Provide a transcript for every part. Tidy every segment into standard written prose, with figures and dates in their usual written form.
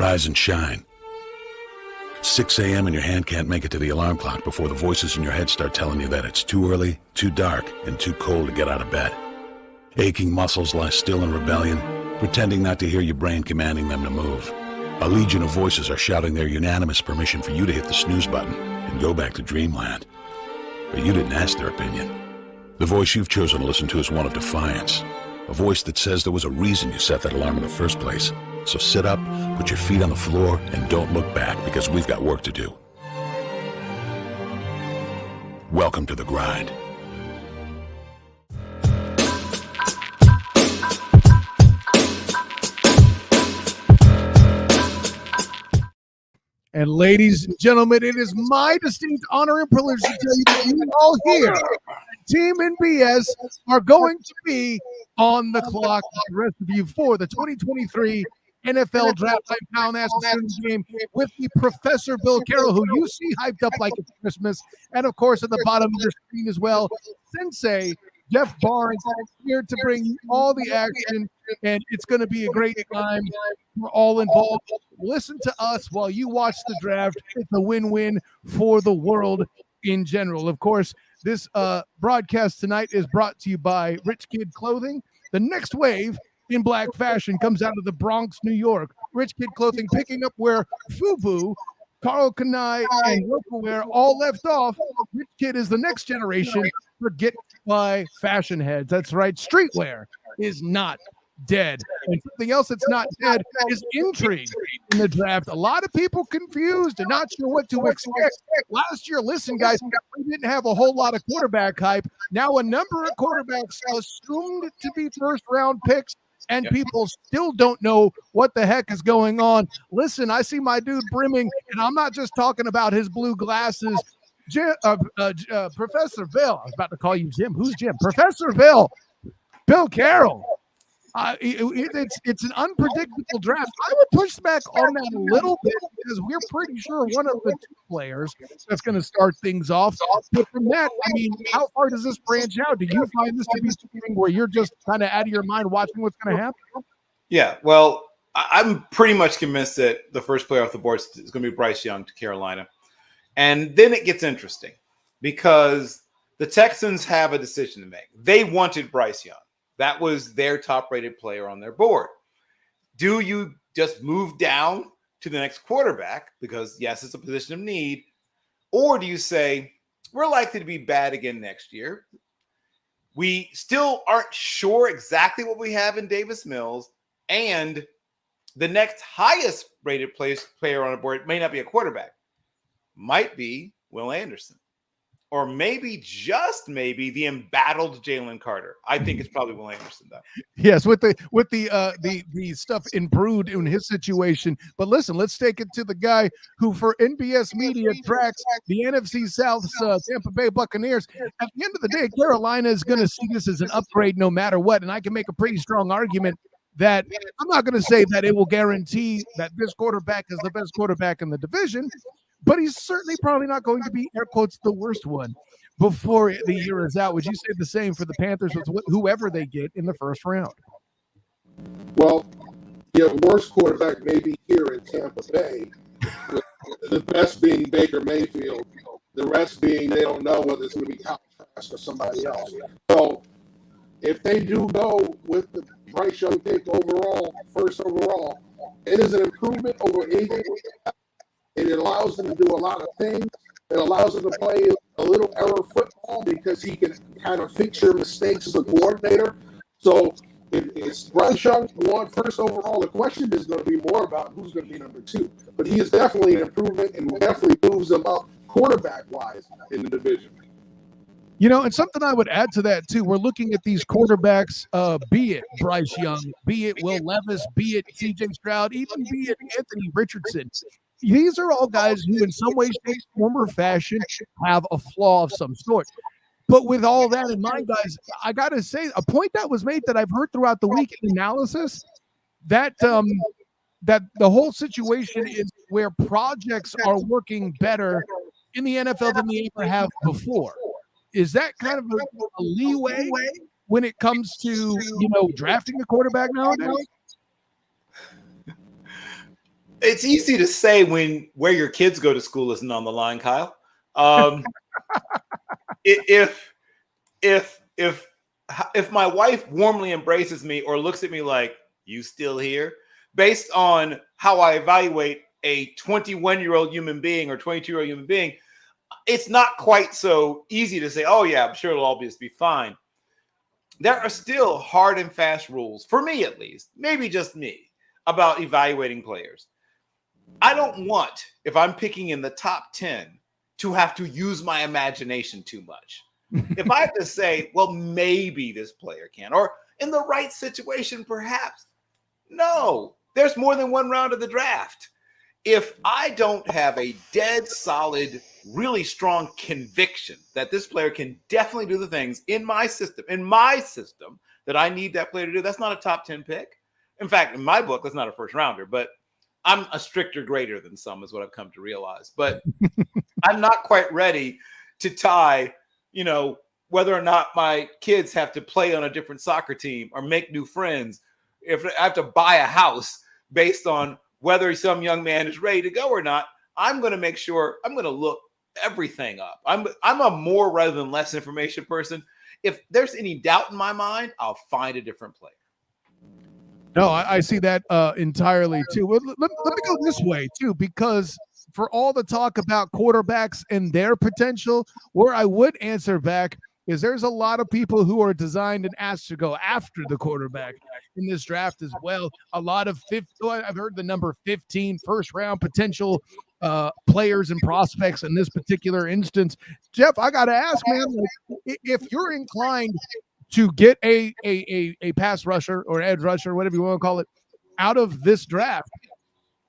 Rise and shine. 6 a.m. and your hand can't make it to the alarm clock before the voices in your head start telling you that it's too early, too dark, and too cold to get out of bed. Aching muscles lie still in rebellion, pretending not to hear your brain commanding them to move. A legion of voices are shouting their unanimous permission for you to hit the snooze button and go back to dreamland. But you didn't ask their opinion. The voice you've chosen to listen to is one of defiance. A voice that says there was a reason you set that alarm in the first place. So sit up, put your feet on the floor, and don't look back, because we've got work to do. Welcome to the grind. And ladies and gentlemen, it is my distinct honor and privilege to tell you that you all here at Team NBS are going to be on the clock, the rest of you, for the 2023 NFL Draft Night Pound National Game with the Professor Bill Carroll, who you see hyped up like it's Christmas. And, of course, at the bottom of your screen as well, Sensei Jeff Barnes here to bring you all the action, and it's going to be a great time for all involved. Listen to us while you watch the draft. It's a win-win for the world in general. Of course, this broadcast tonight is brought to you by RichKid Clothing. The next wave in black fashion comes out of the Bronx, New York. RichKid Clothing picking up where FUBU, Carl Kanai, and Rokawear all left off. RichKid is the next generation for Get Fly fashion heads. That's right. Streetwear is not dead. And something else that's not dead is intrigue in the draft. A lot of people confused and not sure what to expect. Last year, listen, guys, we didn't have a whole lot of quarterback hype. Now a number of quarterbacks assumed to be first-round picks, and people still don't know what the heck is going on. Listen, I see my dude brimming, and I'm not just talking about his blue glasses. Professor Bill, I was about to call you Jim. Who's Jim? Professor Bill Carroll. It's an unpredictable draft. I would push back on that a little bit because we're pretty sure one of the two players that's going to start things off. But from that, I mean, how far does this branch out? Do you find this to be something where you're just kind of out of your mind watching what's going to happen? Yeah, well, I'm pretty much convinced that the first player off the board is going to be Bryce Young to Carolina. And then it gets interesting because the Texans have a decision to make. They wanted Bryce Young. That was their top-rated player on their board. Do you just move down to the next quarterback because, yes, it's a position of need, or do you say, we're likely to be bad again next year? We still aren't sure exactly what we have in Davis Mills, and the next highest-rated player on the board may not be a quarterback. Might be Will Anderson. Or maybe, just maybe, the embattled Jalen Carter. I think it's probably Will Anderson, though. Yes, with the stuff imbrewed in his situation. But listen, let's take it to the guy who, for NBS Media, tracks the NFC South's Tampa Bay Buccaneers. At the end of the day, Carolina is going to see this as an upgrade no matter what. And I can make a pretty strong argument that I'm not going to say that it will guarantee that this quarterback is the best quarterback in the division, but he's certainly probably not going to be, air quotes, the worst one before the year is out. Would you say the same for the Panthers with whoever they get in the first round? Well, your worst quarterback may be here in Tampa Bay, with the best being Baker Mayfield, the rest being they don't know whether it's going to be Kyle Trask or somebody else. So if they do go with the Bryce Young pick overall, first overall, it is an improvement over anything. It allows them to do a lot of things. It allows him to play a little error football because he can kind of fix your mistakes as a coordinator. So if it's Bryce Young won first overall, the question is going to be more about who's going to be number two. But he is definitely an improvement and definitely moves him up quarterback-wise in the division. You know, and something I would add to that, too, we're looking at these quarterbacks, be it Bryce Young, be it Will Levis, be it C.J. Stroud, even be it Anthony Richardson. These are all guys who in some way, shape, form, or fashion have a flaw of some sort. But with all that in mind, guys, I got to say, a point that was made that I've heard throughout the week in analysis, that that the whole situation is where projects are working better in the NFL than they ever have before. Is that kind of a leeway when it comes to, drafting a quarterback nowadays? It's easy to say when where your kids go to school isn't on the line, Kyle. If if my wife warmly embraces me or looks at me like you still here, based on how I evaluate a 21-year-old human being or 22-year-old human being, it's not quite so easy to say, oh yeah, I'm sure it'll all be fine. There are still hard and fast rules, for me at least, maybe just me, about evaluating players. I don't want, if I'm picking in the top 10, to have to use my imagination too much. If I have to say, well, maybe this player can, or in the right situation, perhaps. No, there's more than one round of the draft. If I don't have a dead solid, really strong conviction that this player can definitely do the things in my system that I need that player to do, that's not a top 10 pick. In fact, in my book, that's not a first rounder, but I'm a stricter grader than some is what I've come to realize. But I'm not quite ready to tie, whether or not my kids have to play on a different soccer team or make new friends, if I have to buy a house based on whether some young man is ready to go or not. I'm going to make sure I'm going to look everything up. I'm a more rather than less information person. If there's any doubt in my mind, I'll find a different player. No, I see that entirely too. Let me go this way too, because for all the talk about quarterbacks and their potential, where I would answer back is there's a lot of people who are designed and asked to go after the quarterback in this draft as well. A lot of I've heard the number 15 first round potential players and prospects in this particular instance. Jeff, I got to ask, man, if you're inclined to get a pass rusher or edge rusher, whatever you want to call it, out of this draft,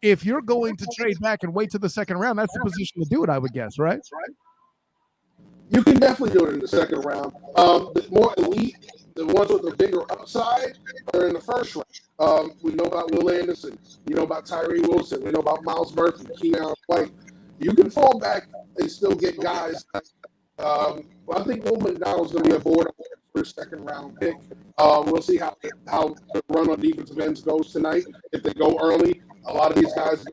if you're going to trade back and wait to the second round, that's the position to do it, I would guess, right? You can definitely do it in the second round. The more elite, the ones with the bigger upside, are in the first round. We know about Will Anderson. We know about Tyree Wilson. We know about Miles Murphy, Keenan White. You can fall back and still get guys. I think Will McDonald's going to be aboard for a second round pick. We'll see how the run on defensive ends goes tonight. If they go early, a lot of these guys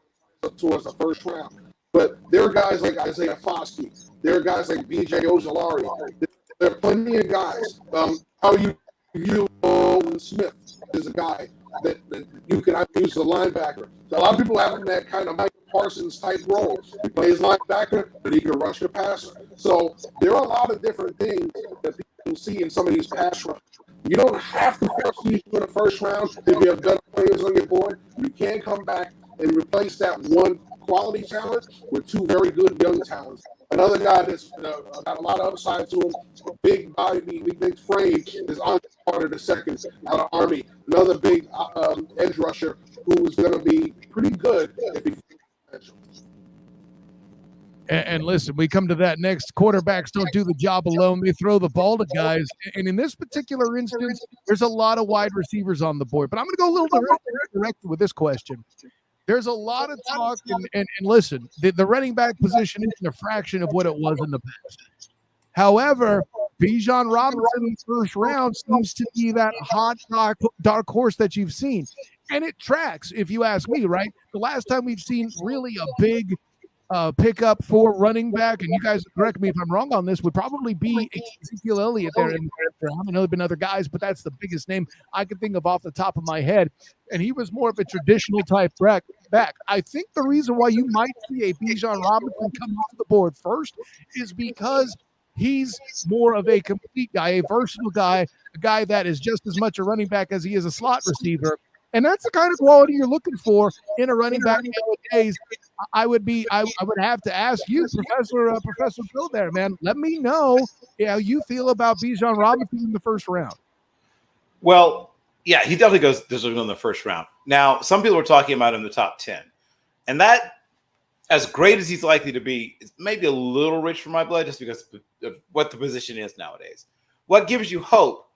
go towards the first round. But there are guys like Isaiah Foskey. There are guys like B.J. Ojolari. There are plenty of guys. How you view Nolan Smith is a guy that you can use as a linebacker. A lot of people have him in that kind of Mike Parsons type role. He plays linebacker, but he can rush the passer. So there are a lot of different things that people see in some of these pass runs. You don't have to force these in the first round if you have better players on your board. You can come back and replace that one quality talent with two very good young talents. Another guy that's got a lot of upside to him, big body, big frame, is on Carter the second out of Army. Another big edge rusher who is going to be pretty good if he. And listen, we come to that next. Quarterbacks don't do the job alone. They throw the ball to guys. And in this particular instance, there's a lot of wide receivers on the board. But I'm going to go a little direct with this question. There's a lot of talk, and listen, the running back position isn't a fraction of what it was in the past. However, Bijan Robinson in the first round seems to be that hot dark horse that you've seen. And it tracks, if you ask me, right? The last time we've seen really a big pickup for running back, and you guys correct me if I'm wrong on this, would probably be Ezekiel Elliott there. I know there have been other guys, but that's the biggest name I can think of off the top of my head. And he was more of a traditional type back. I think the reason why you might see a Bijan Robinson come off the board first is because he's more of a complete guy, a versatile guy, a guy that is just as much a running back as he is a slot receiver. And that's the kind of quality you're looking for in a running back nowadays. I would have to ask you, Professor Bill there, man. Let me know how you feel about Bijan Robinson in the first round. Well, yeah, he definitely goes in the first round. Now, some people are talking about him in the top 10. And that, as great as he's likely to be, is maybe a little rich for my blood just because of what the position is nowadays. What gives you hope?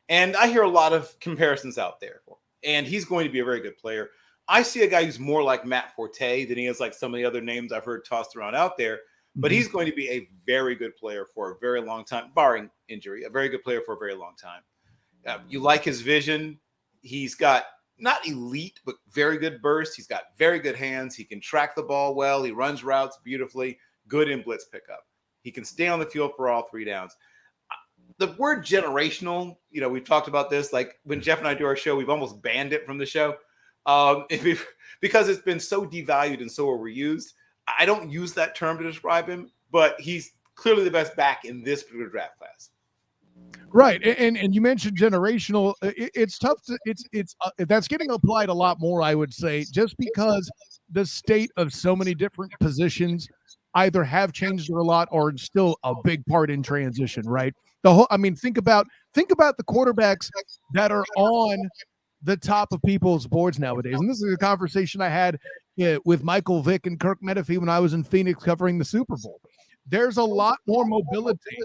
And I hear a lot of comparisons out there. And he's going to be a very good player. I see a guy who's more like Matt Forte than he is like some of the other names I've heard tossed around out there. But he's going to be a very good player for a very long time, barring injury, a very good player for a very long time. You like his vision. He's got not elite, but very good burst. He's got very good hands. He can track the ball well. He runs routes beautifully, good in blitz pickup. He can stay on the field for all 3 downs. The word generational, we've talked about this. Like when Jeff and I do our show, we've almost banned it from the show because it's been so devalued and so overused. I don't use that term to describe him, but he's clearly the best back in this particular draft class. Right, and you mentioned generational. It's tough to that's getting applied a lot more, I would say, just because the state of so many different positions either have changed a lot or still a big part in transition. Right, think about the quarterbacks that are on the top of people's boards nowadays, and this is a conversation I had with Michael Vick and Kirk Menefee when I was in Phoenix covering the Super Bowl. There's a lot more mobility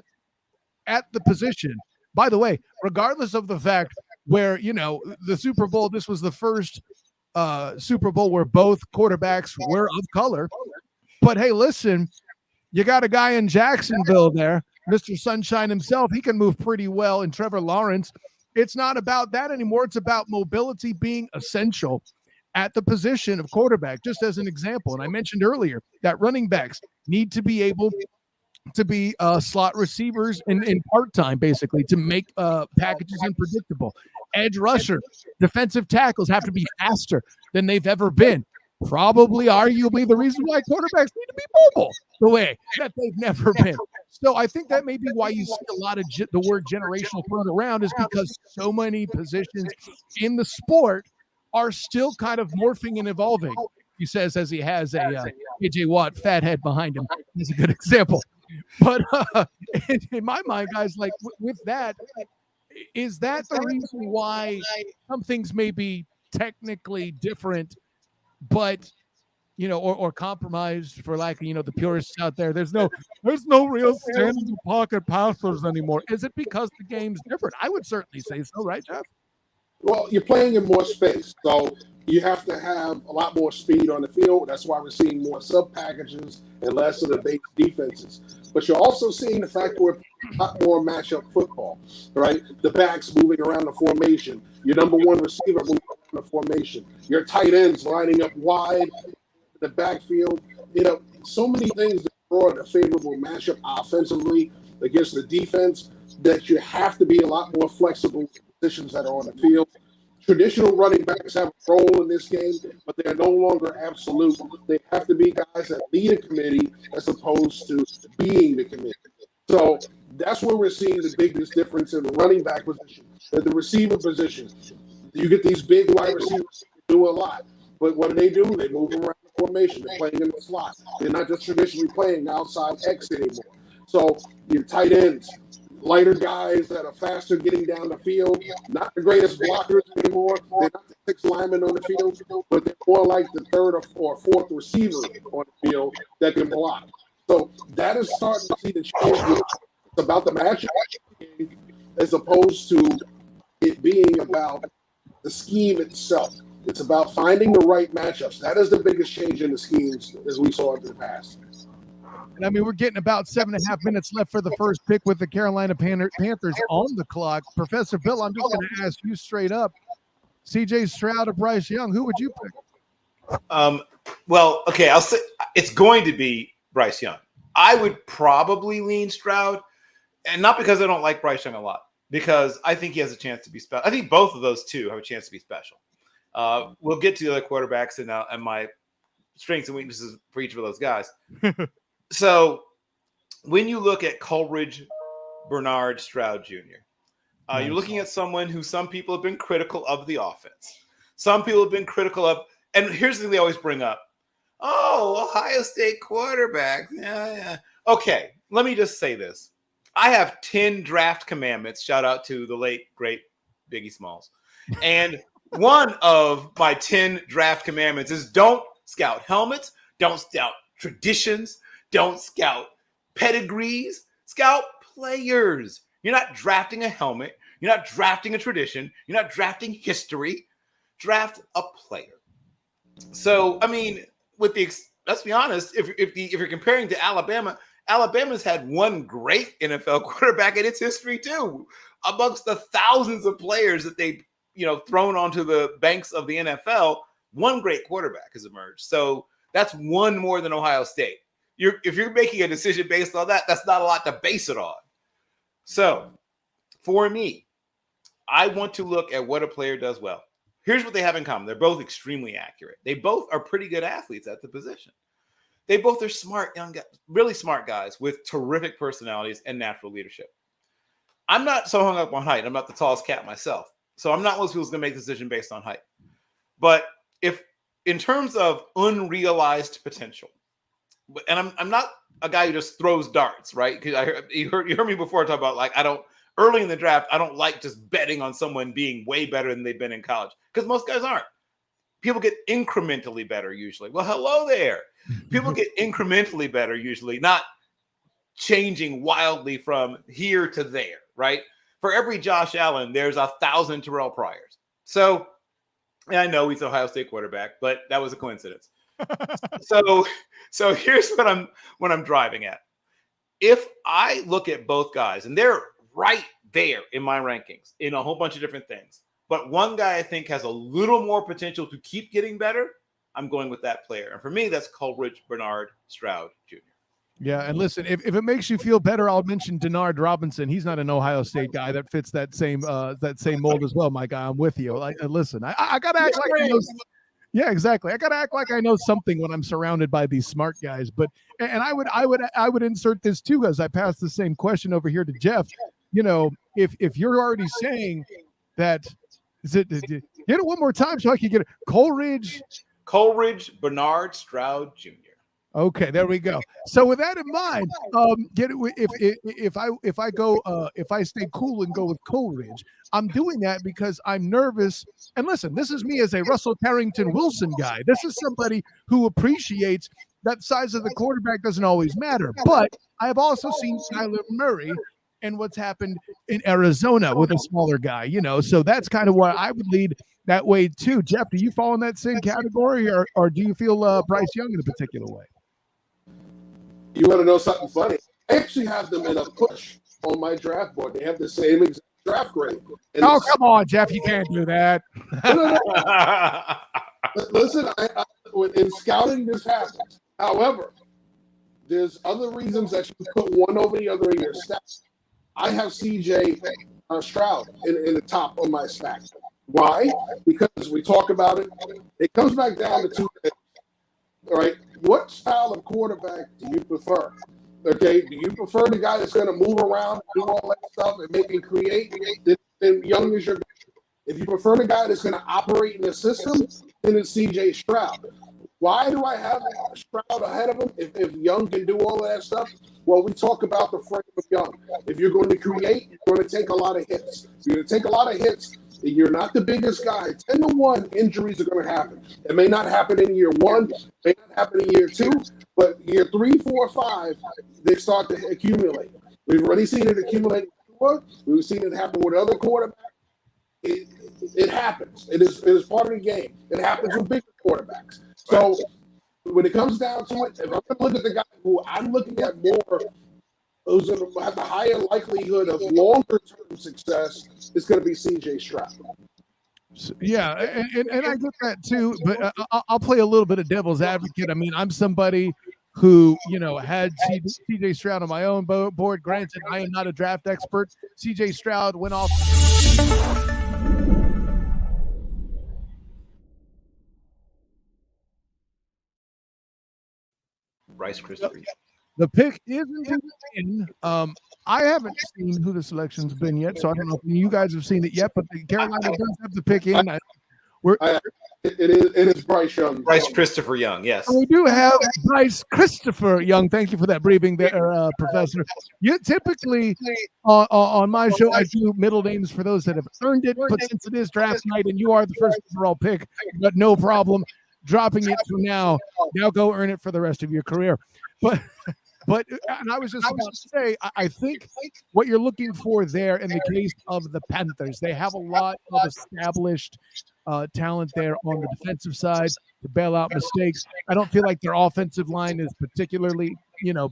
at the position. By the way, regardless of the fact where, the Super Bowl, this was the first Super Bowl where both quarterbacks were of color. But hey, listen, you got a guy in Jacksonville there, Mr. Sunshine himself. He can move pretty well. And Trevor Lawrence, it's not about that anymore. It's about mobility being essential at the position of quarterback, just as an example. And I mentioned earlier that running backs need to be able to be slot receivers in part-time, basically, to make packages unpredictable. Edge rusher, defensive tackles have to be faster than they've ever been. Probably, arguably, the reason why quarterbacks need to be mobile the way that they've never been. So I think that may be why you see a lot of the word generational thrown around, is because so many positions in the sport are still kind of morphing and evolving. He says as he has a A.J. Watt fat head behind him. That's a good example. But in my mind, guys, like with that, is that the reason why some things may be technically different, but or compromised, for lack of the purists out there? There's no real standing pocket passers anymore. Is it because the game's different? I would certainly say so, right, Jeff? Well, you're playing in more space, so you have to have a lot more speed on the field. That's why we're seeing more sub packages and less of the base defenses. But you're also seeing the fact we're a lot more matchup football, right? The backs moving around the formation, your number one receiver moving around the formation, your tight ends lining up wide in the backfield. So many things that brought a favorable matchup offensively against the defense that you have to be a lot more flexible with positions that are on the field. Traditional running backs have a role in this game, but they're no longer absolute. They have to be guys that lead a committee as opposed to being the committee. So that's where we're seeing the biggest difference in the running back position. At the receiver position, you get these big wide receivers who do a lot. But what do? They move around the formation. They're playing in the slot. They're not just traditionally playing outside X anymore. So your tight ends, lighter guys that are faster getting down the field, not the greatest blockers anymore. They're not the 6 linemen on the field, but they're more like the 3rd or 4th receiver on the field that can block. So that is starting to see the change. It's about the matchup as opposed to it being about the scheme itself. It's about finding the right matchups. That is the biggest change in the schemes as we saw in the past. And I mean, we're getting about 7.5 minutes left for the first pick with the Carolina Panthers on the clock. Professor Bill, I'm just going to ask you straight up, C.J. Stroud or Bryce Young, who would you pick? Well, okay, I'll say it's going to be Bryce Young. I would probably lean Stroud, and not because I don't like Bryce Young a lot, because I think he has a chance to be special. I think both of those two have a chance to be special. We'll get to the other quarterbacks and my strengths and weaknesses for each of those guys. So when you look at Coleridge, Bernard, Stroud Jr., you're looking at someone who some people have been critical of the offense. Some people have been critical of, and here's the thing they always bring up. Oh, Ohio State quarterback. Yeah. Okay, let me just say this. I have 10 draft commandments. Shout out to the late, great Biggie Smalls. And one of my 10 draft commandments is don't scout helmets, don't scout traditions, don't scout pedigrees, scout players. You're not drafting a helmet. You're not drafting a tradition. You're not drafting history. Draft a player. So, I mean, let's be honest, if you're comparing to Alabama, Alabama's had one great NFL quarterback in its history too, amongst the thousands of players that they thrown onto the banks of the NFL, one great quarterback has emerged. So that's one more than Ohio State. If you're making a decision based on that, that's not a lot to base it on. So for me, I want to look at what a player does well. Here's what they have in common. They're both extremely accurate. They both are pretty good athletes at the position. They both are smart, young guys, really smart guys with terrific personalities and natural leadership. I'm not so hung up on height. I'm not the tallest cat myself. So I'm not one of those people who's going to make a decision based on height. But if in terms of unrealized potential, and I'm not a guy who just throws darts, right? Because you heard me before talk about early in the draft, I don't like just betting on someone being way better than they've been in college, because most guys aren't. People get incrementally better usually. Well, hello there. People get incrementally better usually, not changing wildly from here to there, right? For every Josh Allen, there's 1,000 Terrell Pryors. So, and I know he's an Ohio State quarterback, but that was a coincidence. So here's what I'm driving at. If I look at both guys, and they're right there in my rankings in a whole bunch of different things, but one guy I think has a little more potential to keep getting better, I'm going with that player. And for me, that's Coleridge Bernard Stroud Jr. Yeah, and listen, if it makes you feel better, I'll mention Denard Robinson. He's not an Ohio State guy that fits that same mold as well, my guy. I'm with you. Listen, I gotta act like I know. Yeah, exactly. I gotta act like I know something when I'm surrounded by these smart guys. But I would insert this too, as I pass the same question over here to Jeff. If you're already saying that, get it one more time so I can get it. Coleridge Bernard Stroud Jr. Okay, there we go. So with that in mind, if I stay cool and go with Coleridge, I'm doing that because I'm nervous. And listen, this is me as a Russell Carrington Wilson guy. This is somebody who appreciates that size of the quarterback doesn't always matter. But I have also seen Kyler Murray and what's happened in Arizona with a smaller guy. So that's kind of why I would lead that way too. Jeff, do you fall in that same category, or do you feel Bryce Young in a particular way? You want to know something funny? I actually have them in a push on my draft board. They have the same exact draft grade. And come on, Jeff. You can't do that. No. Listen, in scouting, this happens. However, there's other reasons that you put one over the other in your stats. I have CJ Stroud in the top of my stack. Why? Because we talk about it. It comes back down to two things. All right. What style of quarterback do you prefer? Okay. Do you prefer the guy that's going to move around, do all that stuff, and make and create? Then Young is your guy. If you prefer the guy that's going to operate in the system, then it's CJ Stroud. Why do I have Stroud ahead of him if Young can do all of that stuff? Well, we talk about the frame of Young. If you're going to create, you're going to take a lot of hits. If you're going to take a lot of hits, you're not the biggest guy. 10-1 injuries are going to happen. It may not happen in year one, it may not happen in year two, but year 3, 4, 5, they start to accumulate. We've already seen it accumulate before. We've seen it happen with other quarterbacks. It happens. It is part of the game. It happens with bigger quarterbacks. So when it comes down to it, if I'm going to look at the guy who I'm looking at more, who's going to have the higher likelihood of longer-term success, it's going to be CJ Stroud. Yeah, and I get that too, but I'll play a little bit of devil's advocate. I mean, I'm somebody who, had CJ Stroud on my own board. Granted, I am not a draft expert. CJ Stroud went off. Bryce Christopher. The pick isn't in. I haven't seen who the selection's been yet, so I don't know if you guys have seen it yet. But Carolina does have the pick in. It is Bryce Young. Bryce Christopher Young, yes. We do have Bryce Christopher Young. Thank you for that briefing there, Professor. You typically on my show, I do middle names for those that have earned it. But since it is draft night and you are the first overall pick, but no problem dropping it for now. Now go earn it for the rest of your career. But and I was just about to say, I think what you're looking for there in the case of the Panthers, they have a lot of established talent there on the defensive side to bail out mistakes. I don't feel like their offensive line is particularly,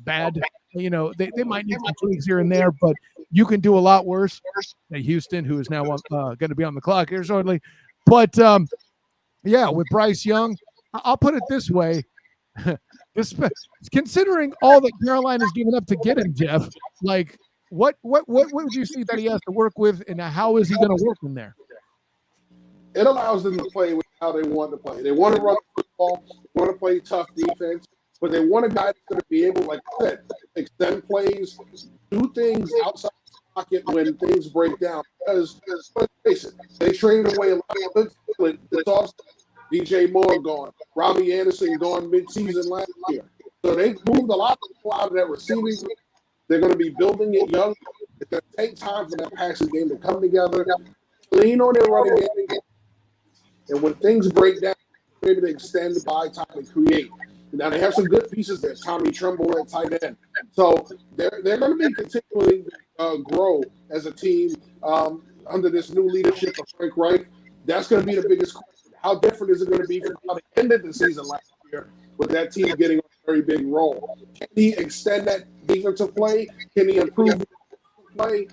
bad. They might need some tweaks here and there, but you can do a lot worse. Hey, Houston, who is now going to be on the clock here shortly. But, yeah, with Bryce Young, I'll put it this way. Considering all that Carolina's given up to get him, Jeff, like what would you see that he has to work with, and how is he going to work in there? It allows them to play with how they want to play. They want to run football, they want to play tough defense, but they want a guy that's going to be able, like I said, extend plays, do things outside the pocket when things break down. Because let's face it, they traded away a lot of good talent this offseason. DJ Moore gone, Robbie Anderson gone mid-season last year. So they moved a lot of people out of that receiving. They're going to be building it young. It's going to take time for that passing game to come together. Lean on their running game. And when things break down, maybe they extend the bye time and create. Now, they have some good pieces there. Tommy Tremble at tight end. So they're going to be continuing to grow as a team under this new leadership of Frank Reich. That's going to be the biggest question. How different is it going to be from how they ended the season last year with that team getting a very big role? Can he extend that defensive play? Can he improve the play?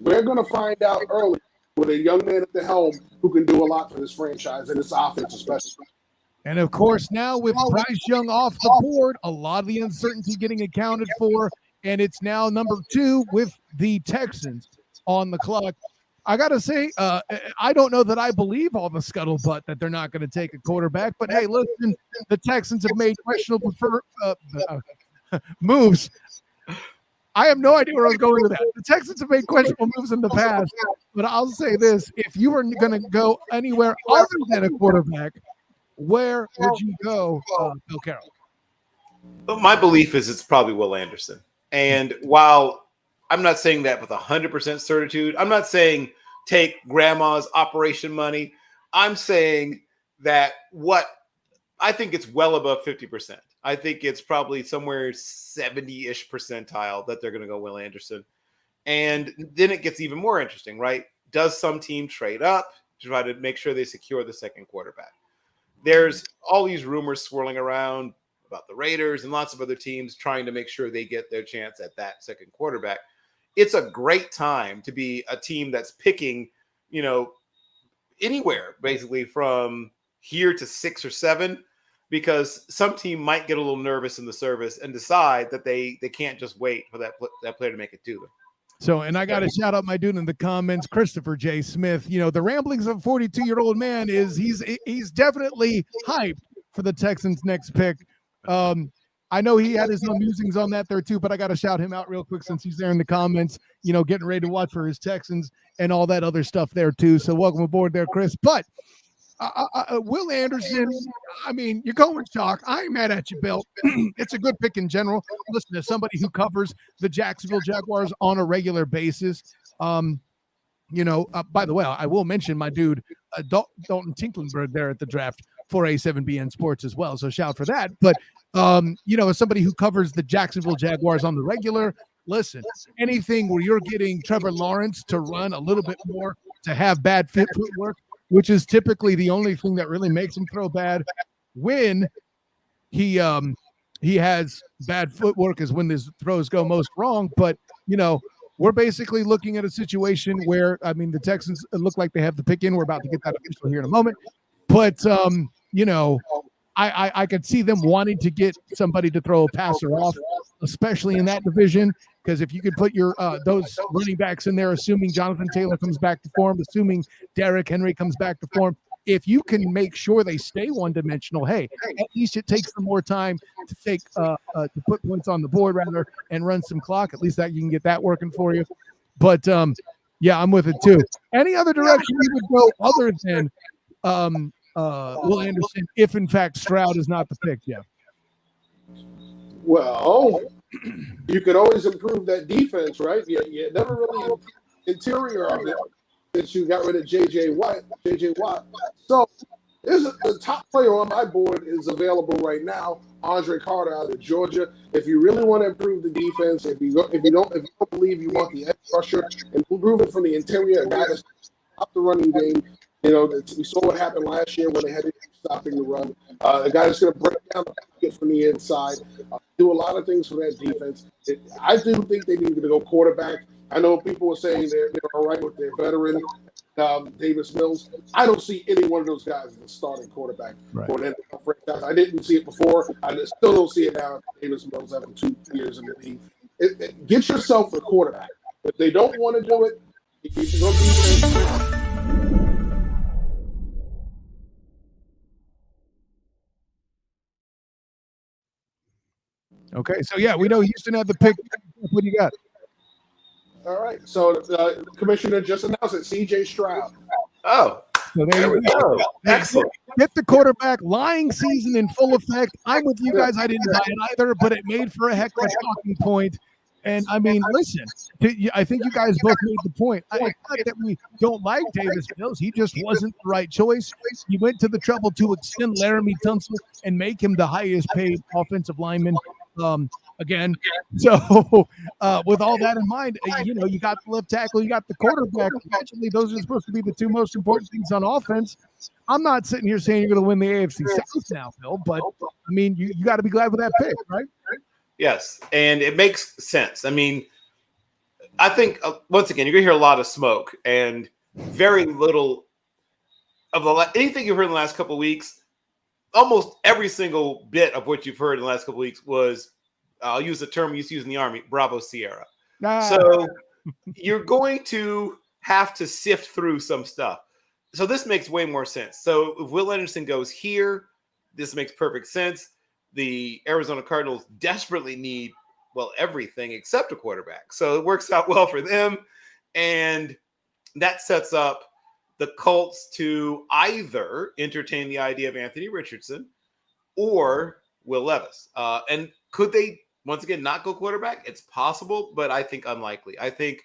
We're going to find out early with a young man at the helm who can do a lot for this franchise and this offense especially. And, of course, now with Bryce Young off the board, a lot of the uncertainty getting accounted for, and it's now number 2 with the Texans on the clock. I got to say, I don't know that I believe all the scuttlebutt that they're not going to take a quarterback. But, hey, listen, the Texans have made questionable moves. I have no idea where I was going with that. The Texans have made questionable moves in the past. But I'll say this. If you were going to go anywhere other than a quarterback, where would you go, Bill Carroll? My belief is it's probably Will Anderson. And while I'm not saying that with 100% certitude. I'm not saying take grandma's operation money. I'm saying that I think it's well above 50%. I think it's probably somewhere 70-ish percentile that they're going to go Will Anderson. And then it gets even more interesting, right? Does some team trade up to try to make sure they secure the second quarterback? There's all these rumors swirling around about the Raiders and lots of other teams trying to make sure they get their chance at that second quarterback. It's a great time to be a team that's picking, anywhere basically from here to 6 or 7, because some team might get a little nervous in the service and decide that they can't just wait for that player to make it to them. So, and I got to shout out my dude in the comments, Christopher J. Smith. The ramblings of a 42-year-old man is he's definitely hyped for the Texans' next pick. I know he had his own musings on that there too, but I got to shout him out real quick since he's there in the comments, getting ready to watch for his Texans and all that other stuff there too. So welcome aboard there, Chris. But Will Anderson, I mean, you're going shock. I ain't mad at you, Bill. It's a good pick in general. Listen, as somebody who covers the Jacksonville Jaguars on a regular basis, by the way, I will mention my dude, Dalton Tinklenberg there at the draft for A7BN Sports as well. So shout for that. But, as somebody who covers the Jacksonville Jaguars on the regular, listen, anything where you're getting Trevor Lawrence to run a little bit more, to have bad footwork, which is typically the only thing that really makes him throw bad when he has bad footwork is when his throws go most wrong. But, we're basically looking at a situation where, the Texans look like they have the pick in. We're about to get that official here in a moment. But, I could see them wanting to get somebody to throw a passer off, especially in that division, because if you could put your those running backs in there, assuming Jonathan Taylor comes back to form, assuming Derrick Henry comes back to form, if you can make sure they stay one-dimensional, hey, at least it takes them more time to to put points on the board rather and run some clock. At least that you can get that working for you. But yeah, I'm with it too. Any other direction you would go other than Will Anderson, if in fact Stroud is not the pick, Jeff? Well, you could always improve that defense, right? You never really improved the interior of it since you got rid of JJ Watt. So the top player on my board is available right now, Andre Carter out of Georgia. If you really want to improve the defense, if you don't believe you want the edge rusher and improve it from the interior, a guy that's up the running game. We saw what happened last year when they had to stopping the run. A guy that's going to break down the pocket from the inside, do a lot of things for that defense. I do think they need to go quarterback. I know people were saying they're all right with their veteran Davis Mills. I don't see any one of those guys as a starting quarterback for an NFL franchise. I didn't see it before. I still don't see it now. Davis Mills after 2 years in the league. Get yourself a quarterback. If they don't want to do it, if you don't do it. Okay, so yeah, we know Houston had the pick. What do you got? All right. So the commissioner just announced it. C.J. Stroud. Oh, So there you go. Excellent. Get the quarterback. Lying season in full effect. I'm with you guys. I didn't buy it either, but it made for a heck of a talking point. And I mean, listen, I think you guys both made the point. It's not that we don't like Davis Mills. He just wasn't the right choice. You went to the trouble to extend Laramie Tunsil and make him the highest paid offensive lineman again. So with all that in mind, you got the left tackle, you got the quarterback. Actually, those are supposed to be the two most important things on offense. I'm not sitting here saying you're going to win the AFC South now, Phil, but I mean, you got to be glad with that pick, right? Yes, and it makes sense. I mean, I think, once again, you're going to hear a lot of smoke and very little of anything you've heard in the last couple of weeks. Almost every single bit of what you've heard in the last couple of weeks was, I'll use the term we used to use in the Army, Bravo Sierra. So you're going to have to sift through some stuff. So this makes way more sense. So if Will Anderson goes here, this makes perfect sense. The Arizona Cardinals desperately need, everything except a quarterback. So it works out well for them. And that sets up the Colts to either entertain the idea of Anthony Richardson or Will Levis. And could they, once again, not go quarterback? It's possible, but I think unlikely. I think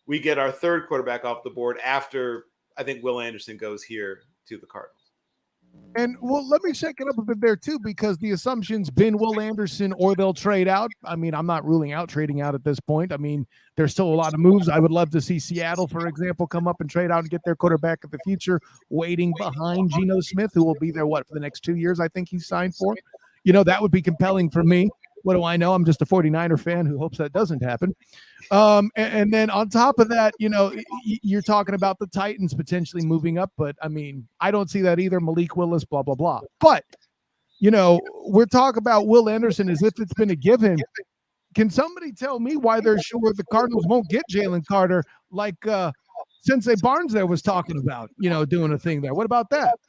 we get our third quarterback off the board after I think Will Anderson goes here to the Cardinals. And let me check it up a bit there too, because the assumption's been Will Anderson or they'll trade out. I mean, I'm not ruling out trading out at this point. I mean, there's still a lot of moves. I would love to see Seattle, for example, come up and trade out and get their quarterback of the future, waiting behind Geno Smith, who will be there, for the next 2 years, I think he's signed for. That would be compelling for me. What do I know? I'm just a 49er fan who hopes that doesn't happen. And then on top of that, you're talking about the Titans potentially moving up, but I mean, I don't see that either. Malik Willis, blah, blah, blah. But, we're talking about Will Anderson as if it's been a given. Can somebody tell me why they're sure the Cardinals won't get Jalen Carter like Sensei Barnes there was talking about, doing a thing there? What about that?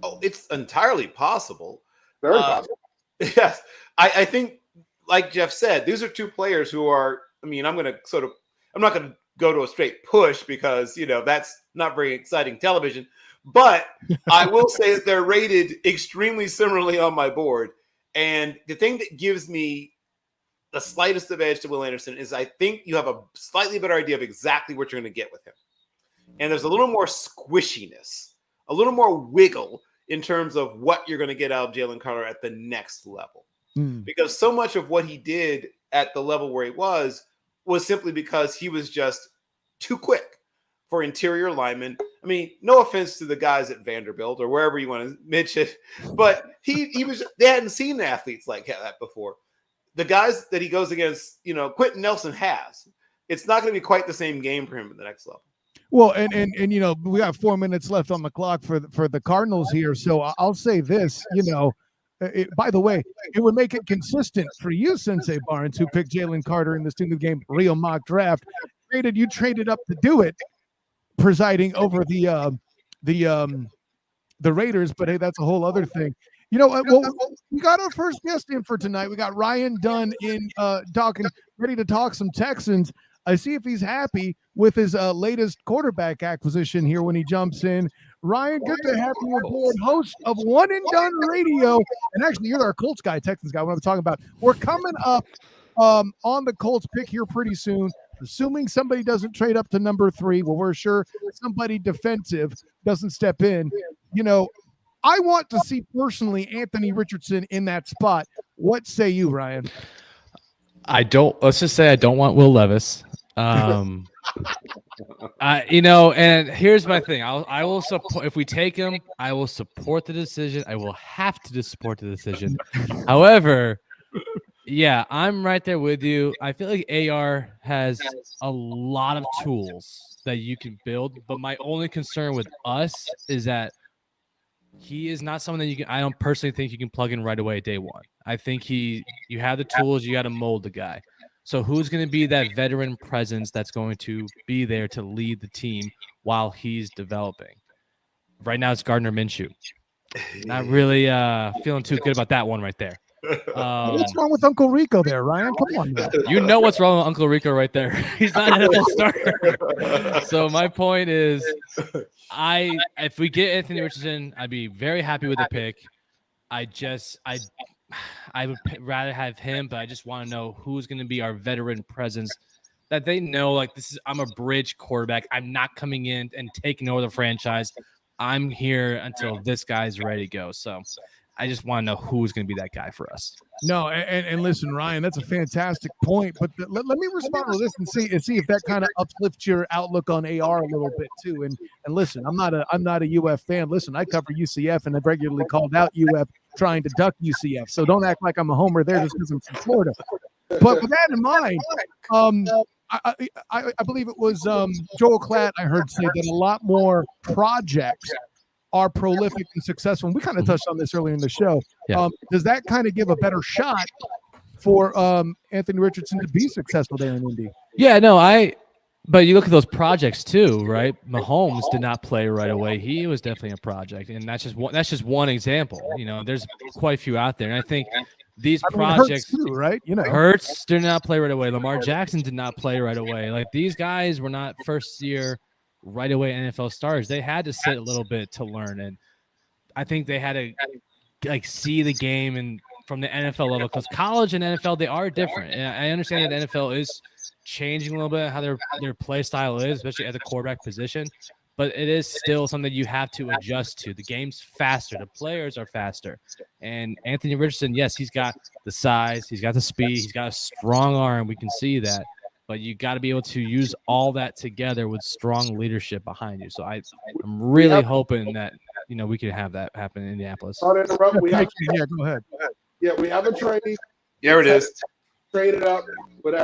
Oh, it's entirely possible. Very possible. Yes. I think, like Jeff said, these are two players who are, I'm not going to go to a straight push because, that's not very exciting television. But I will say that they're rated extremely similarly on my board. And the thing that gives me the slightest of edge to Will Anderson is I think you have a slightly better idea of exactly what you're going to get with him. And there's a little more squishiness, a little more wiggle in terms of what you're going to get out of Jalen Carter at the next level. Because so much of what he did at the level where he was simply because he was just too quick for interior linemen. I mean, no offense to the guys at Vanderbilt or wherever you want to mention it, but they hadn't seen athletes like that before. The guys that he goes against, Quentin Nelson has. It's not going to be quite the same game for him at the next level. Well, and we got 4 minutes left on the clock for the Cardinals here. So I'll say this, by the way, it would make it consistent for you, Sensei Barnes, who picked Jalen Carter in the student game real mock draft. You traded up to do it, presiding over the Raiders. But hey, that's a whole other thing. We got our first guest in for tonight. We got Ryan Dunn in ready to talk some Texans. I see if he's happy with his latest quarterback acquisition here when he jumps in. Ryan, good to have you aboard, host of One and Done Radio. And actually, you're our Colts guy, Texans guy, what I'm talking about. We're coming up on the Colts pick here pretty soon, assuming somebody doesn't trade up to number 3. Well, we're sure somebody defensive doesn't step in. I want to see personally Anthony Richardson in that spot. What say you, Ryan? Let's just say I don't want Will Levis. And here's my thing. I will support, if we take him, I will support the decision. I will have to support the decision. However, Yeah, I'm right there with you. I feel like AR has a lot of tools that you can build, but my only concern with us is that he is not someone that you can. I don't personally think you can plug in right away day one. I think you have the tools, you got to mold the guy. So who's going to be that veteran presence that's going to be there to lead the team while he's developing? Right now, it's Gardner Minshew. Not really feeling too good about that one right there. What's wrong with Uncle Rico there, Ryan? Come on now. You know what's wrong with Uncle Rico right there. He's not an NFL starter. So my point is, if we get Anthony Richardson, I'd be very happy with the pick. I would rather have him, but I just want to know who's going to be our veteran presence that they know, like, I'm a bridge quarterback. I'm not coming in and taking over the franchise. I'm here until this guy's ready to go. So I just want to know who's going to be that guy for us. No, and listen, Ryan, that's a fantastic point. But let me respond to this and see if that kind of uplifts your outlook on AR a little bit too. And listen, I'm not a UF fan. Listen, I cover UCF and I've regularly called out UF trying to duck UCF. So don't act like I'm a homer there just because I'm from Florida. But with that in mind, I believe it was Joel Klatt I heard say that a lot more projects are prolific and successful. And we kind of touched on this earlier in the show. Yeah. Does that kind of give a better shot for Anthony Richardson to be successful there in Indy? Yeah, no, but you look at those projects too, right? Mahomes did not play right away. He was definitely a project, and that's just one example. You know, there's quite a few out there, and I think these projects, Hurts too, right? You know, Hurts did not play right away. Lamar Jackson did not play right away. Like, these guys were not first year right away NFL stars. They had to sit a little bit to learn, and I think they had to see the game and from the NFL level, because college and NFL, they are different. And I understand that the NFL is changing a little bit how their play style is, especially at the quarterback position, but it is still something you have to adjust to. The game's faster, the players are faster, and Anthony Richardson, yes, he's got the size, he's got the speed, he's got a strong arm, we can see that, but you got to be able to use all that together with strong leadership behind you. So I'm really hoping that we can have that happen in Indianapolis. I'll interrupt. Yeah, go ahead. Yeah, we have a trade. There it is. Traded up, but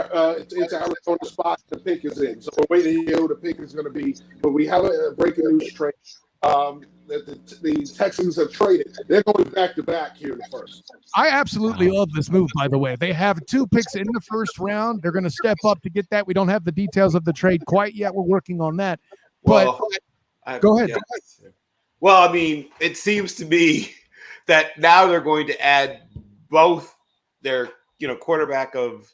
it's Arizona spot. The pick is in, so we're waiting to hear who the pick is going to be. But we have a breaking news trade that the Texans have traded. They're going back to back here in the first. I absolutely love this move, by the way. They have 2 picks in the first round. They're going to step up to get that. We don't have the details of the trade quite yet. We're working on that. But go ahead. Well, I mean, it seems to be that now they're going to add both their quarterback of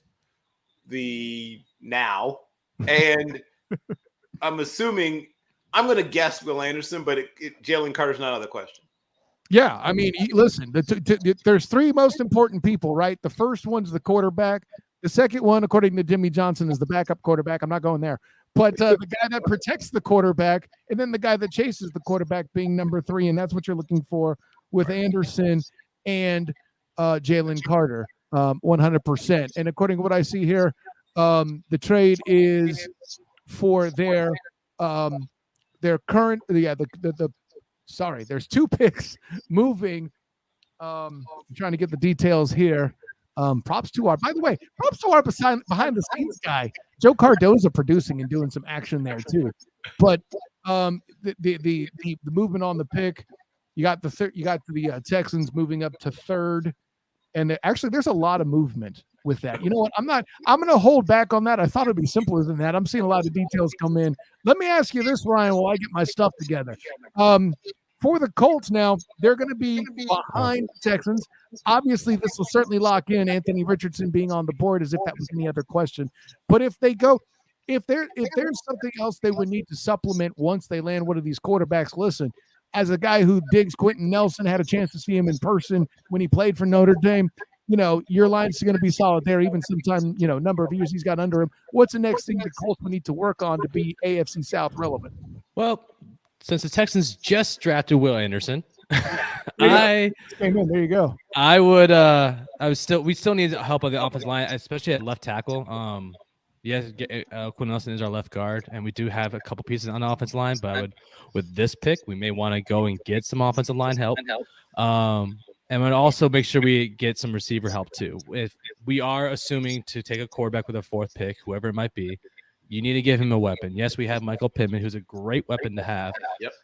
the now, and I'm going to guess Will Anderson, but Jalen Carter's not out of the question. Yeah, I mean, listen, there's 3 most important people, right? The first one's the quarterback. The second one, according to Jimmy Johnson, is the backup quarterback. I'm not going there. But the guy that protects the quarterback, and then the guy that chases the quarterback being number 3, and that's what you're looking for with Anderson and Jalen Carter, 100%. And according to what I see here, the trade is for their current, sorry, there's 2 picks moving. I'm trying to get the details here. Props to our behind the scenes guy, Joe Cardoza, producing and doing some action there too. But the movement on the pick, you got the Texans moving up to 3rd, and actually there's a lot of movement with that. You know what? I'm going to hold back on that. I thought it'd be simpler than that. I'm seeing a lot of details come in. Let me ask you this, Ryan, while I get my stuff together. For the Colts now, they're going to be behind the Texans. Obviously, this will certainly lock in Anthony Richardson being on the board, as if that was any other question. But if there's something else they would need to supplement once they land one of these quarterbacks, listen, as a guy who digs Quentin Nelson, had a chance to see him in person when he played for Notre Dame, your line's going to be solid there, even sometime, number of years he's got under him. What's the next thing the Colts would need to work on to be AFC South relevant? Well, since the Texans just drafted Will Anderson, there you go. We still need help on the offensive line, especially at left tackle. Yes, Quinn Nelson is our left guard, and we do have a couple pieces on the offensive line. But with this pick, we may want to go and get some offensive line help. And then also make sure we get some receiver help too. If we are assuming to take a quarterback with a 4th pick, whoever it might be, you need to give him a weapon. Yes, we have Michael Pittman, who's a great weapon to have,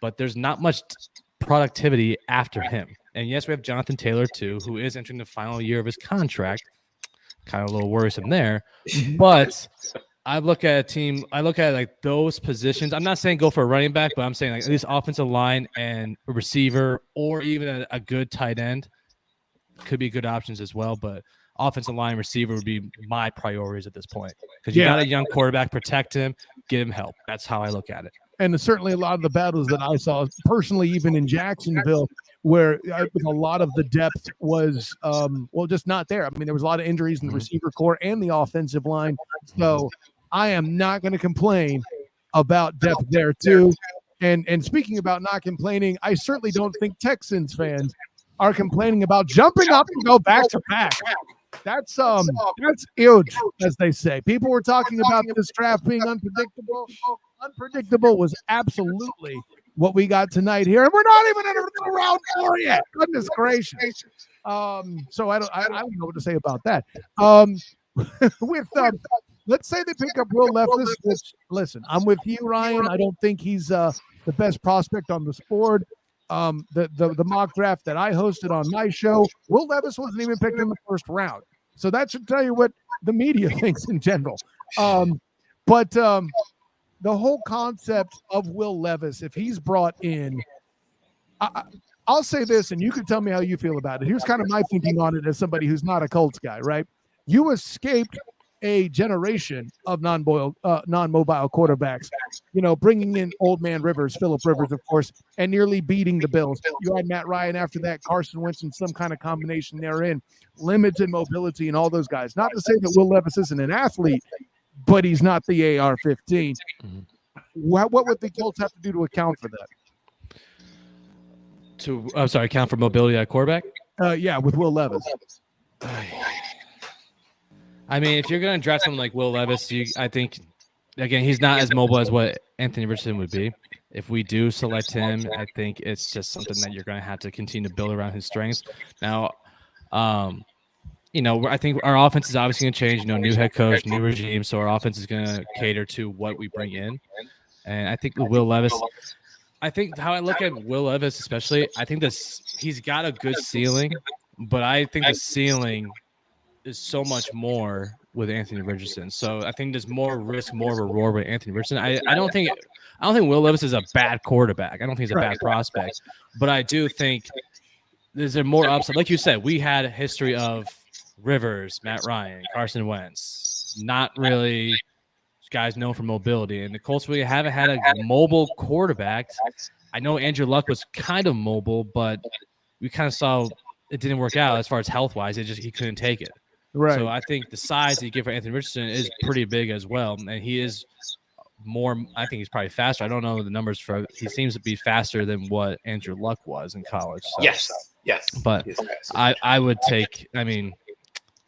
but there's not much productivity after him. And yes, we have Jonathan Taylor too, who is entering the final year of his contract. Kind of a little worrisome there, but I look at a team. I look at like those positions. I'm not saying go for a running back, but I'm saying like at least offensive line and a receiver, or even a good tight end could be good options as well. But offensive line, receiver would be my priorities at this point because you got a young quarterback, protect him, get him help. That's how I look at it. And certainly a lot of the battles that I saw personally, even in Jacksonville, where a lot of the depth was, just not there. I mean, there was a lot of injuries in the receiver core and the offensive line. So I am not going to complain about depth there too. And speaking about not complaining, I certainly don't think Texans fans are complaining about jumping up and go back to back. That's huge, as they say. People were talking about this draft being unpredictable. Unpredictable was absolutely what we got tonight here, and we're not even in round 4 yet. Goodness gracious! So I don't know what to say about that. Let's say they pick up Will Levis. Which, listen, I'm with you, Ryan. I don't think he's the best prospect on this board. The mock draft that I hosted on my show, Will Levis wasn't even picked in the 1st round. So that should tell you what the media thinks in general. But the whole concept of Will Levis, if he's brought in, I'll say this, and you can tell me how you feel about it. Here's kind of my thinking on it as somebody who's not a Colts guy, right? You escaped a generation of non-mobile quarterbacks, bringing in old man Rivers, Phillip Rivers, of course, and nearly beating the Bills. You had Matt Ryan after that, Carson Wentz, and some kind of combination therein, limited mobility and all those guys. Not to say that Will Levis isn't an athlete, but he's not the AR-15. What would the Colts have to do to account for that? Account for mobility at quarterback? Yeah, with Will Levis. I mean, if you're going to draft someone like Will Levis, I think, again, he's not as mobile as what Anthony Richardson would be. If we do select him, I think it's just something that you're going to have to continue to build around his strengths. Now, I think our offense is obviously going to change. New head coach, new regime, so our offense is going to cater to what we bring in. And I think with Will Levis, I think how I look at Will Levis, especially, I think he's got a good ceiling, but I think the ceiling is so much more with Anthony Richardson. So I think there's more risk, more reward with Anthony Richardson. I don't think Will Levis is a bad quarterback. I don't think he's a bad prospect, but I do think there's more upside. Like you said, we had a history of Rivers, Matt Ryan, Carson Wentz, not really guys known for mobility. And the Colts really haven't had a mobile quarterback. I know Andrew Luck was kind of mobile, but we kind of saw it didn't work out as far as health-wise. He couldn't take it. Right. So I think the size that you give for Anthony Richardson is pretty big as well. And he is more – I think he's probably faster. I don't know the numbers for – he seems to be faster than what Andrew Luck was in college. So. Yes. But I would take – I mean,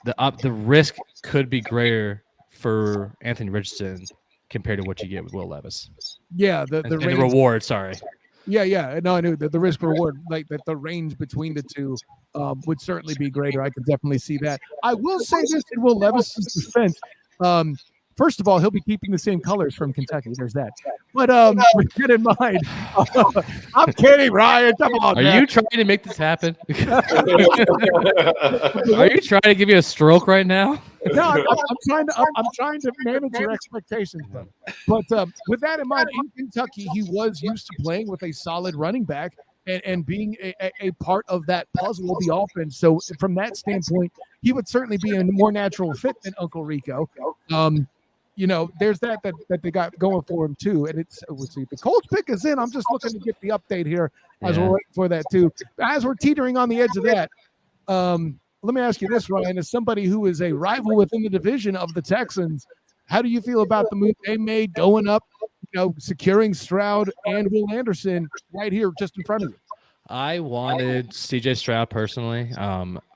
the risk could be greater for Anthony Richardson compared to what you get with Will Levis. Yeah. The reward, sorry. Yeah. No, I knew that the risk reward, like that the range between the two would certainly be greater. I can definitely see that. I will say this in Will Levis's defense. First of all, he'll be keeping the same colors from Kentucky. There's that. But with that in mind, I'm kidding, Ryan. Come on. Are you trying to make this happen? Are you trying to give me a stroke right now? No, I'm trying to manage your expectations, but with that in mind, in Kentucky, he was used to playing with a solid running back and being a part of that puzzle of the offense. So from that standpoint, he would certainly be a more natural fit than Uncle Rico. There's that they got going for him too. And we'll see. The Colts pick is in. I'm just looking to get the update here as we're waiting for that too. As we're teetering on the edge of that, let me ask you this, Ryan, as somebody who is a rival within the division of the Texans, how do you feel about the move they made going up, securing Stroud and Will Anderson right here just in front of you? I wanted CJ Stroud personally.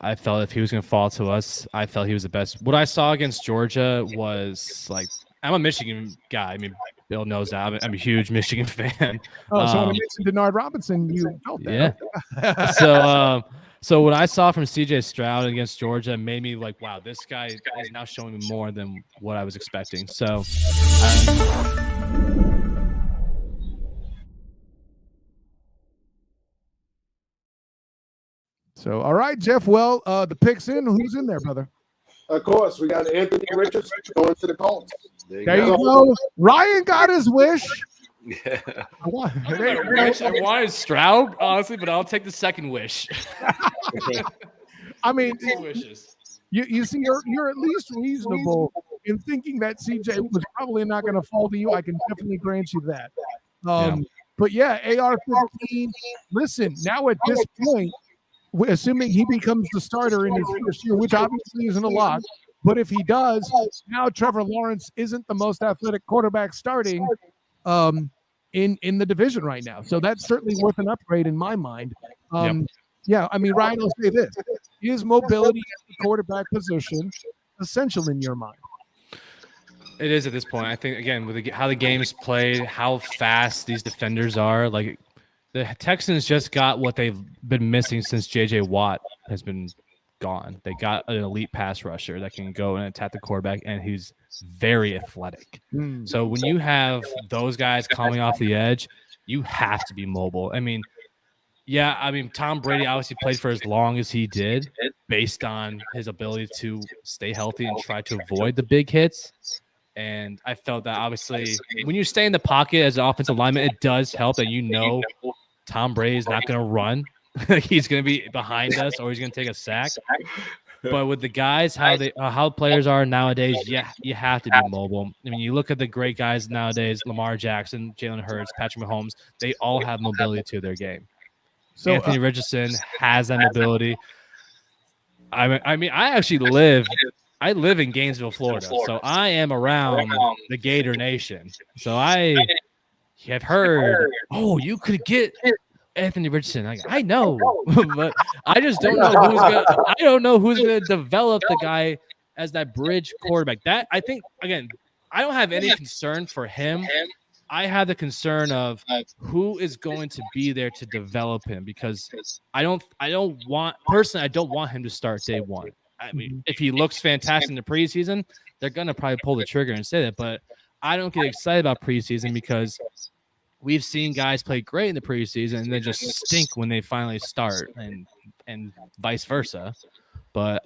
I felt if he was going to fall to us, I felt he was the best. What I saw against Georgia was like, I'm a Michigan guy. I mean, Bill knows that. I'm a huge Michigan fan. Oh, so when I mentioned Denard Robinson, you felt that. Yeah. So what I saw from C.J. Stroud against Georgia made me like, wow, this guy is now showing me more than what I was expecting. So, all right, Jeff. Well, the pick's in. Who's in there, brother? Of course, we got Anthony Richardson going to the Colts. There you go. Ryan got his wish. Yeah. I wanted Stroud, honestly, but I'll take the second wish. I mean, Two wishes. you see, you're at least reasonable in thinking that CJ was probably not going to fall to you. I can definitely grant you that. But yeah, AR-15. Listen, now at this point, assuming he becomes the starter in his first year, which obviously isn't a lot, but if he does, now Trevor Lawrence isn't the most athletic quarterback starting in the division right now. So that's certainly worth an upgrade in my mind. Yeah, I mean, Ryan, I'll say this. Is mobility at the quarterback position essential in your mind? It is at this point. I think, again, with how the game is played, how fast these defenders are, like the Texans just got what they've been missing since J.J. Watt has been gone. They got an elite pass rusher that can go and attack the quarterback, and he's very athletic. So when you have those guys coming off the edge, you have to be mobile. I mean, Tom Brady obviously played for as long as he did based on his ability to stay healthy and try to avoid the big hits. And I felt that obviously when you stay in the pocket as an offensive lineman, it does help that Tom Brady is not going to run. He's going to be behind us or he's going to take a sack. But with the guys, how players are nowadays, you have to be mobile. I mean, you look at the great guys nowadays, Lamar Jackson, Jalen Hurts, Patrick Mahomes, they all have mobility to their game. So Anthony Richardson has that mobility. I mean, I live in Gainesville, Florida, so I am around the Gator Nation. So I have heard, you could get Anthony Richardson. I know, but I just don't know who's gonna develop the guy as that bridge quarterback. That I think, again, I don't have any concern for him. I have the concern of who is going to be there to develop him, because I don't want him to start day one. I mean, if he looks fantastic in the preseason, they're going to probably pull the trigger and say that. But I don't get excited about preseason because we've seen guys play great in the preseason and then just stink when they finally start, and vice versa. But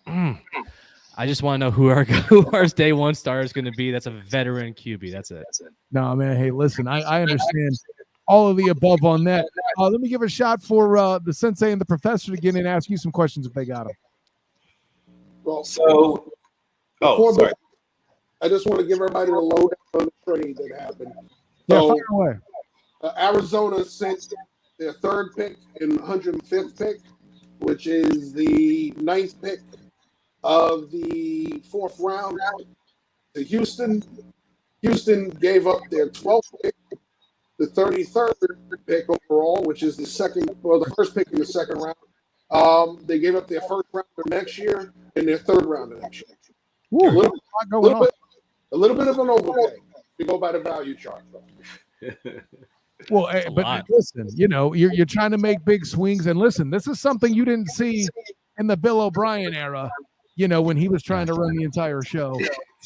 I just want to know who our day one starter is going to be. That's a veteran QB. That's it. No, man. Hey, listen, I understand all of the above on that. Let me give a shot for the sensei and the professor to get in and ask you some questions if they got them. Well, sorry. I just want to give everybody the lowdown on the trade that happened. Yeah, fire away. Arizona sent their third pick and 105th pick, which is the 9th pick of the 4th round, to Houston. Houston gave up their 12th pick, the 33rd pick overall, which is the first pick in the second round. They gave up their first round for next year and their third round of next year. Ooh, a little bit of an overpay to go by the value chart. Well, but listen, you're trying to make big swings, and listen, this is something you didn't see in the Bill O'Brien era, when he was trying to run the entire show.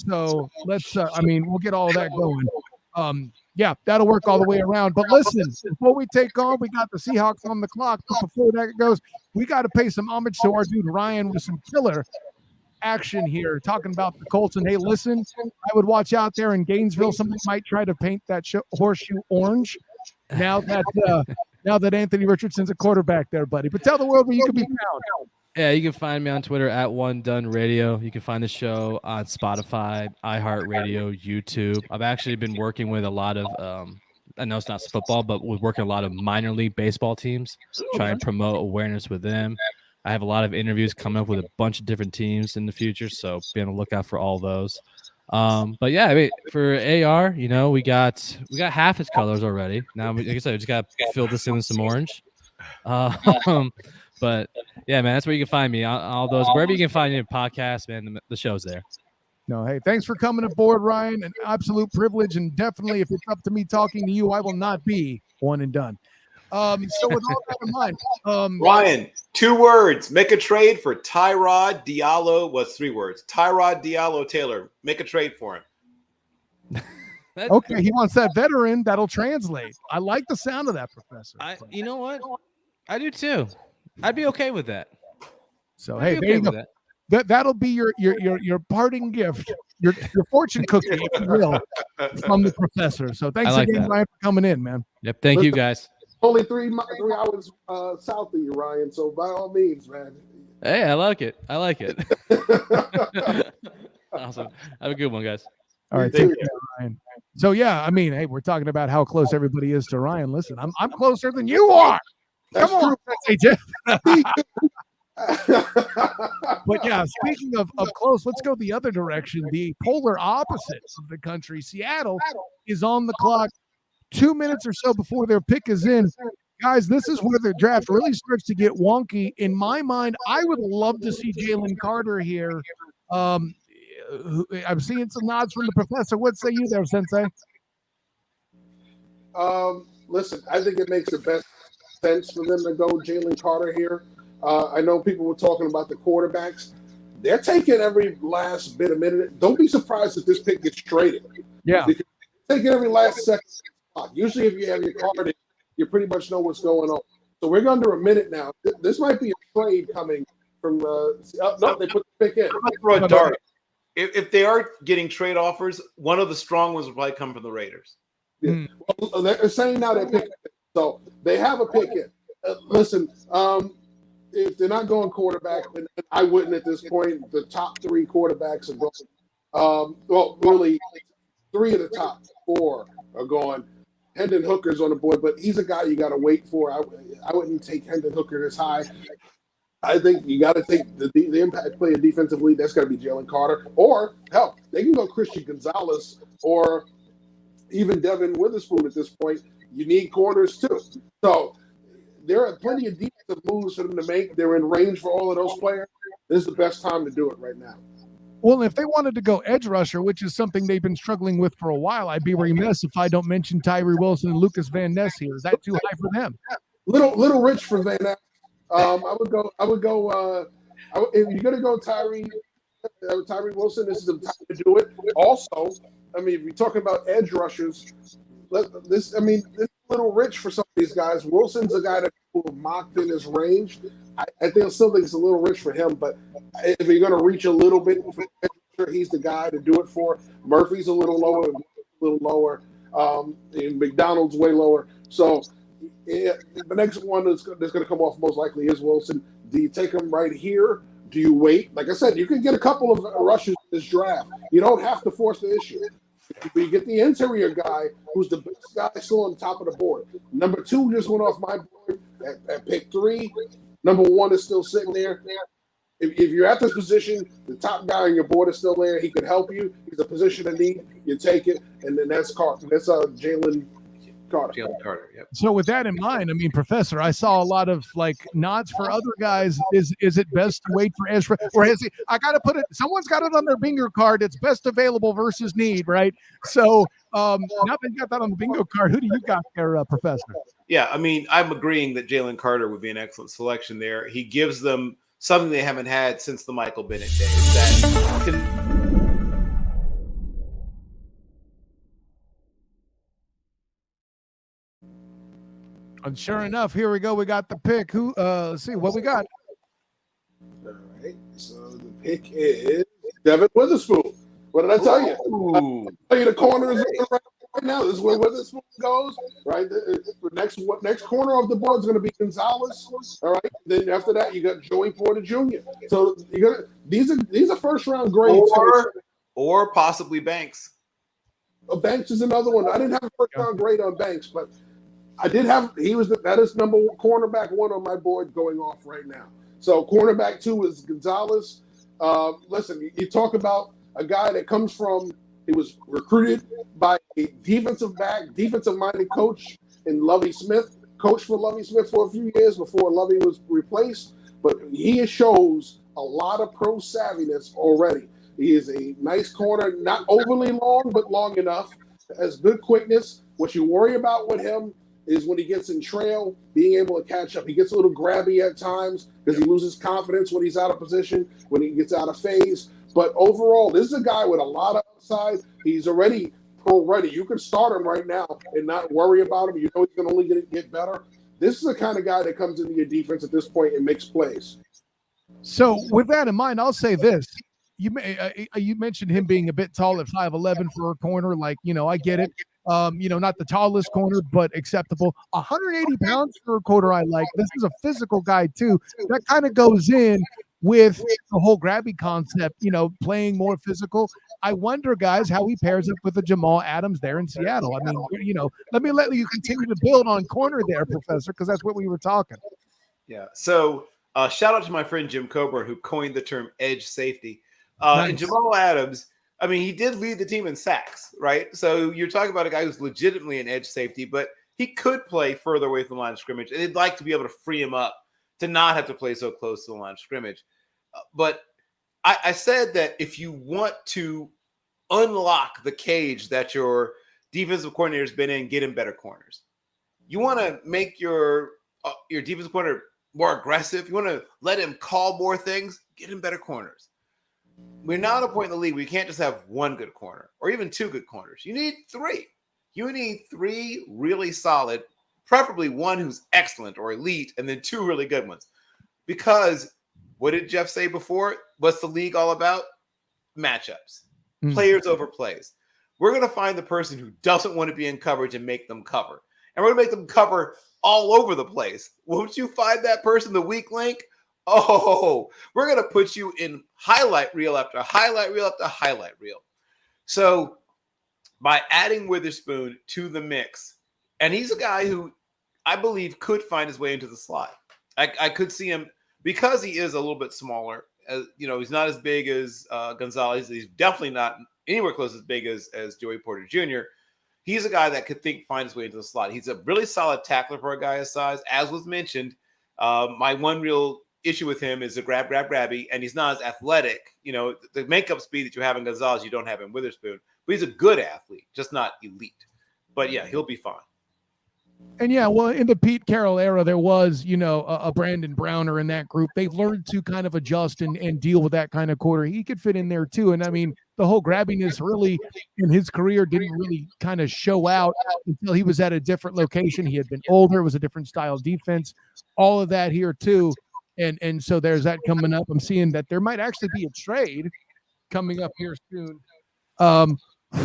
So let's, we'll get all of that going. Yeah, that'll work all the way around. But listen, before we take on, we got the Seahawks on the clock. But before that goes, we got to pay some homage to our dude Ryan with some killer action here, talking about the Colts. And hey, listen, I would watch out there in Gainesville. Somebody might try to paint that horseshoe orange now that Anthony Richardson's a quarterback there, buddy. But tell the world where you can be found. Yeah, you can find me on Twitter at OneDoneRadio. You can find the show on Spotify, iHeartRadio, YouTube. I've actually been working with a lot of, I know it's not football, but we're working a lot of minor league baseball teams, trying to promote awareness with them. I have a lot of interviews coming up with a bunch of different teams in the future, so be on the lookout for all those. But yeah, for AR, we got half his colors already. Now, like I said, we just got to fill this in with some orange. But yeah, man, that's where you can find me. All those, wherever you can find your podcast, man, the show's there. No, hey, thanks for coming aboard, Ryan. An absolute privilege, and definitely, if it's up to me talking to you, I will not be one and done. So with all that in mind, Ryan, 2 words. Make a trade for Tyrod Diallo. What's 3 words? Tyrod Diallo Taylor. Make a trade for him. Okay, he wants that veteran. That'll translate. I like the sound of that, Professor. You know what? I do too. I'd be okay with that. So hey, there you go. That'll be your parting gift, your fortune cookie, if you will, from the Professor. So thanks again, Ryan, for coming in, man. Yep, thank you guys. Only 3 hours south of you, Ryan. So by all means, man. Hey, I like it. Awesome. Have a good one, guys. All right, take care, Ryan. So yeah, I mean, hey, we're talking about how close everybody is to Ryan. Listen, I'm closer than you are. Come on, AJ. But yeah, speaking of close, let's go the other direction. The polar opposite of the country. Seattle is on the clock 2 minutes or so before their pick is in. Guys, this is where the draft really starts to get wonky. In my mind, I would love to see Jalen Carter here. I'm seeing some nods from the Professor. What say you there, Sensei? Listen, I think it makes the best sense for them to go Jalen Carter here. I know people were talking about the quarterbacks. They're taking every last bit of minute. Don't be surprised if this pick gets traded. Yeah. Because they're taking every last second. Usually if you have your card, you pretty much know what's going on. So we're under a minute now. This might be a trade coming from no, they put the pick in. I'm gonna throw a dart. If they are getting trade offers, one of the strong ones will probably come from the Raiders. Yeah. Well, they're saying now they're picking it. So they have a pick in. Listen, if they're not going quarterback, and I wouldn't at this point, the top 3 quarterbacks are going. Well, really, 3 of the top 4 are going. Hendon Hooker's on the board, but he's a guy you got to wait for. I wouldn't take Hendon Hooker this high. I think you got to take the impact player defensively. That's got to be Jalen Carter. Or, hell, they can go Christian Gonzalez or even Devin Witherspoon at this point. You need corners too. So there are plenty of defensive moves for them to make. They're in range for all of those players. This is the best time to do it right now. Well, if they wanted to go edge rusher, which is something they've been struggling with for a while, I'd be remiss if I don't mention Tyree Wilson and Lucas Van Ness here. Is that too high for them? Little rich for Van Ness. I would go. If you're gonna go Tyree Wilson, this is the time to do it. Also, I mean, if you're talking about edge rushers, this is a little rich for some of these guys. Wilson's a guy that people mocked in his range. I still think it's a little rich for him, but if you're going to reach a little bit, he's the guy to do it for. Murphy's a little lower, and McDonald's way lower. So the next one that's going to come off most likely is Wilson. Do you take him right here? Do you wait? Like I said, you can get a couple of rushes in this draft. You don't have to force the issue. But you get the interior guy who's the best guy still on the top of the board. Number 2 just went off my board at pick 3. Number 1 is still sitting there. If you're at this position, the top guy on your board is still there. He could help you. He's a position of need. You take it, and then that's Carter. That's Jalen Carter. Jalen Carter. Yep. So with that in mind, I mean, Professor, I saw a lot of nods for other guys. Is it best to wait for Ezra, or has he? I got to put it. Someone's got it on their bingo card. It's best available versus need, right? So now they got that on the bingo card. Who do you got there, Professor? Yeah, I mean, I'm agreeing that Jalen Carter would be an excellent selection there. He gives them something they haven't had since the Michael Bennett days. And sure enough, here we go. We got the pick. Let's see what we got. All right. So the pick is Devin Witherspoon. What did I tell you? I tell you the corner is right now. This is where Witherspoon goes. Right. The next corner of the board is going to be Gonzalez. All right. Then after that, you got Joey Porter Jr. So these are first round grades. Or possibly Banks. Banks is another one. I didn't have a first round grade on Banks, but I did have. That is number 1, cornerback 1 on my board going off right now. So cornerback 2 is Gonzalez. Listen, you talk about a guy that comes from. He was recruited by a defensive-minded coach in Lovie Smith. Coached for Lovie Smith for a few years before Lovie was replaced, but he shows a lot of pro savviness already. He is a nice corner, not overly long, but long enough. Has good quickness. What you worry about with him is when he gets in trail, being able to catch up. He gets a little grabby at times because he loses confidence when he's out of position, when he gets out of phase. But overall, this is a guy with a lot of upside. He's already pro ready. You can start him right now and not worry about him. You know he's going to only get better. This is the kind of guy that comes into your defense at this point and makes plays. So with that in mind, I'll say this. You mentioned him being a bit tall at 5'11" for a corner. Like, I get it. Not the tallest corner, but acceptable. 180 pounds for a corner, I like. This is a physical guy, too. That kind of goes in with the whole grabby concept, playing more physical. I wonder, guys, how he pairs up with the Jamal Adams there in Seattle. I mean, let you continue to build on corner there, Professor, because that's what we were talking. Yeah. So shout out to my friend Jim Coburn, who coined the term edge safety. Nice. And Jamal Adams, I mean, he did lead the team in sacks, right? So you're talking about a guy who's legitimately an edge safety, but he could play further away from the line of scrimmage. And they'd like to be able to free him up to not have to play so close to the line of scrimmage. But I said that if you want to unlock the cage that your defensive coordinator's been in, get him better corners. You want to make your defensive coordinator more aggressive. You want to let him call more things, get him better corners. We're now at a point in the league where you can't just have one good corner or even two good corners. You need three. You need three really solid, preferably one who's excellent or elite, and then two really good ones. Because what did Jeff say before? What's the league all about? Matchups. Players over plays. We're going to find the person who doesn't want to be in coverage and make them cover. And we're going to make them cover all over the place. Won't you find that person the weak link? Oh, we're going to put you in highlight reel after highlight reel after highlight reel. So by adding Witherspoon to the mix, and he's a guy who I believe could find his way into the slot. I could see him because he is a little bit smaller. He's not as big as Gonzalez. He's definitely not anywhere close as big as Joey Porter Jr. He's a guy that could find his way into the slot. He's a really solid tackler for a guy his size. As was mentioned, my one real issue with him is the grabby, and he's not as athletic. The makeup speed that you have in Gonzalez, you don't have in Witherspoon. But he's a good athlete, just not elite. But yeah, he'll be fine. And yeah, well, in the Pete Carroll era, there was, a Brandon Browner in that group. They've learned to kind of adjust and deal with that kind of quarter. He could fit in there too. And I mean, the whole grabbiness really in his career didn't really kind of show out until he was at a different location. He had been older. It was a different style of defense. All of that here too. And so there's that coming up. I'm seeing that there might actually be a trade coming up here soon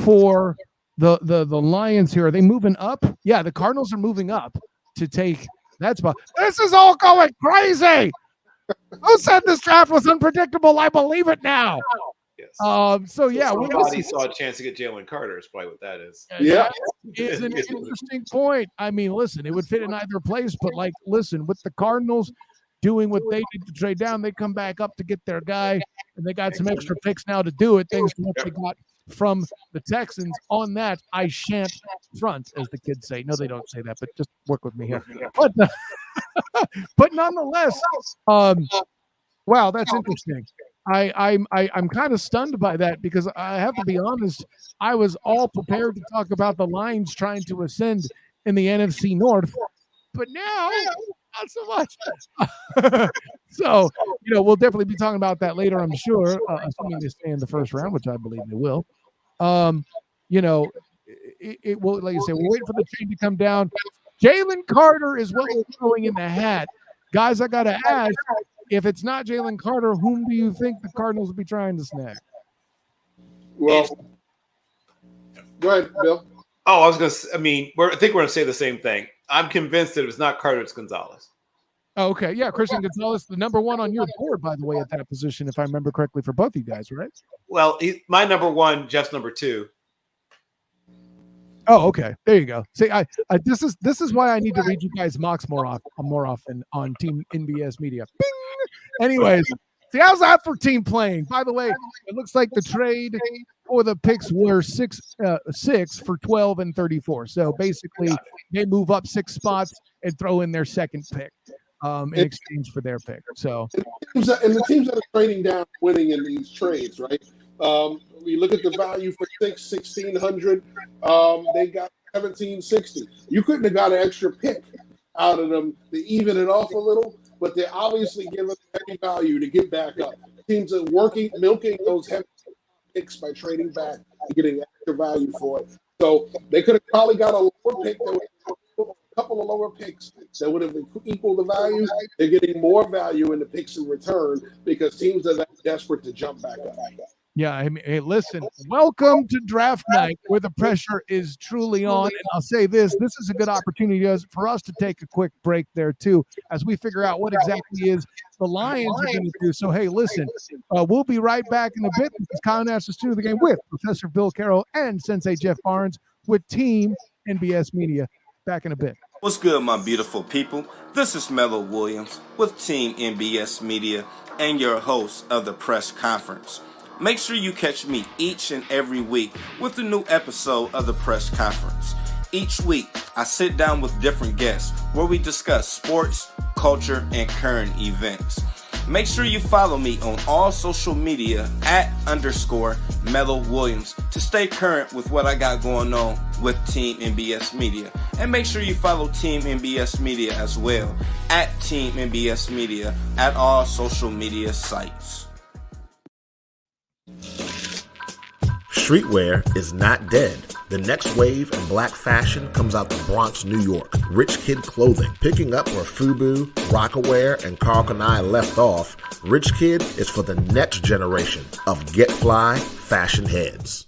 for the Lions here. Are they moving up? Yeah, the Cardinals are moving up to take that spot. This is all going crazy. Who said this draft was unpredictable? I believe it now. Yes. So yeah, somebody saw a chance to get Jalen Carter. Is probably what that is. Yeah, it's an interesting point. I mean, listen, it would fit in either place, but listen, with the Cardinals doing what they did to trade down, they come back up to get their guy, and they got some extra picks now to do it. Thanks to what they got from the Texans. On that, I shan't front, as the kids say. No, they don't say that, but just work with me here. But nonetheless, wow, that's interesting. I'm kind of stunned by that because I have to be honest, I was all prepared to talk about the Lions trying to ascend in the NFC North, but now not so much. So, we'll definitely be talking about that later, I'm sure, assuming they stay in the first round, which I believe they will. It will, like you say, we're waiting for the trade to come down. Jalen Carter is what we're throwing in the hat. Guys, I got to ask, if it's not Jalen Carter, whom do you think the Cardinals will be trying to snag? Well, go ahead, Bill. Oh, I was going to. I think we're going to say the same thing. I'm convinced that if it's not Carter, it's Gonzalez. Oh, okay, yeah, Christian Gonzalez, the number one on your board, by the way, at that position, if I remember correctly, for both you guys, right? Well, my number one, Jeff's number two. Oh, okay. There you go. See, this is why I need to read you guys mocks more often on Team NBS Media. Bing! Anyways, see, how's that for team playing? By the way, it looks like the trade for the picks were 6 for 12 and 34. So basically, they move up 6 spots and throw in their second pick in exchange for their pick. So, and the teams that are trading down, winning in these trades, right? We look at the value for 1,600. They got 1760. You couldn't have got an extra pick out of them to even it off a little, but they're obviously giving heavy value to get back up. Teams are milking those heavy picks by trading back and getting extra value for it. So they could have probably got a lower pick, a couple of lower picks that would have equaled the value. They're getting more value in the picks in return because teams are that desperate to jump back up. Yeah, I mean, hey, listen, welcome to draft night where the pressure is truly on. And I'll say this is a good opportunity for us to take a quick break there too, as we figure out what exactly is the Lions are going to do. So, hey, listen, we'll be right back in a bit. This is Kyle Nash, the student of the game with Professor Bill Carroll and Sensei Jeff Barnes with Team NBS Media. Back in a bit. What's good, my beautiful people? This is Mello Williams with Team NBS Media and your host of the press conference. Make sure you catch me each and every week with a new episode of the press conference. Each week, I sit down with different guests where we discuss sports, culture, and current events. Make sure you follow me on all social media @_Mello Williams to stay current with what I got going on with Team NBS Media. And make sure you follow Team NBS Media as well @Team NBS Media at all social media sites. Streetwear is not dead. The next wave in black fashion comes out the Bronx, New York. RichKid Clothing, picking up where Fubu, Rockaware, and Carl Kanai left off. RichKid is for the next generation of Get Fly fashion heads.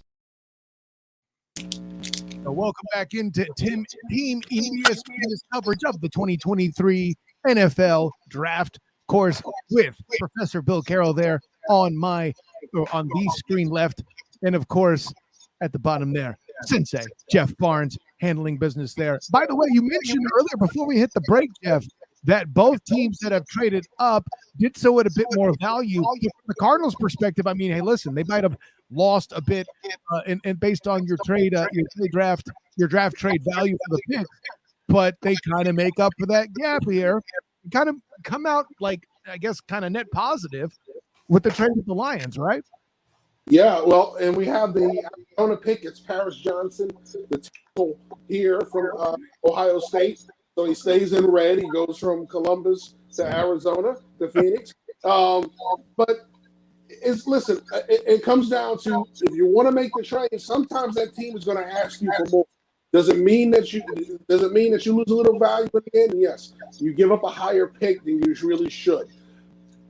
Welcome back into Team NBS Media's coverage of the 2023 NFL Draft. Of course, with Professor Bill Carroll there on the screen left. And of course, at the bottom there, Sensei Jeff Barnes handling business there. By the way, you mentioned earlier before we hit the break, Jeff, that both teams that have traded up did so at a bit more value. From the Cardinals' perspective, I mean, hey, listen, they might have lost a bit, and based on your draft trade value for the pick, but they kind of make up for that gap here. Kind of come out like, I guess, kind of net positive with the trade with the Lions, right? Yeah, well, and we have the Arizona pick. It's Paris Johnson, the tackle here from Ohio State. So he stays in red. He goes from Columbus to Arizona to Phoenix. But it comes down to, if you want to make the trade, sometimes that team is going to ask you for more. Does it mean that you lose a little value at the end? Yes. You give up a higher pick than you really should.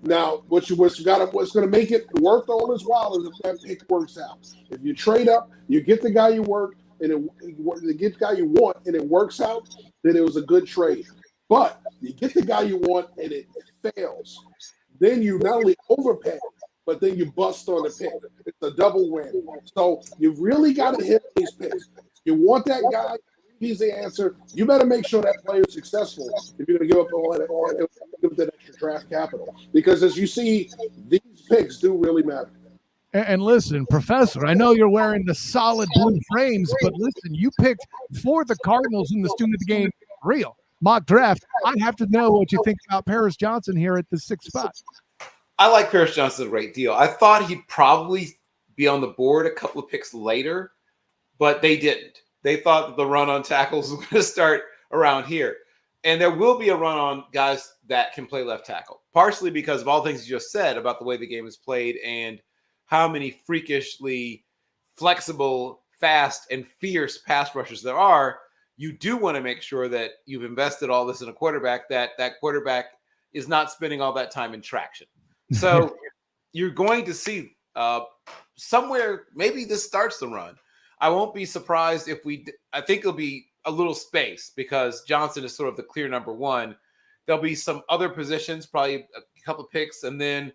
Now, what's going to make it worth all as well is if that pick works out. If you trade up, you get the guy you want, and it works out, then it was a good trade. But you get the guy you want and it fails, then you not only overpay, but then you bust on the pick. It's a double win. So you really got to hit these picks. You want that guy. He's the answer. You better make sure that player is successful if you're going to give up all that extra draft capital. Because as you see, these picks do really matter. And listen, Professor, I know you're wearing the solid blue frames, but listen, you picked for the Cardinals in the student of the game real mock draft. I have to know what you think about Paris Johnson here at the 6th spot. I like Paris Johnson a great deal. I thought he'd probably be on the board a couple of picks later, but they didn't. They thought that the run on tackles was going to start around here. And there will be a run on guys that can play left tackle, partially because of all things you just said about the way the game is played and how many freakishly flexible, fast, and fierce pass rushers there are. You do want to make sure that you've invested all this in a quarterback, that quarterback is not spending all that time in traction. So you're going to see somewhere, maybe this starts the run. I won't be surprised if I think it'll be a little space because Johnson is sort of the clear number one. There'll be some other positions, probably a couple of picks. And then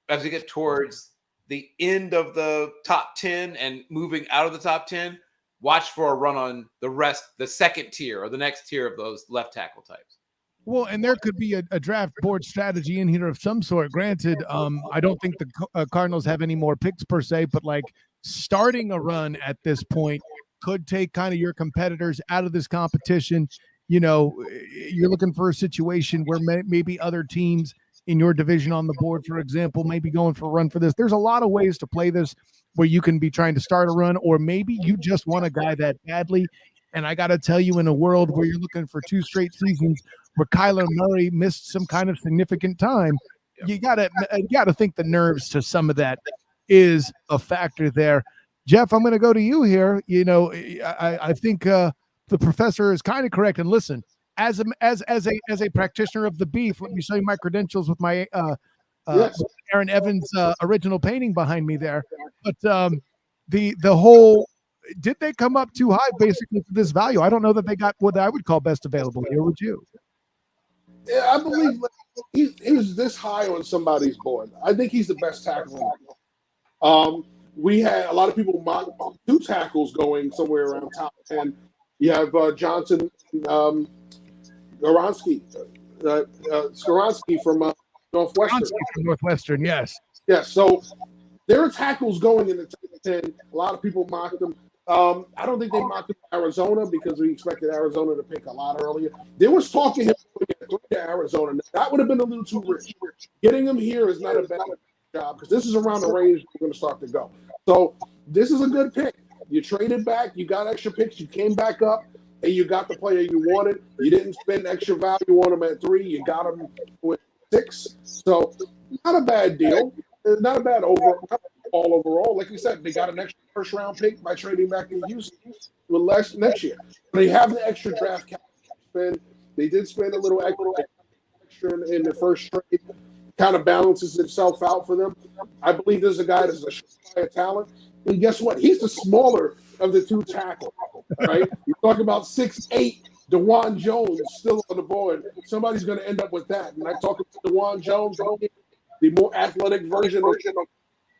as we get towards the end of the top 10 and moving out of the top 10, watch for a run on the second tier or the next tier of those left tackle types. Well, and there could be a draft board strategy in here of some sort. Granted, I don't think the Cardinals have any more picks per se, but like starting a run at this point could take kind of your competitors out of this competition. You know, you're looking for a situation where maybe other teams in your division on the board, for example, may be going for a run for this. There's a lot of ways to play this where you can be trying to start a run, or maybe you just want a guy that badly And I got to tell you, in a world where you're looking for 2 straight seasons where Kyler Murray missed some kind of significant time, you gotta think the nerves to some of that is a factor there. Jeff, I'm going to go to you here. You know, I think the professor is kind of correct. And listen, as a practitioner of the beef, let me show you my credentials with my Aaron Evans original painting behind me there. But the whole, did they come up too high basically for this value? I don't know that they got what I would call best available here. Would you? Yeah, I believe he was this high on somebody's board. I think he's the best tackle. We had a lot of people mock 2 tackles going somewhere around top 10. You have Johnson, Skoronski from Northwestern. From Northwestern, yes. Yeah, so there are tackles going in the top 10. A lot of people mocked them. I don't think they mocked him in Arizona because we expected Arizona to pick a lot earlier. There was talk of him going to Arizona. That would have been a little too rich. Getting him here is not a bad job because this is around the range we're going to start to go. So this is a good pick. You traded back. You got extra picks. You came back up, and you got the player you wanted. You didn't spend extra value on him at 3. You got him with 6. So not a bad deal. Not a bad overall. Like we said, they got an extra first-round pick by trading back in Houston with next year. They have the extra draft cap spend. They did spend a little extra in the first trade. Kind of balances itself out for them. I believe there's a guy that's a talent. And guess what? He's the smaller of the 2 tackles, right? You talk about 6'8", DeJuan Jones still on the board. Somebody's going to end up with that. And I talk about DeJuan Jones, the more athletic version of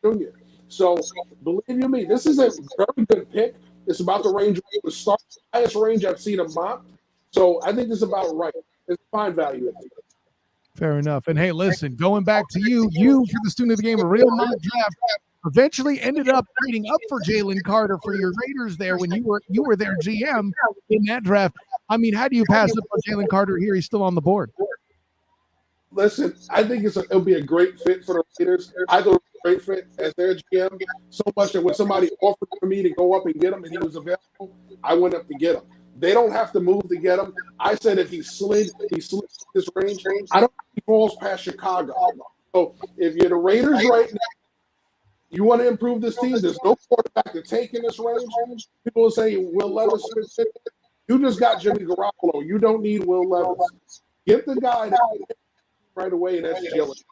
Junior. So believe you me, this is a very good pick. It's about the range we would start, the highest range I've seen him mock. So I think this is about right. It's fine value. Fair enough. And hey, listen, going back to you for the student of the game, a real mock draft, eventually ended up trading up for Jalen Carter for your Raiders there when you were their GM in that draft. I mean, how do you pass up on Jalen Carter here? He's still on the board. Listen, I think it'll be a great fit for the Raiders. I thought it was a great fit as their GM so much that when somebody offered for me to go up and get him and he was available, I went up to get him. They don't have to move to get him. I said if he slid this range. I don't think he falls past Chicago. So if you're the Raiders right now, you want to improve this team, there's no quarterback to take in this range. People will say, Will Levis. You just got Jimmy Garoppolo. You don't need Will Levis. Get the guy right away, and that's Jalen.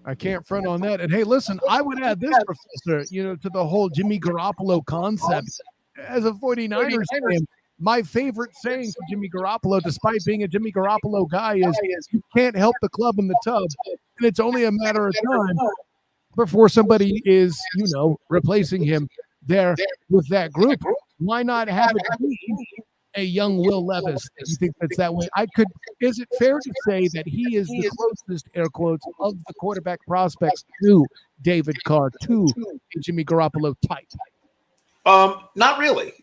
I can't front on that. And hey, listen, I would add this, Professor, to the whole Jimmy Garoppolo concept. As a 49ers fan, my favorite saying for Jimmy Garoppolo, despite being a Jimmy Garoppolo guy, is you can't help the club in the tub. And it's only a matter of time before somebody is, replacing him there with that group. Why not have it be a young Will Levis? You think that's that way? Is it fair to say that he is the closest, air quotes, of the quarterback prospects to David Carr, to Jimmy Garoppolo type? Not really,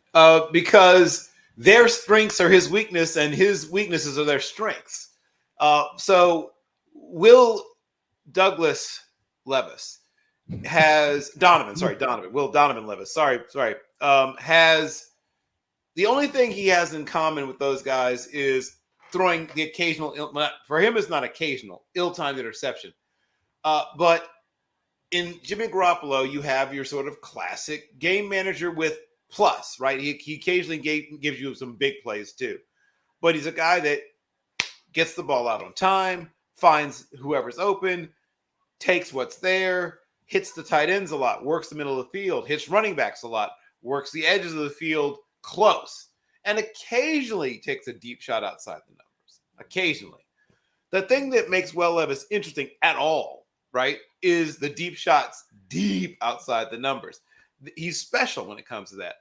because their strengths are his weakness and his weaknesses are their strengths. So Will Douglas Levis has Donovan Levis. Has the only thing he has in common with those guys is throwing the occasional, for him, it's not occasional, ill-timed interception. But in Jimmy Garoppolo, you have your sort of classic game manager with plus, right? He occasionally gives you some big plays too. But he's a guy that gets the ball out on time, finds whoever's open, takes what's there, hits the tight ends a lot, works the middle of the field, hits running backs a lot, works the edges of the field close, and occasionally takes a deep shot outside the numbers. Occasionally. The thing that makes Will Levis interesting at all, right, is the deep shots deep outside the numbers. He's special when it comes to that.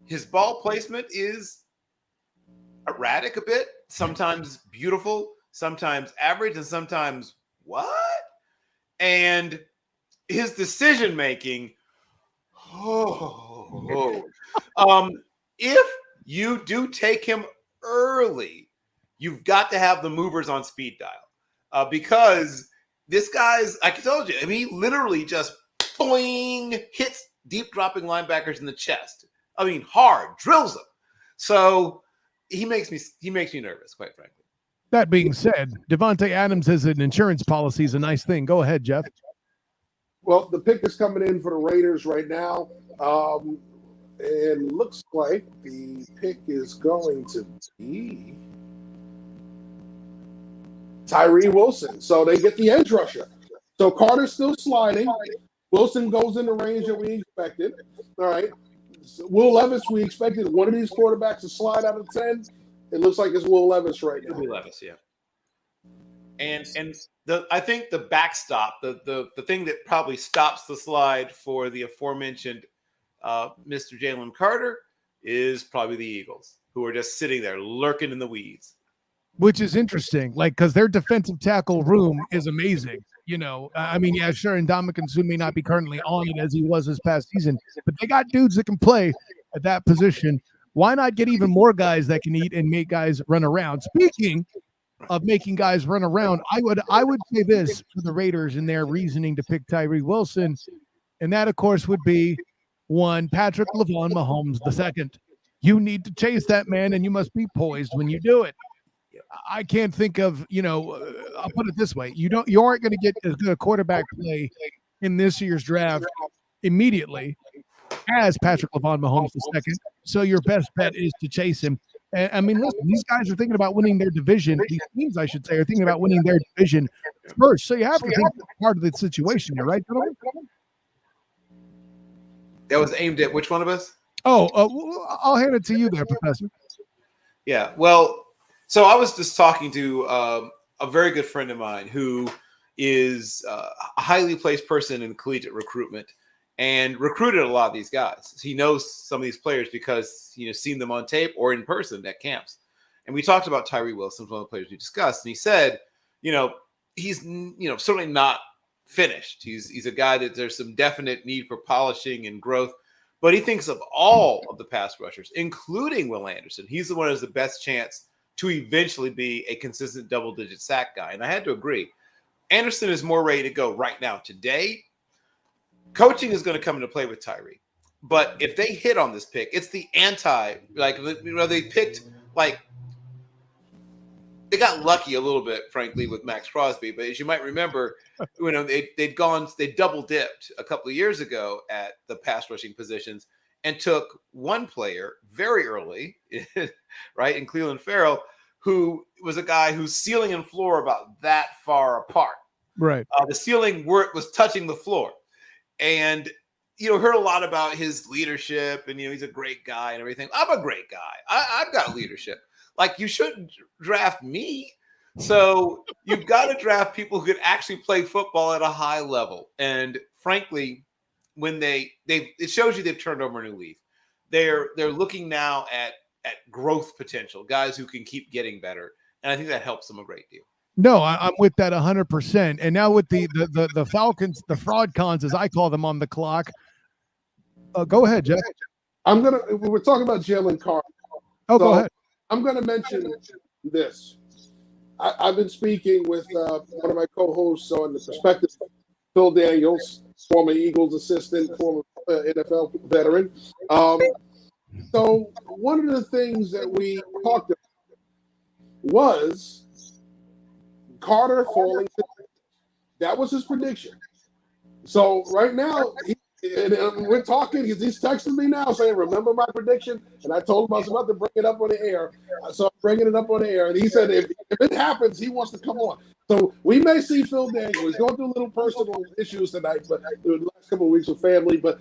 His ball placement is erratic a bit, sometimes beautiful, sometimes average, and sometimes what? And his decision making, if you do take him early, you've got to have the movers on speed dial, because this guy's, like I told you, he literally just boing, hits deep dropping linebackers in the chest. Hard, drills them. So he makes me nervous, quite frankly. That being said, Devontae Adams as an insurance policy is a nice thing. Go ahead, Jeff. Well, the pick is coming in for the Raiders right now. And looks like the pick is going to be Tyree Wilson. So they get the edge rusher. So Carter's still sliding. Wilson goes in the range that we expected. All right. So Will Levis, we expected one of these quarterbacks to slide out of 10. It looks like it's Will Levis right now. Will Levis, yeah. And I think the backstop, the thing that probably stops the slide for the aforementioned Mr. Jalen Carter is probably the Eagles, who are just sitting there lurking in the weeds. Which is interesting, like, because their defensive tackle room is amazing. You know, I mean, yeah, sure, and Ndamukong Suh may not be currently on it as he was this past season, but they got dudes that can play at that position. Why not get even more guys that can eat and make guys run around? Speaking of making guys run around, I would say this for the Raiders and their reasoning to pick Tyree Wilson, and that, of course, would be one, Patrick LaVon Mahomes II. You need to chase that man, and you must be poised when you do it. I can't think of, I'll put it this way. You aren't going to get as good a quarterback play in this year's draft immediately as Patrick LaVon Mahomes II. So your best bet is to chase him. And I mean, listen, these guys are thinking about winning their division. These teams, I should say, are thinking about winning their division first. So you have to think part of the situation here, right, gentlemen? That was aimed at which one of us? I'll hand it to you there, Professor. Yeah, well, so I was just talking to a very good friend of mine who is a highly placed person in collegiate recruitment and recruited a lot of these guys. He knows some of these players because seen them on tape or in person at camps. And we talked about Tyree Wilson, one of the players we discussed, and he said, he's certainly not finished. He's a guy that there's some definite need for polishing and growth. But he thinks of all of the pass rushers, including Will Anderson, he's the one who has the best chance to eventually be a consistent double-digit sack guy. And I had to agree. Anderson is more ready to go right now. Today, coaching is going to come into play with Tyree. But if they hit on this pick, it's the they picked, they got lucky a little bit, frankly, with Max Crosby. But as you might remember, they double-dipped a couple of years ago at the pass rushing positions and took one player very early, right, in Cleveland Farrell, who was a guy whose ceiling and floor are about that far apart. Right. The ceiling was touching the floor. And, heard a lot about his leadership and, he's a great guy and everything. I'm a great guy. I've got leadership. You shouldn't draft me. So you've got to draft people who can actually play football at a high level. And frankly, when it shows you they've turned over a new leaf. They're looking now at growth potential, guys who can keep getting better, and I think that helps them a great deal. No, I'm with that 100%. And now with the Falcons, the fraud cons, as I call them, on the clock. Go ahead, Jeff. We're talking about Jalen Carter. Go ahead. I'm gonna mention this. I've been speaking with one of my co-hosts on The Perspective, Phil Daniels, former Eagles assistant, former NFL veteran. So one of the things that we talked about was Carter falling. That was his prediction. So right now, we're talking. He's texting me now saying, "Remember my prediction?" And I told him I was about to bring it up on the air. So I'm bringing it up on the air. And he said, if it happens, he wants to come on. So we may see Phil Daniels. He's going through a little personal issues tonight, but the last couple of weeks with family. But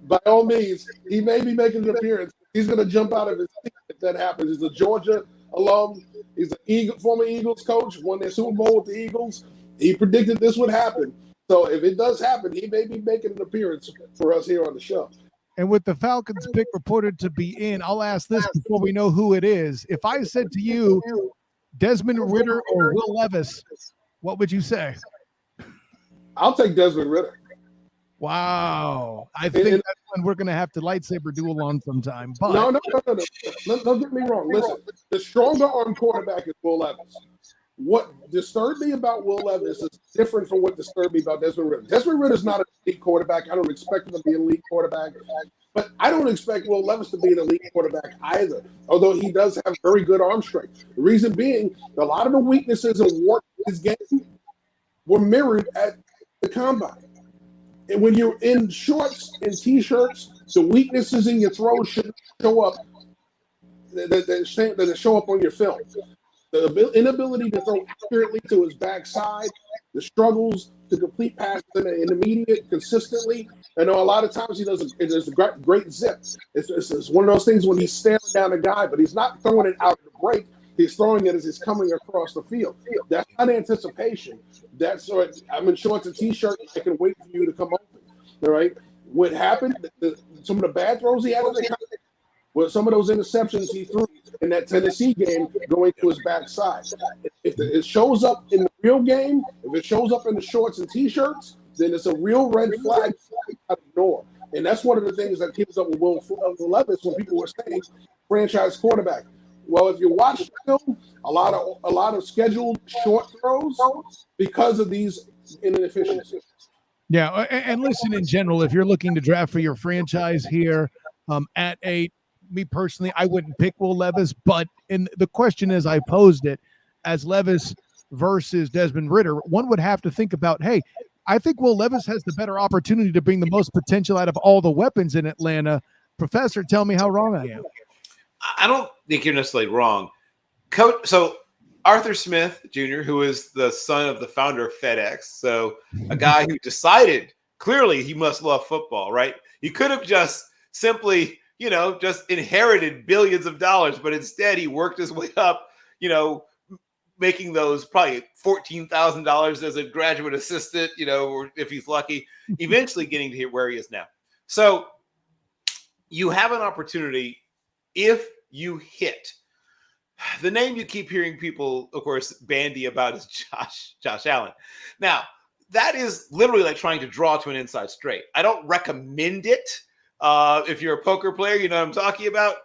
by all means, he may be making an appearance. He's going to jump out of his seat if that happens. He's a Georgia alum. He's a former Eagles coach, won their Super Bowl with the Eagles. He predicted this would happen. So if it does happen, he may be making an appearance for us here on the show. And with the Falcons pick reported to be in, I'll ask this before we know who it is. If I said to you, Desmond Ridder or Will Levis, what would you say? I'll take Desmond Ridder. Wow. I think that's when we're going to have to lightsaber duel on sometime. But No. Don't get me wrong. Listen, the stronger arm quarterback is Will Levis. What disturbed me about Will Levis is different from what disturbed me about Desmond Ridder. Desmond Ridder is not an elite quarterback. I don't expect him to be an elite quarterback. But I don't expect Will Levis to be an elite quarterback either, although he does have very good arm strength. The reason being, a lot of the weaknesses and warts in his game were mirrored at the combine. And when you're in shorts and T-shirts, the weaknesses in your throws should show up. That show up on your film. The inability to throw accurately to his backside, the struggles to complete passes in the intermediate consistently. I know a lot of times he does a great zip. It's one of those things when he's staring down a guy, but he's not throwing it out of the break. He's throwing it as he's coming across the field. That's not anticipation. That's I'm in shorts and T-shirt. I can wait for you to come open. All right. What happened? Some of the bad throws he had in the contest, well, some of those interceptions he threw in that Tennessee game going to his backside. If it shows up in the real game, if it shows up in the shorts and T-shirts, then it's a real red flag to ignore. And that's one of the things that keeps up with Will Levis when people were saying franchise quarterback. Well, if you watch the film, a lot of scheduled short throws because of these inefficiencies. Yeah, and listen, in general, if you're looking to draft for your franchise here at 8, me personally, I wouldn't pick Will Levis, but the question is, I posed it as Levis versus Desmond Ridder. One would have to think about, hey, I think Will Levis has the better opportunity to bring the most potential out of all the weapons in Atlanta. Professor, tell me how wrong I am. I don't think you're necessarily wrong. Coach, so Arthur Smith Jr., who is the son of the founder of FedEx, so a guy who decided clearly he must love football, right? He could have just simply, just inherited billions of dollars, but instead he worked his way up, making those probably $14,000 as a graduate assistant, or if he's lucky, eventually getting to where he is now. So you have an opportunity if you hit. The name you keep hearing people, of course, bandy about is Josh Allen. Now, that is literally like trying to draw to an inside straight. I don't recommend it. If you're a poker player, you know what I'm talking about.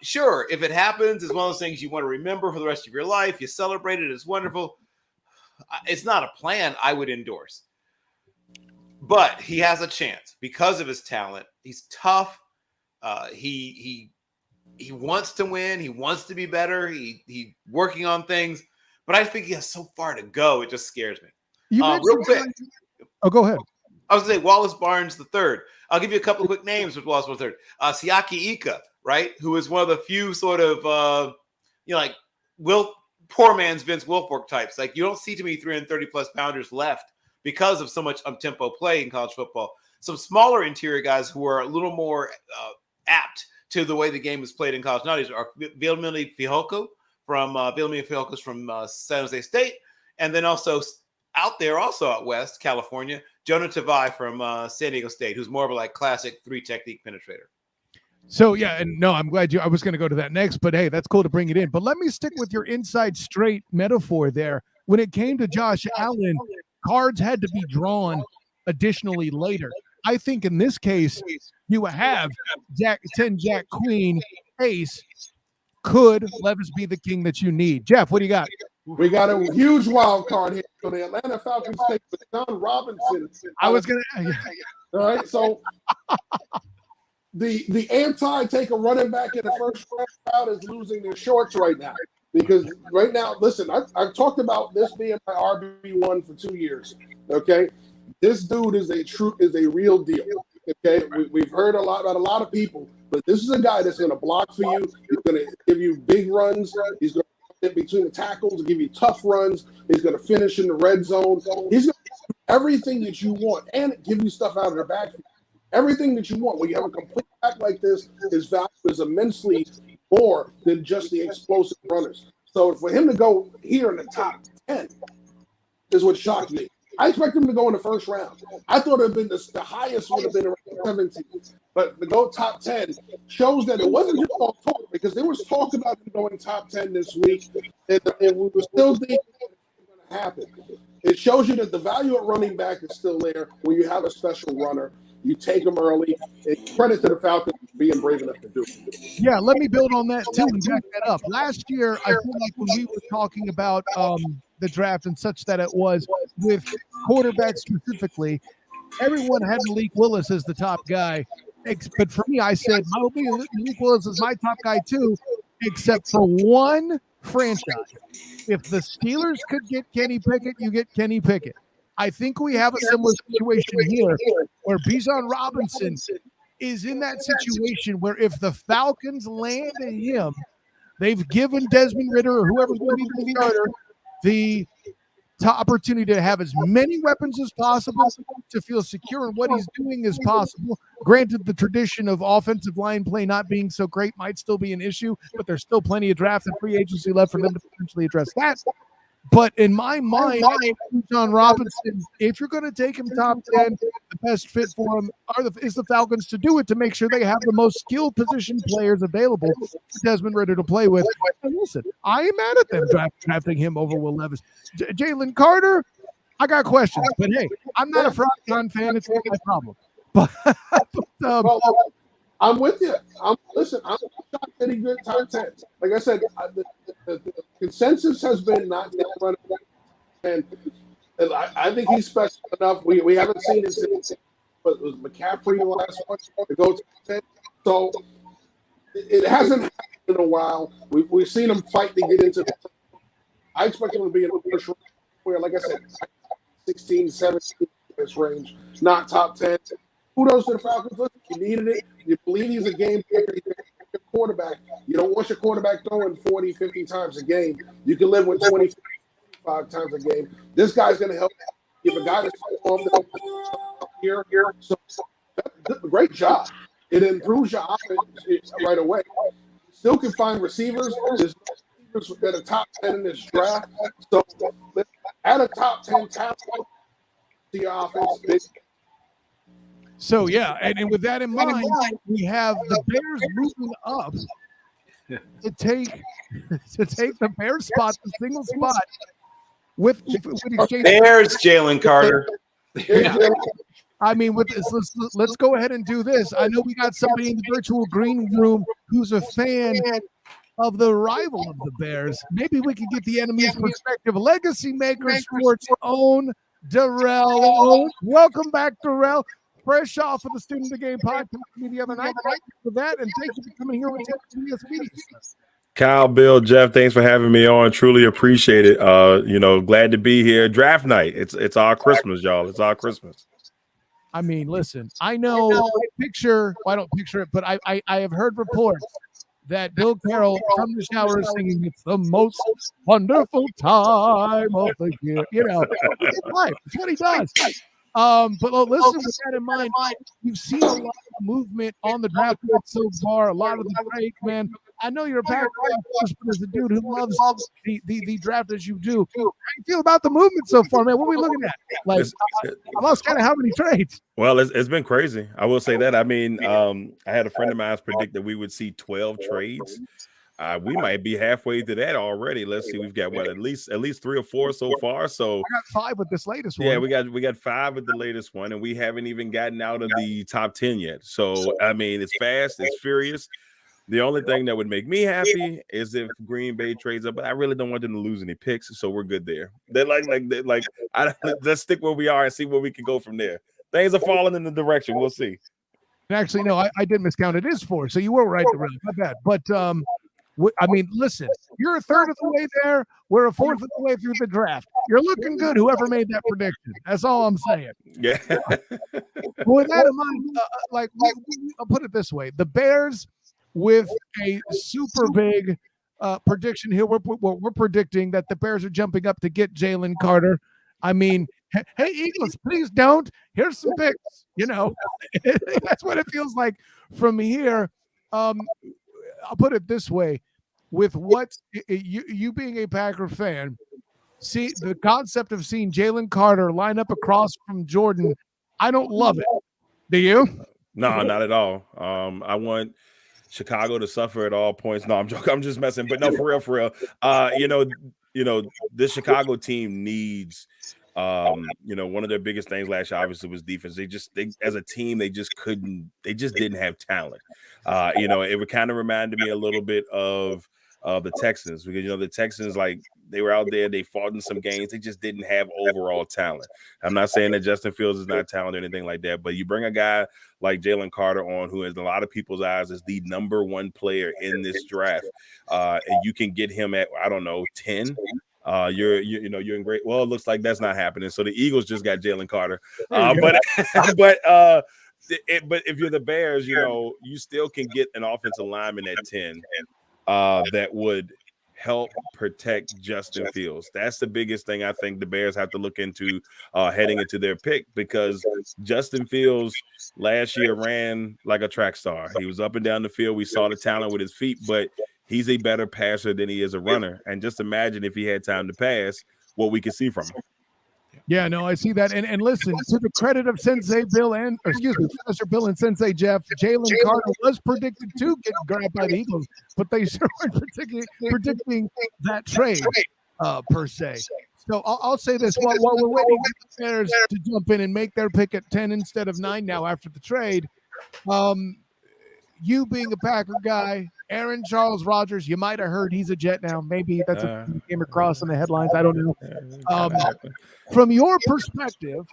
Sure, if it happens, it's one of those things you want to remember for the rest of your life. You celebrate it. It's wonderful. It's not a plan I would endorse. But he has a chance because of his talent. He's tough. He wants to win. He wants to be better. He's working on things. But I think he has so far to go. It just scares me. Real quick. Oh, go ahead. I was going to say Wallace Barnes III. I'll give you a couple of quick names with Wallace Barnes III. Siaki Ika, right, who is one of the few sort of, like poor man's Vince Wilfork types. Like you don't see too many 330-plus pounders left because of so much up-tempo play in college football. Some smaller interior guys who are a little more apt to the way the game is played in college nowadays are Vilmini Fihoko from San Jose State, and then also out there, also out west, California, Jonah Tavai from San Diego State, who's more of a like classic 3-technique penetrator. So, yeah, and no, I'm glad I was going to go to that next, but hey, that's cool to bring it in. But let me stick with your inside straight metaphor there. When it came to Josh Allen, cards had to be drawn additionally later. I think in this case, you have Jack Queen, ace. Could Levis be the king that you need? Jeff, what do you got? We got a huge wild card here. So the Atlanta Falcons take John Robinson. I was going to. All right, so the anti-take a running back in the first round crowd is losing their shorts right now. Because right now, listen, I've talked about this being my RB1 for 2 years. Okay, this dude is a real deal. Okay, we've heard a lot about a lot of people, but this is a guy that's going to block for you. He's going to give you big runs. He's going to get between the tackles, give you tough runs. He's going to finish in the red zone. He's going to do everything that you want and give you stuff out of the backfield. Everything that you want. When you have a complete back like this, his value is immensely more than just the explosive runners. So for him to go here in the top 10 is what shocked me. I expect him to go in the first round. I thought it would have been the highest would have been around 17. But to go top 10 shows that it wasn't just all talk, because there was talk about him going top 10 this week, and we were still thinking it was going to happen. It shows you that the value at running back is still there when you have a special runner. You take them early. And credit to the Falcons for being brave enough to do it. Yeah, let me build on that too and back that up. Last year, I feel like when we were talking about the draft and such that it was with quarterbacks specifically, everyone had Malik Willis as the top guy. But for me, I said Malik Willis is my top guy too, except for one franchise. If the Steelers could get Kenny Pickett, you get Kenny Pickett. I think we have a similar situation here where Bijan Robinson is in that situation where if the Falcons land him, they've given Desmond Ridder or whoever's going to be the starter the opportunity to have as many weapons as possible, to feel secure in what he's doing as possible. Granted, the tradition of offensive line play not being so great might still be an issue, but there's still plenty of draft and free agency left for them to potentially address that. But in my mind, John Robinson, if you're going to take him top 10, the best fit for him is the Falcons to do it, to make sure they have the most skilled position players available for Desmond Ridder to play with. And listen, I am mad at them drafting him over Will Levis. Jalen Carter, I got questions, but hey, I'm not a Frog fan. It's not my problem. But I'm with you. I'm not getting good top 10. Like I said, the consensus has been not running, and I think he's special enough. We haven't seen it since, but it was McCaffrey the last one to go to 10. So it hasn't happened in a while. We've seen him fight to get into. I expect him to be in the first round, where, like I said, 16, 17 this range, not top 10. Kudos to the Falcons. Listen, you needed it. You believe he's a game player. He's a quarterback. You don't want your quarterback throwing 40, 50 times a game. You can live with 20, 25 times a game. This guy's going to help give a guy that's here. So, great job. It improves your offense right away. Still can find receivers. There's receivers that are top 10 in this draft. So, add a top 10 talent to your offense. So, yeah, and with that in mind, we have the Bears moving up to take the Bears spot, the single spot, with exchange. There's Jalen Carter. Yeah. I mean, with this, let's go ahead and do this. I know we got somebody in the virtual green room who's a fan of the rival of the Bears. Maybe we can get the enemy's perspective. Legacy Maker Sports own Darrell. Welcome back, Darrell. Fresh off of the Student of the Game podcast the other night. Thank you for that, and thank you for coming here with Team NBS Media. Kyle, Bill, Jeff, thanks for having me on. Truly appreciate it. Glad to be here. Draft night. It's our Christmas, y'all. It's our Christmas. I mean, listen, I know I don't picture it, but I have heard reports that Bill Carroll from the shower is singing, "It's the most wonderful time of the year." You know, it's life. It's what he does. But listen, with that in mind, you've seen a lot of movement on the draft board so far, a lot of the break, man. I know you're a Packers fan, but as a dude who loves the draft as you do, how do you feel about the movement so far, man? What are we looking at? Like, I lost kind of how many trades? Well, it's been crazy. I will say that. I mean, I had a friend of mine predict that we would see 12 trades. We might be halfway to that already. Let's see. We've got at least 3 or 4 so far. So I got 5 with this latest one. Yeah, we got 5 with the latest one, and we haven't even gotten out of the top 10 yet. So I mean, it's fast, it's furious. The only thing that would make me happy is if Green Bay trades up, but I really don't want them to lose any picks, so we're good there. They're let's stick where we are and see where we can go from there. Things are falling in the direction. We'll see. Actually, no, I did miscount. It is 4, so you were right. Really, not bad. But I mean, listen, you're a third of the way there. We're a fourth of the way through the draft. You're looking good, whoever made that prediction. That's all I'm saying. Yeah. With that in mind, I'll put it this way: the Bears, with a super big prediction here, we're predicting that the Bears are jumping up to get Jalen Carter. I mean, hey, Eagles, please don't. Here's some picks. You know, that's what it feels like from here. I'll put it this way: with what you being a Packer fan, see the concept of seeing Jalen Carter line up across from Jordan, I don't love it. Do you? No, not at all. I want Chicago to suffer at all points. No, I'm joking. I'm just messing. But no, for real. This Chicago team needs. One of their biggest things last year obviously was defense. They as a team, they just didn't have talent. It would kind of reminded me a little bit of of the Texans, because the Texans, like, they were out there, they fought in some games, they just didn't have overall talent. I'm not saying that Justin Fields is not talented or anything like that, but you bring a guy like Jalen Carter on, who in a lot of people's eyes is the number one player in this draft, and you can get him at, I don't know, 10. You're in great. Well, it looks like that's not happening. So the Eagles just got Jalen Carter, but if you're the Bears, you still can get an offensive lineman at 10 that would help protect Justin Fields. That's the biggest thing I think the Bears have to look into heading into their pick, because Justin Fields last year ran like a track star. He was up and down the field. We saw the talent with his feet, but he's a better passer than he is a runner. And just imagine if he had time to pass, what we could see from him. Yeah, no, I see that. And listen, to the credit of Professor Bill and Sensei Jeff, Jalen Carter was predicted to get grabbed by the Eagles, but they sure weren't predicting that trade per se. So I'll say this while we're waiting for the Bears to jump in and make their pick at 10 instead of 9 now after the trade. You being a Packer guy, Aaron Charles Rodgers, you might have heard he's a Jet now. Maybe that's what came across in the headlines. I don't know. From your perspective,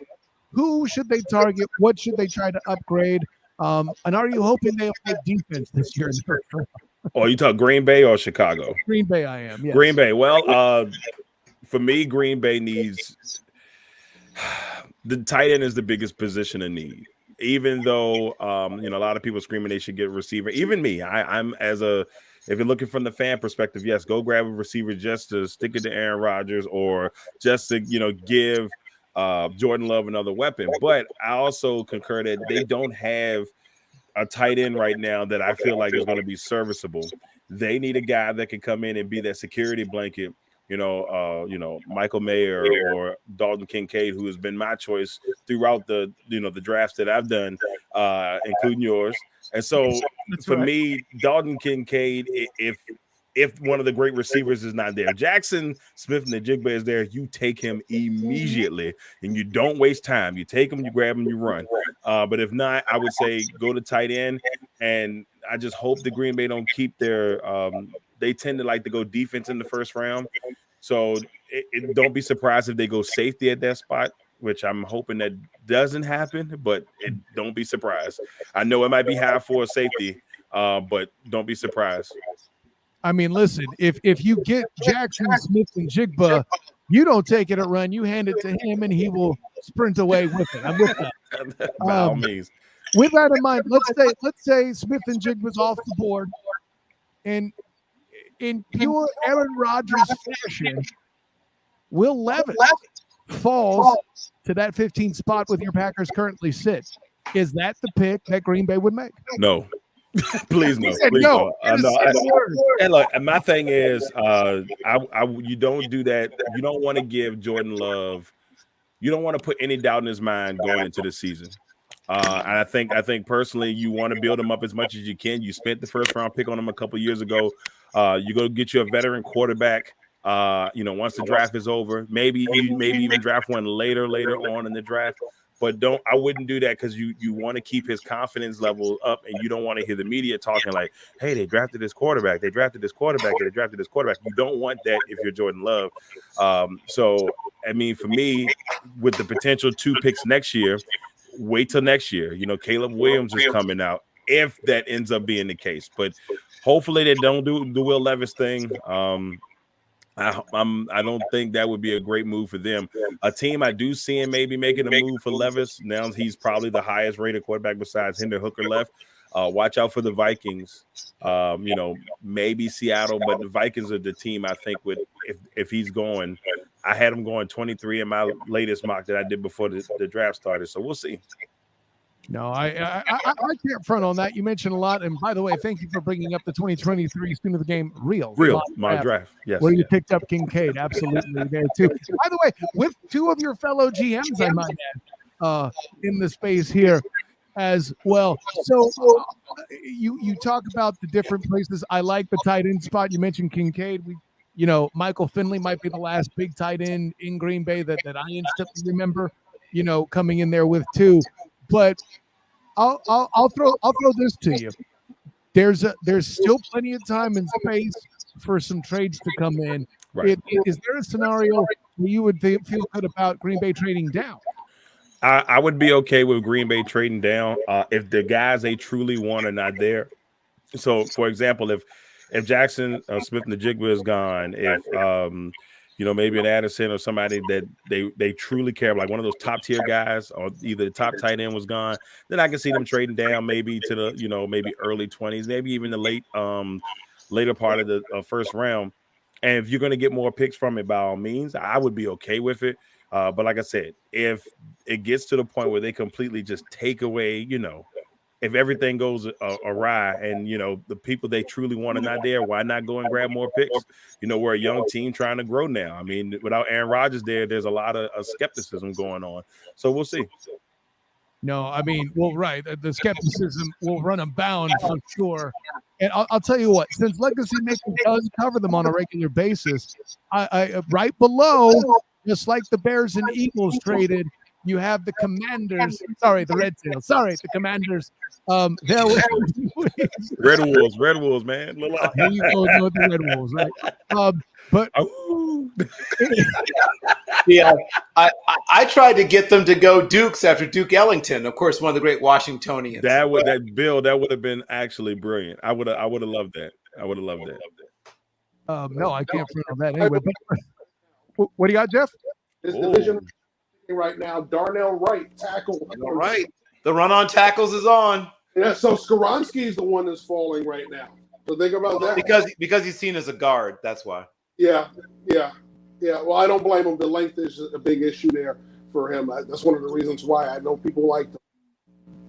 who should they target? What should they try to upgrade? And are you hoping they'll play defense this year in the first round? Oh, you talk Green Bay or Chicago? Green Bay, I am. Yes. Green Bay. Well, for me, Green Bay needs the tight end is the biggest position in need. Even though a lot of people screaming they should get a receiver. Even me, if you're looking from the fan perspective, yes, go grab a receiver just to stick it to Aaron Rodgers or just to give Jordan Love another weapon. But I also concur that they don't have a tight end right now that I feel like is going to be serviceable. They need a guy that can come in and be that security blanket. Michael Mayer or Dalton Kincaid, who has been my choice throughout the drafts that I've done, including yours. And so for me, Dalton Kincaid, if one of the great receivers is not there, Jackson Smith and the Jigba is there, you take him immediately and you don't waste time. You take him, you grab him, you run. But if not, I would say go to tight end. And I just hope the Green Bay don't keep their they tend to like to go defense in the first round. So don't be surprised if they go safety at that spot, which I'm hoping that doesn't happen, but don't be surprised. I know it might be high for a safety, but don't be surprised. I mean, listen, if you get Jackson Smith and Jigba, you don't take it at run, you hand it to him and he will sprint away with it. I'm with that. By all means. With that in mind, let's say Smith and Jigba's off the board, and in pure Aaron Rodgers fashion, Will Levis falls to that 15th spot with your Packers currently sit. Is that the pick that Green Bay would make? No. Please no. Please no. And look, my thing is, you don't do that. You don't want to give Jordan Love. You don't want to put any doubt in his mind going into the season. And I think personally, you want to build him up as much as you can. You spent the first round pick on him a couple years ago. You go get you a veteran quarterback. Once the draft is over, maybe even draft one later on in the draft. But I wouldn't do that, because you want to keep his confidence level up, and you don't want to hear the media talking like, hey, they drafted this quarterback. They drafted this quarterback. They drafted this quarterback. You don't want that if you're Jordan Love. So, I mean, for me, with the potential 2 picks next year, wait till next year. Caleb Williams is coming out, if that ends up being the case. But hopefully they don't do the Will Levis thing. I don't think that would be a great move for them. A team I do see him maybe making a move for Levis. Now he's probably the highest rated quarterback besides Hendon Hooker left. Watch out for the Vikings. Maybe Seattle, but the Vikings are the team I think if he's going. I had him going 23 in my latest mock that I did before the draft started. So we'll see. No, I can't front on that. You mentioned a lot. And by the way, thank you for bringing up the 2023 Student of the Game Real my draft. Yes. Where you picked up Kincaid. Absolutely there too. By the way, with 2 of your fellow GMs, I might add, in the space here as well. So you talk about the different places. I like the tight end spot. You mentioned Kincaid. Michael Finley might be the last big tight end in Green Bay that I instantly remember, coming in there with 2. But I'll throw this to you. There's still plenty of time and space for some trades to come in. Right. Is there a scenario where you would feel good about Green Bay trading down? I would be okay with Green Bay trading down if the guys they truly want are not there. So, for example, if Jackson Smith-Njigba is gone, if maybe an Addison or somebody that they truly care, like one of those top tier guys, or either the top tight end was gone, then I can see them trading down maybe to the maybe early 20s, maybe even the later part of the first round. And if you're going to get more picks from it, by all means, I would be okay with it. But like I said, if it gets to the point where they completely just take away, if everything goes awry and, the people they truly want are not there, why not go and grab more picks? We're a young team trying to grow now. I mean, without Aaron Rodgers there's a lot of skepticism going on. So we'll see. No, I mean, well, right. The skepticism will run abound for sure. And I'll tell you what, since Legacy Maker does cover them on a regular basis, I right below, just like the Bears and Eagles traded, you have the Commanders. Sorry, the Red Tails. Sorry, the Commanders. There was Red Wolves, man. Here you go with the Red Wolves, right? But yeah, I tried to get them to go Dukes after Duke Ellington, of course, one of the great Washingtonians. That would have been actually brilliant. I would have loved that. I would have loved that. No, I can't front on that anyway. But what do you got, Jeff? This division right now, Darnell Wright, tackle. All right. The run on tackles is on. Yeah, so Skoronski is the one that's falling right now. So think about that. Because he's seen as a guard, that's why. Yeah. Well, I don't blame him. The length is a big issue there for him. That's one of the reasons why I know people like them.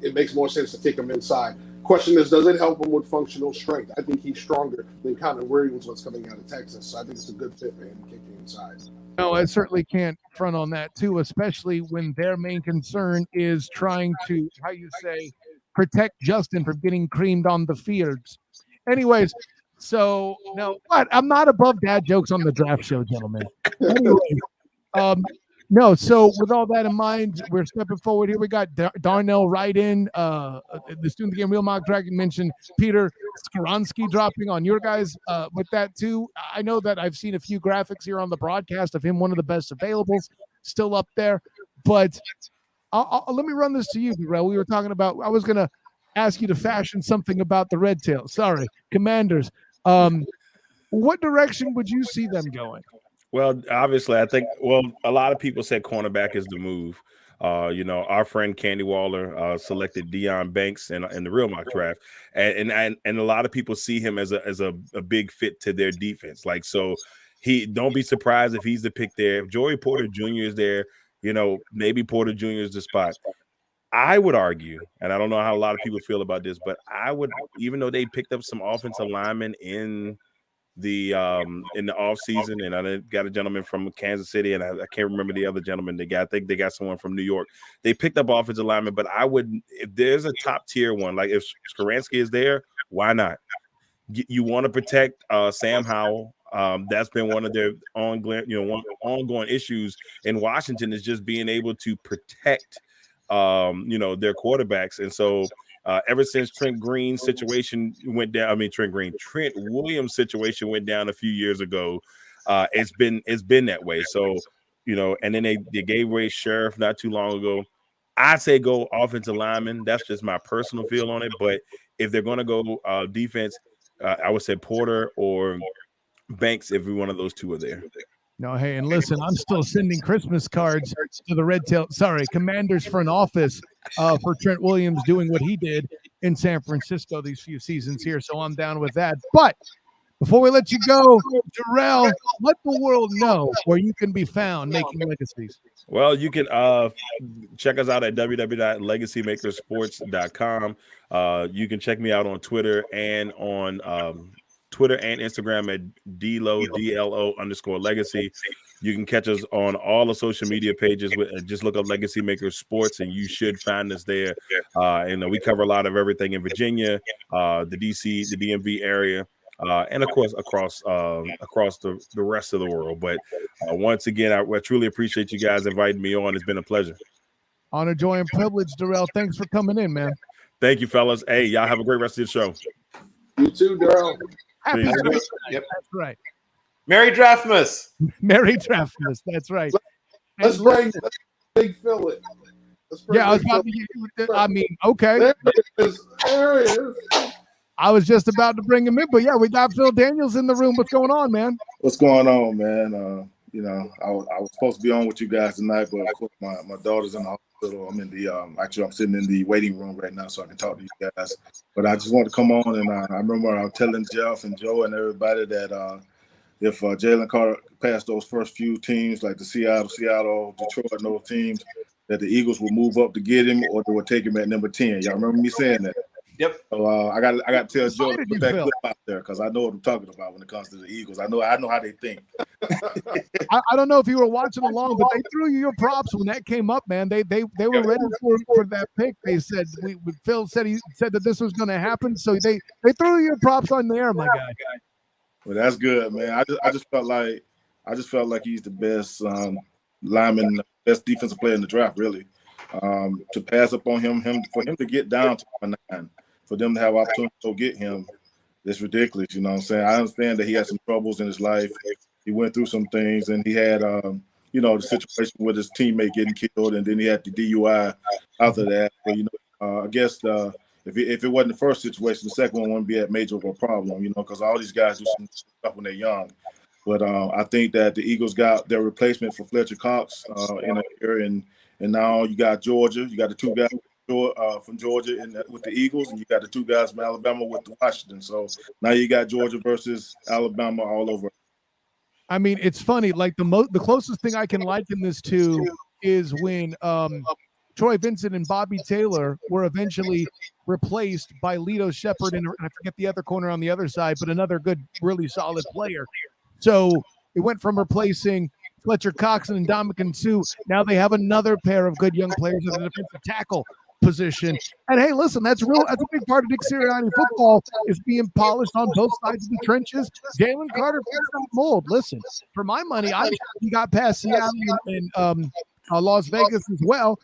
It makes more sense to take him inside. Question is, does it help him with functional strength? I think he's stronger than Connor Williams was coming out of Texas. So I think it's a good fit for him kicking inside. No, I certainly can't front on that too, especially when their main concern is trying to, protect Justin from getting creamed on the fields. Anyways, so no, what? I'm not above dad jokes on the draft show, gentlemen. Anyway, no, so with all that in mind, we're stepping forward here. We got Darnell Wright in, the student game Real Mock Dragon mentioned Peter Skoronski dropping on your guys with that too. I know that I've seen a few graphics here on the broadcast of him, one of the best availables, still up there. But let me run this to you, Darrell. We were talking about, I was going to ask you to fashion something about the Red Tails. Sorry, Commanders. What direction would you see them going? Well, obviously, I think, a lot of people said cornerback is the move. Our friend Candy Waller selected Deion Banks in the Real Mock Draft. And a lot of people see him as a big fit to their defense. Like, so don't be surprised if he's the pick there. If Joey Porter Jr. is there, maybe Porter Jr. is the spot. I would argue, and I don't know how a lot of people feel about this, but I would, even though they picked up some offensive linemen in the off season, and I got a gentleman from Kansas City, and I can't remember the other gentleman they got. I think they got someone from New York. They picked up offensive linemen, but I would, if there's a top tier one, like if Skoronski is there, why not? You want to protect Sam Howell. That's been one of their ongoing issues in Washington, is just being able to protect their quarterbacks. And so ever since Trent Williams situation went down a few years ago, it's been that way. So, and then they gave away Sheriff not too long ago. I say go offensive lineman. That's just my personal feel on it. But if they're going to go defense, I would say Porter or Banks, if one of those two are there. No, hey, and listen, I'm still sending Christmas cards to the Commanders front office for Trent Williams doing what he did in San Francisco these few seasons here. So I'm down with that. But before we let you go, Darrell, let the world know where you can be found making legacies. Well, you can check us out at www.legacymakersports.com. You can check me out on Twitter and on Twitter and Instagram at DLO_legacy. You can catch us on all the social media pages. Just look up Legacy Maker Sports, and you should find us there. And we cover a lot of everything in Virginia, the DC, the DMV area, and of course across the rest of the world. But once again, I truly appreciate you guys inviting me on. It's been a pleasure. Honor, joy, and privilege, Darrell. Thanks for coming in, man. Thank you, fellas. Hey, y'all have a great rest of the show. You too, Darrell. Happy Please. draft night. Yep. That's right. Merry Draftmas. Merry Draftmas. That's right. Let's bring Big Phil in. Let's bring Yeah, I was Big about Phil to. I mean, okay. There it is. There it is. I was just about to bring him in, but yeah, we got Phil Daniels in the room. What's going on, man? What's going on, man? I was supposed to be on with you guys tonight, but of course my daughter's in the hospital. I'm in the actually I'm sitting in the waiting room right now, so I can talk to you guys. But I just wanted to come on, and I remember I was telling Jeff and Joe and everybody that if Jalen Carter passed those first few teams, like the Seattle, Detroit, and those teams, that the Eagles would move up to get him, or they would take him at number 10. Y'all remember me saying that? Yep. So I got to tell Joe to Excited put you, that Phil. clip out there because I know what I'm talking about when it comes to the Eagles. I know how they think. I don't know if you were watching along, but they threw you your props when that came up, man. They were ready for that pick. They said Phil said that this was going to happen, so they threw you your props on the air, my guy. Well, that's good, man. I just felt like he's the best lineman, best defensive player in the draft, really. To pass up on him for him to get down to 9, for them to have opportunity to go get him, it's ridiculous. You know what I'm saying? I understand that he had some troubles in his life. He went through some things, and he had the situation with his teammate getting killed, and then he had the DUI after that. But I guess if it wasn't the first situation, the second one wouldn't be that major of a problem, because all these guys do some stuff when they're young. But I think that the Eagles got their replacement for Fletcher Cox in a year, and now you got Georgia. You got the two guys from Georgia with the Eagles, and you got the two guys from Alabama with the Washington. So now you got Georgia versus Alabama all over. I mean, it's funny. Like the closest thing I can liken this to is when Troy Vincent and Bobby Taylor were eventually replaced by Lito Shepherd, and I forget the other corner on the other side, but another good, really solid player. So it went from replacing Fletcher Cox and Ndamukong Suh. Now they have another pair of good young players at the defensive tackle position. And hey, listen, that's a big part of Nick Sirianni football is being polished on both sides of the trenches. Jalen Carter fits that mold. Listen, for my money, I think he got past Seattle and Las Vegas as well,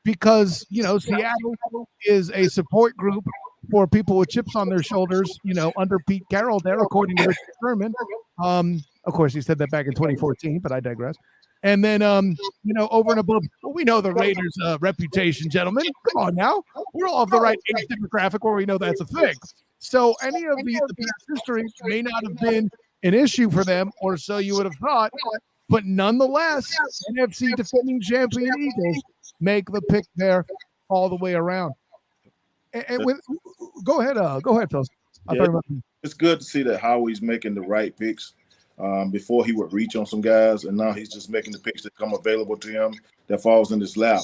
because Seattle is a support group for people with chips on their shoulders, under Pete Carroll there, according to Richard Sherman. Of course, he said that back in 2014, but I digress. And then, over and above, we know the Raiders' reputation, gentlemen. Come on now. We're all of the right age demographic where we know that's a thing. So any of the past history may not have been an issue for them, or so you would have thought. But nonetheless, NFC defending champion Eagles make the pick there all the way around. And go ahead, Phil. It's good to see that Howie's making the right picks. Before he would reach on some guys, and now he's just making the picks that come available to him that falls in his lap.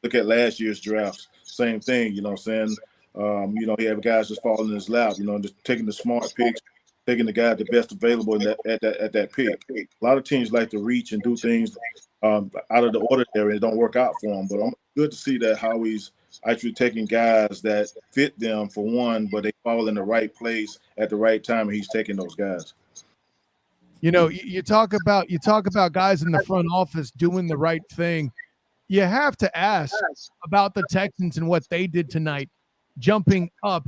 Look at last year's drafts, same thing, you know what I'm saying? He had guys just falling in his lap, just taking the smart picks, taking the guy the best available at that pick. A lot of teams like to reach and do things out of the ordinary, and it don't work out for them. But I'm good to see that Howie's actually taking guys that fit them for one, but they fall in the right place at the right time, and he's taking those guys. You talk about guys in the front office doing the right thing. You have to ask about the Texans and what they did tonight, jumping up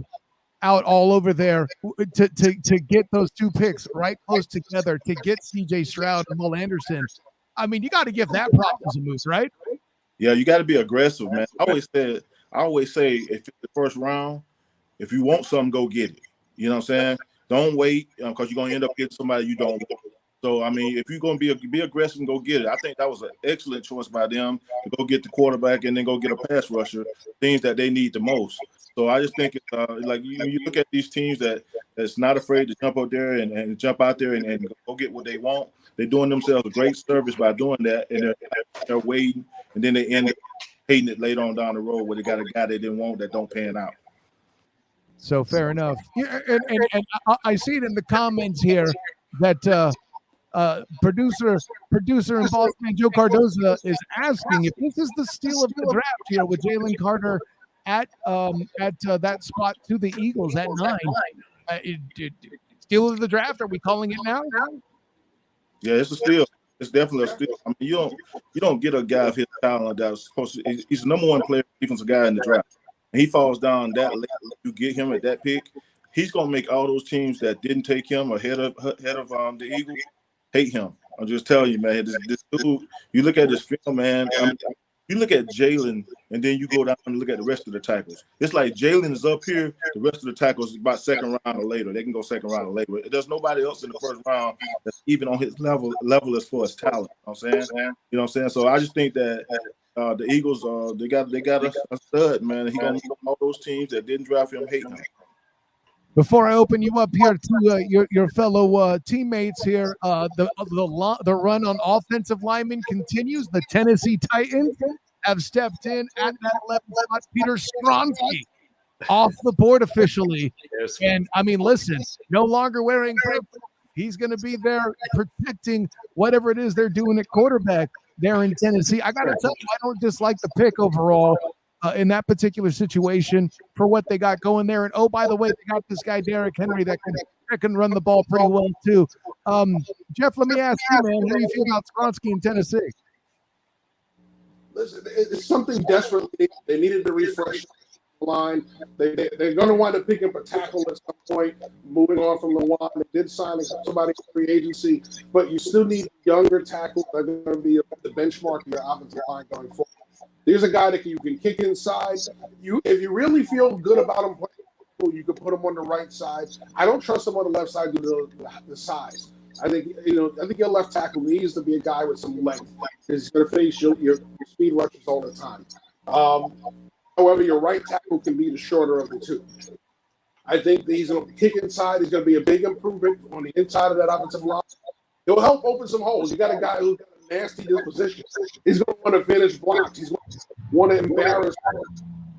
out all over there to get those two picks right close together, to get CJ Stroud and Will Anderson. I mean, you got to give that prop as a move, right? Yeah, you got to be aggressive, man. I always say if it's the first round, if you want something, go get it. You know what I'm saying? Don't wait because you're going to end up getting somebody you don't want. So, I mean, if you're going to be aggressive and go get it, I think that was an excellent choice by them to go get the quarterback and then go get a pass rusher, things that they need the most. So I just think it's like you look at these teams that's not afraid to jump out there and jump out there and go get what they want. They're doing themselves a great service by doing that, and they're waiting, and then they end up hating it later on down the road where they got a guy they didn't want that don't pan out. So fair enough. Yeah, and I see it in the comments here that producer and boss man Joe Cardoza is asking if this is the steal of the draft here with Jalen Carter at that spot to the Eagles at 9. Steal of the draft? Are we calling it now? Yeah, it's a steal. It's definitely a steal. I mean, you don't get a guy of his talent that's supposed to. He's the number one player, defensive guy in the draft. And he falls down that late. You get him at that pick. he's gonna make all those teams that didn't take him ahead of the Eagles hate him. I'm just telling you, man. This dude, you look at this film, man. You look at Jalen, and then you go down and look at the rest of the tackles. It's like Jalen is up here. The rest of the tackles about second round or later. They can go second round or later. There's nobody else in the first round that's even on his level as far as talent. You know what I'm saying? You know what I'm saying? So I just think that the Eagles, they got a stud, man. He gonna make all those teams that didn't draft him hate him. Before I open you up here to your fellow teammates here, the run on offensive linemen continues. The Tennessee Titans have stepped in at that 11 spot. Peter Skronsky off the board officially. And, I mean, listen, no longer wearing purple. He's going to be there protecting whatever it is they're doing at quarterback there in Tennessee. I got to tell you, I don't dislike the pick overall. In that particular situation for what they got going there. And, oh, by the way, they got this guy, Derrick Henry, that can run the ball pretty well, too. Jeff, let me ask you, man, how do you feel about Skronsky in Tennessee? Listen, it's something desperately. They needed to refresh the line. They're going to wind up picking up a tackle at some point, moving on from the line. They did sign somebody in free agency, but you still need younger tackles that are going to be the benchmark of your offensive line going forward. There's a guy that you can kick inside. If you really feel good about him playing, you can put him on the right side. I don't trust him on the left side due to the size. I think your left tackle needs to be a guy with some length. He's going to face your speed rushes all the time. However, your right tackle can be the shorter of the two. I think that he's going to kick inside. He's going to be a big improvement on the inside of that offensive line. He'll help open some holes. You got a guy who's got a nasty disposition. He's going to want to finish blocks. He's going to want to embarrass.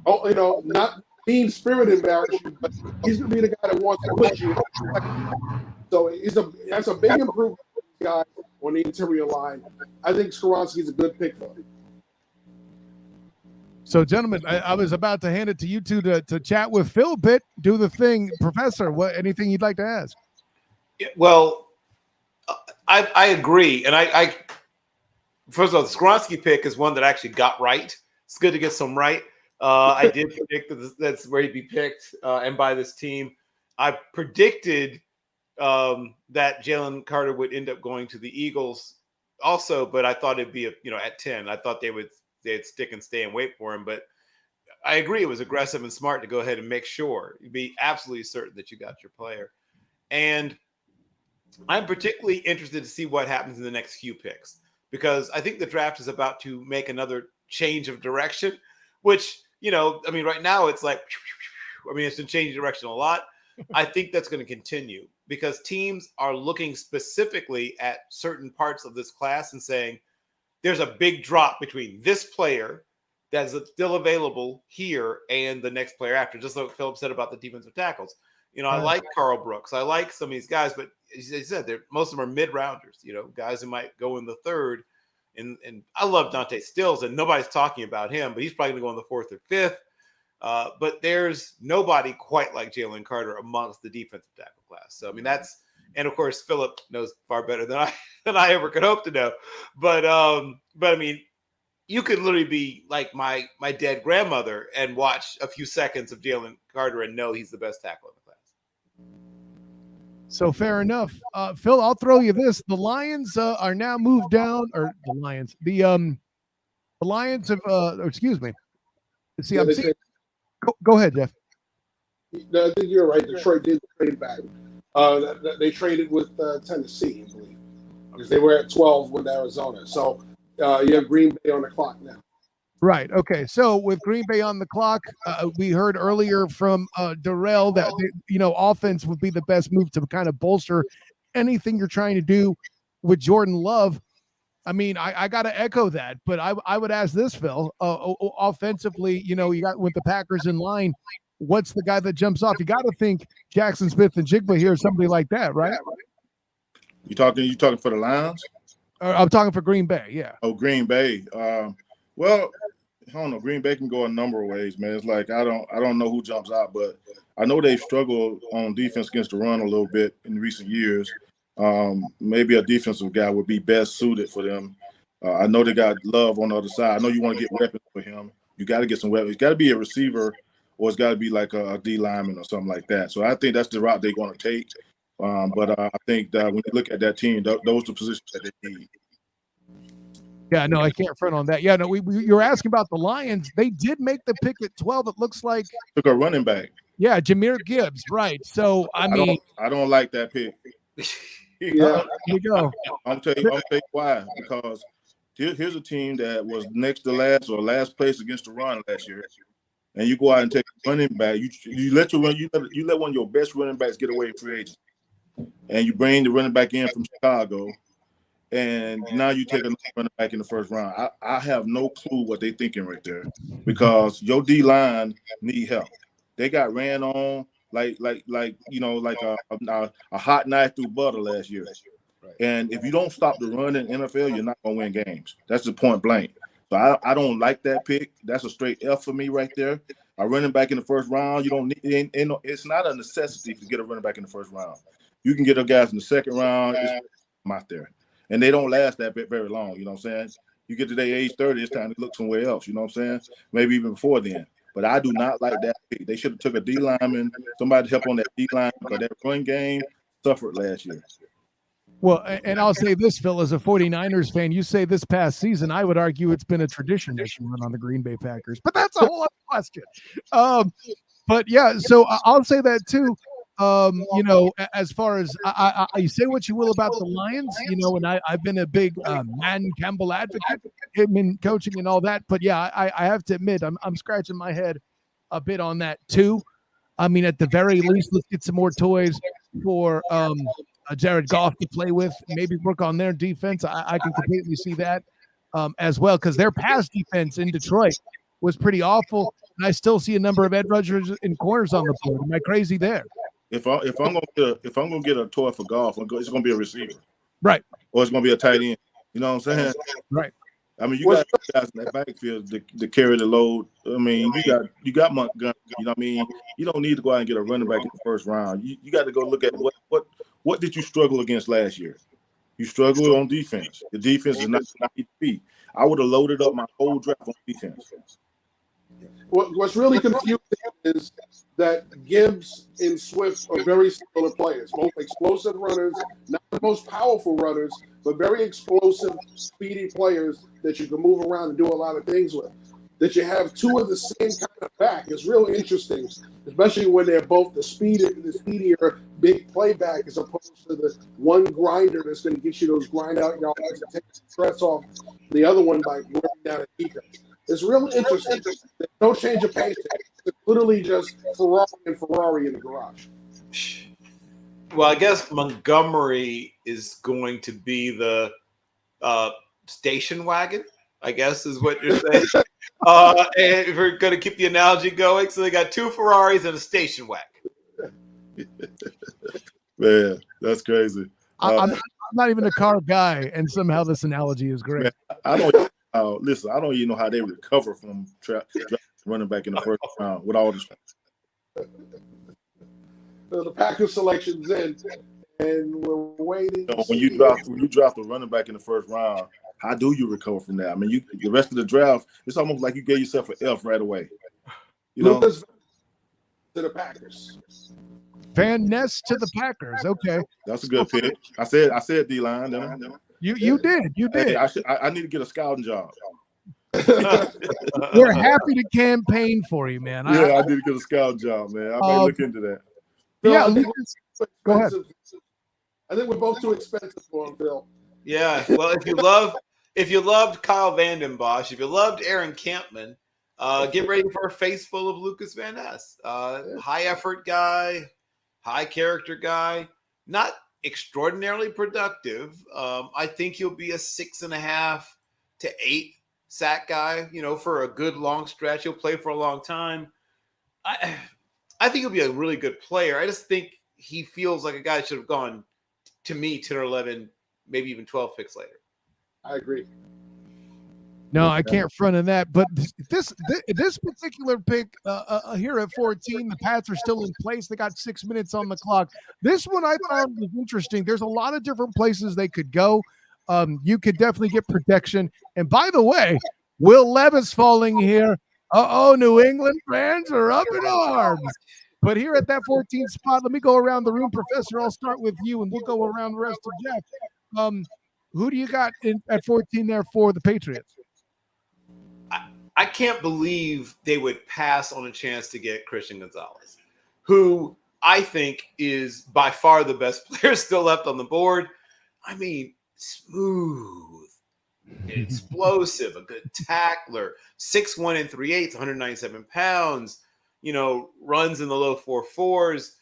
Not mean spirit embarrass you, but he's going to be the guy that wants to push you. So that's a big improvement for this guy on the interior line. I think Skronsky's a good pick for him. So, gentlemen, I was about to hand it to you two to chat with Phil a bit. Do the thing. Professor, anything you'd like to ask? Well, I agree. And I first of all, the Skronsky pick is one that I actually got right. It's good to get some right. I did predict that's where he'd be picked and by this team. I predicted that Jalen Carter would end up going to the Eagles also, but I thought it'd be at 10. I thought they'd stick and stay and wait for him. But I agree, it was aggressive and smart to go ahead and make sure you'd be absolutely certain that you got your player. And I'm particularly interested to see what happens in the next few picks, because I think the draft is about to make another change of direction, which, right now it's like, it's been changing direction a lot. I think that's going to continue because teams are looking specifically at certain parts of this class and saying, there's a big drop between this player that's still available here and the next player after, just like Philip said about the defensive tackles. I like Carl Brooks. I like some of these guys, but as I said, most of them are mid-rounders, guys who might go in the third. And I love Dante Stills, and nobody's talking about him, but he's probably going to go in the fourth or fifth. But there's nobody quite like Jalen Carter amongst the defensive tackle class. So, and of course, Philip knows far better than I ever could hope to know. But you could literally be like my dead grandmother and watch a few seconds of Jalen Carter and know he's the best tackle in the class. So fair enough. Phil, I'll throw you this. The Lions are now moved down, or the Lions. The Lions have, excuse me. See, I'm seeing. Go ahead, Jeff. I think you're right. Detroit did trade back. They traded with Tennessee, I believe, because they were at 12 with Arizona. So you have Green Bay on the clock now. Right. Okay. So with Green Bay on the clock, we heard earlier from Darrell that offense would be the best move to kind of bolster anything you're trying to do with Jordan Love. I got to echo that, but I would ask this, Phil. Offensively, you got with the Packers in line. What's the guy that jumps off? You got to think Jackson Smith and Jigba here, somebody like that, right? You talking for the Lions? I'm talking for Green Bay. Yeah. Oh, Green Bay. Well, I don't know. Green Bay can go a number of ways, man. It's like I don't know who jumps out, but I know they've struggled on defense against the run a little bit in recent years. Maybe a defensive guy would be best suited for them. I know they got Love on the other side. I know you want to get weapons for him. You got to get some weapons. It's got to be a receiver or it's got to be like a D lineman or something like that. So I think that's the route they're going to take. But I think that when you look at that team, those are the positions that they need. Yeah, no, I can't front on that. Yeah, no, you're asking about the Lions. They did make the pick at 12. It looks like Took a running back. Yeah, Jahmyr Gibbs, right? So I mean, I don't like that pick. Here you go. I'll tell you why. Because here's a team that was next to last or last place against the run last year, and you go out and take a running back. You let one of your best running backs get away in free agency, and you bring the running back in from Chicago, and now you take another running back in the first round. I have no clue what they're thinking right there, because your D line need help. They got ran on like a hot knife through butter last year. And if you don't stop the run in NFL, you're not gonna win games. That's the point blank. So I don't like that pick. That's a straight F for me right there. A running back in the first round, you don't need. It's not a necessity to get a running back in the first round. You can get a guys in the second round. It's out there, and they don't last that very long. You know what I'm saying? You get to their age 30, it's time to look somewhere else. You know what I'm saying? Maybe even before then. But I do not like that pick. They should have took a D lineman, somebody to help on that D line, because that run game suffered last year. Well, and I'll say this, Phil, as a 49ers fan, you say this past season, I would argue it's been a tradition that you run on the Green Bay Packers, but that's a whole other question. But yeah, so I'll say that too. As far as you say what you will about the Lions, and I've been a big Man Campbell advocate, him in coaching and all that. But yeah, I have to admit, I'm scratching my head a bit on that too. I mean, at the very least, let's get some more toys for Jared Goff to play with. Maybe work on their defense. I can completely see that as well, because their pass defense in Detroit was pretty awful, and I still see a number of edge rushers and corners on the board. Am I crazy there? If I'm gonna get a toy for Goff, it's gonna be a receiver, right? Or it's gonna be a tight end. You know what I'm saying? Right. I mean, you got guys in that backfield to carry the load. I mean, you got Montgomery. You know what I mean? You don't need to go out and get a running back in the first round. You got to go look at what did you struggle against last year? You struggled on defense. The defense is not be. I would have loaded up my whole draft on defense. What's really confusing is that Gibbs and Swift are very similar players, both explosive runners, not the most powerful runners, but very explosive, speedy players that you can move around and do a lot of things with. That you have two of the same kind of back is real interesting, especially when they're both the speedier big playback as opposed to the one grinder that's going to get you those grind out yards and take the stress off the other one by working down a defense. It's real interesting. There's no change of pace. It's literally just Ferrari in the garage. Well, I guess Montgomery is going to be the station wagon, I guess is what you're saying. And if we're going to keep the analogy going, so they got two Ferraris and a station wagon. Man, that's crazy. I'm not even a car guy, and somehow this analogy is great. Man, I don't even know how they recover from running back in the first round with all this. So the Packers selection's in, and we're waiting. When you drop the running back in the first round, how do you recover from that? I mean, the rest of the draft, it's almost like you gave yourself an F right away. To the Packers. Van Ness to the Packers. Okay, that's a good pick. I said D-line. You did. Hey, I need to get a scouting job. We're happy to campaign for you, man. Yeah, I need to get a scouting job, man. I may look into that. Yeah, go ahead. I think we're both too expensive for him, Bill. Yeah. Well, if you loved Kyle Vanden Bosch, if you loved Aaron Campman, get ready for a face full of Lucas Van Ness. High effort guy, high character guy, not extraordinarily productive. I think he'll be a 6.5 to 8 sack guy, for a good long stretch. He'll play for a long time. I think he'll be a really good player. I just think he feels like a guy that should have gone, to me, 10 or 11, maybe even 12 picks later. I agree. No, I can't front on that. But this particular pick here at 14, the Pats are still in place. They got 6 minutes on the clock. This one I found was interesting. There's a lot of different places they could go. You could definitely get protection. And by the way, Will Levis falling here New England fans are up in arms. But here at that 14th spot, let me go around the room, Professor. I'll start with you, and we'll go around the rest of Jeff. Who do you got at 14 there for the Patriots? I can't believe they would pass on a chance to get Christian Gonzalez, who I think is by far the best player still left on the board. I mean, smooth, explosive, a good tackler, 6'1" and 3/8, 197 pounds, runs in the low 4.4s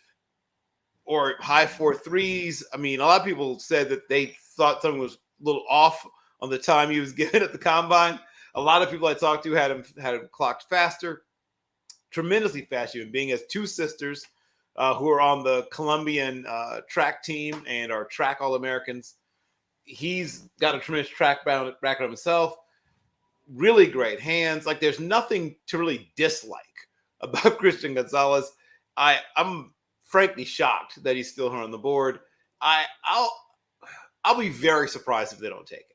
or high 4.3s. I mean, a lot of people said that they thought something was a little off on the time he was given at the combine. A lot of people I talked to had him clocked faster, tremendously fast human being. Has two sisters who are on the Colombian track team and are track All-Americans. He's got a tremendous track background himself. Really great hands. Like, there's nothing to really dislike about Christian Gonzalez. I'm frankly shocked that he's still here on the board. I'll be very surprised if they don't take it.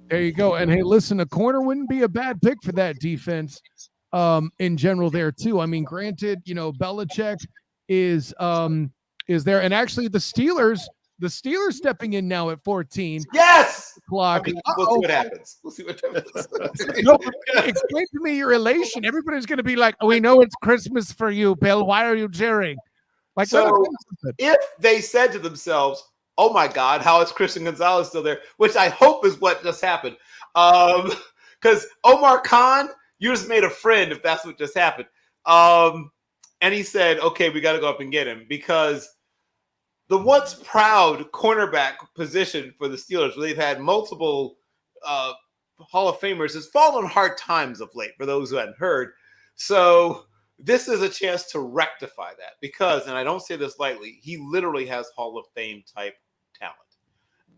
There you go. And hey, listen, a corner wouldn't be a bad pick for that defense in general there too. I mean, granted, Belichick is there, and actually the Steelers stepping in now at 14. Yes. Clock. I mean, we'll see what happens. No, explain to me your elation. Everybody's going to be like, "We know it's Christmas for you, Bill. Why are you cheering?" Like, so if they said to themselves, "Oh my God, how is Christian Gonzalez still there?" Which I hope is what just happened. Because Omar Khan, you just made a friend if that's what just happened. And he said, "Okay, we got to go up and get him," because the once proud cornerback position for the Steelers, where they've had multiple Hall of Famers, has fallen on hard times of late, for those who hadn't heard. So this is a chance to rectify that because, and I don't say this lightly, he literally has Hall of Fame type talent.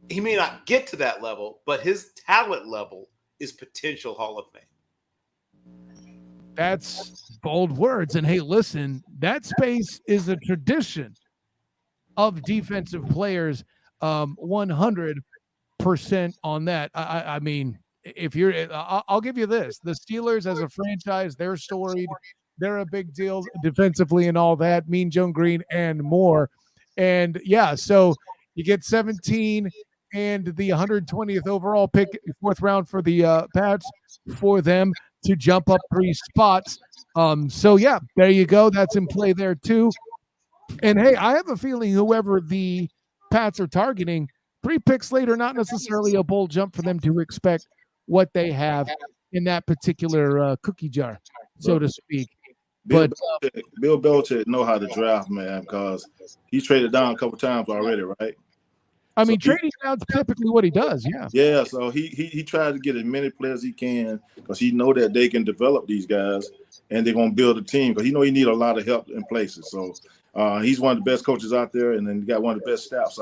He may not get to that level, but his talent level is potential Hall of Fame. That's bold words. And hey, listen, that space is a tradition of defensive players, 100% on that. I mean, if you're, I'll give you this: the Steelers as a franchise, they're storied, they're a big deal defensively and all that. Mean Joe Green and more, and yeah. So you get 17 and the 120th overall pick, 4th round for the Pats, for them to jump up 3 spots. So yeah, there you go. That's in play there too. And hey, I have a feeling whoever the Pats are targeting, 3 picks later, not necessarily a bold jump for them to expect what they have in that particular cookie jar, so to speak. Bill Belichick know how to draft, man, because he's traded down a couple times already, right? I mean, trading down's typically what he does, yeah. Yeah, so he tried to get as many players as he can because he know that they can develop these guys and they're going to build a team because he know he need a lot of help in places. So he's one of the best coaches out there, and then he got one of the best staffs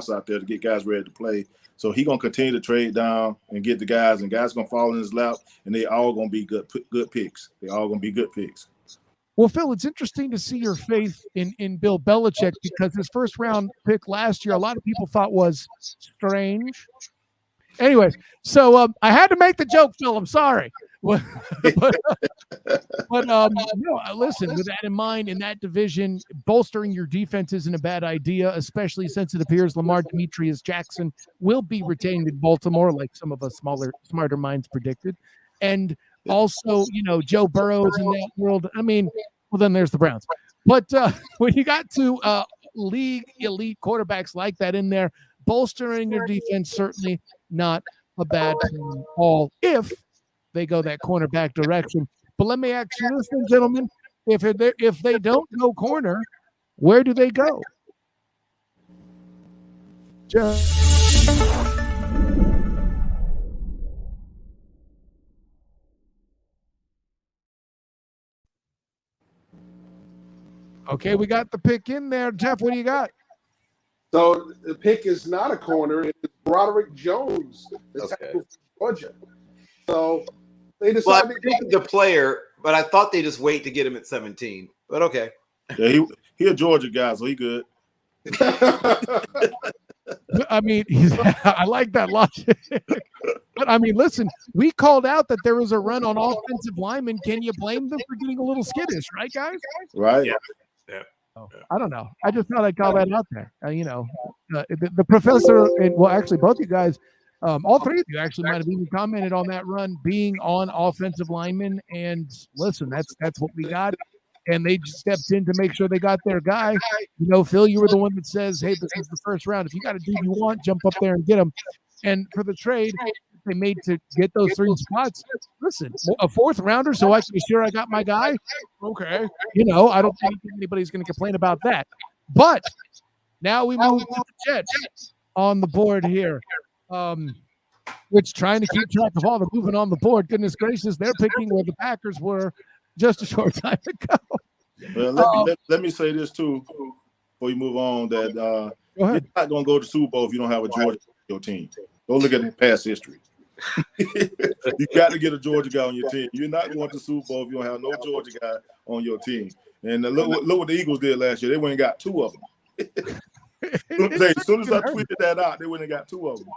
out there to get guys ready to play. So he's going to continue to trade down and get the guys, and guys going to fall in his lap, and they all going to be good picks. They all going to be good picks. Well, Phil, it's interesting to see your faith in Bill Belichick because his first round pick last year, a lot of people thought was strange. Anyways, so I had to make the joke, Phil. I'm sorry. but listen, with that in mind, in that division, bolstering your defense isn't a bad idea, especially since it appears Lamar Demetrius Jackson will be retained in Baltimore, like some of us smarter minds predicted. And also, Joe Burrows in that world. I mean, well, then there's the Browns. But when you got to league elite quarterbacks like that in there, bolstering your defense, certainly not a bad thing at all if they go that cornerback direction. But let me ask you this, gentlemen. If they don't go corner, where do they go? Okay, we got the pick in there. Jeff, what do you got? So the pick is not a corner. It's Broderick Jones, the tackle from Georgia. So they decided to pick the player, but I thought they just wait to get him at 17. But okay. Yeah, he a Georgia guy, so he good. I mean, I like that logic. But But I mean, listen, we called out that there was a run on offensive linemen. Can you blame them for getting a little skittish, right, guys? Right. Yeah. I don't know. I just thought I'd call that out there. The professor and actually both you guys, all three of you actually might have even commented on that run being on offensive linemen. And listen, that's what we got. And they just stepped in to make sure they got their guy. Phil, you were the one that says, "Hey, this is the first round. If you got a dude you want, jump up there and get him." And for the trade they made to get those 3 spots, listen, a 4th rounder, so I can be sure I got my guy. Okay, I don't think anybody's going to complain about that. But now we move to the Jets on the board here, which trying to keep track of all the movement on the board. Goodness gracious, they're picking where the Packers were just a short time ago. Well, let me say this too before you move on. That you're not going to go to Super Bowl if you don't have a Georgia on your team. Go look at the past history. You got to get a Georgia guy on your team. You're not going to Super Bowl if you don't have no Georgia guy on your team. And look what the Eagles did last year. They went and got 2 of them. As soon as I tweeted that out, they went and got 2 of them.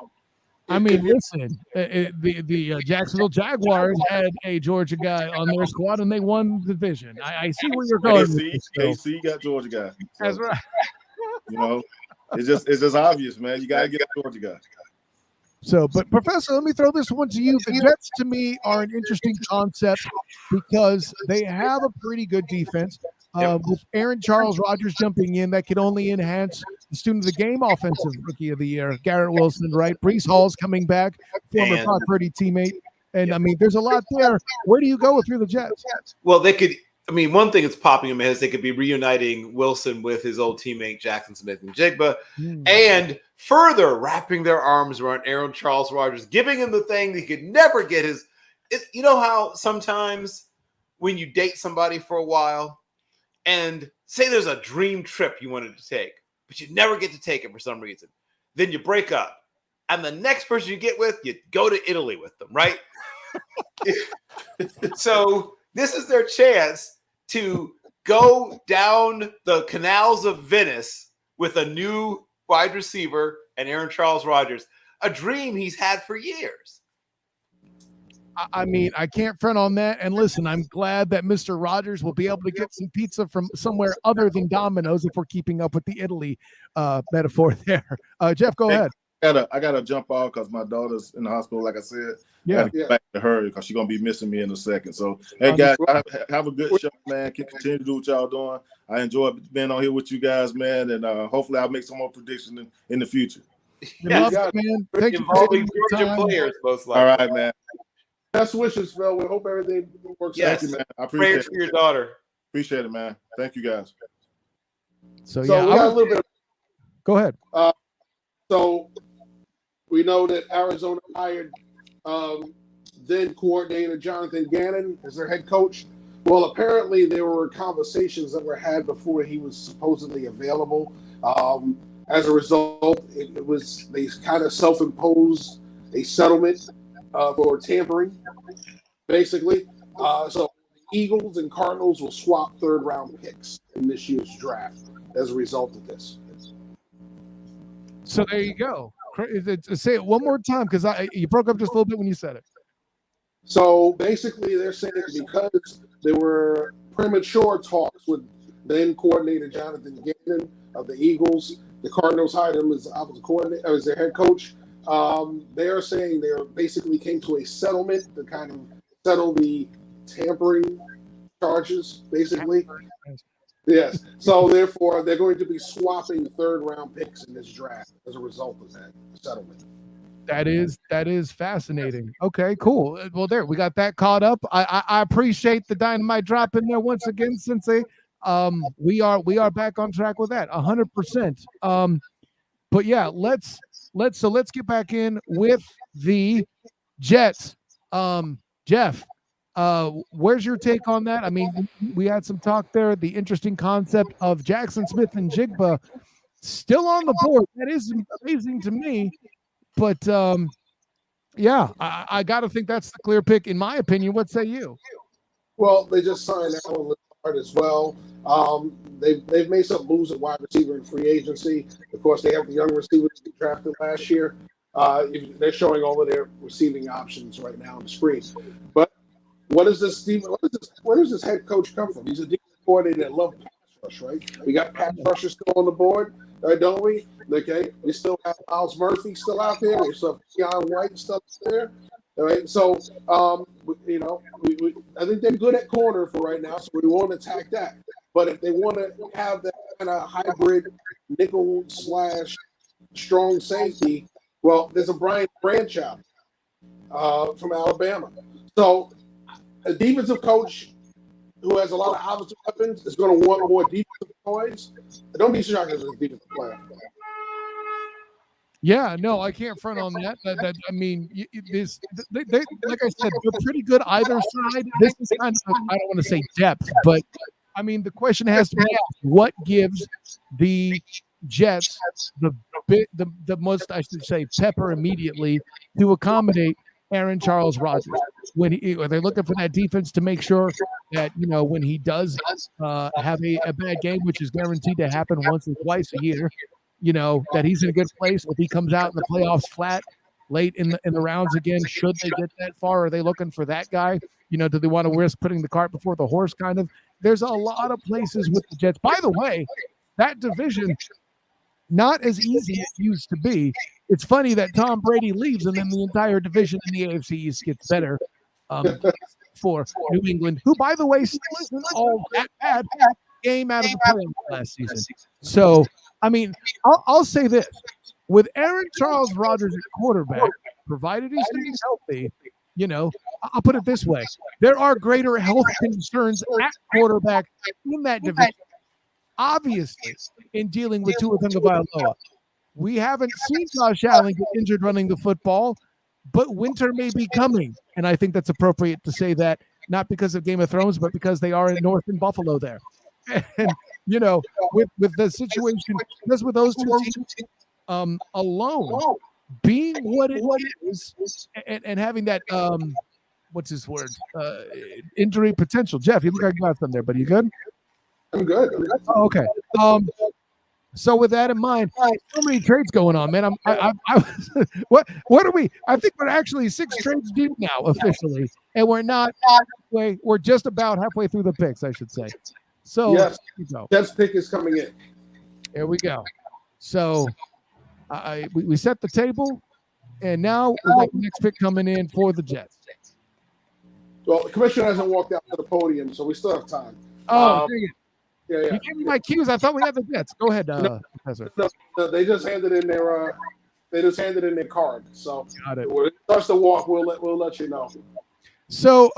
I mean, listen, the Jacksonville Jaguars had a Georgia guy on their squad, and they won the division. I see where you're going. KC got Georgia guy. So, that's right. It's just obvious, man. You got to get a Georgia guy. So, but Professor, let me throw this one to you. The Jets, to me, are an interesting concept because they have a pretty good defense. With Aaron Charles Rodgers jumping in, that could only enhance the student of the game offensive rookie of the year, Garrett Wilson, right? Breece Hall's coming back, former Brock Purdy teammate. And, I mean, there's a lot there. Where do you go if you're the Jets? Well, they could – I mean, one thing that's popping in my head is they could be reuniting Wilson with his old teammate Jackson Smith and Jigba and further wrapping their arms around Aaron Charles Rodgers, giving him the thing that he could never get his – you know how sometimes when you date somebody for a while and say there's a dream trip you wanted to take, but you never get to take it for some reason. Then you break up. And the next person you get with, you go to Italy with them, right? So this is their chance to go down the canals of Venice with a new wide receiver and Aaron Charles Rodgers, a dream he's had for years. I mean, I can't front on that. And listen, I'm glad that Mr. Rodgers will be able to get some pizza from somewhere other than Domino's if we're keeping up with the Italy metaphor there. Jeff, go ahead. I gotta jump off because my daughter's in the hospital. Like I said, I gotta get back to her because she's gonna be missing me in a second. So, hey guys, have a good show, man. Continue to do what y'all doing. I enjoy being on here with you guys, man, and hopefully I'll make some more predictions in the future. Man. Thank you involving Georgia players, most likely. All right, man. Best wishes, Phil. We hope everything works out. Yes, thank you, man. I appreciate prayers for your daughter. Appreciate it, man. Thank you, guys. So we got a little bit. Go ahead. So we know that Arizona hired then coordinator Jonathan Gannon as their head coach. Well, apparently there were conversations that were had before he was supposedly available. As a result, they kind of self-imposed a settlement for tampering, basically. So the Eagles and Cardinals will swap 3rd-round picks in this year's draft as a result of this. So there you go. Say it one more time because you broke up just a little bit when you said it. So basically they're saying because there were premature talks with then coordinator Jonathan Gannon of the Eagles, the Cardinals hired him as offensive coordinator, as their head coach. They are saying they basically came to a settlement to kind of settle the tampering charges, basically. Yes. So therefore, they're going to be swapping 3rd-round picks in this draft as a result of that settlement. That is fascinating. Okay, cool. Well, there we got that caught up. I appreciate the dynamite drop in there once again, Sensei. We are back on track with that 100%. But yeah, let's get back in with the Jets. Jeff, where's your take on that? I mean, we had some talk there. The interesting concept of Jackson Smith and Jigba still on the board. That is amazing to me. But yeah, I got to think that's the clear pick, in my opinion. What say you? Well, they just signed Alan Lazard as well. They've made some moves at wide receiver in free agency. Of course, they have the young receivers they drafted last year. They're showing all of their receiving options right now on the screen. But what is this, Steve? Where does this head coach come from? He's a defensive coordinator that loves pass rush, right? We got pass rushers still on the board, right, don't we? Okay. We still have Miles Murphy still out there. We still have Deion White still out there. All right. So, I think they're good at corner for right now, so we won't attack that. But if they want to have that kind of hybrid nickel / strong safety, well, there's a Brian Branchow from Alabama. So a defensive coach who has a lot of offensive weapons is going to want more defensive toys. Don't be shocked as a defensive player. Yeah, no, I can't front on that. I mean, they, like I said, they're pretty good either side. This is kind of, I don't want to say depth, but I mean, the question has to be asked, what gives the Jets the most, I should say, pepper immediately to accommodate Aaron Charles Rodgers when are they looking for that defense to make sure that, you know, when he does have a bad game, which is guaranteed to happen once or twice a year, you know, that he's in a good place. If he comes out in the playoffs flat late in the rounds again, should they get that far? Are they looking for that guy? You know, do they want to risk putting the cart before the horse kind of? There's a lot of places with the Jets. By the way, that division, not as easy as it used to be. It's funny that Tom Brady leaves and then the entire division in the AFC East gets better for New England, who, by the way, still isn't all that bad. Game out of the playoffs last season. So, I mean, I'll say this. With Aaron Charles Rodgers at quarterback, provided he's staying healthy, you know, I'll put it this way. There are greater health concerns at quarterback in that division, obviously, in dealing with Tua Tagovailoa. We haven't seen Josh Allen get injured running the football, but winter may be coming. And I think that's appropriate to say that, not because of Game of Thrones, but because they are in North and Buffalo there. And, you know, with the situation, because with those two teams alone being what it is and having that, what's his word, injury potential. Jeff, you look like you got some there, but you good? I'm good. Oh, okay. So with that in mind, so many trades going on, man. What are we? I think we're actually 6 trades deep now officially, and we're not halfway. We're just about halfway through the picks, I should say. So yes, Jets pick is coming in. Here we go. So we set the table, and now we got the next pick coming in for the Jets. Well, the commissioner hasn't walked out to the podium, so we still have time. Oh, dang it. Yeah. You gave me my cues. I thought we had the Jets. Go ahead, Professor. No, they just handed in their card. So got it. When it starts to walk, we'll let you know. So,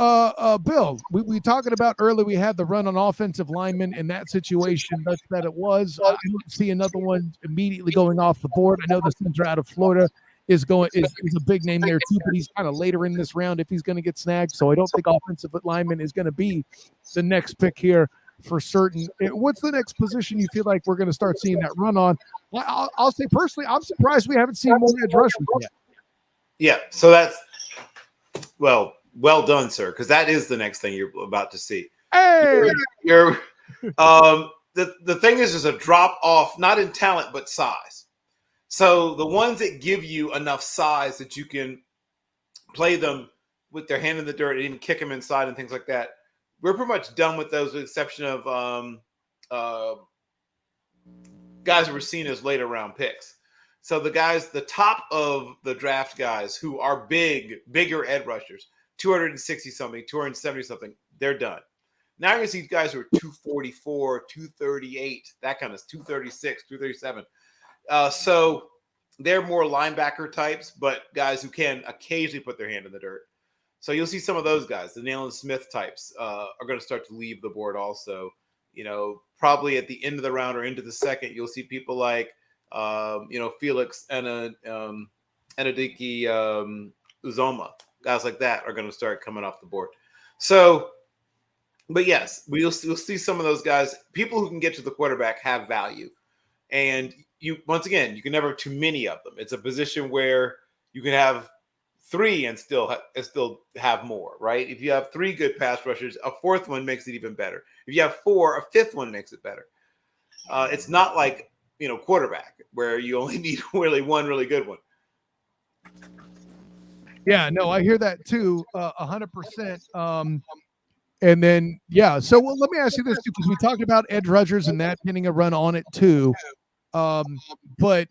Bill, we talking about earlier. We had the run on offensive linemen in that situation. That's that it was. I don't see another one immediately going off the board. I know the center out of Florida is a big name there too, but he's kind of later in this round if he's going to get snagged. So I don't think offensive lineman is going to be the next pick here for certain. What's the next position you feel like we're going to start seeing that run on? Well, I'll say personally, I'm surprised we haven't seen more edge rushers yet. Yeah. So that's well done, sir, because that is the next thing you're about to see. Hey, you're the thing is there's a drop off, not in talent but size. So the ones that give you enough size that you can play them with their hand in the dirt and even kick them inside and things like that, we're pretty much done with those, with the exception of guys who were seen as later round picks. So the top of the draft guys who are bigger edge rushers, 260 something, 270 something, they're done. Now you're going to see guys who are 244, 238, that kind of 236, 237. So they're more linebacker types, but guys who can occasionally put their hand in the dirt. So you'll see some of those guys, the Nail and Smith types, are going to start to leave the board also. You know, probably at the end of the round or into the second, you'll see people like, Felix and Enadiki Uzoma. Guys like that are going to start coming off the board. So, but yes, we'll see some of those guys. People who can get to the quarterback have value. And once again, you can never have too many of them. It's a position where you can have 3 and still have more, right? If you have 3 good pass rushers, a 4th one makes it even better. If you have 4, a 5th one makes it better. It's not like, quarterback where you only need really one really good one. Yeah, no, I hear that too, 100%. And then, yeah, so let me ask you this too, because we talked about edge rushers and that getting a run on it too. But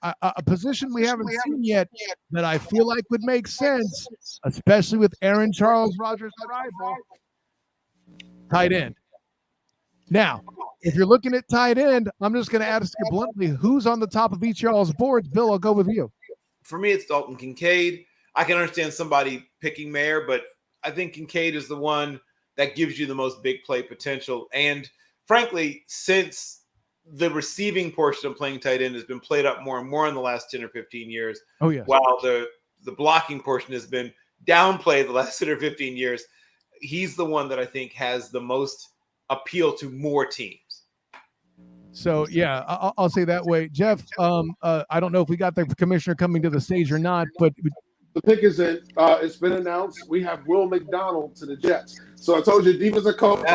a position we haven't seen yet that I feel like would make sense, especially with Aaron Charles Rogers' arrival, tight end. Now, if you're looking at tight end, I'm just going to ask you bluntly, who's on the top of each of y'all's boards? Bill, I'll go with you. For me, it's Dalton Kincaid. I can understand somebody picking Mayer, but I think Kincaid is the one that gives you the most big play potential. And frankly, since the receiving portion of playing tight end has been played up more and more in the last 10 or 15 years, while the blocking portion has been downplayed the last 10 or 15 years, he's the one that I think has the most appeal to more teams. So, yeah, I'll say that way. Jeff, I don't know if we got the commissioner coming to the stage or not, but the pick is in. It's been announced. We have Will McDonald to the Jets. So I told you, defensive coach.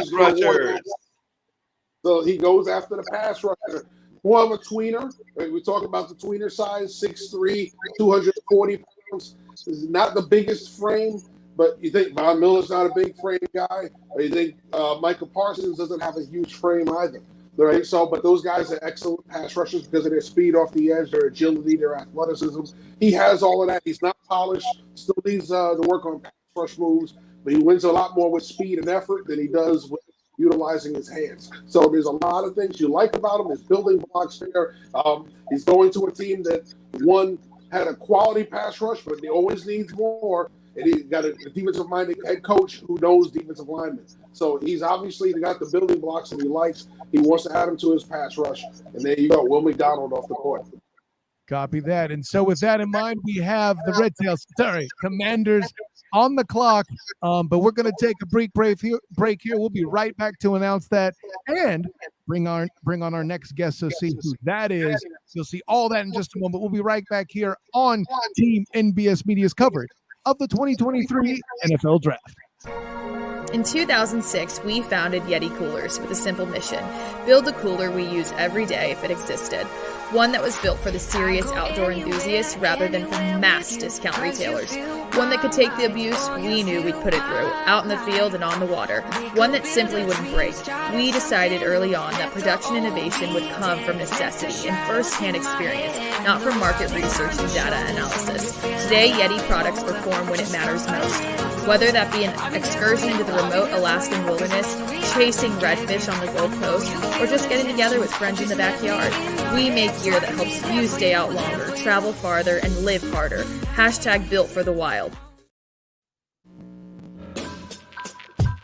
So he goes after the pass rusher. More of a tweener. We talk about the tweener size, 6'3", 240 pounds. This is not the biggest frame, but you think Von Miller's not a big frame guy. Or you think Micah Parsons doesn't have a huge frame either. Right? So, but those guys are excellent pass rushers because of their speed off the edge, their agility, their athleticism. He has all of that. He's not polished. Still needs to work on pass rush moves, but he wins a lot more with speed and effort than he does with utilizing his hands. So there's a lot of things you like about him. His building blocks there. He's going to a team that had a quality pass rush, but he always needs more. And he got a defensive-minded head coach who knows defensive linemen. So he's obviously got the building blocks that he likes. He wants to add him to his pass rush. And there you go, Will McDonald off the board. Copy that. And so with that in mind, we have the Commanders on the clock. But we're going to take a break here. We'll be right back to announce that and bring on our next guest to see who that is. You'll see all that in just a moment. We'll be right back here on Team NBS Media's coverage of the 2023 NFL Draft. In 2006, we founded Yeti Coolers with a simple mission: build a cooler we use every day if it existed. One that was built for the serious outdoor enthusiasts rather than for mass discount retailers. One that could take the abuse we knew we'd put it through, out in the field and on the water. One that simply wouldn't break. We decided early on that production innovation would come from necessity and first-hand experience, not from market research and data analysis. Today, Yeti products perform when it matters most. Whether that be an excursion into the remote Alaskan wilderness, chasing redfish on the Gold Coast, or just getting together with friends in the backyard, we make gear that helps you stay out longer, travel farther, and live harder. # built for the wild.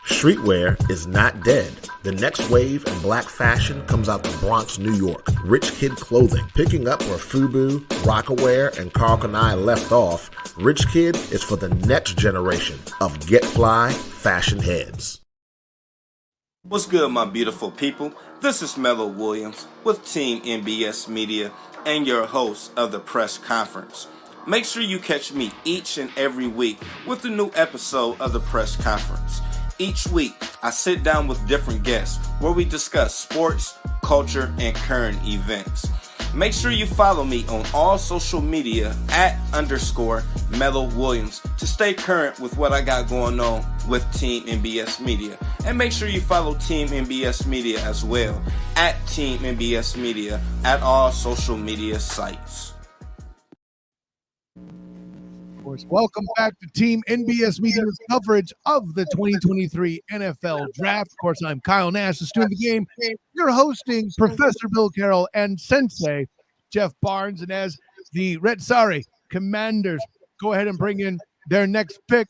Streetwear is not dead. The next wave in black fashion comes out the Bronx, New York. RichKid Clothing, picking up where FUBU, Rockaware, and Carl Kanai left off. RichKid is for the next generation of Get Fly fashion heads. What's good, my beautiful people? This is Mello Williams with Team NBS Media and your host of the press conference. Make sure you catch me each and every week with a new episode of the press conference. Each week, I sit down with different guests where we discuss sports, culture, and current events. Make sure you follow me on all social media @_Mello Williams to stay current with what I got going on with Team NBS Media. And make sure you follow Team NBS Media as well @Team NBS Media at all social media sites. Welcome back to Team NBS Media's coverage of the 2023 NFL Draft. Of course, I'm Kyle Nash, the student of the game. You're hosting Professor Bill Carroll and Sensei Jeff Barnes. And as the Commanders go ahead and bring in their next pick,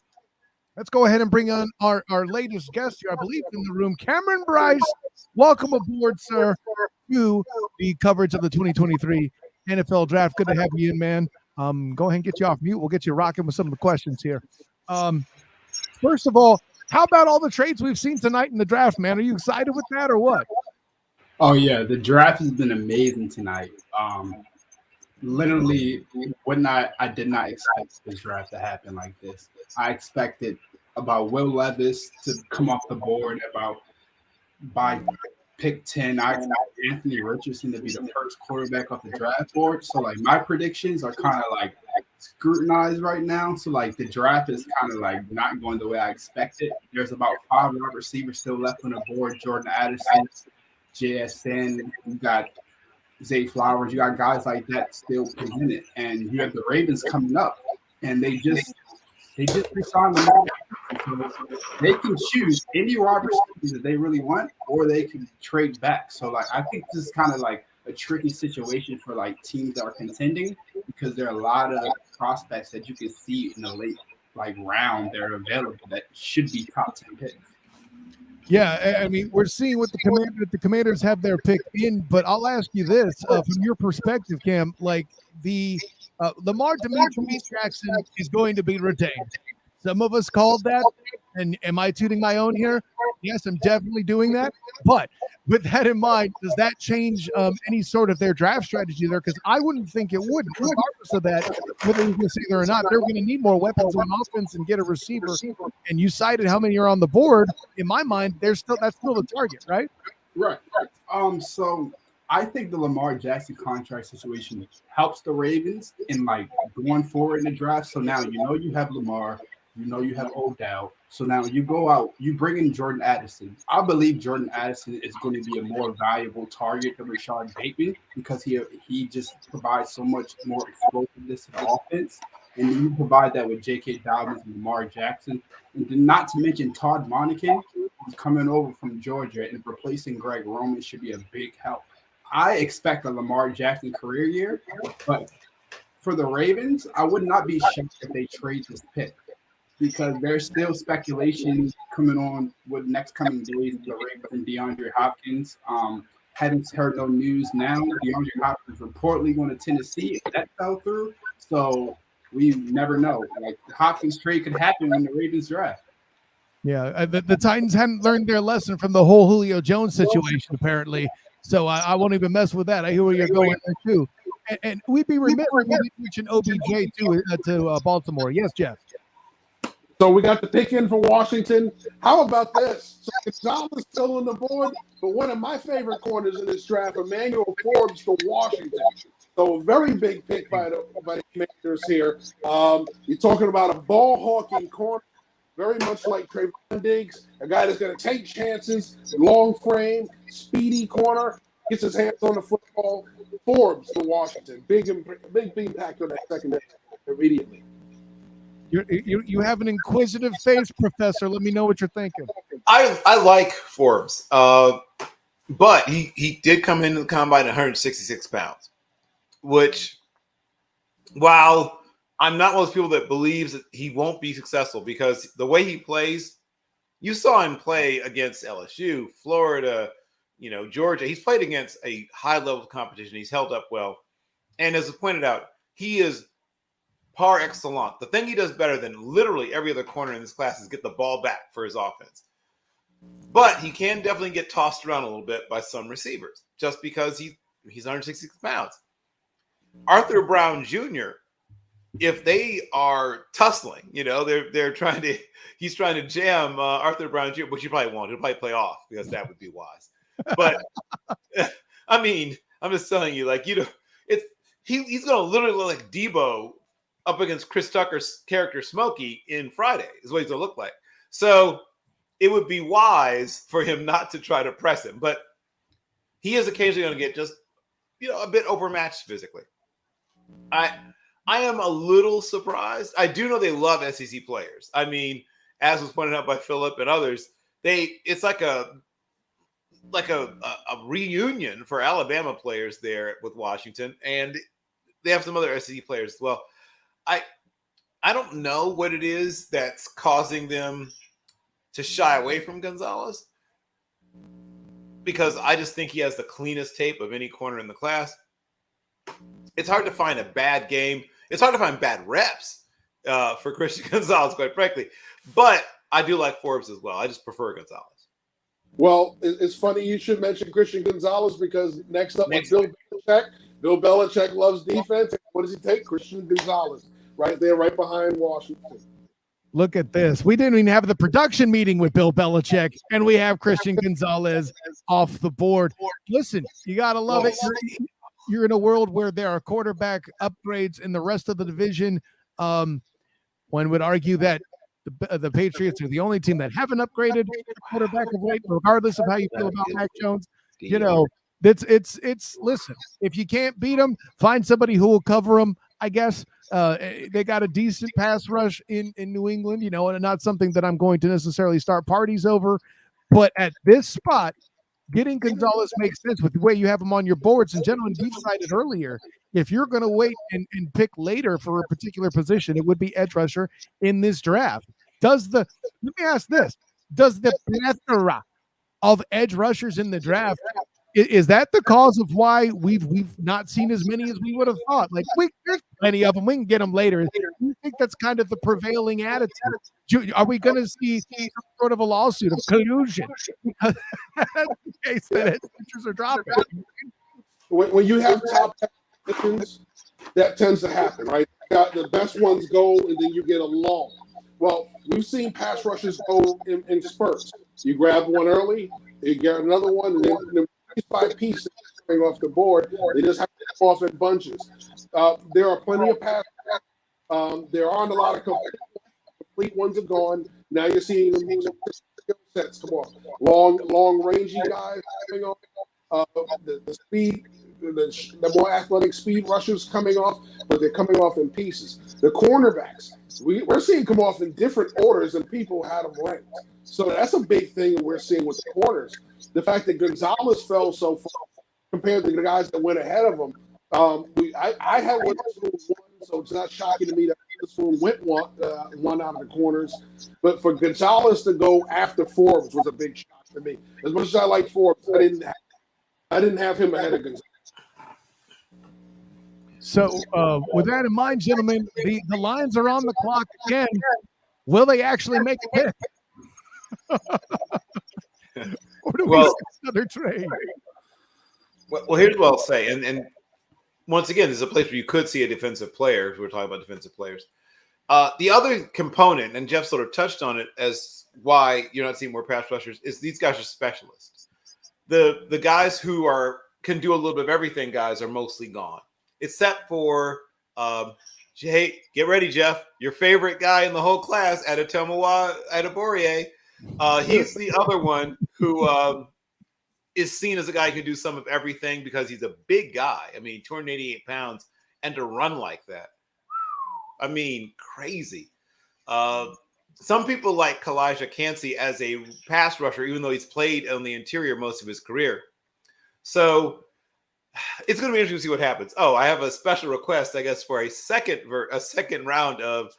let's go ahead and bring on our latest guest here, I believe, in the room, Cameron Bryce. Welcome aboard, sir, to the coverage of the 2023 NFL Draft. Good to have you in, man. Go ahead and get you off mute. We'll get you rocking with some of the questions here. First of all, how about all the trades we've seen tonight in the draft, man? Are you excited with that or what? Oh, yeah. The draft has been amazing tonight. Literally, I did not expect this draft to happen like this. I expected about Will Levis to come off the board by pick 10. I expect Anthony Richardson to be the first quarterback off the draft board. So, like, my predictions are kind of like scrutinized right now. So like the draft is kind of like not going the way I expected. There's about 5 wide receivers still left on the board. Jordan Addison, JSN, you got Zay Flowers, you got guys like that still presented. And you have the Ravens coming up, and they just resigned them. So they can choose any wide receivers that they really want, or they can trade back. So like I think this is kind of like a tricky situation for like teams that are contending, because there are a lot of prospects that you can see in the late like round that are available that should be top 10 picks. Yeah, I mean, we're seeing what the Commanders have their pick in, but I'll ask you this from your perspective, Cam. Like the Lamar Jackson is going to be retained. Some of us called that, and am I tooting my own here? Yes, I'm definitely doing that. But with that in mind, does that change any sort of their draft strategy there? Because I wouldn't think it would. Regardless of that, whether you can say there or not, they're going to need more weapons on offense and get a receiver. And you cited how many are on the board. In my mind, that's still the target, right? Right. So I think the Lamar Jackson contract situation helps the Ravens in like going forward in the draft. So now you have Lamar. You have Odell. So now you go out, you bring in Jordan Addison. I believe Jordan Addison is going to be a more valuable target than Rashad Bateman, because he just provides so much more explosiveness to the offense. And then you provide that with J.K. Dobbins and Lamar Jackson. And then not to mention Todd Monken, who's coming over from Georgia, and replacing Greg Roman should be a big help. I expect a Lamar Jackson career year, but for the Ravens, I would not be shocked if they trade this pick, because there's still speculation coming on with next coming days of the Ravens and DeAndre Hopkins. Haven't heard no news now. DeAndre Hopkins reportedly going to Tennessee if that fell through. So we never know. Like the Hopkins trade could happen when the Ravens draft. Yeah, the Titans hadn't learned their lesson from the whole Julio Jones situation, apparently. So I won't even mess with that. I hear where you're going there too. And we'd be remiss if we didn't mention OBJ too to Baltimore. Yes, Jeff. So we got the pick in for Washington. How about this? So Gonzalez still on the board, but one of my favorite corners in this draft, Emmanuel Forbes to Washington. So a very big pick by the Commanders here. You're talking about a ball-hawking corner, very much like Trayvon Diggs, a guy that's going to take chances, long frame, speedy corner, gets his hands on the football. Forbes to Washington. Big impact on that secondary immediately. You have an inquisitive face, Professor. Let me know what you're thinking. I like Forbes, but he did come into the combine at 166 pounds, which, while I'm not one of those people that believes that he won't be successful, because the way he plays, you saw him play against LSU, Florida, Georgia. He's played against a high level of competition. He's held up well. And as pointed out, he is par excellence. The thing he does better than literally every other corner in this class is get the ball back for his offense. But he can definitely get tossed around a little bit by some receivers just because he's 166 pounds. Arthur Brown Jr., if they are tussling, he's trying to jam Arthur Brown Jr., which he probably won't. He'll probably play off because that would be wise. But I mean, I'm just telling you, he's going to literally look like Debo up against Chris Tucker's character Smokey in Friday is what he's going to look like. So it would be wise for him not to try to press him, but he is occasionally going to get just, a bit overmatched physically. I am a little surprised. I do know they love SEC players. I mean, as was pointed out by Philip and others, it's like a reunion for Alabama players there with Washington, and they have some other SEC players as well. I don't know what it is that's causing them to shy away from Gonzalez, because I just think he has the cleanest tape of any corner in the class. It's hard to find a bad game. It's hard to find bad reps for Christian Gonzalez, quite frankly. But I do like Forbes as well. I just prefer Gonzalez. Well, it's funny you should mention Christian Gonzalez, because next up is Bill Belichick. Bill Belichick loves defense. What does he take? Christian Gonzalez. Right there, right behind Washington. Look at this. We didn't even have the production meeting with Bill Belichick, and we have Christian Gonzalez off the board. Listen, you got to love it. you're in a world where there are quarterback upgrades in the rest of the division. One would argue that the Patriots are the only team that haven't upgraded quarterback of late, regardless of how you feel about Mac Jones. It's listen, if you can't beat them, find somebody who will cover them. I guess they got a decent pass rush in New England, and not something that I'm going to necessarily start parties over. But at this spot, getting Gonzalez makes sense with the way you have him on your boards. And gentlemen, we've cited earlier, if you're going to wait and pick later for a particular position, it would be edge rusher in this draft. Let me ask this: does the plethora of edge rushers in the draft, is that the cause of why we've not seen as many as we would have thought? Like, there's plenty of them. We can get them later. Do you think that's kind of the prevailing attitude? Are we going to see some sort of a lawsuit of collusion? Because that's the case that edge rushers are dropping. When you have top positions, that tends to happen, right? The best ones go, and then you get a lull. Well, we've seen pass rushers go in spurts. You grab one early, you get another one, and then piece by piece coming off the board, they just have to come off in bunches. There are plenty of pass. There aren't a lot of complete ones are gone. Now you're seeing them skill sets come off. Long rangy guys coming off. The speed, the more athletic speed rushers coming off, but they're coming off in pieces. The cornerbacks, we're seeing come off in different orders than people had them ranked. So that's a big thing that we're seeing with the corners. The fact that Gonzalez fell so far compared to the guys that went ahead of him. I had one, so it's not shocking to me that this one went one out of the corners. But for Gonzalez to go after Forbes was a big shock to me. As much as I like Forbes, I didn't have him ahead of Gonzalez. So with that in mind, gentlemen, the lines are on the clock again. Will they actually make a pick? Or do we see another trade? Well, here's what I'll say. And once again, this is a place where you could see a defensive player. We're talking about defensive players. The other component, and Jeff sort of touched on it as why you're not seeing more pass rushers, is these guys are specialists. The guys who can do a little bit of everything, guys, are mostly gone. Except for, hey, get ready, Jeff. Your favorite guy in the whole class, Adetomiwa Adeborie. He's the other one who is seen as a guy who can do some of everything because he's a big guy. I mean, 288 pounds, and to run like that. I mean, crazy. Some people like Kalijah Cansey as a pass rusher, even though he's played on the interior most of his career. So it's going to be interesting to see what happens. Oh, I have a special request, I guess, for a second round of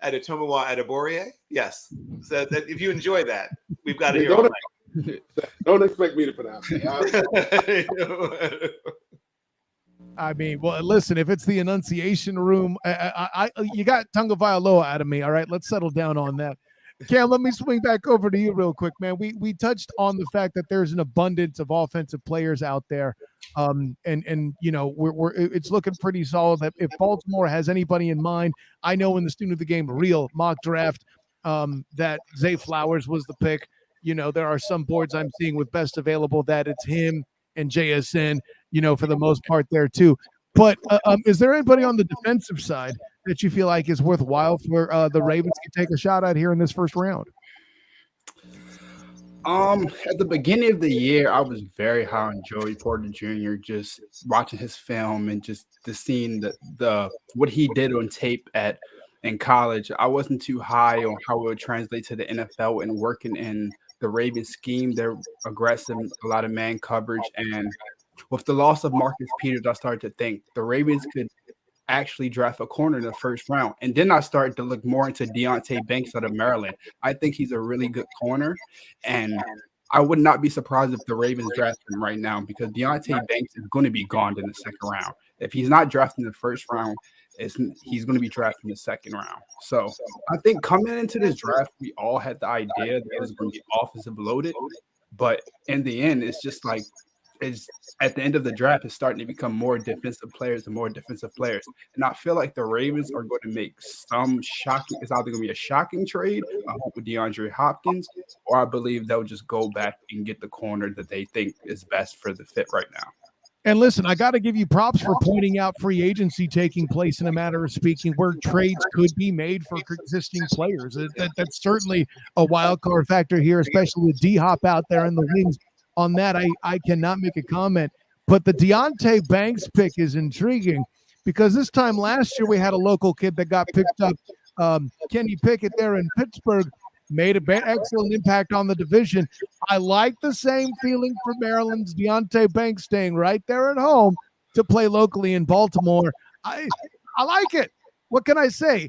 Adetomiwa Adeborie. Yes. So that if you enjoy that, we've got it here all night. Don't expect me to pronounce it. I mean, well, listen, if it's the enunciation room, you got Tagovailoa out of me. All right, let's settle down on that. Cam, let me swing back over to you real quick, man. We touched on the fact that there's an abundance of offensive players out there, and it's looking pretty solid. If Baltimore has anybody in mind, I know in the Student of the Game real mock draft that Zay Flowers was the pick. There are some boards I'm seeing with best available that it's him and JSN, for the most part there too. But is there anybody on the defensive side that you feel like is worthwhile for the Ravens to take a shot at here in this first round? At the beginning of the year, I was very high on Joey Porter Jr. Just watching his film and just seeing the what he did on tape in college. I wasn't too high on how it would translate to the NFL and working in the Ravens scheme. They're aggressive, a lot of man coverage, and with the loss of Marcus Peters, I started to think the Ravens could actually draft a corner in the first round. And then I started to look more into Deonte Banks out of Maryland. I think he's a really good corner, and I would not be surprised if the Ravens draft him right now because Deonte Banks is going to be gone in the second round. If he's not drafted in the first round, he's going to be drafted in the second round. So I think coming into this draft, we all had the idea that it was going to be offensive loaded, but in the end, it's just like at the end of the draft, it's starting to become more defensive players and more defensive players. And I feel like the Ravens are going to make some shocking – it's either going to be a shocking trade, I hope with DeAndre Hopkins, or I believe they'll just go back and get the corner that they think is best for the fit right now. And listen, I got to give you props for pointing out free agency taking place in a matter of speaking, where trades could be made for existing players. That's certainly a wild card factor here, especially with D-Hop out there in the wings. On that, I cannot make a comment. But the Deonte Banks pick is intriguing because this time last year we had a local kid that got picked up, Kenny Pickett there in Pittsburgh, made an excellent impact on the division. I like the same feeling for Maryland's Deonte Banks staying right there at home to play locally in Baltimore. I like it. What can I say?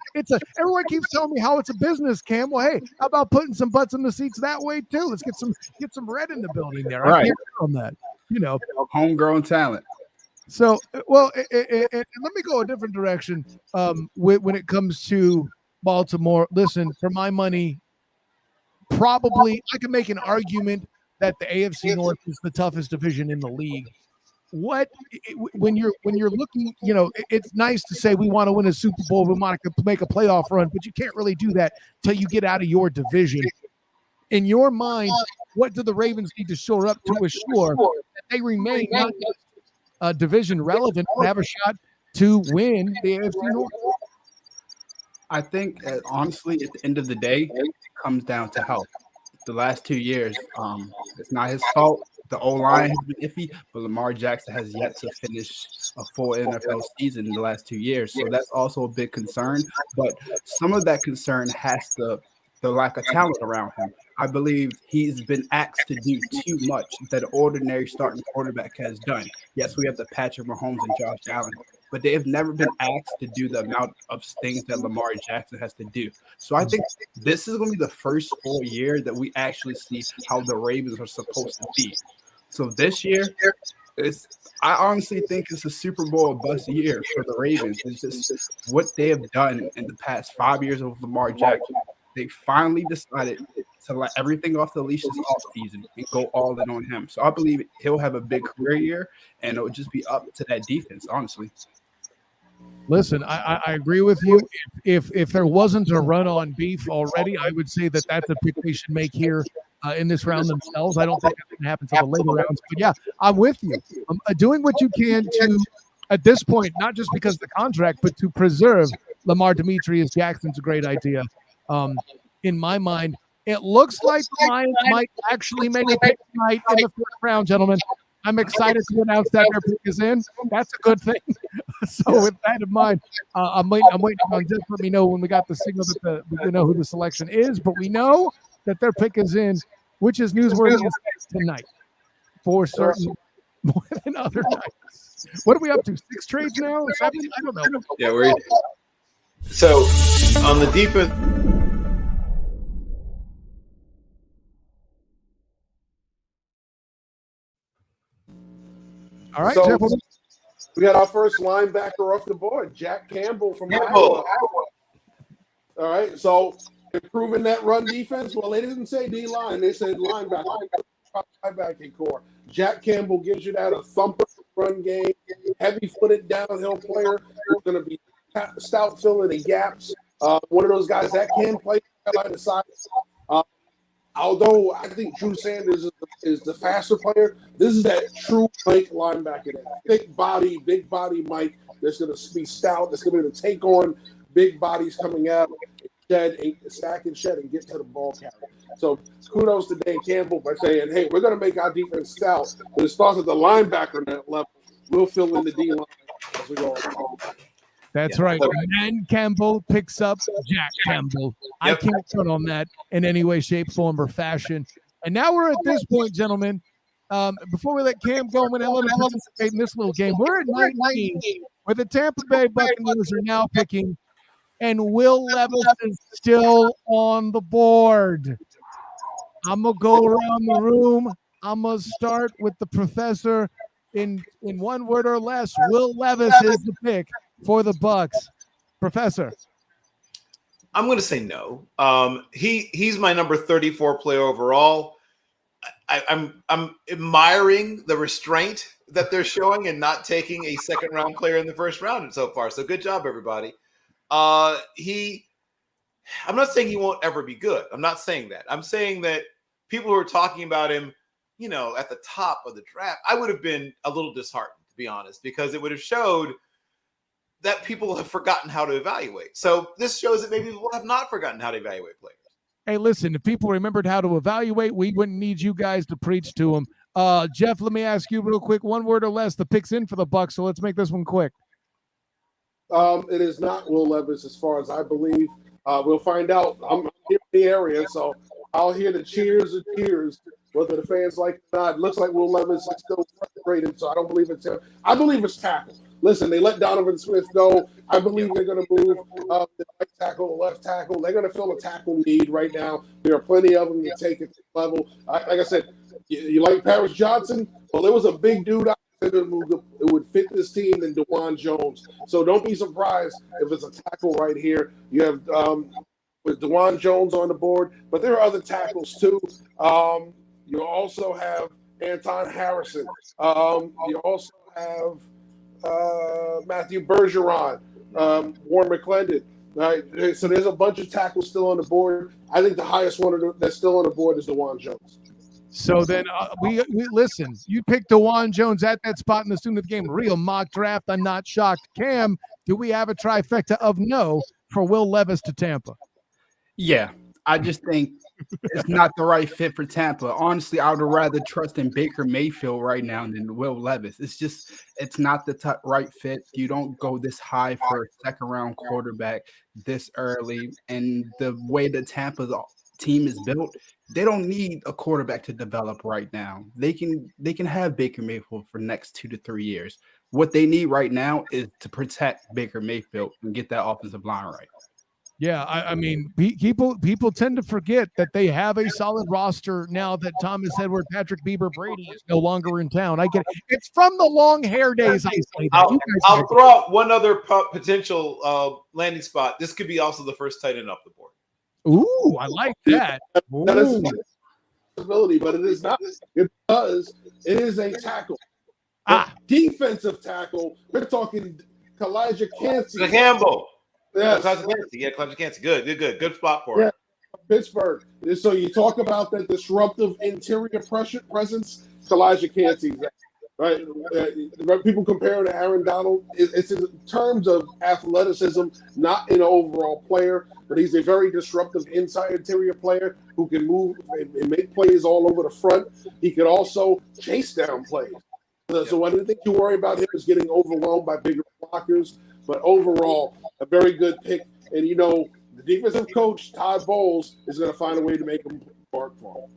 Everyone keeps telling me how it's a business, Cam. Well, hey, how about putting some butts in the seats that way too? Let's get some red in the building there. Right. I can't on that. Homegrown talent. So, well, and let me go a different direction when it comes to Baltimore. Listen, for my money, probably I can make an argument that the AFC North is the toughest division in the league. When you're looking, it's nice to say we want to win a Super Bowl, we want to make a playoff run, but you can't really do that till you get out of your division. In your mind, what do the Ravens need to shore up to assure that they remain not division relevant and have a shot to win the AFC North? I think, honestly, at the end of the day, it comes down to health. The last 2 years, it's not his fault. The O-line has been iffy, but Lamar Jackson has yet to finish a full NFL season in the last 2 years. So that's also a big concern. But some of that concern has the lack of talent around him. I believe he's been asked to do too much that an ordinary starting quarterback has done. Yes, we have the Patrick Mahomes and Josh Allen, but they have never been asked to do the amount of things that Lamar Jackson has to do. So I think this is going to be the first full year that we actually see how the Ravens are supposed to be. So this year, I honestly think it's a Super Bowl bust year for the Ravens. It's just what they have done in the past 5 years of Lamar Jackson. They finally decided to let everything off the leash this offseason and go all in on him. So I believe he'll have a big career year, and it'll just be up to that defense, honestly. Listen, I agree with you. If there wasn't a run on beef already, I would say that that's a pick they should make here in this round themselves. I don't think that's going to happen until the later rounds. But yeah, I'm with you. Doing what you can to, at this point, not just because of the contract, but to preserve Lamar Demetrius Jackson's a great idea. In my mind, it looks like the Lions might actually make a pick tonight in the first round, gentlemen. I'm excited to announce that their pick is in. That's a good thing. So with that in mind, I'm waiting on just let me know when we got the signal that we know who the selection is, but we know that their pick is in, which is newsworthy tonight for certain more than other nights. What are we up to? 6 trades now? 7? I don't know. Yeah, we're so on the defense. All right, so we got our first linebacker off the board, Jack Campbell from Iowa. All right, so improving that run defense. Well, they didn't say D-line; they said linebacker, linebacking core. Jack Campbell gives you that a thumper run game, heavy-footed downhill player who's going to be stout filling the gaps. One of those guys that can play on the side. Although I think Drew Sanders is the faster player, this is that true Mike linebacker. Big body Mike that's going to be stout, that's going to be able to take on big bodies coming out, stack and shed, and get to the ball carrier. So kudos to Dan Campbell by saying, hey, we're going to make our defense stout. But as far as the linebacker level, we'll fill in the D-line as we go along. That's right. Dan Campbell picks up Jack Campbell. I can't count on that in any way, shape, form, or fashion. And now we're at this point, gentlemen. Before we let Cam go and let him participate in this little game, we're at 19, where the Tampa Bay Buccaneers are now picking, and Will Levis is still on the board. I'm going to go around the room. I'm going to start with the professor in one word or less. Will Levis is the pick for the Bucs. Professor. I'm going to say no. He's my number 34 player overall. I'm admiring the restraint that they're showing and not taking a second round player in the first round so far. So good job, everybody. I'm not saying he won't ever be good. I'm not saying that. I'm saying that people who are talking about him, at the top of the draft, I would have been a little disheartened to be honest, because it would have showed that people have forgotten how to evaluate. So this shows that maybe people have not forgotten how to evaluate players. Hey, listen, if people remembered how to evaluate, we wouldn't need you guys to preach to them. Jeff, let me ask you real quick, one word or less. The pick's in for the Bucs, so let's make this one quick. It is not Will Levis, as far as I believe. We'll find out. I'm here in the area, so I'll hear the cheers and tears, whether the fans like it or not. It looks like Will Levis is still frustrated, so I don't believe it's him. I believe it's tackle. Listen, they let Donovan Smith go. I believe they're going to move the right tackle, the left tackle. They're going to fill a tackle need right now. There are plenty of them to take at the level. Like I said, you like Paris Johnson? Well, there was a big dude out there that would fit this team than DeJuan Jones. So don't be surprised if it's a tackle right here. You have with DeJuan Jones on the board, but there are other tackles too. You also have Anton Harrison. You also have Matthew Bergeron, Warren McClendon. Right, so there's a bunch of tackles still on the board. I think the highest one that's still on the board is DeJuan Jones. So then we listen. You picked DeJuan Jones at that spot in the student of the game. Real mock draft. I'm not shocked. Cam, do we have a trifecta of no for Will Levis to Tampa? Yeah, I just think it's not the right fit for Tampa. Honestly, I would rather trust in Baker Mayfield right now than Will Levis. It's not the right fit. You don't go this high for a second-round quarterback this early. And the way the Tampa's team is built, they don't need a quarterback to develop right now. They can have Baker Mayfield for the next 2 to 3 years. What they need right now is to protect Baker Mayfield and get that offensive line right. Yeah, I mean, people tend to forget that they have a solid roster now that Thomas Edward, Patrick Bieber, Brady is no longer in town. I get it. It's from the long hair days. I say that. I'll throw out one other potential landing spot. This could be also the first tight end off the board. Ooh, I like that. That is a possibility, but it is not because it is a tackle. Defensive tackle. We're talking Kalijah Kancey. Campbell. Yes. Kalijah Kancey. Good spot for it. Pittsburgh. So you talk about that disruptive interior presence, Kalijah Kancey. Right? People compare to Aaron Donald. It's in terms of athleticism, not an overall player, but he's a very disruptive inside interior player who can move and make plays all over the front. He can also chase down plays. So one of the things you worry about him is getting overwhelmed by bigger blockers. But overall, a very good pick. And, the defensive coach, Todd Bowles, is going to find a way to make him work for him.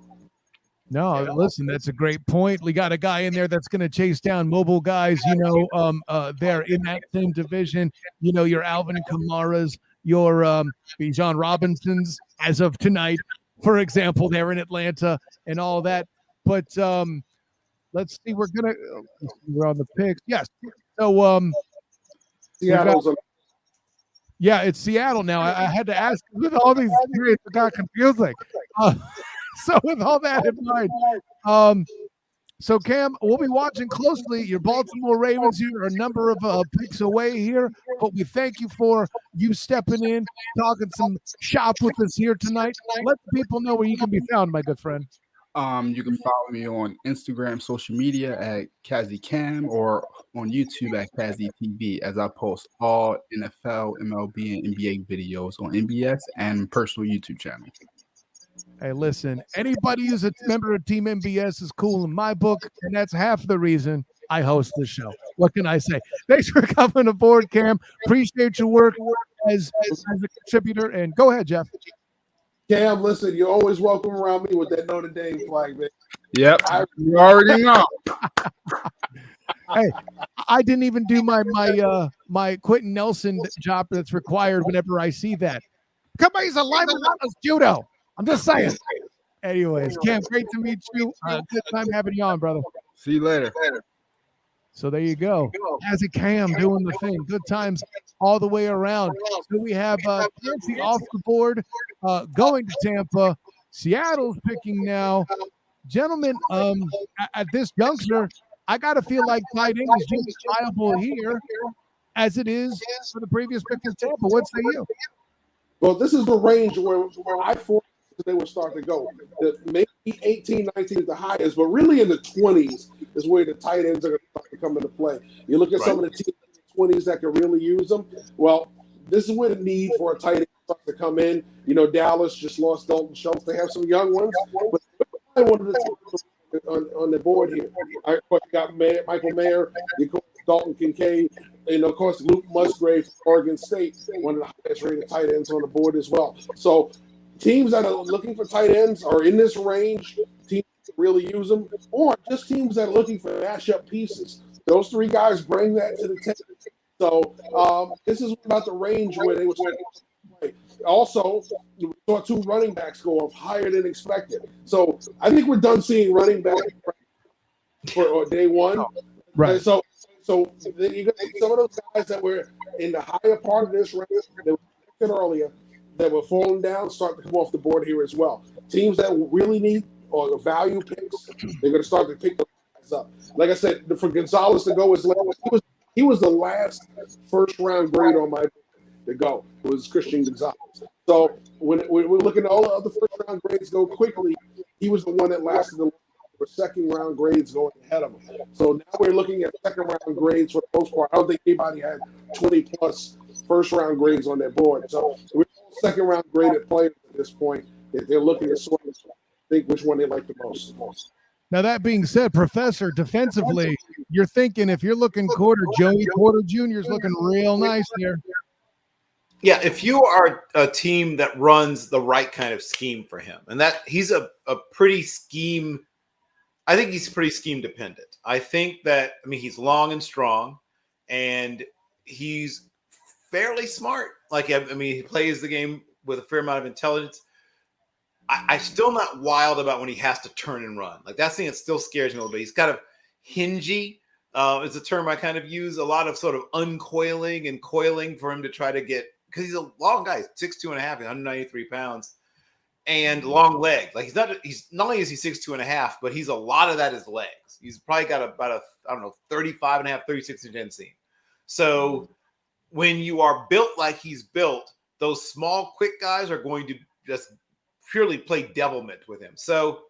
No, listen, that's a great point. We got a guy in there that's going to chase down mobile guys, they're in that same division. Your Alvin Kamara's, your Bijan Robinsons, as of tonight, for example, they're in Atlanta and all that. But let's see, we're on the picks. Yes. So, yeah, it's Seattle now. I had to ask with all these periods, it got confusing. So with all that in mind, so Cam, we'll be watching closely. Your Baltimore Ravens here are a number of picks away here, but we thank you for you stepping in, talking some shop with us here tonight. Let the people know where you can be found, my good friend. You can follow me on Instagram, social media at Kazi Cam, or on YouTube at Kazi TV, as I post all NFL, MLB, and NBA videos on NBS and personal YouTube channel. Hey, listen, anybody who's a member of Team NBS is cool in my book, and that's half the reason I host the show. What can I say? Thanks for coming aboard, Cam. Appreciate your work as a contributor. And go ahead, Jeff. Cam, listen, you're always welcome around me with that Notre Dame flag, man. Yep, you already know. Hey, I didn't even do my Quentin Nelson job that's required whenever I see that. Come on, he's a lineman that does judo. I'm just saying. Anyways, Cam, great to meet you. Good time having you on, brother. See you later. So there you go. As a Cam doing the thing. Good times all the way around. So we have Kancey off the board, going to Tampa. Seattle's picking now. Gentlemen, at this juncture, I got to feel like tight end is just as viable here as it is for the previous pick in Tampa. What say you? Well, this is the range where I thought they would start to go. Maybe 18, 19 is the highest, but really in the 20s is where the tight ends are going to start to come into play. You look at some of the teams in the 20s that can really use them. Well, this is where the need for a tight end starts to come in. You know, Dallas just lost Dalton Schultz. They have some young ones, but one of the teams on the board here. Of course, you got Michael Mayer, Dalton Kincaid, and of course Luke Musgrave, Oregon State, one of the highest rated tight ends on the board as well. So teams that are looking for tight ends are in this range. Teams that really use them, or just teams that are looking for matchup pieces. Those three guys bring that to the table. So this is about the range where they were trying to play. Also, we saw two running backs go off higher than expected. So I think we're done seeing running back for day one. Right. So you got some of those guys that were in the higher part of this range that were mentioned earlier that were falling down start to come off the board here as well. Teams that really need or value picks, they're going to start to pick those guys up. Like I said, for Gonzalez to go as last, he was the last first round grade on my board to go. It was Christian Gonzalez. So when we're looking at all the other first round grades go quickly, he was the one that lasted the second round grades going ahead of him. So now we're looking at second round grades for the most part. I don't think anybody had 20 plus first round grades on their board. So we're second round graded players at this point. If they're looking to sort of think which one they like the most. Now, that being said, Professor, defensively, you're thinking if you're looking Joey Porter Jr. is looking real nice here. Yeah, if you are a team that runs the right kind of scheme for him, and that he's a pretty scheme, I think he's pretty scheme dependent. I think that, I mean, he's long and strong, and he's fairly smart. Like, I mean, he plays the game with a fair amount of intelligence. I'm still not wild about when he has to turn and run. Like, that's the thing that still scares me a little bit. He's kind of hingy, is a term I kind of use. A lot of sort of uncoiling and coiling for him to try to get, because he's a long guy, 6'2.5", 193 pounds, and long leg. Like, he's not only is he 6'2.5", but he's a lot of that is legs. He's probably got about 35.5, 36 inch inseam. So when you are built like he's built, those small, quick guys are going to just purely play devilment with him. So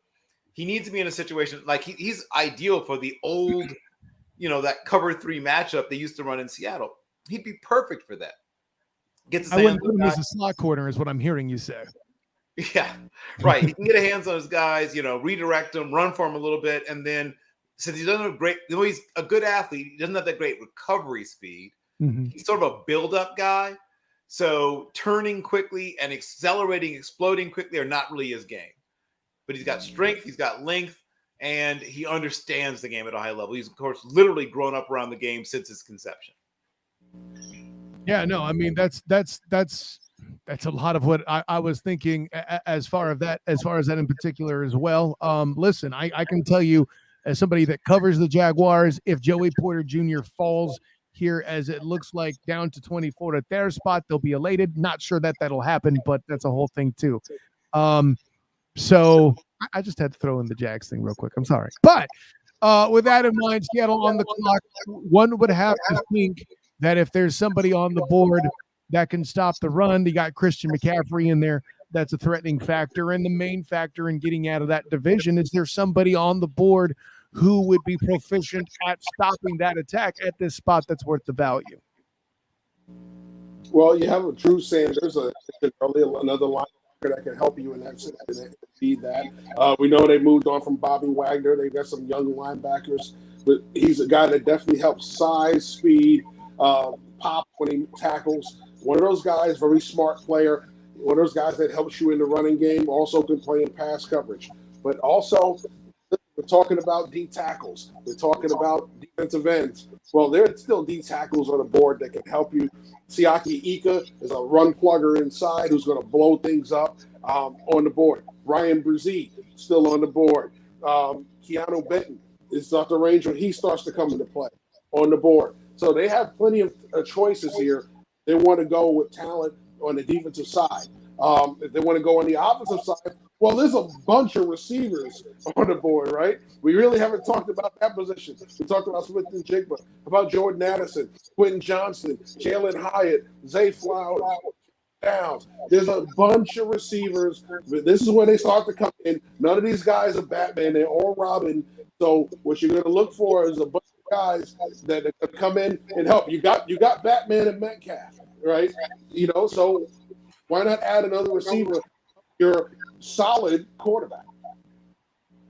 he needs to be in a situation like he's ideal for the old, that cover 3 matchup they used to run in Seattle. He'd be perfect for that. I wouldn't put him as a slot corner, is what I'm hearing you say. Yeah, right. He can get a hands on his guys, redirect them, run for him a little bit, and then since he doesn't have he's a good athlete, he doesn't have that great recovery speed. Mm-hmm. He's sort of a build-up guy. So turning quickly and accelerating, exploding quickly are not really his game. But he's got strength, he's got length, and he understands the game at a high level. He's, of course, literally grown up around the game since its conception. Yeah, no, I mean, that's a lot of what I was thinking as far as that in particular as well. Listen, I can tell you as somebody that covers the Jaguars, if Joey Porter Jr. falls here as it looks like down to 24 at their spot, they'll be elated. Not sure that'll happen, but that's a whole thing too. So I just had to throw in the Jags thing real quick. I'm sorry. But with that in mind, Seattle on the clock, one would have to think that if there's somebody on the board that can stop the run, you got Christian McCaffrey in there. That's a threatening factor. And the main factor in getting out of that division is there somebody on the board who would be proficient at stopping that attack at this spot that's worth the value. Well, you have a Drew Sanders, another linebacker that can help you in that and feed that. We know they moved on from Bobby Wagner. They got some young linebackers, but he's a guy that definitely helps size, speed, pop when he tackles. One of those guys, very smart player. One of those guys that helps you in the running game, also can play in pass coverage. But also, we're talking about D tackles. We're talking about defensive ends. Well, there are still D tackles on the board that can help you. Siaki Ika is a run plugger inside who's going to blow things up on the board. Ryan Brzee still on the board. Keanu Benton is off the range when he starts to come into play on the board. So they have plenty of choices here. They want to go with talent on the defensive side. If they want to go on the offensive side, well, there's a bunch of receivers on the board, right? We really haven't talked about that position. We talked about Smith and Jigba, about Jordan Addison, Quentin Johnson, Jalen Hyatt, Zay Flowers. downs. There's a bunch of receivers. This is where they start to come in. None of these guys are Batman. They're all Robin. So what you're going to look for is a bunch of guys that come in and help. You got Batman and Metcalf, right? So why not add another receiver? You're solid quarterback.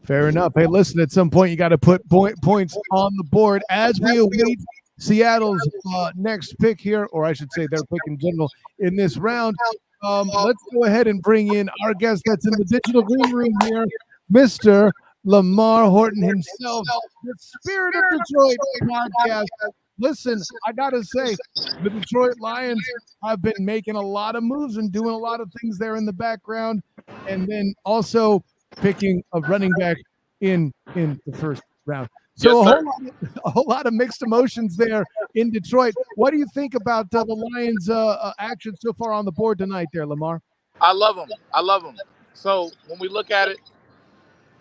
Fair enough. Hey, listen, at some point you got to put points on the board as we await Seattle's next pick here, or I should say their pick in general in this round. Let's go ahead and bring in our guest that's in the digital green room here, Mr. Lamar Horton himself, the Spirit of Detroit podcast. Listen, I got to say, the Detroit Lions have been making a lot of moves and doing a lot of things there in the background, and then also picking a running back in the first round. So Yes, a whole lot of mixed emotions there in Detroit. What do you think about the Lions' action so far on the board tonight there, Lamar? I love him. So when we look at it,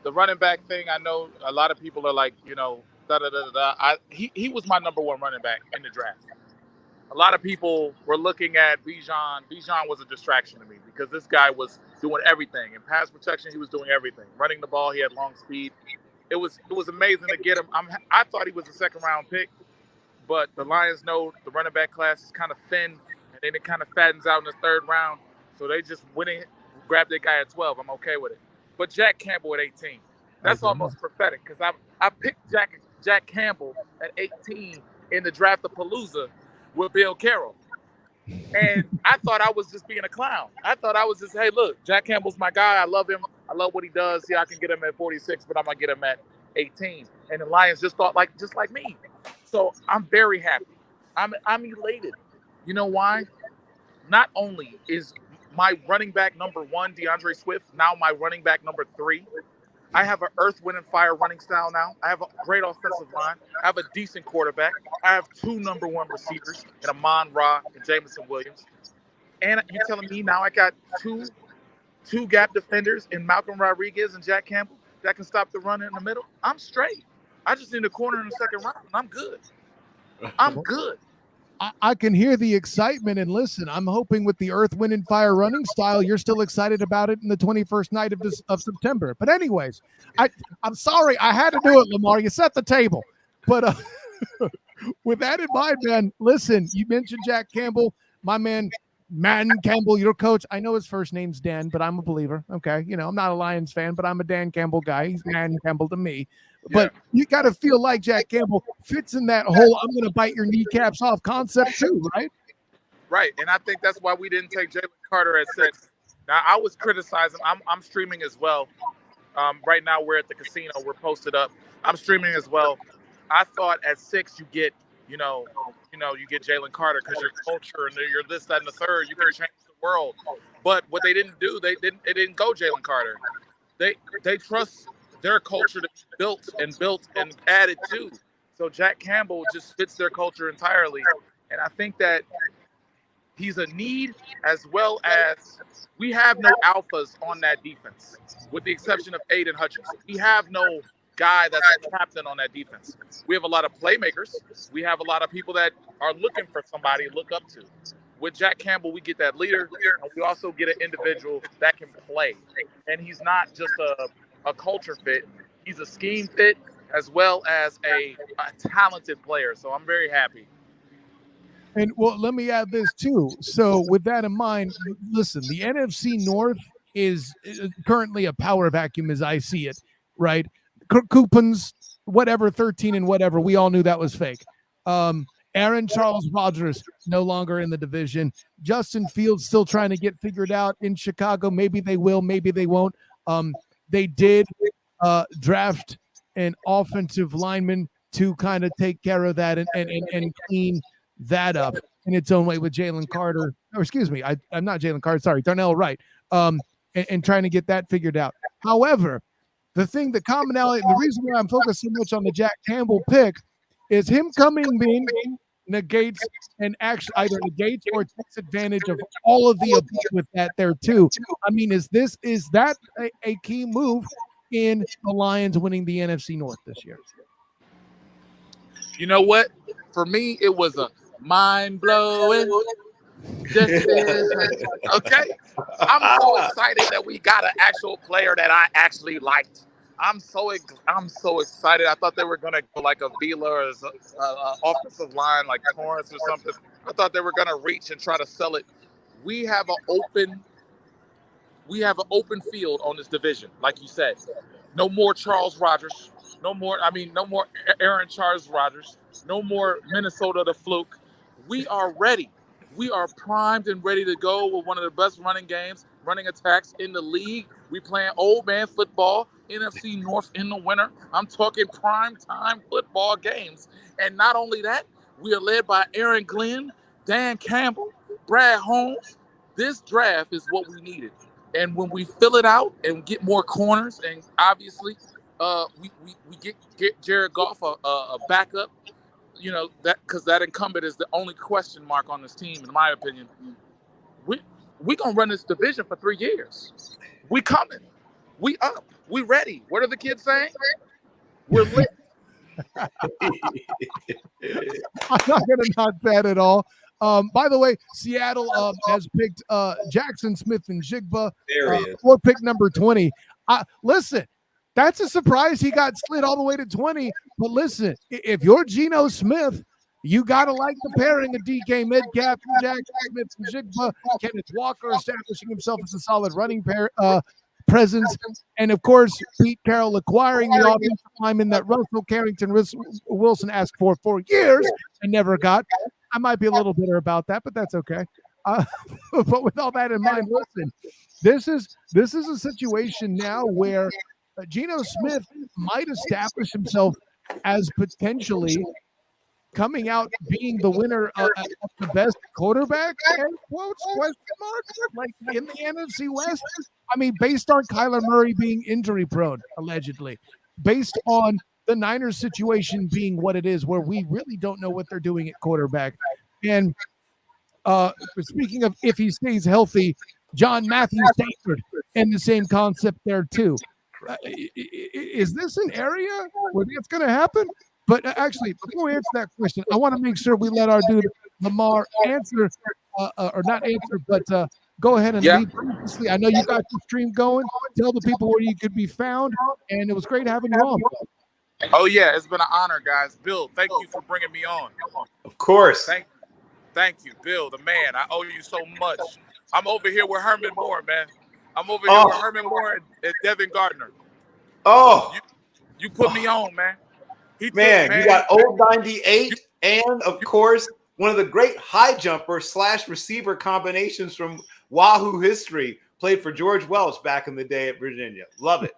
the running back thing, I know a lot of people are like, he was my number one running back in the draft. A lot of people were looking at Bijan. Bijan was a distraction to me because this guy was doing everything. In pass protection, he was doing everything. Running the ball, he had long speed. It was amazing to get him. I thought he was a second-round pick, but the Lions know the running back class is kind of thin, and then it kind of fattens out in the third round. So they just went and grabbed that guy at 12. I'm okay with it. But Jack Campbell at 18, that's almost prophetic because I picked Jack Campbell at 18 in the draft-a-palooza with Bill Carroll. And I thought I was just being a clown. I thought I was just, hey, look, Jack Campbell's my guy. I love him. I love what he does. Yeah, I can get him at 46, but I'm going to get him at 18. And the Lions just thought just like me. So I'm very happy. I'm elated. You know why? Not only is my running back number 1, DeAndre Swift, now my running back number 3. I have an earth, wind, and fire running style now. I have a great offensive line. I have a decent quarterback. I have 2 number 1 receivers in Amon-Ra and Jameson Williams. And you're telling me now I got two gap defenders in Malcolm Rodriguez and Jack Campbell that can stop the run in the middle? I'm straight. I just need a corner in the second round, and I'm good. I'm good. I can hear the excitement, and listen, I'm hoping with the Earth, Wind, and Fire running style, you're still excited about it in the 21st night of September. But anyways, I'm sorry, I had to do it, Lamar. You set the table. But with that in mind, man, listen, you mentioned Jack Campbell, my man, Campbell, your coach. I know his first name's Dan, but I'm a believer. Okay, I'm not a Lions fan, but I'm a Dan Campbell guy. He's Man Campbell to me. But you got to feel like Jack Campbell fits in that whole I'm going to bite your kneecaps off concept too, right? Right, and I think that's why we didn't take Jalen Carter at 6. Now, I was criticizing. I'm streaming as well. Right now, we're at the casino. We're posted up. I'm streaming as well. I thought at 6 you get, you get Jalen Carter because your culture and your this, that, and the third. You can change the world. But what they didn't do, they didn't go Jalen Carter. They trust their culture to be built and added to. So Jack Campbell just fits their culture entirely. And I think that he's a need, as well as we have no alphas on that defense, with the exception of Aiden Hutchinson. We have no guy that's a captain on that defense. We have a lot of playmakers. We have a lot of people that are looking for somebody to look up to. With Jack Campbell, we get that leader, and we also get an individual that can play. And he's not just a culture fit. He's a scheme fit as well as a talented player. So I'm very happy. And well, let me add this too. So with that in mind, listen, the NFC North is currently a power vacuum as I see it, right? Coupons, whatever, 13 and whatever. We all knew that was fake. Aaron Charles Rodgers no longer in the division. Justin Fields still trying to get figured out in Chicago. Maybe they will, maybe they won't. They did draft an offensive lineman to kind of take care of that and clean that up in its own way with Jalen Carter. Or excuse me, I'm not Jalen Carter. Sorry, Darnell Wright. And trying to get that figured out. However, the commonality, the reason why I'm focused so much on the Jack Campbell pick is him coming in negates and actually either negates or takes advantage of all of the above with that there too. I mean, is that a key move in the Lions winning the NFC North this year? You know what? For me, it was a mind-blowing This is okay. I'm so excited that we got an actual player that I actually liked. I'm so excited. I thought they were gonna go like a Vila or a offensive line like Torrance or something. I thought they were gonna reach and try to sell it. We have an open field on this division, like you said. No more Charles Rogers. No more Aaron Charles Rogers. No more Minnesota the fluke. We are ready. We are primed and ready to go with one of the best running attacks in the league. We playing old man football, NFC North in the winter. I'm talking prime time football games. And not only that, we are led by Aaron Glenn, Dan Campbell, Brad Holmes. This draft is what we needed. And when we fill it out and get more corners, and obviously we get Jared Goff a backup, that because that incumbent is the only question mark on this team, in my opinion. We gonna run this division for 3 years. We coming. We up. We ready. What are the kids saying? We're lit. I'm not going to knock that at all. By the way, Seattle has picked Jackson Smith-Njigba for pick number 20. Listen, that's a surprise he got slid all the way to 20. But listen, if you're Geno Smith, you got to like the pairing of DK Metcalf, Jackson Smith-Njigba, Kenneth Walker establishing himself as a solid running presence. And, of course, Pete Carroll acquiring the offensive lineman that Russell Carrington Wilson asked for years and never got. I might be a little bitter about that, but that's okay. But with all that in mind, listen, this is a situation now where Geno Smith might establish himself as potentially coming out being the winner of the best quarterback, quotes, question mark, like in the NFC West. I mean, based on Kyler Murray being injury prone, allegedly, based on the Niners situation being what it is, where we really don't know what they're doing at quarterback. And speaking of if he stays healthy, John Matthews Stafford, and the same concept there too. Is this an area where that's going to happen? But actually, before we answer that question, I want to make sure we let our dude Lamar answer, or not answer, but go ahead and lead. I know you got your stream going. Tell the people where you could be found, and it was great having you on. Oh yeah, it's been an honor, guys. Bill, thank you for bringing me on. Of course. Thank you, Bill, the man. I owe you so much. I'm over here with Herman Moore, man. I'm over here with Herman Moore and Devin Gardner. Oh, you put me on, man. You got old 98 and, of course, one of the great high jumper / receiver combinations from Wahoo history. Played for George Welch back in the day at Virginia. Love it.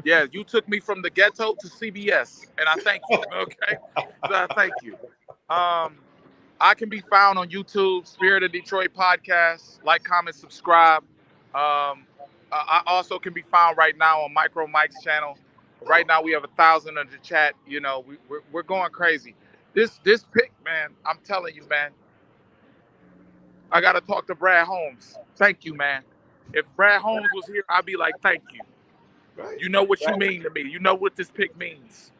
Yeah, you took me from the ghetto to CBS, and I thank you. Okay, I thank you. I can be found on YouTube, Spirit of Detroit podcast. Like, comment, subscribe. I also can be found right now on Micro Mike's channel. Right now we have 1,000 in the chat. You know, we're going crazy. This pick, man, I'm telling you, man. I gotta talk to Brad Holmes. Thank you, man. If Brad Holmes was here, I'd be like, thank you. Right. You know what you mean to me. You know what this pick means.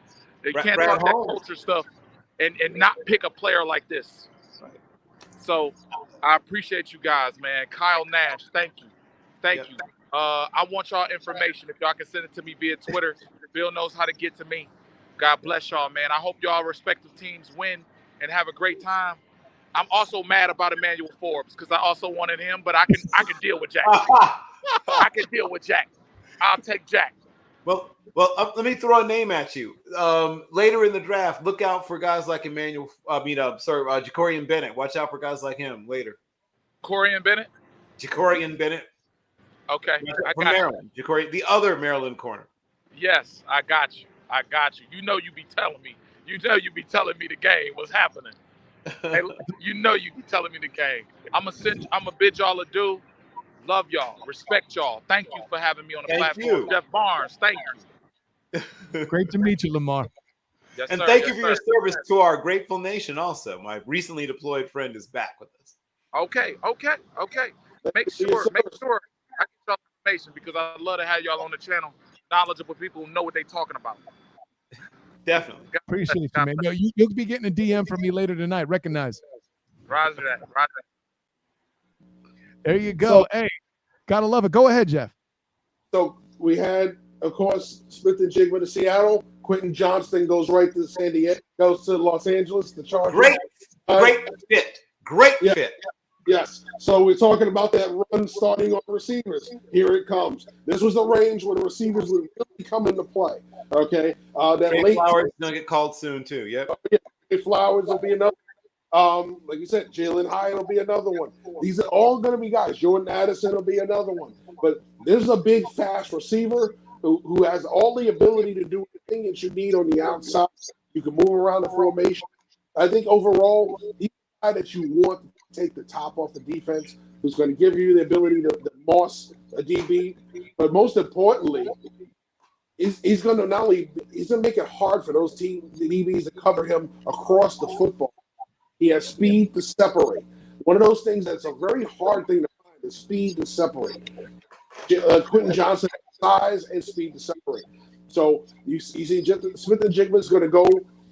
They can't talk that culture stuff and not pick a player like this. Right. So I appreciate you guys, man. Kyle Nash, thank you. Thank you. I want y'all information. If y'all can send it to me via Twitter, Bill knows how to get to me. God bless y'all, man. I hope y'all respective teams win and have a great time. I'm also mad about Emmanuel Forbes because I also wanted him, but I can deal with Jack. I can deal with Jack. I'll take Jack. Well, let me throw a name at you. Later in the draft, look out for guys like Jacorian Bennett. Watch out for guys like him later. Jacorian Bennett. Okay. From Maryland. Jacorian, the other Maryland corner. Yes, I got you. You know you be telling me. You know you be telling me the game. What's happening? Hey, you know you be telling me the game. I'm a bid y'all adieu. Love y'all. Respect y'all. Thank you for having me on the platform. Jeff Barnes, thank you. Great to meet you, Lamar. Yes, and thank you for your service to our grateful nation also. My recently deployed friend is back with us. Okay. Make sure I get y'all information because I love to have y'all on the channel. Knowledgeable people who know what they're talking about. Definitely. Appreciate you, man. You'll be getting a DM from me later tonight. Recognize. Roger that. There you go. Hey, gotta love it. Go ahead, Jeff. So we had, of course, Smith and Jigma to Seattle. Quentin Johnston goes right to San Diego, goes to Los Angeles, the Chargers. Great fit. Great fit. Yes. So we're talking about that run starting on receivers. Here it comes. This was the range where the receivers would really come into play. Okay. That late Flowers is going to get called soon, too. Yep. Flowers will be another. Like you said, Jalen Hyatt will be another one. These are all going to be guys. Jordan Addison will be another one. But there's a big, fast receiver who has all the ability to do anything that you need on the outside. You can move around the formation. I think overall, he's a guy that you want to take the top off the defense, who's going to give you the ability to moss a DB. But most importantly, he's going to not only he's going to make it hard for those the DBs to cover him across the football. He has speed to separate. One of those things that's a very hard thing to find is speed to separate. Quentin Johnson has size and speed to separate. So you see Smith and Jigma is going to go,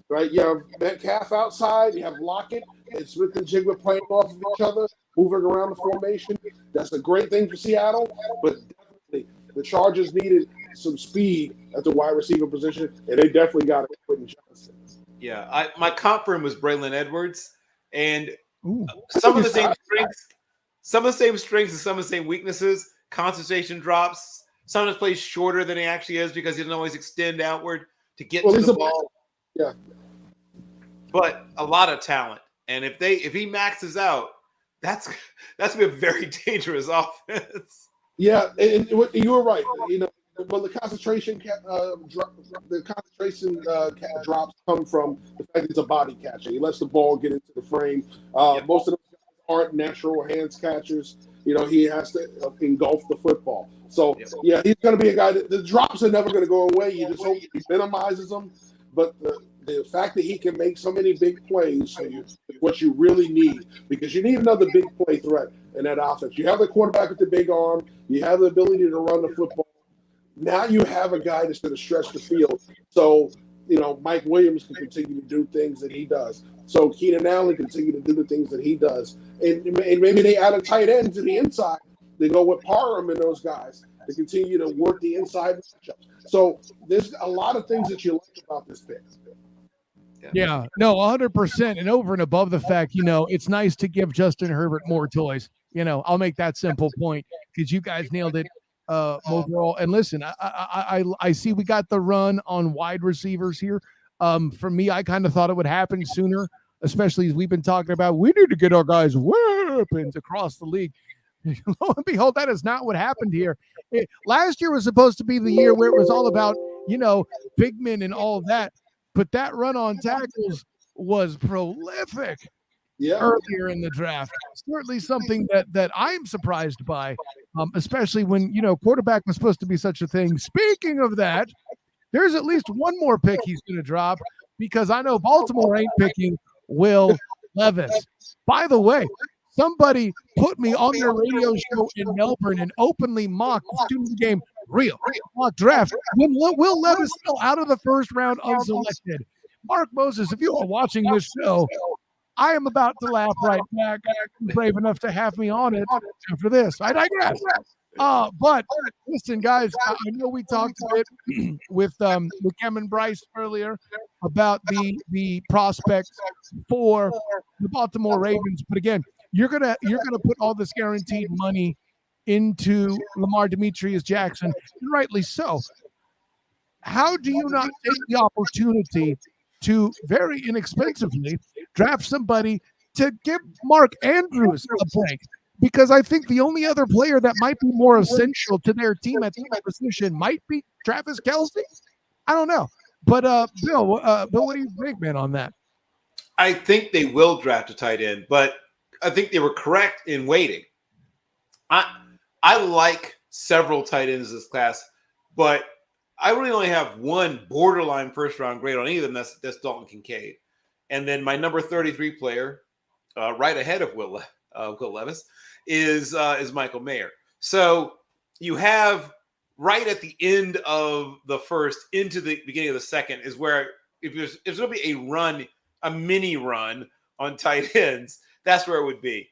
right? You have Metcalf outside. You have Lockett and Smith and Jigma playing off of each other, moving around the formation. That's a great thing for Seattle, but definitely the Chargers needed some speed at the wide receiver position, and they definitely got it with Quentin Johnson. Yeah, my comp for him was Braylon Edwards, and some of the same strengths and some of the same weaknesses. Concentration drops. Sometimes plays shorter than he actually is because he doesn't always extend outward to get to the ball. Yeah, but a lot of talent, and if he maxes out, that's gonna be a very dangerous offense. Yeah, and you were right. You know, well, the concentration drops come from the fact it's a body catcher. He lets the ball get into the frame. Most of them aren't natural hands catchers. You know, he has to engulf the football. So, yeah, he's going to be a guy that the drops are never going to go away. You just hope he minimizes them. But the fact that he can make so many big plays for you is what you really need, because you need another big play threat in that offense. You have the quarterback with the big arm. You have the ability to run the football. Now you have a guy that's going to stretch the field. So, you know, Mike Williams can continue to do things that he does. So Keenan Allen continue to do the things that he does. And maybe they add a tight end to the inside. They go with Parham and those guys to continue to work the inside matchups. So there's a lot of things that you like about this pick. Yeah, no, 100%. And over and above the fact, you know, it's nice to give Justin Herbert more toys. You know, I'll make that simple point because you guys nailed it overall. And listen, I see we got the run on wide receivers here. For me, I kind of thought it would happen sooner, especially as we've been talking about. We need to get our guys weapons across the league. Lo and behold, that is not what happened here. Last year was supposed to be the year where it was all about, you know, big men and all of that. But that run on tackles was prolific earlier in the draft. Certainly something that I'm surprised by, especially when, you know, quarterback was supposed to be such a thing. Speaking of that, there's at least one more pick he's going to drop, because I know Baltimore ain't picking Will Levis. By the way, somebody put me on their radio show in Melbourne and openly mocked the student game real mock draft when Will Levis fell out of the first round unselected. Mark Moses, if you are watching this show, I am about to laugh right back. Brave enough to have me on it after this. I digress. But listen, guys, I know we talked a bit with Cameron Bryce earlier about the prospects for the Baltimore Ravens. But again, you're gonna put all this guaranteed money into Lamar Demetrius Jackson, and rightly so. How do you not take the opportunity to very inexpensively draft somebody to give Mark Andrews a break? Because I think the only other player that might be more essential to their team at that position might be Travis Kelce. I don't know. But Bill, what do you think, man, on that? I think they will draft a tight end, but I think they were correct in waiting. I like several tight ends in this class, but I really only have one borderline first-round grade on any of them. That's Dalton Kincaid. And then my number 33 player, right ahead of Will Levis, is Michael Mayer. So you have right at the end of the first into the beginning of the second is where if there's going to be a mini run on tight ends, that's where it would be.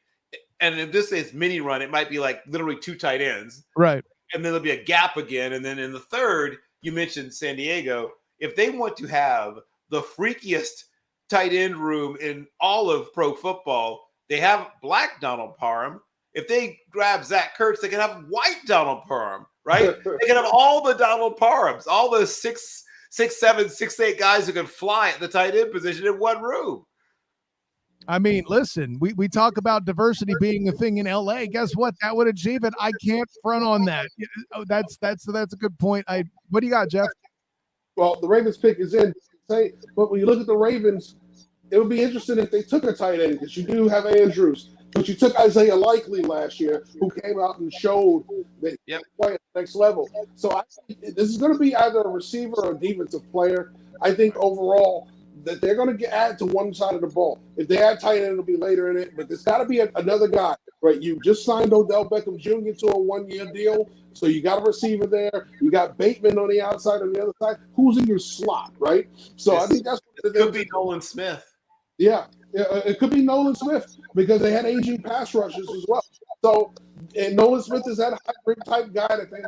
And if this is mini run, it might be like literally 2 tight ends. Right. And then there'll be a gap again. And then in the third, you mentioned San Diego. If they want to have the freakiest tight end room in all of pro football, they have black Donald Parham. If they grab Zach Kurtz, they can have white Donald Parham, right? They can have all the Donald Parhams, all the 6'7", 6'8" guys who can fly at the tight end position in one room. I mean, listen, we talk about diversity being a thing in LA. Guess what? That would achieve it. I can't front on that. That's a good point. What do you got, Jeff? Well, the Ravens pick is in. But when you look at the Ravens, it would be interesting if they took a tight end, because you do have Andrews, but you took Isaiah Likely last year, who came out and showed that he can play at the next level. So I think this is going to be either a receiver or a defensive player. I think overall that they're going to add to one side of the ball. If they add tight end, it'll be later in it, but there's got to be another guy, right? You just signed Odell Beckham Jr. to a 1-year deal, so you got a receiver there. You got Bateman on the outside, on the other side. Who's in your slot, right? So I think that's what it could be Nolan Smith. Yeah, it could be Nolan Smith, because they had aging pass rushes as well. So, and Nolan Smith is that hybrid type guy that they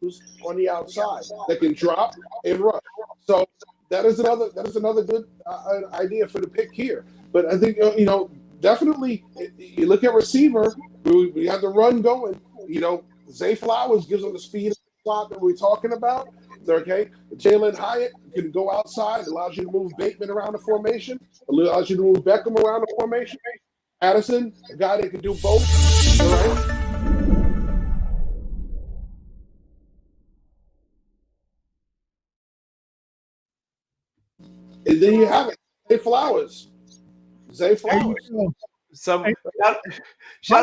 use on the outside that can drop and rush. So that is another good idea for the pick here. But I think definitely you look at receiver. We have the run going. Zay Flowers gives them the speed of the slot that we're talking about. Okay, Jalen Hyatt can go outside, allows you to move Bateman around the formation, allows you to move Beckham around the formation. Addison, a guy that can do both. All right. And then you have it, Zay Flowers. Shout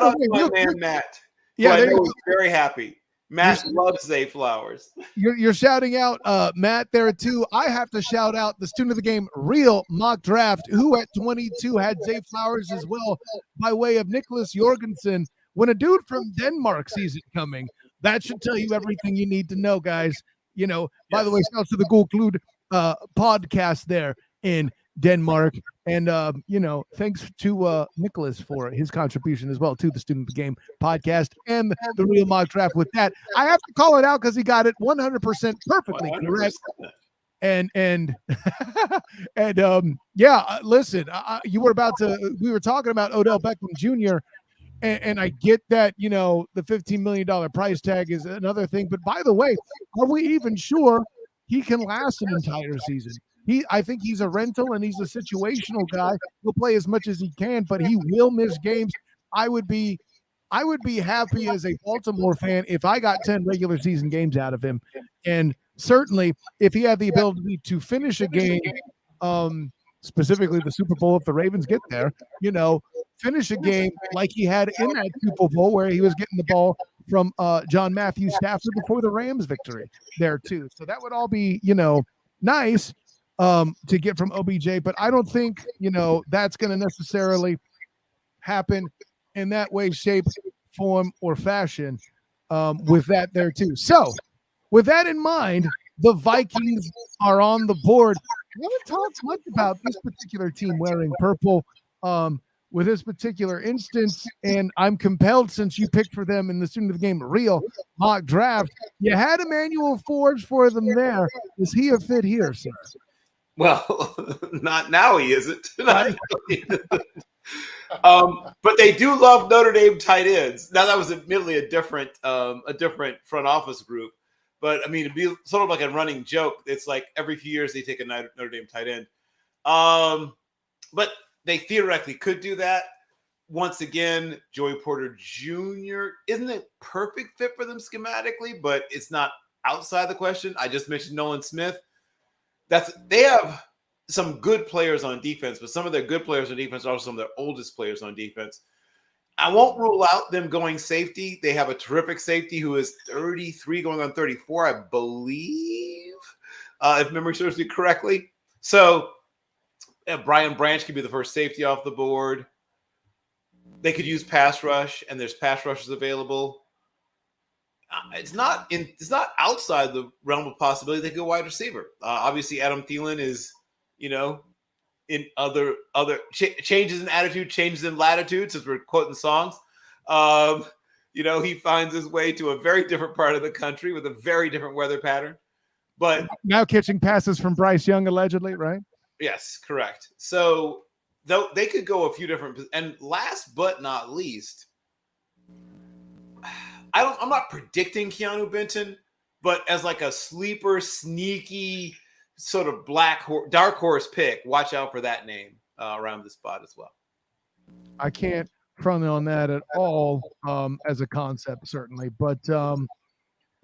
out to my man Matt. Yeah, I know he's very happy. Matt loves Zay Flowers. You're shouting out Matt there too. I have to shout out the student of the game, Real Mock Draft, who at 22 had Zay Flowers as well, by way of Nicholas Jorgensen. When a dude from Denmark sees it coming, that should tell you everything you need to know, guys. By the way, shouts to the Gul Klud podcast there in Denmark. And, thanks to Nicholas for his contribution as well to the Student of the Game podcast and the Real Mock Draft. With that, I have to call it out because he got it 100% perfectly 100%. Correct. And listen, we were talking about Odell Beckham Jr., and I get that, the $15 million price tag is another thing. But by the way, are we even sure he can last an entire season? I think he's a rental and he's a situational guy. He'll play as much as he can, but he will miss games. I would be happy as a Baltimore fan if I got 10 regular season games out of him. And certainly if he had the ability to finish a game, specifically the Super Bowl, if the Ravens get there, finish a game like he had in that Super Bowl where he was getting the ball from John Matthew Stafford before the Rams victory there too. So that would all be, nice to get from OBJ, but I don't think, that's going to necessarily happen in that way, shape, form, or fashion with that there too. So with that in mind, the Vikings are on the board. We haven't talked much about this particular team wearing purple with this particular instance, and I'm compelled, since you picked for them in the Student of the Game Real Mock Draft, you had Emmanuel Forbes for them there. Is he a fit here, sir? Well, not now he isn't. But they do love Notre Dame tight ends. Now that was admittedly a different front office group, but I mean, it'd be sort of like a running joke. It's like every few years they take a Notre Dame tight end. But they theoretically could do that. Once again, Joey Porter Jr. isn't a perfect fit for them schematically, but it's not outside the question. I just mentioned Nolan Smith. They have some good players on defense, but some of their good players on defense are also some of their oldest players on defense. I won't rule out them going safety. They have a terrific safety who is 33 going on 34, I believe, if memory serves me correctly. So Brian Branch could be the first safety off the board. They could use pass rush, and there's pass rushers available. It's not outside the realm of possibility they could go wide receiver. Obviously, Adam Thielen is, in other changes in attitude, changes in latitude, since we're quoting songs. He finds his way to a very different part of the country with a very different weather pattern. But now catching passes from Bryce Young, allegedly, right? Yes, correct. So though they could go a few different, and last but not least, I'm not predicting Keanu Benton, but as like a sleeper, sneaky sort of dark horse pick, watch out for that name around the spot as well. I can't front on that at all as a concept, certainly. But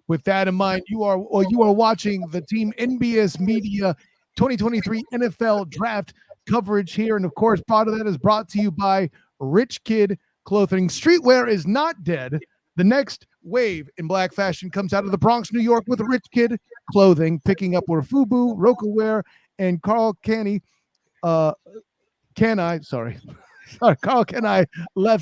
with that in mind, you are watching the Team NBS Media 2023 NFL Draft coverage here. And of course, part of that is brought to you by RichKid Clothing. Streetwear is not dead. The next wave in black fashion comes out of the Bronx, New York, with RichKid Clothing, picking up where Fubu, Rocawear, and Carl Kenny left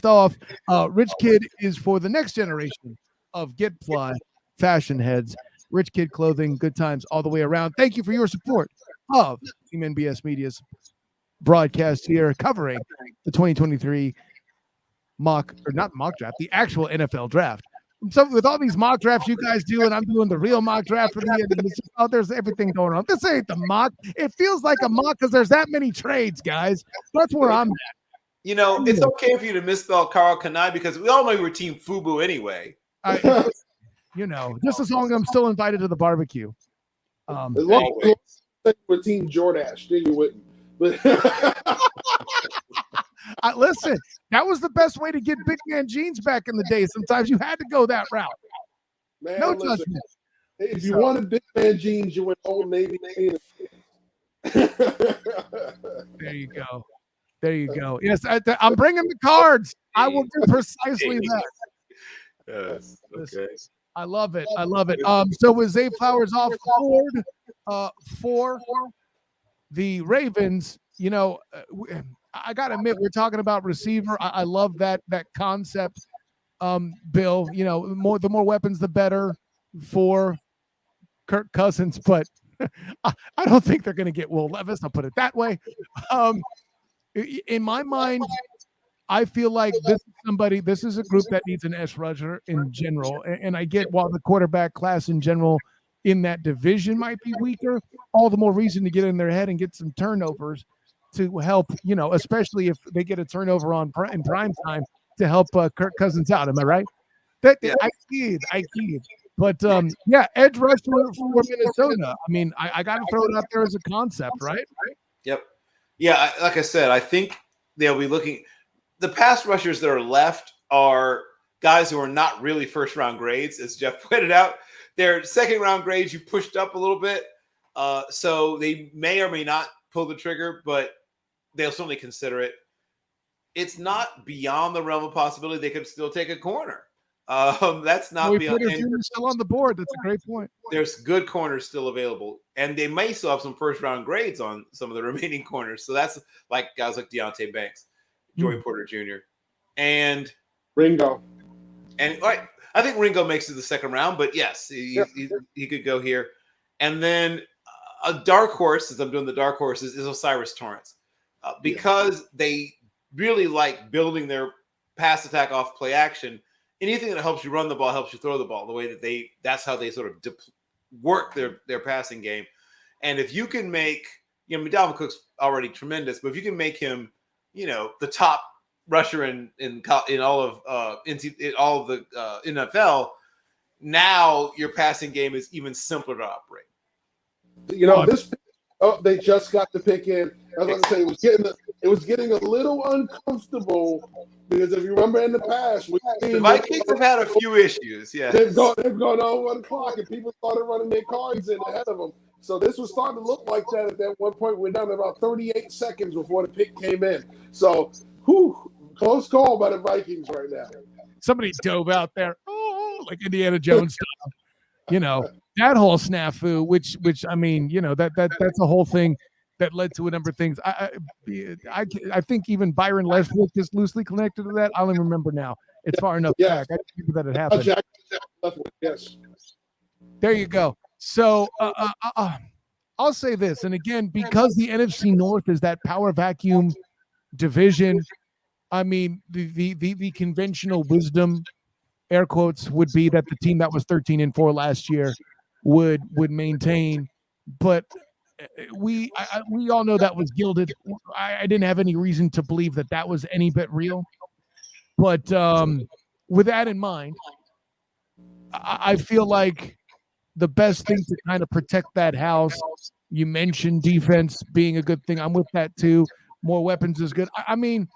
off. RichKid is for the next generation of Get Fly fashion heads. RichKid Clothing, good times all the way around. Thank you for your support of Team NBS Media's broadcast here, covering the 2023 the actual NFL draft. So with all these mock drafts you guys do, and I'm doing the real mock draft for the end, there's everything going on. This ain't the mock. It feels like a mock because there's that many trades, guys. That's where I'm at. It's okay for you to misspell Carl Kanai because we all know you were Team Fubu anyway. Just as long as I'm still invited to the barbecue. As long as we're Team Jordash, then you wouldn't. Listen, that was the best way to get big man jeans back in the day. Sometimes you had to go that route. Man, no listen, judgment. If you wanted big man jeans, you went Old Navy. There you go. Yes, I'm bringing the cards. I will do precisely that. Yes. Okay. I love it. So with Zay Flowers off the board for the Ravens, I got to admit, we're talking about receiver. I love that concept, Bill. The more weapons, the better for Kirk Cousins. But I don't think they're going to get Will Levis. I'll put it that way. In my mind, I feel like this is a group that needs an edge rusher in general. And I get while the quarterback class in general in that division might be weaker, all the more reason to get in their head and get some turnovers to help, especially if they get a turnover in prime time to help Kirk Cousins out. Am I right? I kid. But edge rusher for Minnesota. I mean, I got to throw it out there as a concept, right? Yep. Yeah, like I said, I think they'll be looking. The pass rushers that are left are guys who are not really first-round grades, as Jeff pointed out. They're second-round grades you pushed up a little bit. So they may or may not pull the trigger, but they'll certainly consider it. It's not beyond the realm of possibility they could still take a corner. That's not beyond. Still on the board. That's a great point. There's good corners still available, and they may still have some first-round grades on some of the remaining corners. So that's like guys like Deontay Banks, Joey Porter Jr., and Ringo. And I think Ringo makes it the second round, but yes, he could go here. And then a dark horse, as I'm doing the dark horses, is Osiris Torrance. Because they really like building their pass attack off play action. Anything that helps you run the ball helps you throw the ball. The way that that's how they sort of work their passing game. And if you can make, Dalvin Cook's already tremendous, but if you can make him, the top rusher in all of the NFL, now your passing game is even simpler to operate. They just got the pick in. I was going to say it was getting a little uncomfortable because if you remember in the past, the Vikings have had a few issues. Yeah, they've gone over 1 o'clock and people started running their cards in ahead of them. So this was starting to look like that at that one point. We're down to about 38 seconds before the pick came in. So, close call by the Vikings right now. Somebody dove out there, like Indiana Jones style. That whole snafu, which I mean, that's a whole thing that led to a number of things. I think even Byron Leftwich is loosely connected to that. I don't even remember now. It's far enough back. I think that it happened. Yes. There you go. So I'll say this, and again, because the NFC North is that power vacuum division, I mean, the conventional wisdom, air quotes, would be that the team that was 13-4 last year would maintain, but we all know that was gilded. I didn't have any reason to believe that was any bit real. But with that in mind, I feel like the best thing to kind of protect that house. You mentioned defense being a good thing. I'm with that too. More weapons is good. I mean,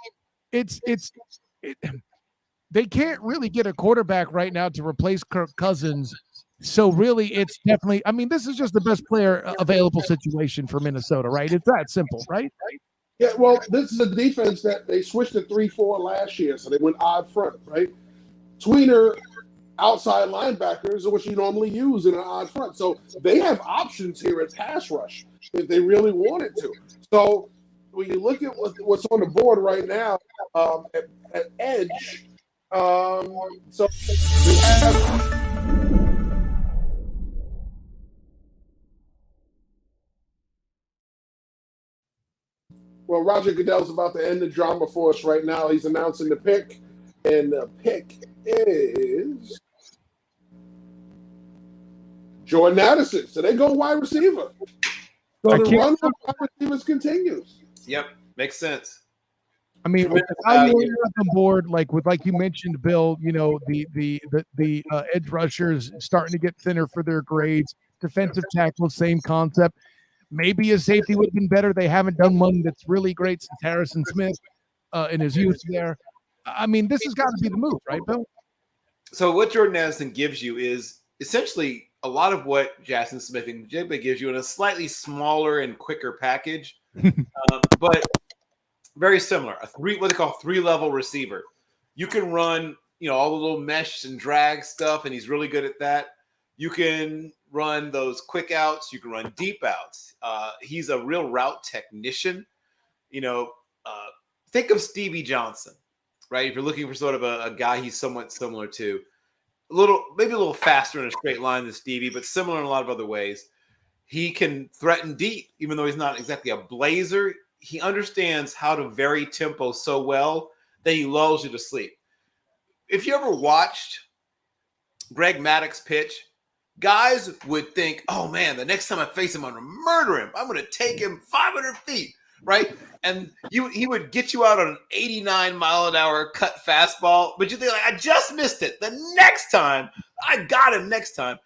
they can't really get a quarterback right now to replace Kirk Cousins. So really, it's definitely. I mean, this is just the best player available situation for Minnesota, right? It's that simple, right? Yeah, well, this is a defense that they switched to 3-4 last year, so they went odd front, right? Tweener outside linebackers are what you normally use in an odd front. So they have options here at pass rush if they really wanted to. So when you look at what's on the board right now at edge, so we have. Well, Roger Goodell's about to end the drama for us right now. He's announcing the pick, and the pick is Jordan Addison. So they go wide receiver. So the run of wide receivers continues. Yep, makes sense. I mean, with the value on the board, like you mentioned, Bill, you know, the edge rushers starting to get thinner for their grades. Defensive tackle, same concept. Maybe a safety would have been better. They haven't done one that's really great since Harrison Smith in his youth there. I mean, this has got to be the move, right, Bill? So what Jordan Addison gives you is essentially a lot of what Jackson Smith and Jigba gives you in a slightly smaller and quicker package, but very similar. What they call 3-level receiver. You can run, you know, all the little mesh and drag stuff, and he's really good at that. You can run those quick outs. You can run deep outs. He's a real route technician. You know, think of Stevie Johnson, right? If you're looking for sort of a guy he's somewhat similar to, maybe a little faster in a straight line than Stevie, but similar in a lot of other ways. He can threaten deep, even though he's not exactly a blazer. He understands how to vary tempo so well that he lulls you to sleep. If you ever watched Greg Maddox pitch, guys would think, oh, man, the next time I face him, I'm going to murder him. I'm going to take him 500 feet, right? And he would get you out on an 89-mile-an-hour cut fastball, but you think, like, I just missed it. The next time, I got him next time.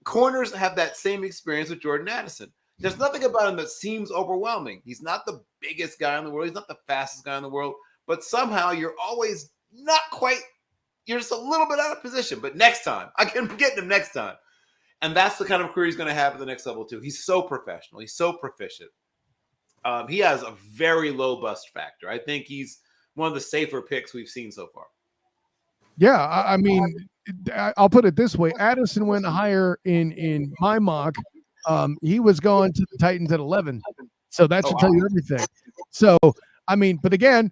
Corners have that same experience with Jordan Addison. There's nothing about him that seems overwhelming. He's not the biggest guy in the world. He's not the fastest guy in the world. But somehow you're always not quite – you're just a little bit out of position. But next time, I can get him next time. And that's the kind of career he's going to have at the next level, too. He's so professional. He's so proficient. He has a very low bust factor. I think he's one of the safer picks we've seen so far. Yeah, I mean, I'll put it this way. Addison went higher in my mock. He was going to the Titans at 11. So that should tell you everything. So, I mean, but again,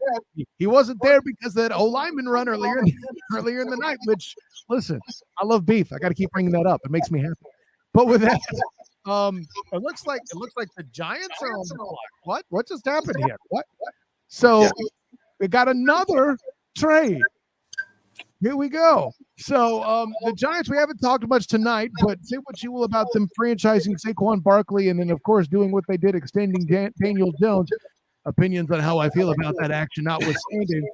he wasn't there because that O-lineman run earlier in the night, which, listen, I love beef. I got to keep bringing that up. It makes me happy. But with that, it looks like the Giants are on the clock. What just happened here? What? So we got another trade. Here we go. So the Giants, we haven't talked much tonight, but say what you will about them franchising Saquon Barkley and then, of course, doing what they did, extending Daniel Jones. Opinions on how I feel about that action notwithstanding.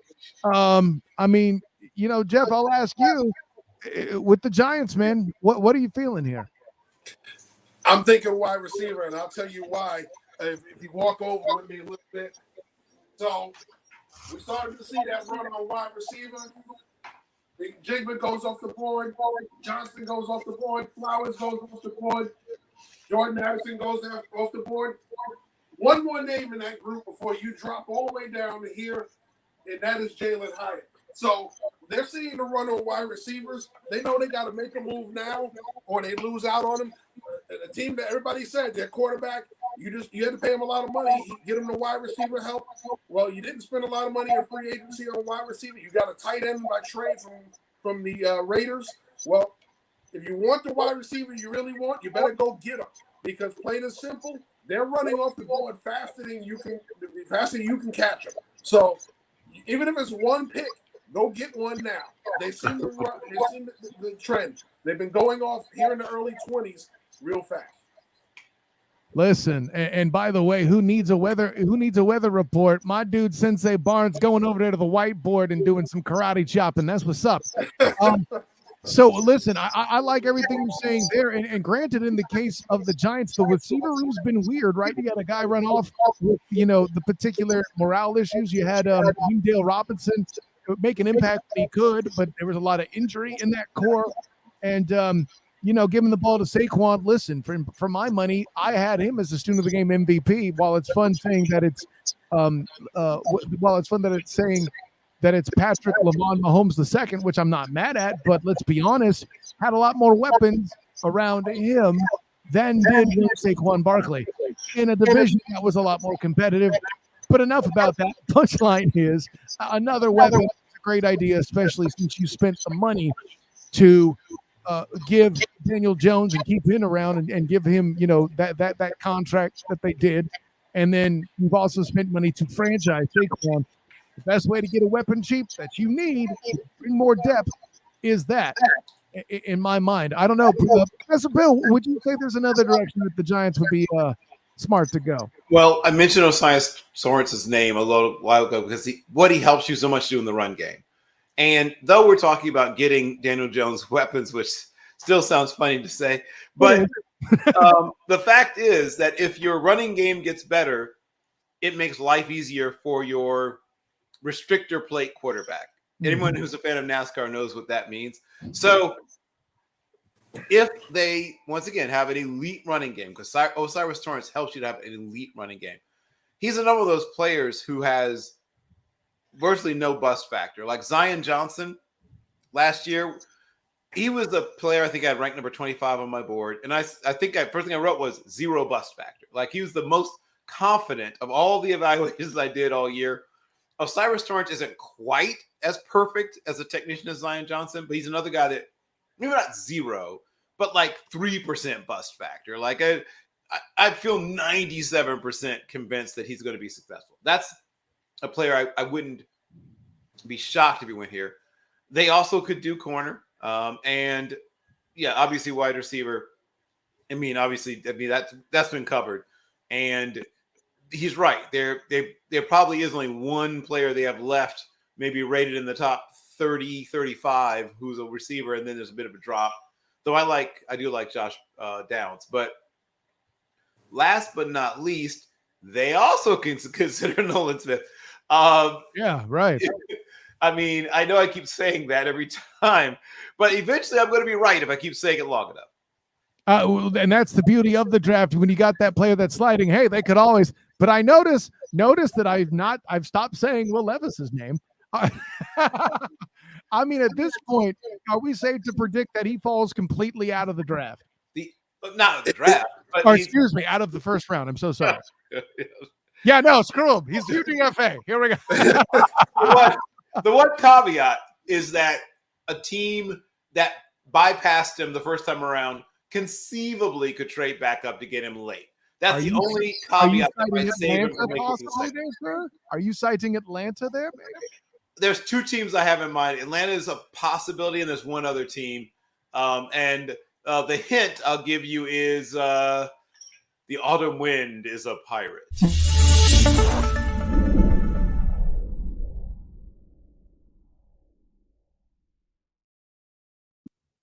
I mean, you know, Jeff, I'll ask you, with the Giants, man, what are you feeling here? I'm thinking wide receiver, and I'll tell you why. If you walk over with me a little bit. So we started to see that run on wide receiver. Jigba goes off the board. Johnson goes off the board. Flowers goes off the board. Jordan Addison goes off the board. One more name in that group before you drop all the way down to here, and that is Jalen Hyatt. So they're seeing the run on wide receivers. They know they got to make a move now or they lose out on them. The team that everybody said, their quarterback, you had to pay him a lot of money. Get him the wide receiver help. Well, you didn't spend a lot of money in free agency on wide receiver. You got a tight end by trade from the Raiders. Well, if you want the wide receiver you really want, you better go get him because plain and simple, they're running off the board faster than you can catch them. So Even if it's one pick, go get one now. They seem to run. They seem the trend. They've been going off here in the early 20s real fast. Listen, and by the way, who needs a weather report? My dude Sensei Barnes going over there to the whiteboard and doing some karate chopping. That's what's up. So listen, I like everything you're saying there. And granted, in the case of the Giants, the receiver room's been weird, right? You got a guy run off with, the particular morale issues. You had Dale Robinson make an impact when he could, but there was a lot of injury in that core. And giving the ball to Saquon. Listen, for my money, I had him as the student of the game MVP. While it's fun saying that it's Patrick Lamont Mahomes II, which I'm not mad at, but let's be honest, had a lot more weapons around him than did Saquon Barkley in a division that was a lot more competitive. But enough about that. Punchline is another weapon is a great idea, especially since you spent the money to give Daniel Jones and keep him around and give him, that contract that they did. And then you've also spent money to franchise Saquon. The best way to get a weapon cheap that you need to bring more depth is that, in my mind. I don't know. Professor Bill, would you say there's another direction that the Giants would be smart to go? Well, I mentioned Osiris Torrance's name a little while ago because what he helps you so much do in the run game. And though we're talking about getting Daniel Jones weapons, which still sounds funny to say, but the fact is that if your running game gets better, it makes life easier for your restrictor plate quarterback. Anyone who's a fan of NASCAR knows what that means. So if they, once again, have an elite running game, because Osiris Torrance helps you to have an elite running game, he's another of those players who has virtually no bust factor. Like Zion Johnson last year, he was the player I think I had ranked number 25 on my board. And I think first thing I wrote was 0 bust factor. Like he was the most confident of all the evaluations I did all year. Osiris Torrance isn't quite as perfect as a technician as Zion Johnson, but he's another guy that maybe not 0, but like 3% bust factor. Like I feel 97% convinced that he's going to be successful. That's a player I wouldn't be shocked if he went here. They also could do corner. And yeah, obviously wide receiver. That's been covered. And he's right. There probably is only one player they have left, maybe rated in the top 30, 35, who's a receiver, and then there's a bit of a drop. Though I do like Josh Downs. But last but not least, they also can consider Nolan Smith. Yeah, right. I mean, I know I keep saying that every time, but eventually I'm going to be right if I keep saying it long enough. And that's the beauty of the draft. When you got that player that's sliding, hey, they could always. But I notice that I've stopped saying Will Levis's name. I mean, at this point, are we safe to predict that he falls completely out of the draft? Not the draft, but or excuse me, out of the first round. I'm so sorry. Yeah, no, screw him. He's UDFA. Here we go. The one caveat is that a team that bypassed him the first time around conceivably could trade back up to get him late. That's the only caveat that might save him from making the Are you citing Atlanta there? Maybe? There's 2 teams I have in mind. Atlanta is a possibility, and there's one other team. And the hint I'll give you is the autumn wind is a pirate.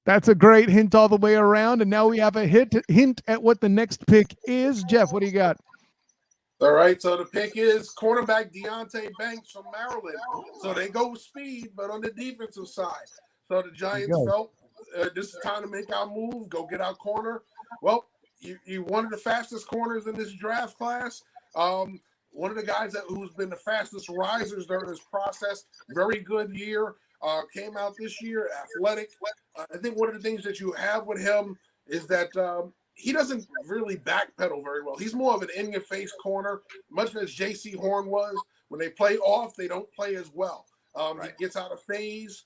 That's a great hint all the way around. And now we have a hint at what the next pick is. Jeff, what do you got? All right, so the pick is cornerback Deonte Banks from Maryland. So they go with speed, but on the defensive side. So the Giants felt this is time to make our move, go get our corner. Well, you one of the fastest corners in this draft class. One of the guys who's been the fastest risers during this process. Very good year. Came out this year, athletic. I think one of the things that you have with him is that he doesn't really backpedal very well. He's more of an in-your-face corner, much as J.C. Horn was. When they play off, they don't play as well. He gets out of phase.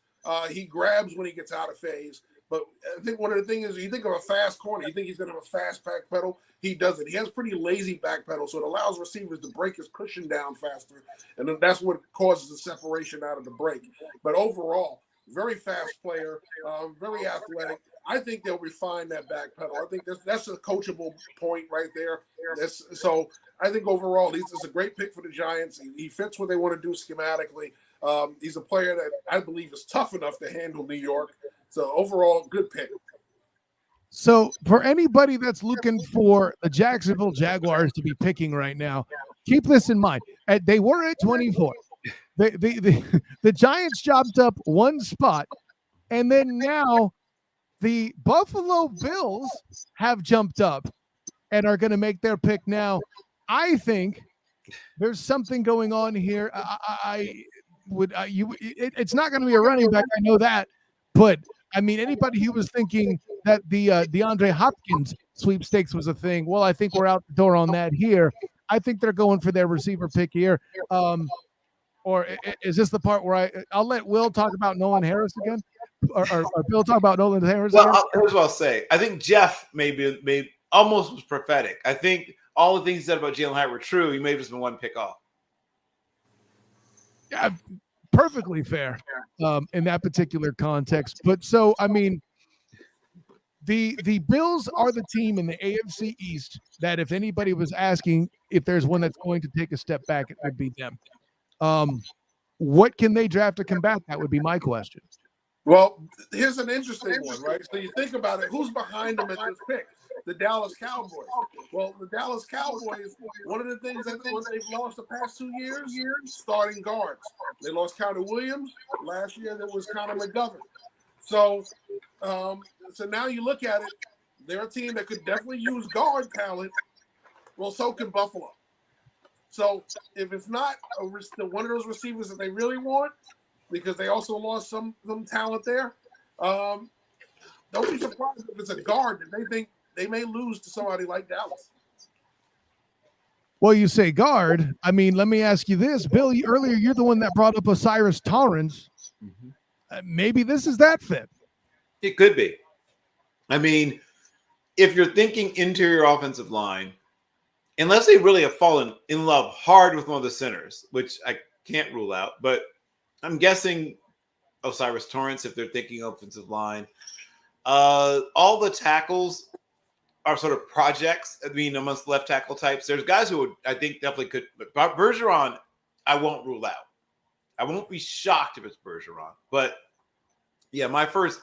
He grabs when he gets out of phase. But I think one of the things is you think of a fast corner, you think he's going to have a fast back pedal. He doesn't. He has pretty lazy back pedal, so it allows receivers to break his cushion down faster, and then that's what causes the separation out of the break. But overall, very fast player, very athletic. I think they'll refine that back pedal. I think that's a coachable point right there. So I think overall, this is a great pick for the Giants. He fits what they want to do schematically. He's a player that I believe is tough enough to handle New York. So overall, good pick. So for anybody that's looking for the Jacksonville Jaguars to be picking right now, keep this in mind. They were at 24. The Giants chopped up one spot, and then now the Buffalo Bills have jumped up and are going to make their pick now. I think there's something going on here. It's not going to be a running back. I know that, but I mean, anybody who was thinking that the DeAndre Hopkins sweepstakes was a thing, well, I think we're out the door on that here. I think they're going for their receiver pick here. Or is this the part where I'll let Will talk about Nolan Harris again? Or Bill talk about Nolan Harris again? Well, here's what I'll say. I think Jeff maybe almost was prophetic. I think all the things he said about Jalen Hyatt were true. He may have just been one pick off. Yeah, perfectly fair in that particular context. But so, I mean, the Bills are the team in the AFC East that if anybody was asking if there's one that's going to take a step back, it would be them. What can they draft to combat that would be my question. Well, here's an interesting one, right? So you think about it, who's behind them at this pick? The Dallas Cowboys. Well, the Dallas Cowboys, one of the things that they've lost the past 2 years, starting guards. They lost Connor Williams. Last year, there was Connor McGovern. So now you look at it, they're a team that could definitely use guard talent. Well, so can Buffalo. So if it's not one of those receivers that they really want, because they also lost some talent there, don't be surprised if it's a guard that they think they may lose to somebody like Dallas. Well, you say guard. I mean, let me ask you this, Bill. Earlier, you're the one that brought up Osiris Torrance. Maybe this is that fit. It could be. I mean, if you're thinking interior offensive line, unless they really have fallen in love hard with one of the centers, which I can't rule out, but I'm guessing Osiris Torrance if they're thinking offensive line. All the tackles are sort of projects. I mean, amongst left tackle types, there's guys who would, I think, definitely could. But Bergeron, I won't rule out. I won't be shocked if it's Bergeron. But yeah, my first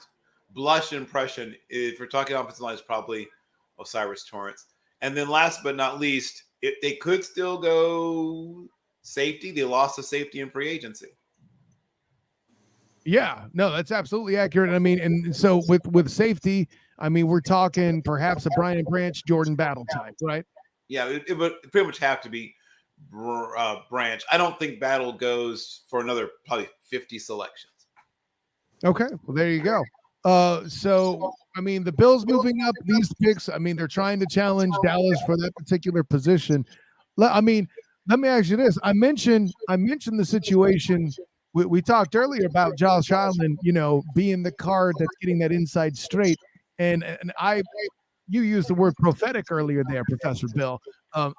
blush impression, if we're talking offensive line, is probably Osiris Torrance. And then last but not least, they could still go safety. They lost a safety in free agency. Yeah, no, that's absolutely accurate. I mean, and so with safety, I mean, we're talking perhaps a Brian Branch, Jordan Battle type, right? Yeah, it would pretty much have to be Branch. I don't think Battle goes for another probably 50 selections. Okay, well, there you go. So, I mean, the Bills moving up these picks, I mean, they're trying to challenge Dallas for that particular position. I mean, let me ask you this. I mentioned the situation. We talked earlier about Josh Allen, being the card that's getting that inside straight. And you used the word prophetic earlier there, Professor Bill.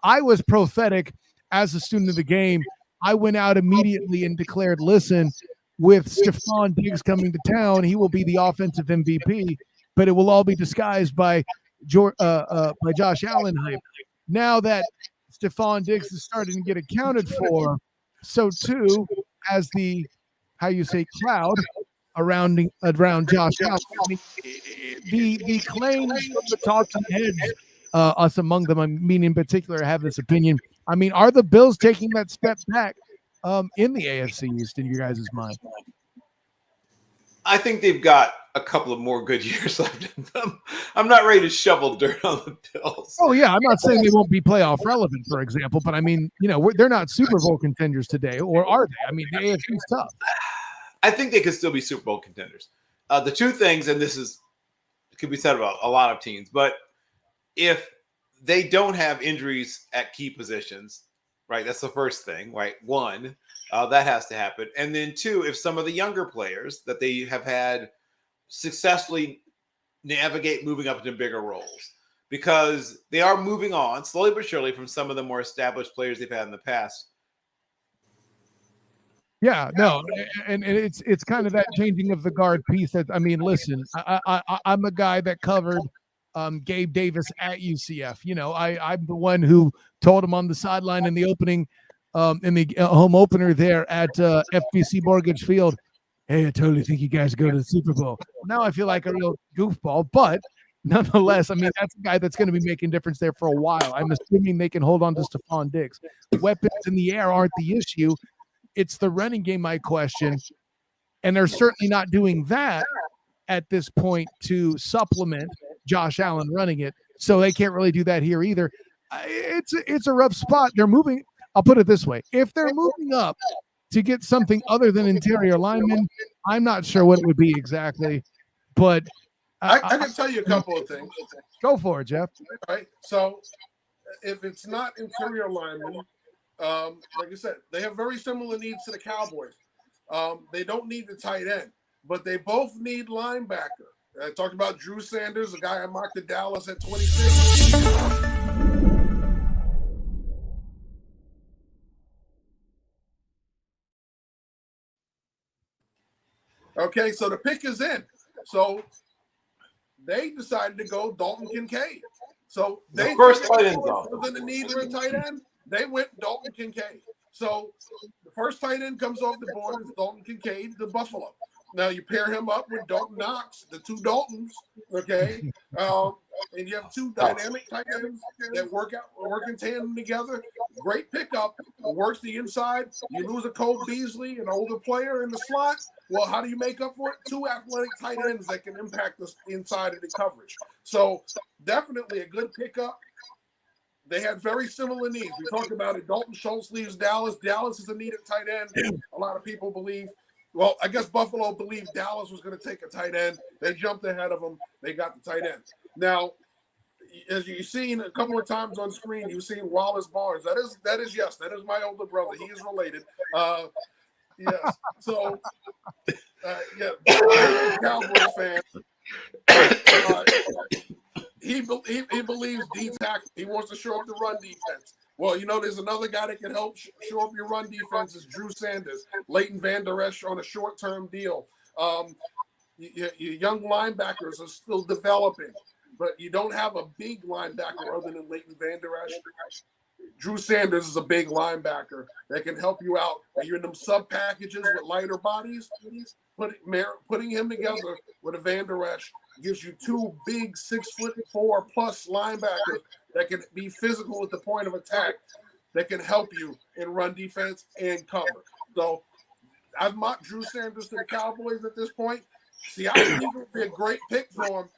I was prophetic as a student of the game. I went out immediately and declared, listen, with Stephon Diggs coming to town, he will be the offensive MVP, but it will all be disguised by Josh Allen hype. Now that Stephon Diggs is starting to get accounted for, so too as the, cloud around Josh Allen. The claims of the talking heads, us among them, I mean in particular, have this opinion. I mean, are the Bills taking that step back in the AFC East in your guys' mind? I think they've got a couple of more good years left in them. I'm not ready to shovel dirt on the Bills. Oh, yeah. I'm not saying they won't be playoff relevant, for example, but I mean, they're not Super Bowl contenders today, or are they? I mean, the AFC is tough. I think they could still be Super Bowl contenders. The two things, and this could be said about a lot of teams, but if they don't have injuries at key positions, right, that's the first thing, right? One, that has to happen. And then two, if some of the younger players that they have had successfully navigate moving up into bigger roles, because they are moving on slowly but surely from some of the more established players they've had in the past. Yeah, no, and it's kind of that changing of the guard piece. That, I mean, listen, I'm a guy that covered Gabe Davis at UCF. You know, I'm the one who told him on the sideline in the opening, in the home opener there at FBC Mortgage Field, hey, I totally think you guys go to the Super Bowl. Now I feel like a real goofball, but nonetheless, I mean, that's a guy that's going to be making a difference there for a while. I'm assuming they can hold on to Stephon Diggs. Weapons in the air aren't the issue. It's the running game, my question. And they're certainly not doing that at this point to supplement Josh Allen running it. So they can't really do that here either. It's a rough spot. They're moving. I'll put it this way. If they're moving up to get something other than interior linemen, I'm not sure what it would be exactly. But I can tell you a couple of things. Go for it, Jeff. All right. So if it's not interior linemen, like I said, they have very similar needs to the Cowboys. They don't need the tight end, but they both need linebacker. I talked about Drew Sanders, a guy I marked at Dallas at 26. Okay, so the pick is in. So they decided to go Dalton Kincaid. So they first tight end was in the need of a tight end. They went Dalton Kincaid. So the first tight end comes off the board is Dalton Kincaid, the Buffalo. Now you pair him up with Dalton Knox, the two Daltons, okay? And you have two dynamic tight ends that work in tandem together. Great pickup. It works the inside. You lose a Cole Beasley, an older player in the slot. Well, how do you make up for it? Two athletic tight ends that can impact the inside of the coverage. So definitely a good pickup. They had very similar needs. We talked about it. Dalton Schultz leaves Dallas. Dallas is a needed tight end. A lot of people believe. Well, I guess Buffalo believed Dallas was going to take a tight end. They jumped ahead of them. They got the tight end. Now, as you've seen a couple of times on screen, you've seen Wallace Barnes. That is yes, that is my older brother. He is related. Yes. So, Cowboys fan. He believes D-tackle. He wants to show up the run defense. Well, you know, there's another guy that can help show up your run defense is Drew Sanders, Leighton Van Der Esch on a short-term deal. Your young linebackers are still developing, but you don't have a big linebacker other than Leighton Van Der Esch. Drew Sanders is a big linebacker that can help you out. You're in them sub packages with lighter bodies. Putting him together with a Van Der Esch gives you two big 6'4" plus linebackers that can be physical at the point of attack, that can help you in run defense and cover. So I've mocked Drew Sanders to the Cowboys at this point. See, I think it would be a great pick for him.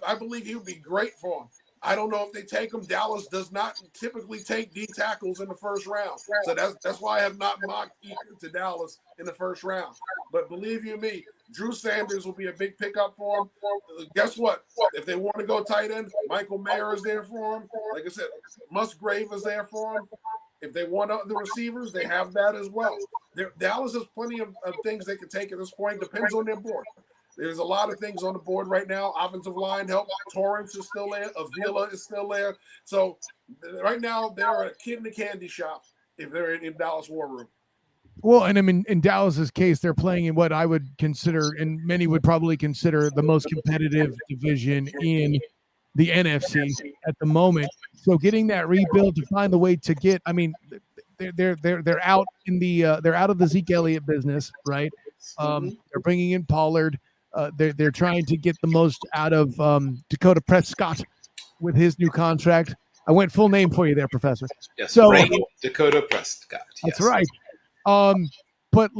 I believe he would be great for him. I don't know if they take him. Dallas does not typically take D tackles in the first round. So that's why I have not mocked Eaton to Dallas in the first round. But believe you me, Drew Sanders will be a big pickup for him. Guess what? If they want to go tight end, Michael Mayer is there for him. Like I said, Musgrave is there for him. If they want the receivers, they have that as well. Dallas has plenty of things they can take at this point. Depends on their board. There's a lot of things on the board right now. Offensive line help. Torrance is still there. Avila is still there. So right now they're a kid in the candy shop if they're in Dallas War Room. Well, and I mean, in Dallas's case, they're playing in what I would consider, and many would probably consider, the most competitive division in the NFC at the moment. So getting that rebuild to find the way to get, I mean, they're out in the they're out of the Zeke Elliott business, right? They're bringing in Pollard. They're trying to get the most out of Dakota Prescott with his new contract. I went full name for you there, Professor. Yes, so Dakota Prescott. That's yes. right. But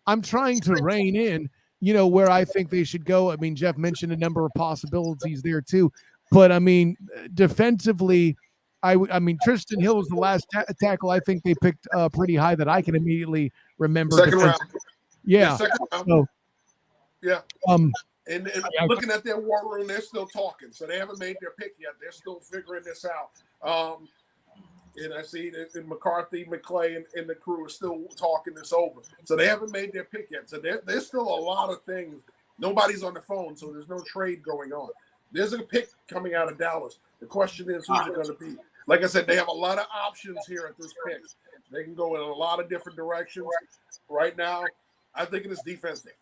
I'm trying to rein in, where I think they should go. I mean, Jeff mentioned a number of possibilities there too, but I mean, defensively, I mean, Tristan Hill was the last tackle I think they picked pretty high that I can immediately remember. Second round. Yeah. Second round. So, yeah. And yeah, looking at their war room, they're still talking. So they haven't made their pick yet. They're still figuring this out. And I see that McCarthy, McClay, and the crew are still talking this over. So they haven't made their pick yet. So there's still a lot of things Nobody's on the phone, so there's no trade going on. There's a pick coming out of Dallas. The question is, who's it going to be? Like I said, they have a lot of options here at this pick. They can go in a lot of different directions. Right now, I think it is defensive.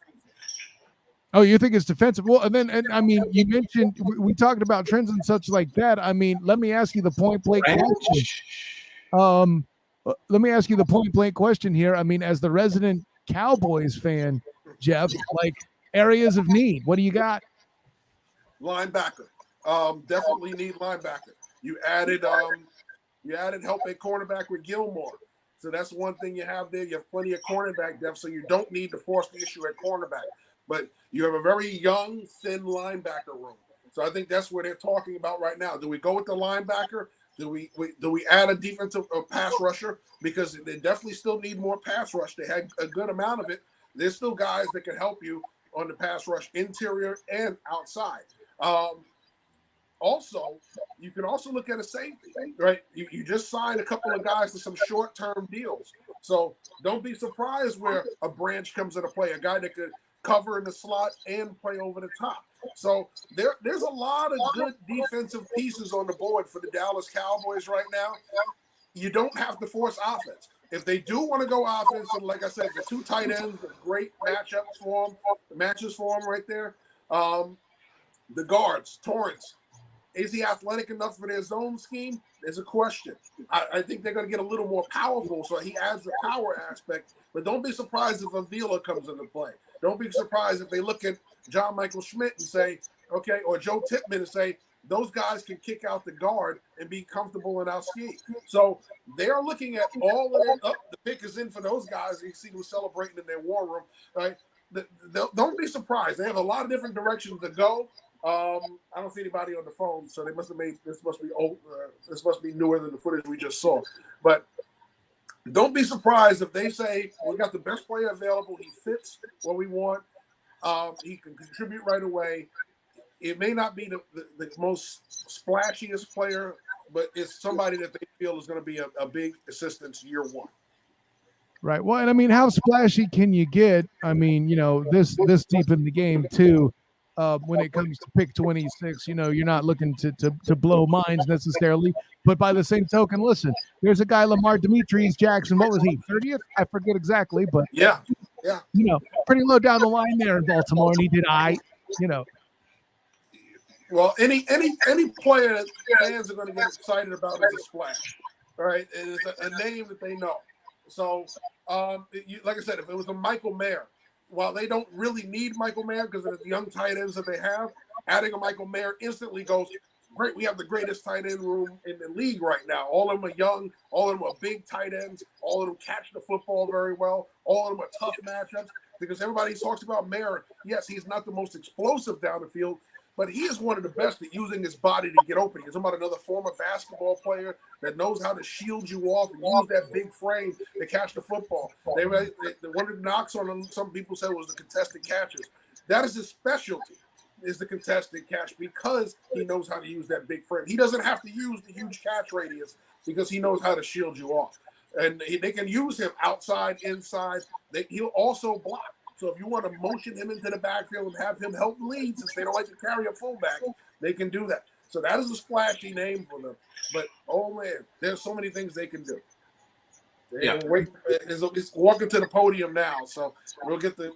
Oh, you think it's defensive? Well, and I mean, you mentioned we talked about trends and such like that. I mean, let me ask you the point blank question. Let me ask you the point blank question here. I mean, as the resident Cowboys fan, Jeff, like areas of need, what do you got? Linebacker. Definitely need linebacker. You added help at cornerback with Gilmore. So that's one thing you have there. You have plenty of cornerback depth, so you don't need to force the issue at cornerback. But you have a very young, thin linebacker room. So I think that's what they're talking about right now. Do we go with the linebacker? Do we add a defensive pass rusher? Because they definitely still need more pass rush. They had a good amount of it. There's still guys that can help you on the pass rush, interior and outside. Also, you can also look at a safety, right? You just signed a couple of guys to some short-term deals. So don't be surprised where a branch comes into play, a guy that could cover in the slot and play over the top. So there's a lot of good defensive pieces on the board for the Dallas Cowboys right now. You don't have to force offense. If they do want to go offense, and like I said, the two tight ends are great matchups for them, matches for them right there. The guards, Torrance, is he athletic enough for their zone scheme? There's a question. I think they're going to get a little more powerful, so he adds the power aspect. But don't be surprised if Avila comes into play. Don't be surprised if they look at John Michael Schmidt and say, okay, or Joe Tippmann and say, those guys can kick out the guard and be comfortable in our scheme. So they're looking at all of it. Oh, the pick is in for those guys. You see them celebrating in their war room. Right? Don't be surprised. They have a lot of different directions to go. I don't see anybody on the phone, so they must have made this must be old. This must be newer than the footage we just saw. But don't be surprised if they say we got the best player available. He fits what we want. He can contribute right away. It may not be the most splashiest player, but it's somebody that they feel is going to be a big assistance year one. Right. Well, and I mean, how splashy can you get? I mean, this deep in the game too. When it comes to pick 26, you're not looking to blow minds necessarily. But by the same token, listen, there's a guy, Lamar Demetrius Jackson. What was he, 30th? I forget exactly, but yeah, pretty low down the line there in Baltimore, and he did Well, any player that fans are going to get excited about is a splash, all right? And it's a name that they know. So, like I said, if it was a Michael Mayer, while they don't really need Michael Mayer because of the young tight ends that they have, adding a Michael Mayer instantly goes, great, we have the greatest tight end room in the league right now. All of them are young. All of them are big tight ends. All of them catch the football very well. All of them are tough matchups because everybody talks about Mayer. Yes, he's not the most explosive down the field, but he is one of the best at using his body to get open. You're talking about another former basketball player that knows how to shield you off and use that big frame to catch the football. One of the knocks on him, some people said, was the contested catches. That is his specialty, is the contested catch, because he knows how to use that big frame. He doesn't have to use the huge catch radius because he knows how to shield you off. And they can use him outside, inside. He'll also block. So if you want to motion him into the backfield and have him help lead, since they don't like to carry a fullback, they can do that. So that is a splashy name for them. But, oh, man, there's so many things they can do. It's walking to the podium now, so we'll get the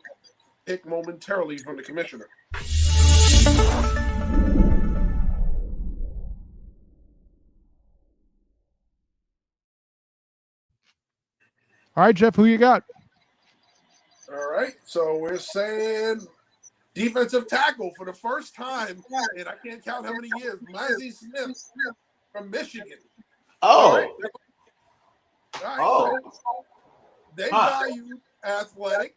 pick momentarily from the commissioner. All right, Jeff, who you got? All right, so we're saying defensive tackle for the first time, and I can't count how many years, Mizey Smith from Michigan. Oh. All right. So they value athletic,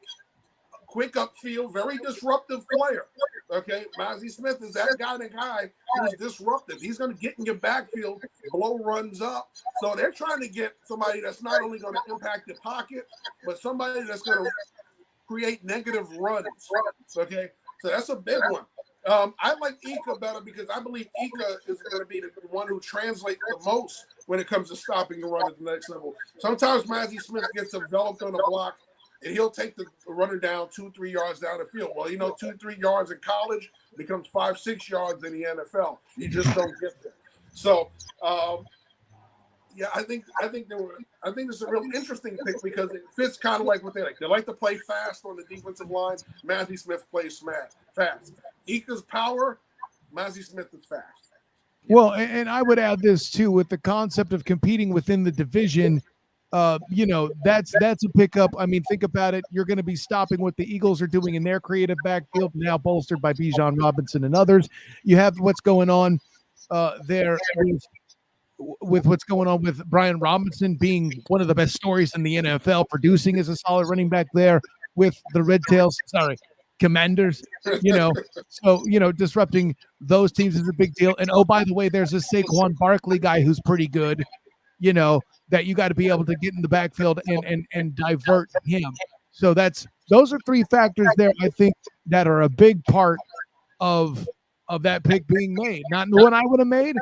quick upfield, very disruptive player. Okay, Mizey Smith is that guy who's disruptive. He's going to get in your backfield, blow runs up. So they're trying to get somebody that's not only going to impact the pocket, but somebody that's going to create negative runs. Okay, so that's a big one. I like Ika better because I believe Ika is going to be the one who translates the most when it comes to stopping the run at the next level. Sometimes Mizey Smith gets enveloped on the block. and he'll take the runner down 2-3 yards down the field. Well, 2-3 yards in college becomes 5-6 yards in the NFL. You just don't get there. So, yeah, I think this is a real interesting pick because it fits kind of like what they like. They like to play fast on the defensive line. Matthew Smith plays fast. Ika's power, Matthew Smith is fast. Well, and I would add this too with the concept of competing within the division. That's a pickup. I mean, think about it. You're going to be stopping what the Eagles are doing in their creative backfield, now bolstered by Bijan Robinson and others. You have what's going on there with what's going on with Brian Robinson being one of the best stories in the NFL, producing as a solid running back there with the Commanders, so, disrupting those teams is a big deal. And, oh, by the way, there's a Saquon Barkley guy who's pretty good, that you got to be able to get in the backfield and divert him. So those are three factors there, I think, that are a big part of that pick being made. Not the one I would have made,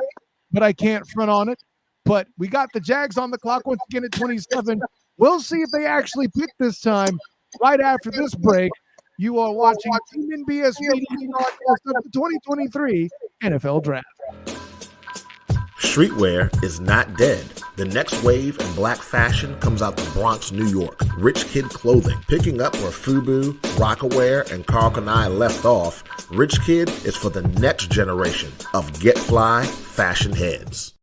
but I can't front on it. But we got the Jags on the clock once again at 27. We'll see if they actually pick this time right after this break. You are watching Team NBS Media broadcast of the 2023 NFL Draft. Streetwear is not dead. The next wave in black fashion comes out the Bronx, New York. RichKid Clothing, picking up where FUBU, Rockaware, and Carl Kanai left off. RichKid is for the next generation of Get Fly fashion heads.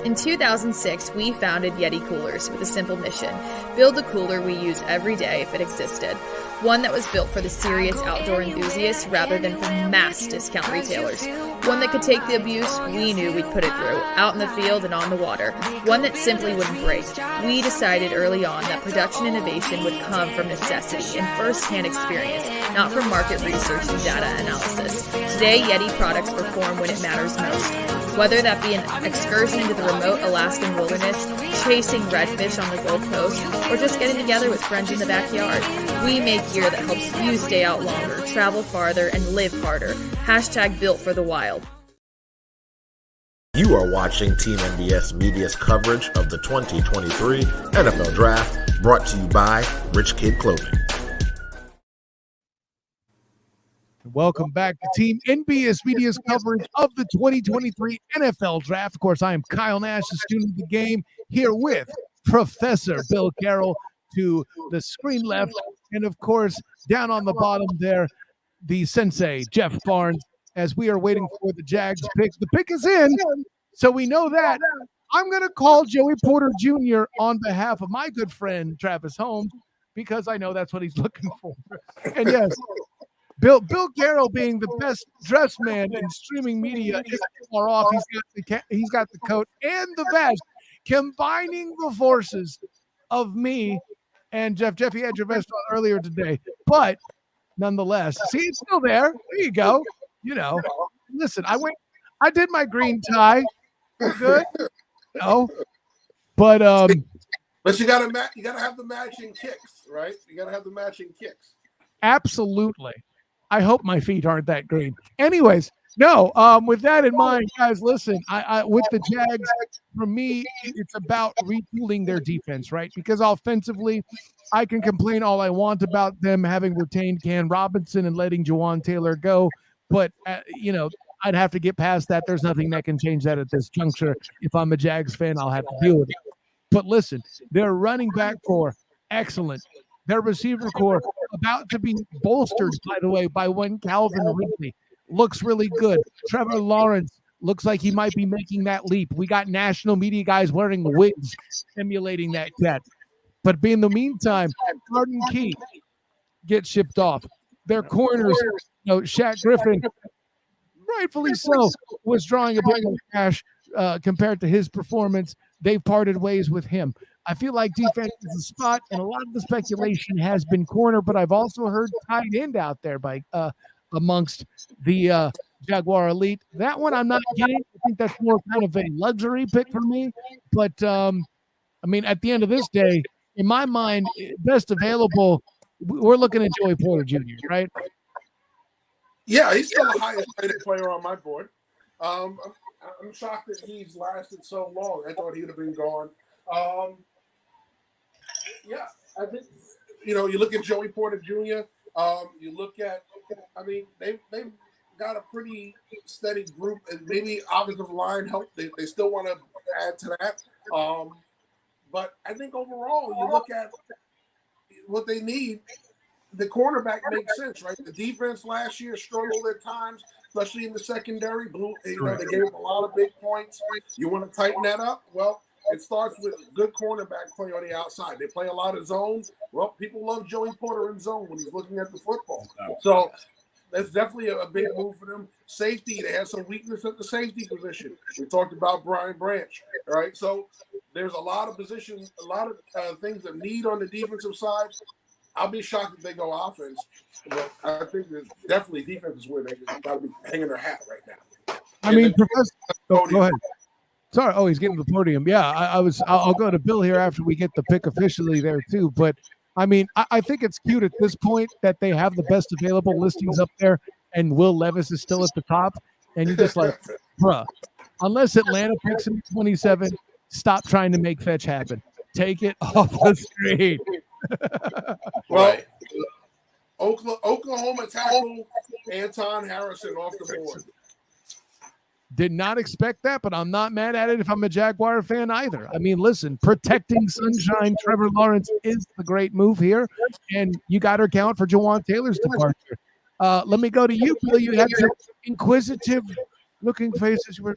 In 2006, we founded Yeti Coolers with a simple mission: build a cooler we use every day if it existed. One that was built for the serious outdoor enthusiasts rather than for mass discount retailers. One that could take the abuse we knew we'd put it through, out in the field and on the water. One that simply wouldn't break. We decided early on that production innovation would come from necessity and first-hand experience, not from market research and data analysis. Today, Yeti products perform when it matters most. Whether that be an excursion into the remote Alaskan wilderness, chasing redfish on the Gold Coast, or just getting together with friends in the backyard, we make gear that helps you stay out longer, travel farther, and live harder. # built for the wild. You are watching Team NBS Media's coverage of the 2023 NFL Draft, brought to you by RichKid Clothing. Welcome back to Team NBS Media's coverage of the 2023 NFL Draft. Of course, I am Kyle Nash, the student of the game, here with Professor Bill Carroll to the screen left. And, of course, down on the bottom there, the sensei, Jeff Barnes, as we are waiting for the Jags pick. The pick is in, so we know that. I'm going to call Joey Porter Jr. on behalf of my good friend, Travis Holmes, because I know that's what he's looking for. And, yes, Bill Carroll, being the best dressed man in streaming media, isn't far off. He's got the coat and the vest, combining the forces of me and Jeff. Jeff, you had your vest on earlier today, but nonetheless, see, it's still there. There you go. Listen, I did my green tie. We're good. But you gotta have the matching kicks, right? You gotta have the matching kicks. Absolutely. I hope my feet aren't that green. Anyways, no, with that in mind, guys, listen, I with the Jags, for me, it's about retooling their defense, right? Because offensively, I can complain all I want about them having retained Cam Robinson and letting Jawan Taylor go. But, I'd have to get past that. There's nothing that can change that at this juncture. If I'm a Jags fan, I'll have to deal with it. But listen, their running back core, excellent. Their receiver core about to be bolstered, by the way, by one Calvin Ridley. Looks really good. Trevor Lawrence looks like he might be making that leap. We got national media guys wearing wigs simulating that cat. But in the meantime, Garden Key gets shipped off. Their corners, Shaq Griffin, rightfully so, was drawing a bit more cash compared to his performance. They've parted ways with him. I feel like defense is a spot, and a lot of the speculation has been corner, but I've also heard tight end out there by amongst the Jaguar elite. That one I'm not getting. I think that's more kind of a luxury pick for me. But, at the end of this day, in my mind, best available, we're looking at Joey Porter Jr., right? Yeah, he's still the highest rated player on my board. I'm shocked that he's lasted so long. I thought he would have been gone. Yeah, I think, you look at Joey Porter Jr. You look at, they've got a pretty steady group, and maybe offensive line help. They still want to add to that. But I think overall, you look at what they need. The cornerback makes sense, right? The defense last year struggled at times, especially in the secondary. They gave up a lot of big points. You want to tighten that up? Well, it starts with good cornerback play on the outside. They play a lot of zone. Well, people love Joey Porter in zone when he's looking at the football. So that's definitely a big move for them. Safety, they have some weakness at the safety position. We talked about Brian Branch, all right? So there's a lot of positions, a lot of things that need on the defensive side. I'll be shocked if they go offense, but I think there's definitely defense is where they got to be hanging their hat right now. Professor, go ahead. Sorry. Oh, he's getting to the podium. Yeah, I'll go to Bill here after we get the pick officially there too. But I think it's cute at this point that they have the best available listings up there, and Will Levis is still at the top. And you're just like, bruh, unless Atlanta picks him at 27, stop trying to make fetch happen. Take it off the screen. Well, Oklahoma tackle Anton Harrison off the board. Did not expect that, but I'm not mad at it if I'm a Jaguar fan either. Listen, protecting Sunshine Trevor Lawrence is the great move here, and you got to account for Jawan Taylor's departure. Let me go to you, Bill. You had some inquisitive-looking faces. You were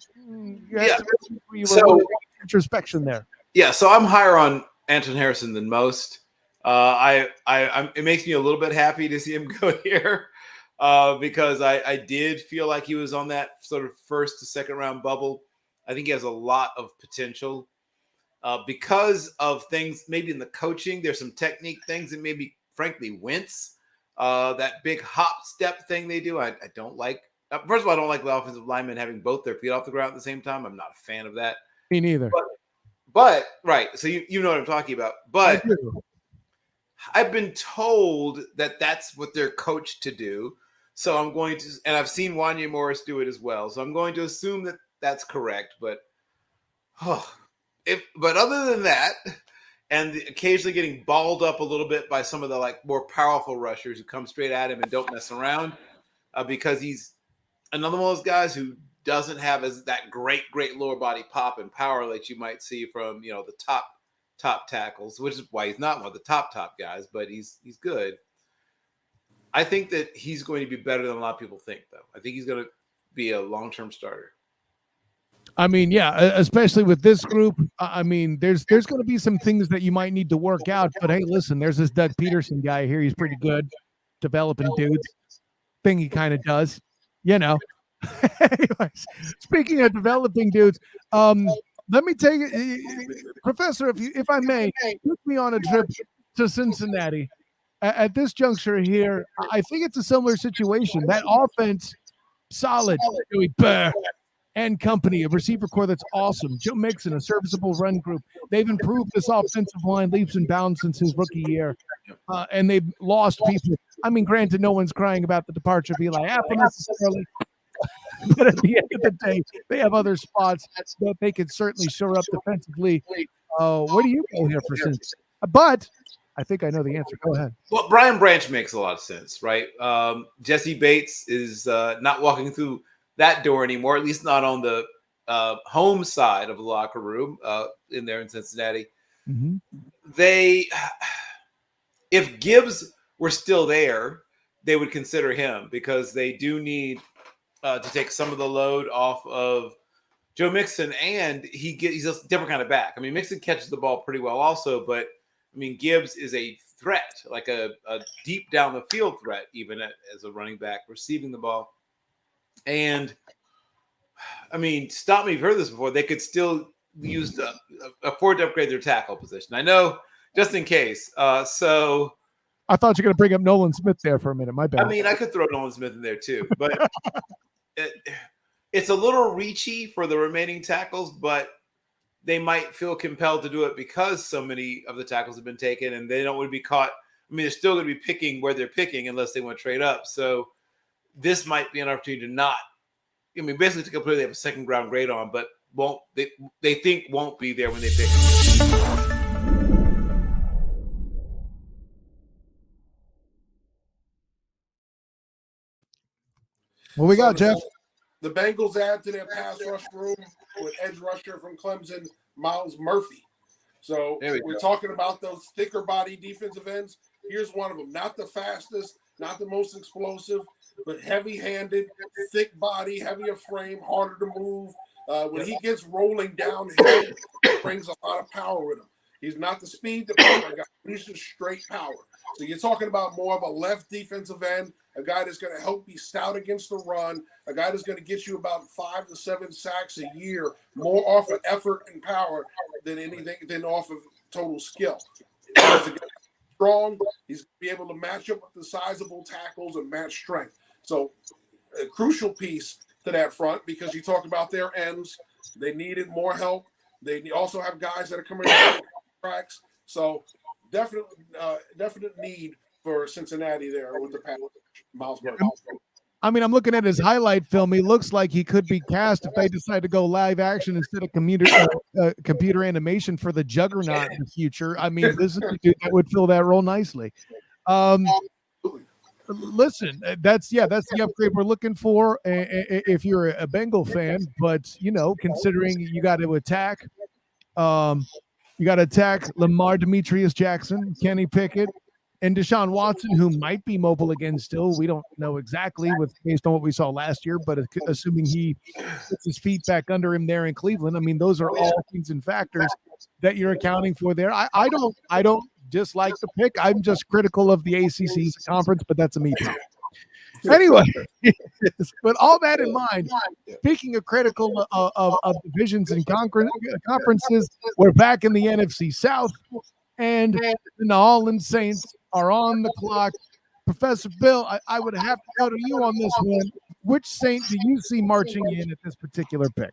introspection there. Yeah, so I'm higher on Anton Harrison than most. It makes me a little bit happy to see him go here because I did feel like he was on that sort of first to second round bubble. I think he has a lot of potential because of things maybe in the coaching. There's some technique things that maybe, frankly, wince. That big hop step thing they do, I don't like. First of all, I don't like the offensive linemen having both their feet off the ground at the same time. I'm not a fan of that. Me neither. But right, so you know what I'm talking about. But I've been told that that's what they're coached to do. So I'm going to, and I've seen Wanya Morris do it as well. So I'm going to assume that that's correct. But other than that, and occasionally getting balled up a little bit by some of the more powerful rushers who come straight at him and don't mess around, because he's another one of those guys who doesn't have that great lower body pop and power that you might see from the top tackles, which is why he's not one of the top guys, but he's good. I think that he's going to be better than a lot of people think, though. I think he's going to be a long-term starter. Especially with this group. There's going to be some things that you might need to work out, but hey, listen, there's this Doug Peterson guy here. He's pretty good developing dudes. Thing he kind of does, Anyways, speaking of developing dudes, let me take it, Professor, if I may, take me on a trip to Cincinnati. At this juncture here, I think it's a similar situation. That offense, solid, Joey Bear and company, a receiver core that's awesome. Joe Mixon, a serviceable run group. They've improved this offensive line leaps and bounds since his rookie year, and they've lost people. Granted, no one's crying about the departure of Eli Apple necessarily, but at the end of the day, they have other spots that they could certainly shore up defensively. Where do you go here for Cincinnati? But I think I know the answer. Go ahead. Well, Brian Branch makes a lot of sense, right? Jesse Bates is not walking through that door anymore, at least not on the home side of the locker room in there in Cincinnati. Mm-hmm. If Gibbs were still there, they would consider him because they do need to take some of the load off of Joe Mixon, and he's a different kind of back. Mixon catches the ball pretty well also, but Gibbs is a threat, like a deep down the field threat, even as a running back receiving the ball. And stop me if you've heard this before. They could still use afford to upgrade their tackle position. I know, just in case. So I thought you were going to bring up Nolan Smith there for a minute. My bad. I could throw Nolan Smith in there too, but it's a little reachy for the remaining tackles, but they might feel compelled to do it because so many of the tackles have been taken and they don't want to be caught. They're still going to be picking where they're picking unless they want to trade up. So this might be an opportunity to not, basically to completely have a second round grade on, but they think won't be there when they pick. What we got, Jeff? The Bengals add to their pass rush room with edge rusher from Clemson, Miles Murphy. So we're talking about those thicker body defensive ends. Here's one of them. Not the fastest, not the most explosive, but heavy-handed, thick body, heavier frame, harder to move. When he gets rolling downhill, it brings a lot of power with him. He's not the speed the power guy. He's just straight power. So you're talking about more of a left defensive end, a guy that's going to help be stout against the run, a guy that's going to get you about 5 to 7 sacks a year, more off of effort and power than off of total skill. He's strong. He's going to be able to match up with the sizable tackles and match strength. So a crucial piece to that front, because you talk about their ends. They needed more help. They also have guys that are coming in cracks. So definite need for Cincinnati there with the pass. Miles Murphy. I mean, I'm looking at his highlight film. He looks like he could be cast if they decide to go live action instead of computer animation for the Juggernaut in the future. I mean, this is a dude that would fill that role nicely. Listen, that's the upgrade we're looking for if you're a Bengal fan. But considering you got to attack, Lamar Demetrius Jackson, Kenny Pickett, and Deshaun Watson, who might be mobile again still. We don't know exactly based on what we saw last year, but assuming he puts his feet back under him there in Cleveland, I mean, those are all things and factors that you're accounting for there. I don't dislike the pick. I'm just critical of the ACC's conference, but that's a me problem. Anyway, but all that in mind, speaking of critical of divisions and conferences, we're back in the NFC South, and the New Orleans Saints are on the clock. Professor Bill, I would have to go to you on this one. Which Saint do you see marching in at this particular pick?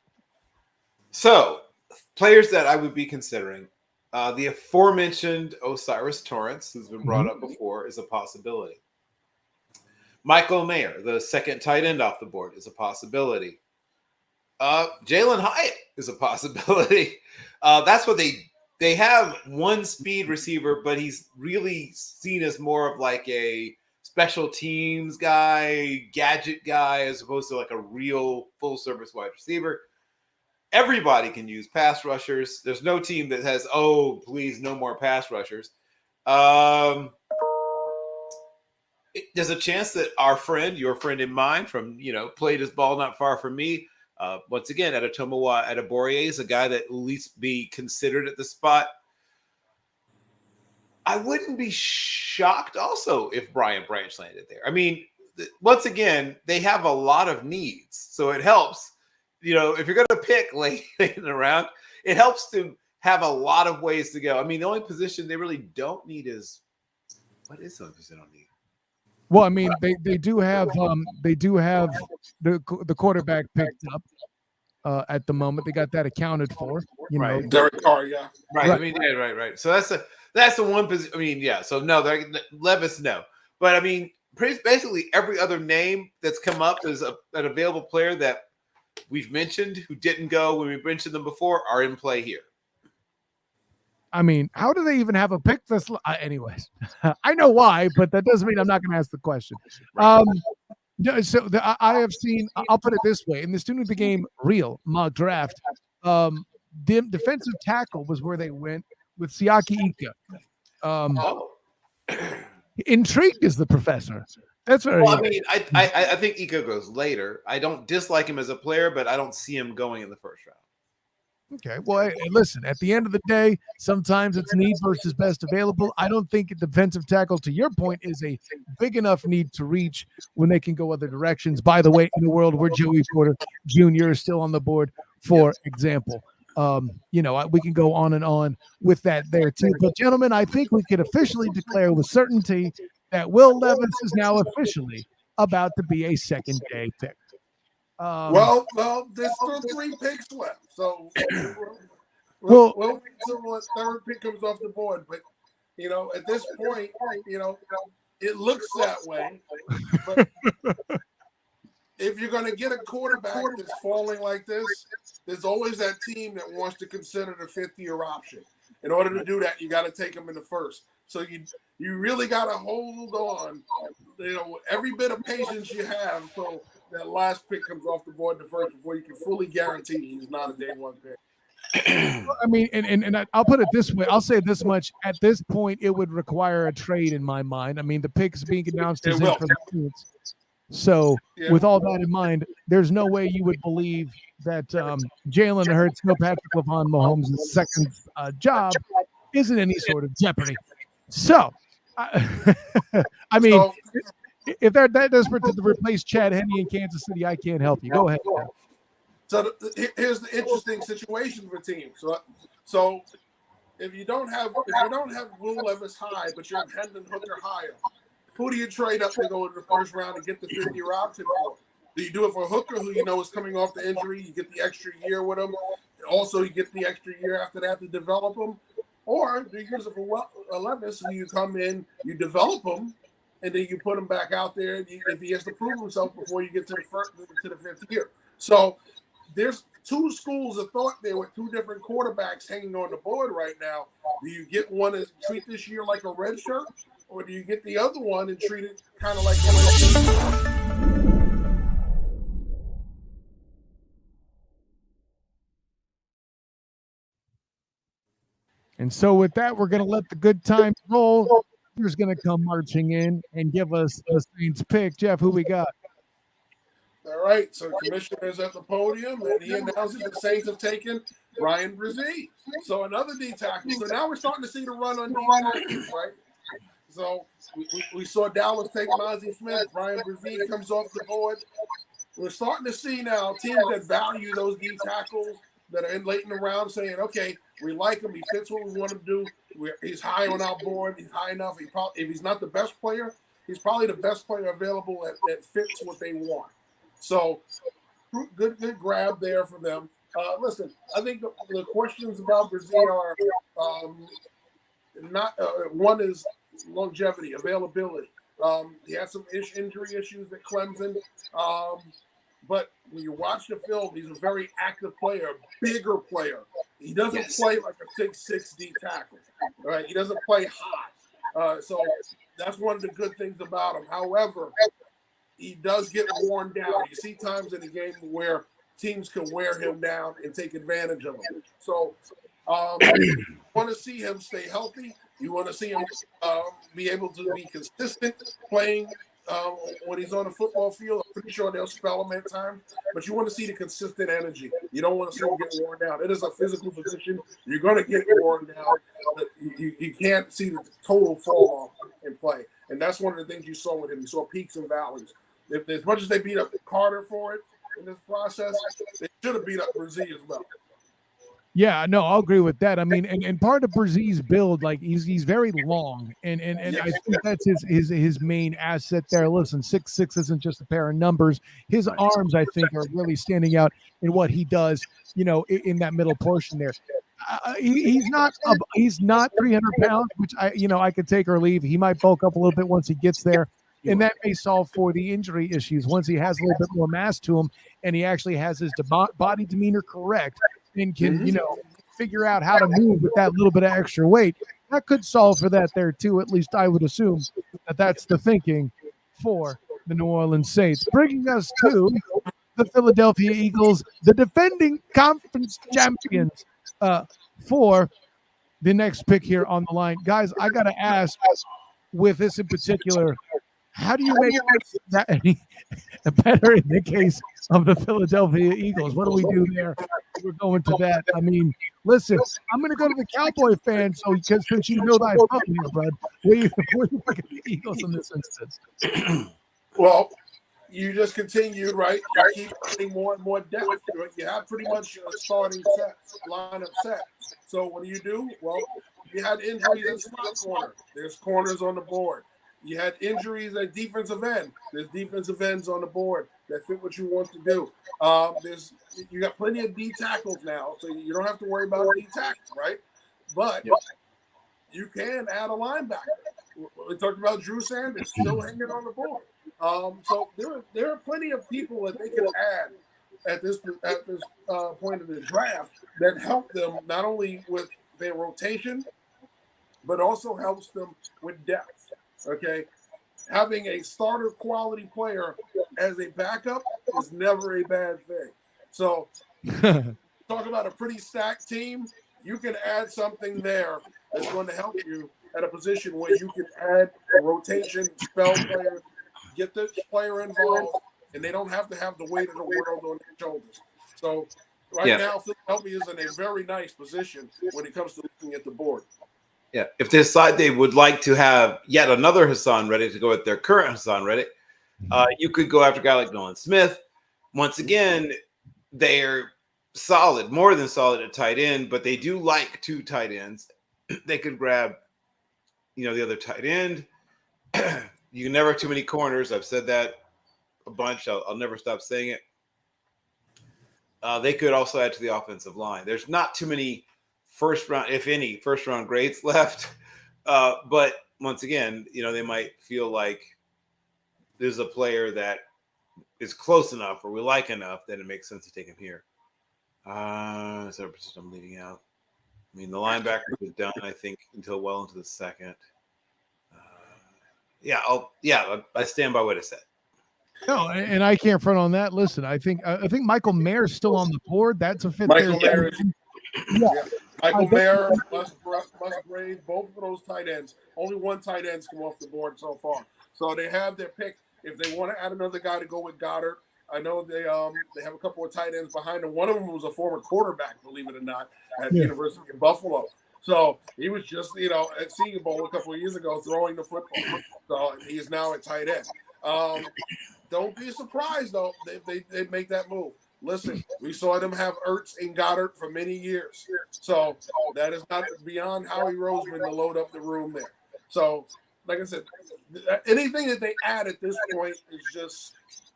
So, players that I would be considering, the aforementioned Osiris Torrance, who's been brought up before, is a possibility. Michael Mayer, the second tight end off the board, is a possibility. Jalen Hyatt is a possibility. That's what they have one speed receiver, but he's really seen as more of like a special teams guy, gadget guy, as opposed to like a real full service wide receiver. Everybody can use pass rushers. There's no team that has, please, no more pass rushers. There's a chance that your friend and mine from, played his ball not far from me. Once again, Adetomiwa Adeborie is a guy that at least be considered at the spot. I wouldn't be shocked also if Brian Branch landed there. I mean, once again, they have a lot of needs. So it helps, if you're going to pick late in the round, it helps to have a lot of ways to go. I mean, the only position they really don't need is, what is the only position they don't need? Well, I mean, they do have the quarterback picked up at the moment. They got that accounted for. Right. Derek Carr, yeah. Right. I mean, right. So that's the one position. I mean, yeah. So no, Levis, no. But I mean, basically every other name that's come up is an available player that we've mentioned who didn't go when we mentioned them before are in play here. I mean, how do they even have a pick this? Anyways, I know why, but that doesn't mean I'm not going to ask the question. I have seen, I'll put it this way, in the student of the game real mock draft, the defensive tackle was where they went with Siaki Ika. Intrigued is the professor. That's very. Well, I mean, I think Ika goes later. I don't dislike him as a player, but I don't see him going in the first round. Okay. Well, listen, at the end of the day, sometimes it's need versus best available. I don't think a defensive tackle, to your point, is a big enough need to reach when they can go other directions. By the way, in a world where Joey Porter Jr. is still on the board, for example, we can go on and on with that there too. But gentlemen, I think we can officially declare with certainty that Will Levis is now officially about to be a second day pick. Well, there's still 3 picks left, so we'll wait until the third pick comes off the board. But at this point, it looks that way. But if you're going to get a quarterback that's falling like this, there's always that team that wants to consider the 5th-year option. In order to do that, you got to take them in the first. So you really got to hold on, every bit of patience you have. So that last pick comes off the board the first before you can fully guarantee he's not a day one pick. I mean, and I'll put it this way. I'll say this much. At this point, it would require a trade in my mind. I mean, the pick's being announced as in for the Saints. So with all that in mind, there's no way you would believe that Jalen Hurts, Patrick Mahomes' second job isn't any sort of jeopardy. So, I mean, if they're that desperate to replace Chad Henne in Kansas City, I can't help you. Go ahead. So here's the interesting situation for teams. So if you don't have Will Levis high, but you have Hendon Hooker higher, who do you trade up to go in the first round and get the 5th-year option for? Do you do it for Hooker, who you know is coming off the injury? You get the extra year with him. Also, you get the extra year after that to develop him. Or do you use it for Levis, who you come in, you develop him, and then you put him back out there if he has to prove himself before you get to the 5th year. So there's two schools of thought there with two different quarterbacks hanging on the board right now. Do you get one and treat this year like a red shirt? Or do you get the other one and treat it kind of like a red shirt? And so with that, we're going to let the good times roll. Here's going to come marching in and give us a Saints pick. Jeff, who we got? All right, so the commissioner is at the podium, and he announces the Saints have taken Brian Brzee. So another D tackle. So now we're starting to see the run on D tackles, right? So we saw Dallas take Mozzie Smith. Brian Brzee comes off the board. We're starting to see now teams that value those D tackles that are in late in the round saying, okay, we like him. He fits what we want him to do. He's high on our board. He's high enough. If he's not the best player, he's probably the best player available that fits what they want. So good grab there for them. Listen, I think the questions about Brzee are not one is longevity, availability. He had some injury issues at Clemson. But when you watch the film, he's a very active player, bigger player. He doesn't play like a 6'6" D tackle. Right? He doesn't play high. So that's one of the good things about him. However, he does get worn down. You see times in the game where teams can wear him down and take advantage of him. So you want to see him stay healthy. You want to see him be able to be consistent playing when he's on the football field. I'm pretty sure they'll spell him at times, but you want to see the consistent energy. You don't want to see him get worn down. It is a physical position. You're going to get worn down. But you can't see the total fall off in play, and that's one of the things you saw with him. You saw peaks and valleys. If as much as they beat up Carter for it in this process, they should have beat up Brzee as well. Yeah, no, I'll agree with that. I mean, and part of Brzee's build, like he's very long, and yes. I think that's his main asset there. Listen, 6'6" isn't just a pair of numbers. His arms, I think, are really standing out in what he does. In that middle portion there. He's not 300 pounds, which I could take or leave. He might bulk up a little bit once he gets there. And that may solve for the injury issues once he has a little bit more mass to him and he actually has his body demeanor correct and can, figure out how to move with that little bit of extra weight. That could solve for that there too. At least I would assume that's the thinking for the New Orleans Saints. Bringing us to the Philadelphia Eagles, the defending conference champions, for the next pick here on the line. Guys, I got to ask with this in particular, how do you make that any better in the case of the Philadelphia Eagles? What do we do there? We're going to that. I mean, listen, I'm going to go to the Cowboy fan, because since you know thy fucking here, bud, where you look at the Eagles in this instance? Well, you just continued, right? You keep getting more and more depth. You have pretty much a starting lineup set. So what do? Well, you had injuries at slot corner. There's corners on the board. You had injuries at defensive end. There's defensive ends on the board that fit what you want to do. You got plenty of D tackles now, so you don't have to worry about D tackles, right? But you can add a linebacker. We talked about Drew Sanders still hanging on the board. So there are plenty of people that they can add at this point of the draft that help them not only with their rotation, but also helps them with depth. Okay, having a starter quality player as a backup is never a bad thing. So talk about a pretty stacked team. You can add something there that's going to help you at a position where you can add a rotation, spell player, get this player involved, and they don't have to have the weight of the world on their shoulders. So now, Philadelphia is in a very nice position when it comes to looking at the board. Yeah, if they decide they would like to have yet another Hassan Reddick to go with their current Hassan Reddick, you could go after a guy like Nolan Smith. Once again, they're solid, more than solid at tight end, but they do like 2 tight ends. They could grab, the other tight end. You can never have too many corners. I've said that a bunch. I'll never stop saying it. They could also add to the offensive line. There's not too many first round grades left. But once again, they might feel like there's a player that is close enough or we like enough that it makes sense to take him here. Is there a position I'm leaving out? I mean, the linebacker was done, I think, until well into the second. I stand by what I said. No, and I can't front on that. Listen, I think Michael Mayer's still on the board. That's a fifth. Michael Mayer, Michael Mayer, Musgrave, both of those tight ends. Only 1 tight end's come off the board so far. So they have their pick. If they want to add another guy to go with Goddard, I know they have a couple of tight ends behind them. One of them was a former quarterback, believe it or not, at the University of Buffalo. So he was just, at Senior Bowl a couple of years ago throwing the football. So he is now at tight end. Don't be surprised, though, if they make that move. Listen, we saw them have Ertz and Goddard for many years. So that is not beyond Howie Roseman to load up the room there. So, like I said, anything that they add at this point is just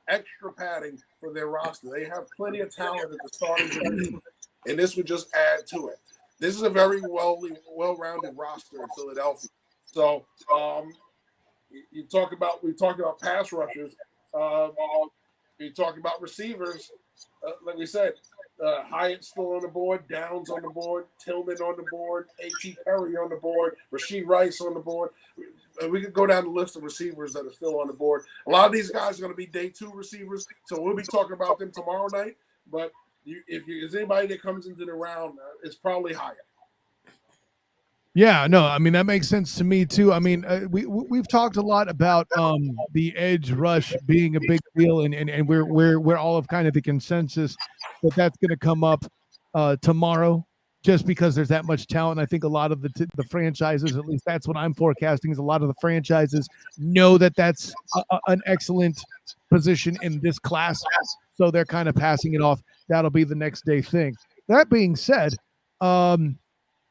extra padding for their roster. They have plenty of talent at the starting position, and this would just add to it. This is a very well-rounded roster in Philadelphia. So we talked about pass rushers. You talk about receivers. Like we said, Hyatt still on the board, Downs on the board, Tillman on the board, A.T. Perry on the board, Rashee Rice on the board. We could go down the list of receivers that are still on the board. A lot of these guys are going to be day 2 receivers, so we'll be talking about them tomorrow night. But if there's anybody that comes into the round, it's probably Hyatt. Yeah, no, I mean, that makes sense to me too. I mean, we've talked a lot about the edge rush being a big deal, and we're all of kind of the consensus that that's going to come up tomorrow, just because there's that much talent. I think a lot of the franchises, at least that's what I'm forecasting, is a lot of the franchises know that that's an excellent position in this class, so they're kind of passing it off. That'll be the next day thing. That being said,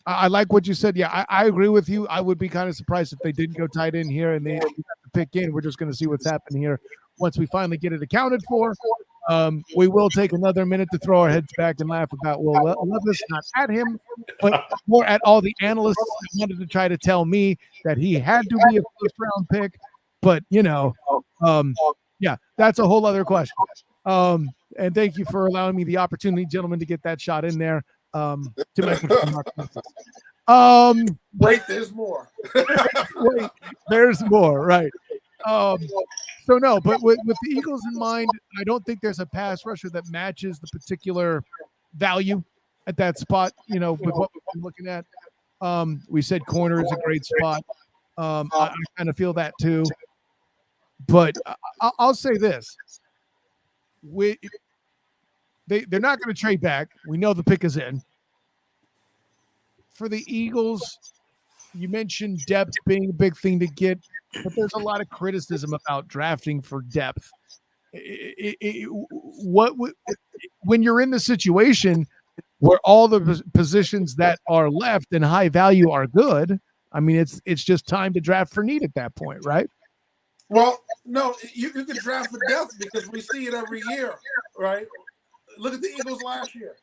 I like what you said. Yeah, I agree with you. I would be kind of surprised if they didn't go tight end here and they have to pick in. We're just going to see what's happening here once we finally get it accounted for. We will take another minute to throw our heads back and laugh about Will Levis, not at him, but more at all the analysts that wanted to try to tell me that he had to be a first-round pick. But, yeah, that's a whole other question. And thank you for allowing me the opportunity, gentlemen, to get that shot in there. Wait, there's more. Wait, there's more, right? So no, but with the Eagles in mind, I don't think there's a pass rusher that matches the particular value at that spot. With what we've been looking at, we said corner is a great spot. I kind of feel that too. But I'll say this: they're not going to trade back. We know the pick is in. For the Eagles, you mentioned depth being a big thing to get, but there's a lot of criticism about drafting for depth. When you're in the situation where all the positions that are left and high value are good, I mean, it's just time to draft for need at that point, right? Well, no, you can draft for depth because we see it every year, right? Look at the Eagles last year.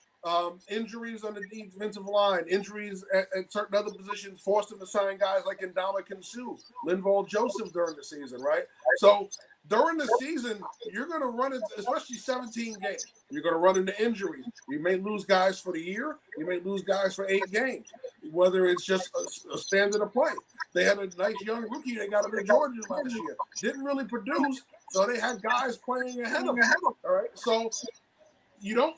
Injuries on the defensive line, injuries at certain other positions forced them to sign guys like Ndamukong Suh, Linval Joseph during the season, right? So during the season, you're going to run into, especially 17 games, you're going to run into injuries. You may lose guys for the year. You may lose guys for 8 games, whether it's just a standard of play. They had a nice young rookie they got into Georgia last year. Didn't really produce, So they had guys playing ahead of them. All right. So you don't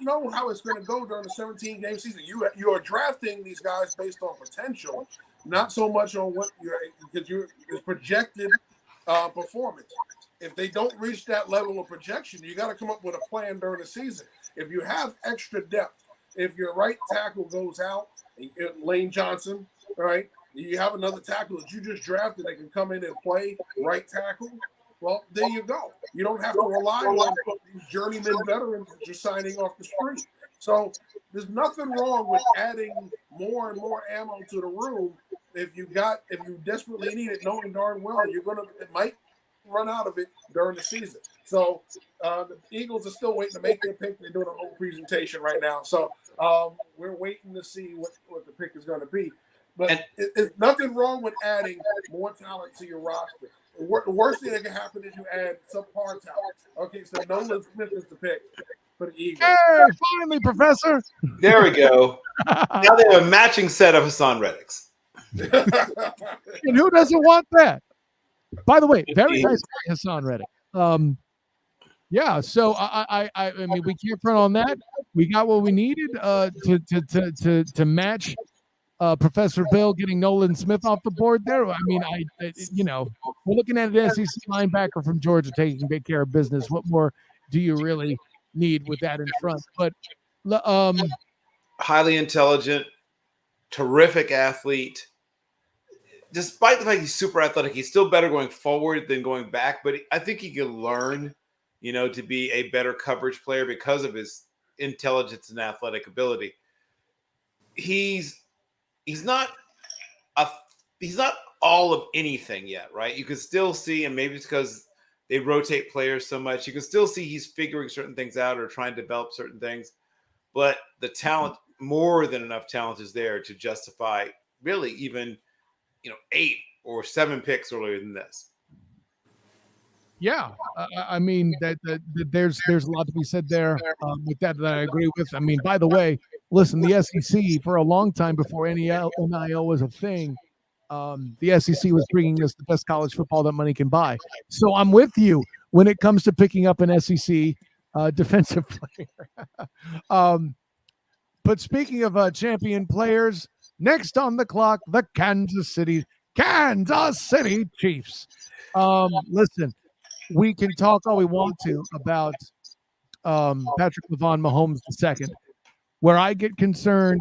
know how it's going to go during the 17-game season. You are drafting these guys based on potential, not so much on what your projected performance. If they don't reach that level of projection, you got to come up with a plan during the season. If you have extra depth, if your right tackle goes out, Lane Johnson, all right, you have another tackle that you just drafted that can come in and play right tackle. Well, there you go. You don't have to rely on these journeyman veterans that you're signing off the street. So there's nothing wrong with adding more and more ammo to the room if you desperately need it, knowing darn well it might run out of it during the season. So the Eagles are still waiting to make their pick. They're doing a whole presentation right now. So we're waiting to see what the pick is going to be. But there's nothing wrong with adding more talent to your roster. The worst thing that can happen is you add subpar talent. Okay, so Nolan Smith is the pick for the Eagles. Hey, finally, Professor. There we go. Now they have a matching set of Hassan Reddicks. And who doesn't want that? By the way, very nice guy, Hassan Reddick. Yeah, so I mean, we can't front on that. We got what we needed to match Professor Bill getting Nolan Smith off the board there. I mean, we're looking at an SEC linebacker from Georgia taking big care of business. What more do you really need with that in front? But highly intelligent, terrific athlete. Despite the fact he's super athletic, he's still better going forward than going back. But I think he can learn, to be a better coverage player because of his intelligence and athletic ability. He's not all of anything yet, right? You can still see, and maybe it's because they rotate players so much, you can still see he's figuring certain things out or trying to develop certain things. But the talent, more than enough talent, is there to justify really even 8 or 7 picks earlier than this. Yeah, I mean that there's a lot to be said there with that I agree with. I mean, by the way, listen, the SEC for a long time before NIL was a thing, the SEC was bringing us the best college football that money can buy. So I'm with you when it comes to picking up an SEC defensive player. But speaking of champion players, next on the clock, the Kansas City Chiefs. Listen, we can talk all we want to about Patrick Mahomes II. Where I get concerned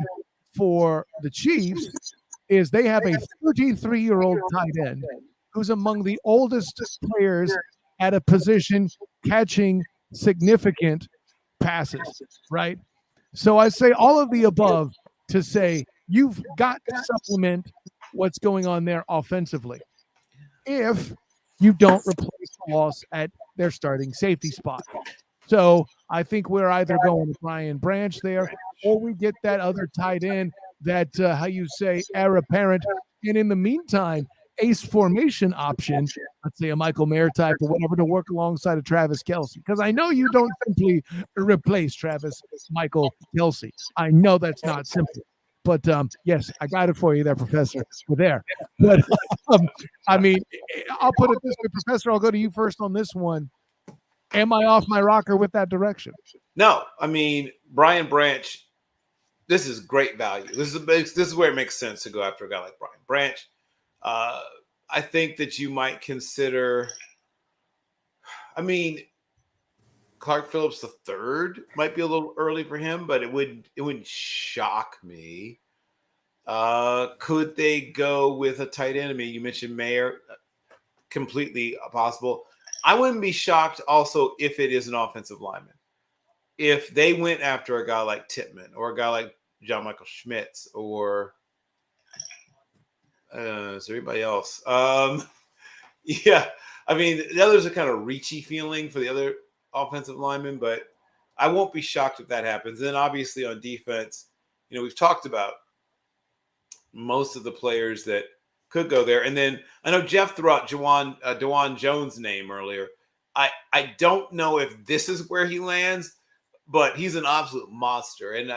for the Chiefs is they have a 33-year-old tight end who's among the oldest players at a position catching significant passes, right? So I say all of the above to say you've got to supplement what's going on there offensively if you don't replace the loss at their starting safety spot. So I think we're either going with Brian Branch there or we get that other tight end that, heir apparent. And in the meantime, ace formation option, let's say a Michael Mayer type or whatever, to work alongside of Travis Kelce. Because I know you don't simply replace Michael Kelce. I know that's not simple. But, yes, I got it for you there, Professor. We're there. But, I mean, I'll put it this way, Professor, I'll go to you first on this one. Am I off my rocker with that direction? No. I mean, Brian Branch, this is great value. This is where it makes sense to go after a guy like Brian Branch. I think that you might consider – I mean, Clark Phillips III might be a little early for him, but it wouldn't shock me. Could they go with a tight end? I mean, you mentioned Mayer, completely possible. I wouldn't be shocked also if it is an offensive lineman. If they went after a guy like Tippmann or a guy like John Michael Schmitz or is there anybody else? Yeah, I mean, the others are kind of reachy feeling for the other offensive linemen, but I won't be shocked if that happens. Then obviously on defense, we've talked about most of the players that could go there. And then I know Jeff threw out DeJuan Jones' name earlier. I don't know if this is where he lands, but he's an absolute monster. And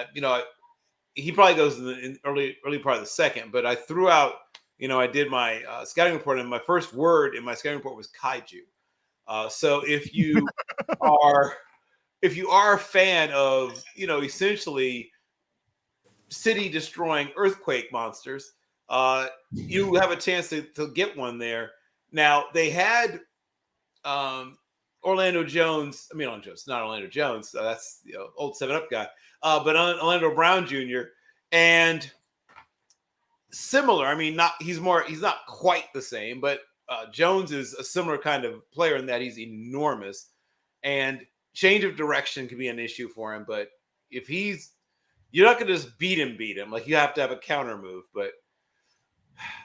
he probably goes in the early part of the second. But I threw out, I did my scouting report, and my first word in my scouting report was kaiju. So if you are a fan of, essentially city destroying earthquake monsters, you have a chance to get one there. Now they had Orlando Jones. I mean, not Orlando Jones. That's the old 7-Up guy. But Orlando Brown Jr. and similar. I mean, he's not quite the same, but Jones is a similar kind of player in that he's enormous, and change of direction can be an issue for him. But if you're not going to just beat him. Like, you have to have a counter move. But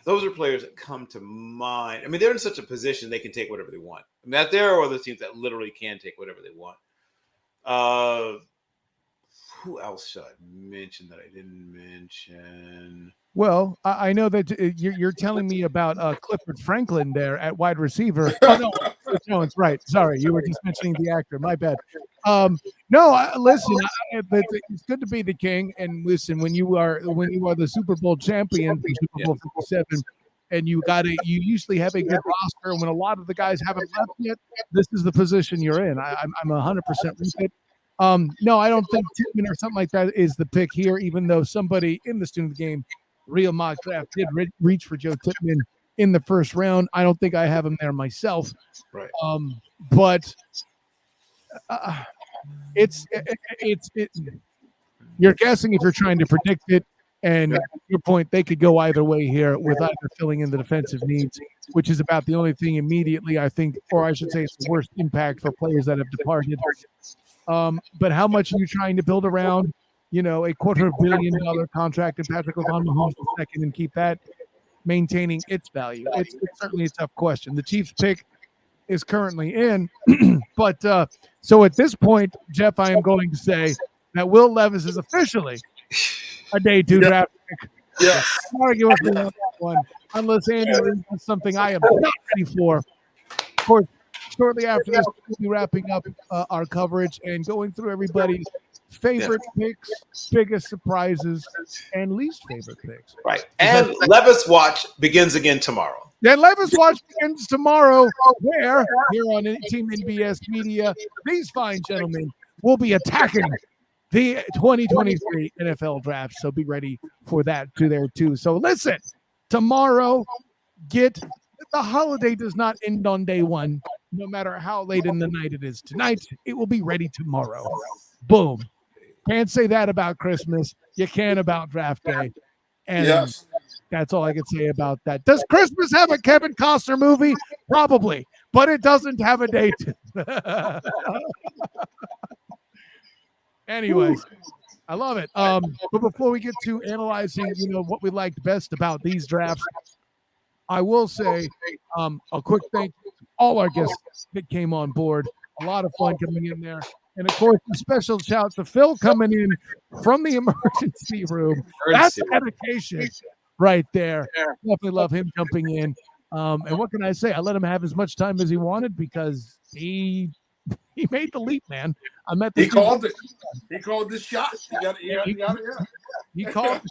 those are players that come to mind. I mean, they're in such a position they can take whatever they want. I mean, there are other teams that literally can take whatever they want. Who else should I mention that I didn't mention? Well, I know that you're telling me about Clifford Franklin there at wide receiver. Oh, no, Jones, right. Sorry, you were just mentioning the actor. My bad. Listen, it's good to be the king. And listen, when you are the Super Bowl champion, Super Bowl 57, and you usually have a good roster. And when a lot of the guys haven't left yet, this is the position you're in. I'm 100% with it. No, I don't think Tippmann or something like that is the pick here, even though somebody in the Student Game Real Mock Draft did reach for Joe Tippmann in the first round. I don't think I have him there myself. Right. But you're guessing if you're trying to predict it. And at your point, they could go either way here with either filling in the defensive needs, which is about the only thing immediately, I think, or I should say it's the worst impact for players that have departed. But how much are you trying to build around, a $250 million contract and Patrick Mahomes second and keep that maintaining its value? It's certainly a tough question. The Chiefs pick is currently in, but so at this point, Jeff, I am going to say that Will Levis is officially a day 2 draft pick. Yeah. Argue with me on that one, unless Andy is something I am not ready for. Of course, shortly after this, we'll be wrapping up our coverage and going through everybody's favorite picks, biggest surprises, and least favorite picks. Right. And Levis Watch begins again tomorrow. Then Levis Watch begins tomorrow, where here on Team NBS Media, these fine gentlemen will be attacking the 2023 NFL Draft. So be ready for that too. So listen, tomorrow, the holiday does not end on day 1. No matter how late in the night it is tonight, it will be ready tomorrow. Boom. Can't say that about Christmas. You can about draft day. And that's all I can say about that. Does Christmas have a Kevin Costner movie? Probably, but it doesn't have a date. Anyways, I love it. But before we get to analyzing, what we liked best about these drafts, I will say a quick thank you to all our guests that came on board. A lot of fun coming in there. And, of course, a special shout to Phil coming in from the emergency room. That's dedication right there. Definitely love him jumping in. And what can I say? I let him have as much time as he wanted because he made the leap, man. He called it. He called this shot. He called the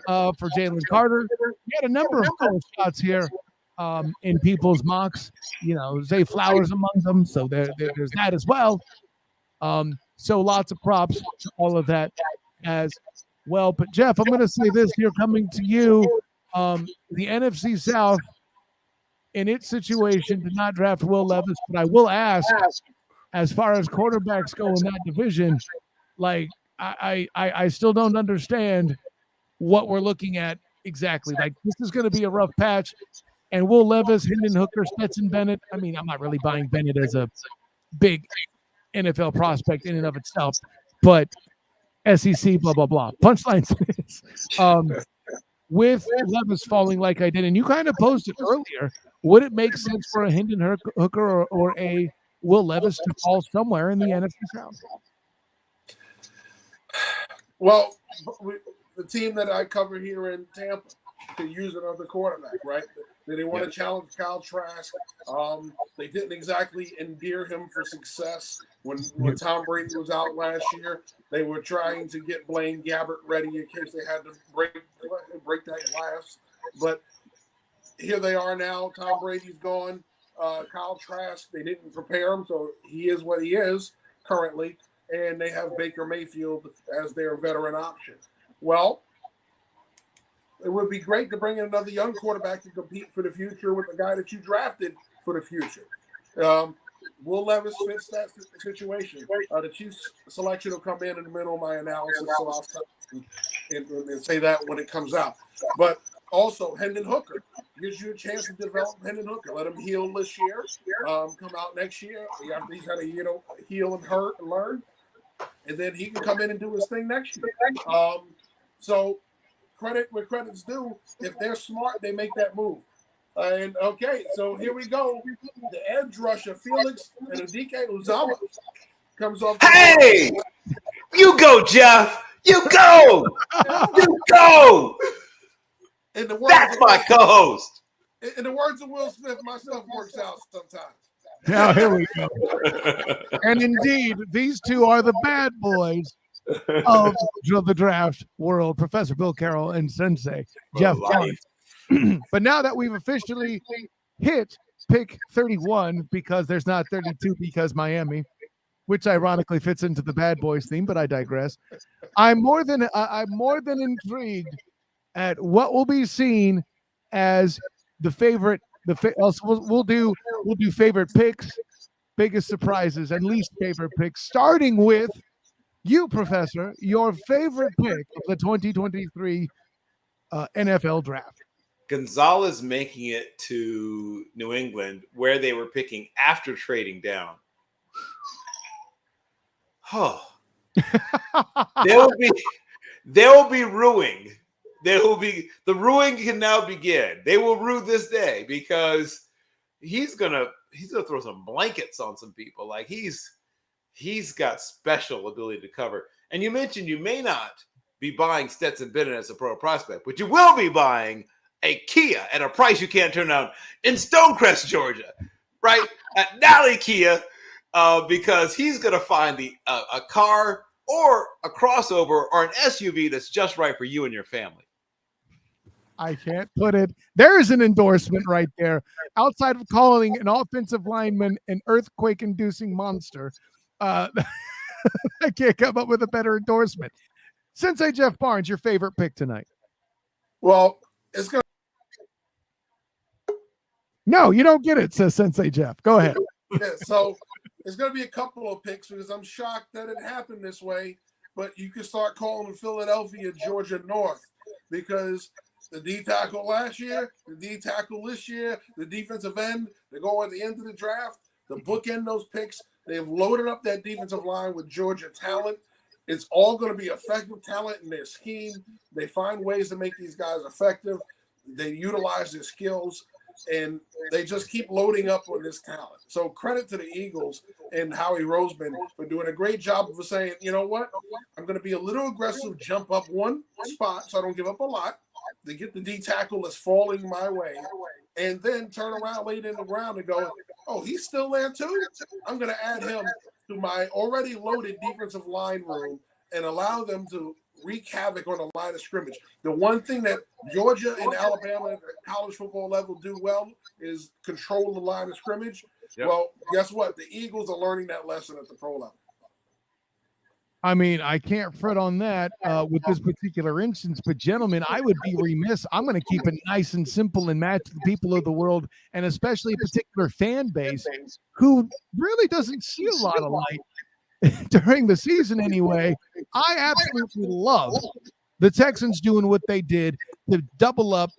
shot for Jalen Carter. He had a number of cool shots here in people's mocks. Zay Flowers among them. So there's that as well. So lots of props to all of that as well. But Jeff, I'm going to say this here coming to you. The NFC South in its situation did not draft Will Levis, but I will ask, as far as quarterbacks go in that division, like I still don't understand what we're looking at exactly. Like, this is going to be a rough patch. And Will Levis, Hendon Hooker, Stetson Bennett. I mean, I'm not really buying Bennett as a big NFL prospect in and of itself, but SEC, blah, blah, blah. Punchline is, with Levis falling like I did, and you kind of posed it earlier, would it make sense for a Hendon Hooker or a Will Levis to fall somewhere in the NFC South? Well, the team that I cover here in Tampa could use another quarterback, right? They want to challenge Kyle Trask. They didn't exactly endear him for success when Tom Brady was out last year. They were trying to get Blaine Gabbert ready in case they had to break that glass. But here they are now. Tom Brady's gone. Kyle Trask, they didn't prepare him, so he is what he is currently. And they have Baker Mayfield as their veteran option. Well, it would be great to bring in another young quarterback to compete for the future with the guy that you drafted for the future. Will Levis fits that situation. The Chiefs selection will come in the middle of my analysis, so I'll stop and say that when it comes out. But also, Hendon Hooker gives you a chance to develop Hendon Hooker. Let him heal this year, come out next year after he's had a heal and hurt and learn, and then he can come in and do his thing next year. So credit where credit's due. If they're smart, they make that move. And okay, so here we go. The edge rusher, Felix and Adike Uzama comes off. Hey, you go, Jeff. You go. You go. That's my co-host. In the words of Will Smith, my stuff works out sometimes. Now here we go. And indeed, these two are the bad boys of the draft world, Professor Bill Carroll and Sensei Jeff Kelly. But now that we've officially hit pick 31, because there's not 32 because Miami, which ironically fits into the bad boys theme, but I digress. I'm more than intrigued at what will be seen as the favorite. We'll do favorite picks, biggest surprises, and least favorite picks, starting with you, Professor, your favorite pick of the 2023 NFL draft. Gonzalez making it to New England, where they were picking after trading down. Oh, there will be ruining. The ruining can now begin. They will rue this day because he's gonna throw some blankets on some people. Like he's got special ability to cover. And you mentioned you may not be buying Stetson Bennett as a pro prospect, but you will be buying a Kia at a price you can't turn down in Stonecrest, Georgia, right? At Nally Kia, because he's going to find a car or a crossover or an SUV that's just right for you and your family. I can't put it. There's an endorsement right there. Outside of calling an offensive lineman an earthquake-inducing monster, I can't come up with a better endorsement. Sensei Jeff Barnes, your favorite pick tonight? Well, it's going to... No, you don't get it, says Sensei Jeff. Go ahead. Yeah, so it's going to be a couple of picks because I'm shocked that it happened this way, but you can start calling Philadelphia Georgia North because the D tackle last year, the D tackle this year, the defensive end, they go at the end of the draft, the bookend those picks. They have loaded up that defensive line with Georgia talent. It's all going to be effective talent in their scheme. They find ways to make these guys effective. They utilize their skills, and they just keep loading up on this talent. So credit to the Eagles and Howie Roseman for doing a great job of saying, you know what, I'm going to be a little aggressive, jump up one spot so I don't give up a lot. They get the D tackle that's falling my way, and then turn around late in the ground and go, oh, he's still there too? I'm going to add him to my already loaded defensive line room and allow them to wreak havoc on the line of scrimmage. The one thing that Georgia and Alabama at college football level do well is control the line of scrimmage. Yep. Well, guess what? The Eagles are learning that lesson at the pro level. I mean, I can't fret on that with this particular instance, but gentlemen, I would be remiss. I'm going to keep it nice and simple and match the people of the world, and especially a particular fan base who really doesn't see a lot of light during the season anyway. I absolutely love the Texans doing what they did to double up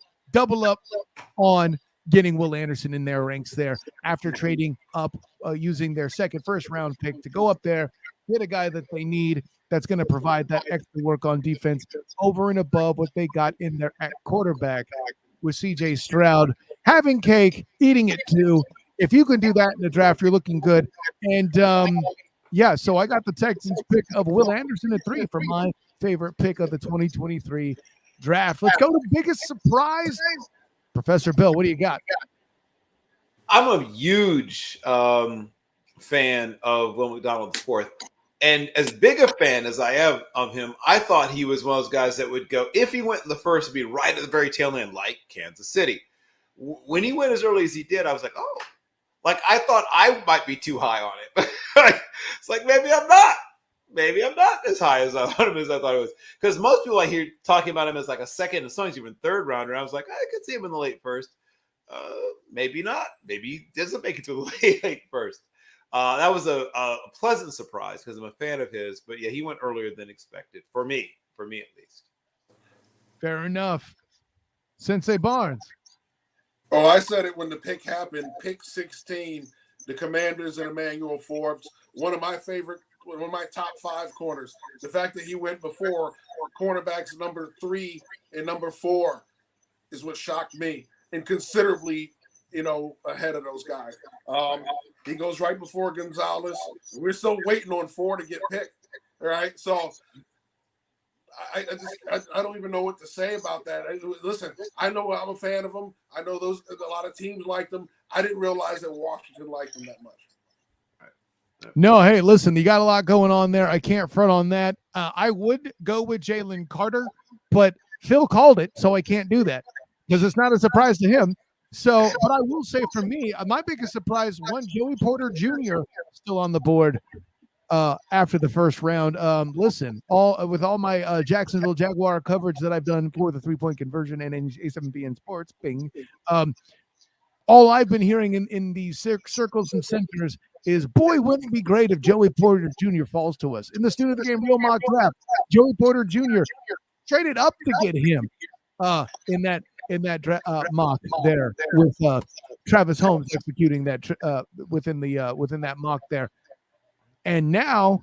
on getting Will Anderson in their ranks there after trading up using their first round pick to go up there, get a guy that they need that's going to provide that extra work on defense over and above what they got in there at quarterback with CJ Stroud having cake, eating it too. If you can do that in the draft, you're looking good. And yeah, so I got the Texans pick of Will Anderson at 3 for my favorite pick of the 2023 draft. Let's go to biggest surprise. Professor Bill, what do you got? I'm a huge fan of Will McDonald IV. And as big a fan as I am of him, I thought he was one of those guys that would go, if he went in the first, it'd be right at the very tail end, like Kansas City. When he went as early as he did, I was like, oh, Like I thought I might be too high on it. It's like maybe I'm not. Maybe I'm not as high as I thought it was. Because most people I hear talking about him as like a second and sometimes even third rounder. I was like, I could see him in the late first. Maybe not. Maybe he doesn't make it to the late first. That was a pleasant surprise because I'm a fan of his. But yeah, he went earlier than expected for me at least. Fair enough. Sensei Barnes. Oh, I said it when the pick happened. Pick 16, the Commanders and Emmanuel Forbes. One of my top 5 corners. The fact that he went before cornerbacks number 3 and number 4 is what shocked me, and considerably, ahead of those guys. He goes right before Gonzalez. We're still waiting on 4 to get picked. All right, so I don't even know what to say about that. Listen, I know I'm a fan of him. I know a lot of teams liked him. I didn't realize that Washington liked him that much. No, hey, listen, you got a lot going on there. I can't front on that. I would go with Jalen Carter, but Phil called it, so I can't do that because it's not a surprise to him. So, but I will say for me, my biggest surprise, Joey Porter Jr. still on the board after the first round. Listen, with all my Jacksonville Jaguar coverage that I've done for the 3-point conversion and in A7BN Sports, bing, all I've been hearing in these circles and centers is, boy, wouldn't it be great if Joey Porter Jr. falls to us. In the Student of the Game Real Mock Draft, Joey Porter Jr. traded up to get him in that mock there with Travis Holmes executing that within that mock there. And now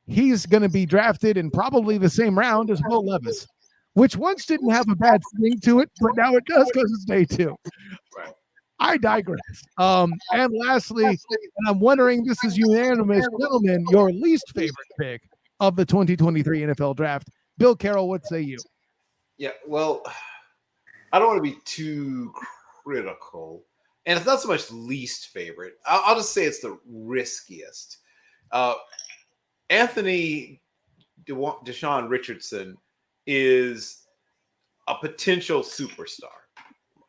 he's going to be drafted in probably the same round as Will Levis, which once didn't have a bad swing to it, but now it does because it's day 2. I digress. And lastly, and I'm wondering, this is unanimous, gentlemen, your least favorite pick of the 2023 NFL Draft. Bill Carroll, what say you? Yeah, well, I don't want to be too critical. And it's not so much least favorite. I'll just say it's the riskiest. Anthony Deshaun Richardson is a potential superstar.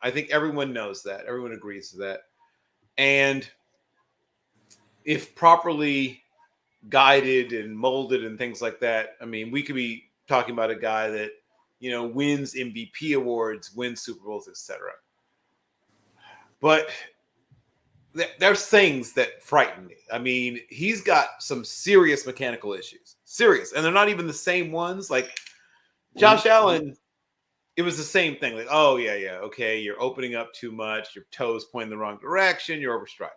I think everyone knows that. Everyone agrees to that. And if properly guided and molded and things like that, I mean, we could be talking about a guy that, wins MVP awards, wins Super Bowls, etc. But there's things that frighten me. I mean, he's got some serious mechanical issues. Serious. And they're not even the same ones. Like Josh Allen, it was the same thing. Like, oh, yeah, okay, you're opening up too much. Your toes pointing the wrong direction. You're overstriding.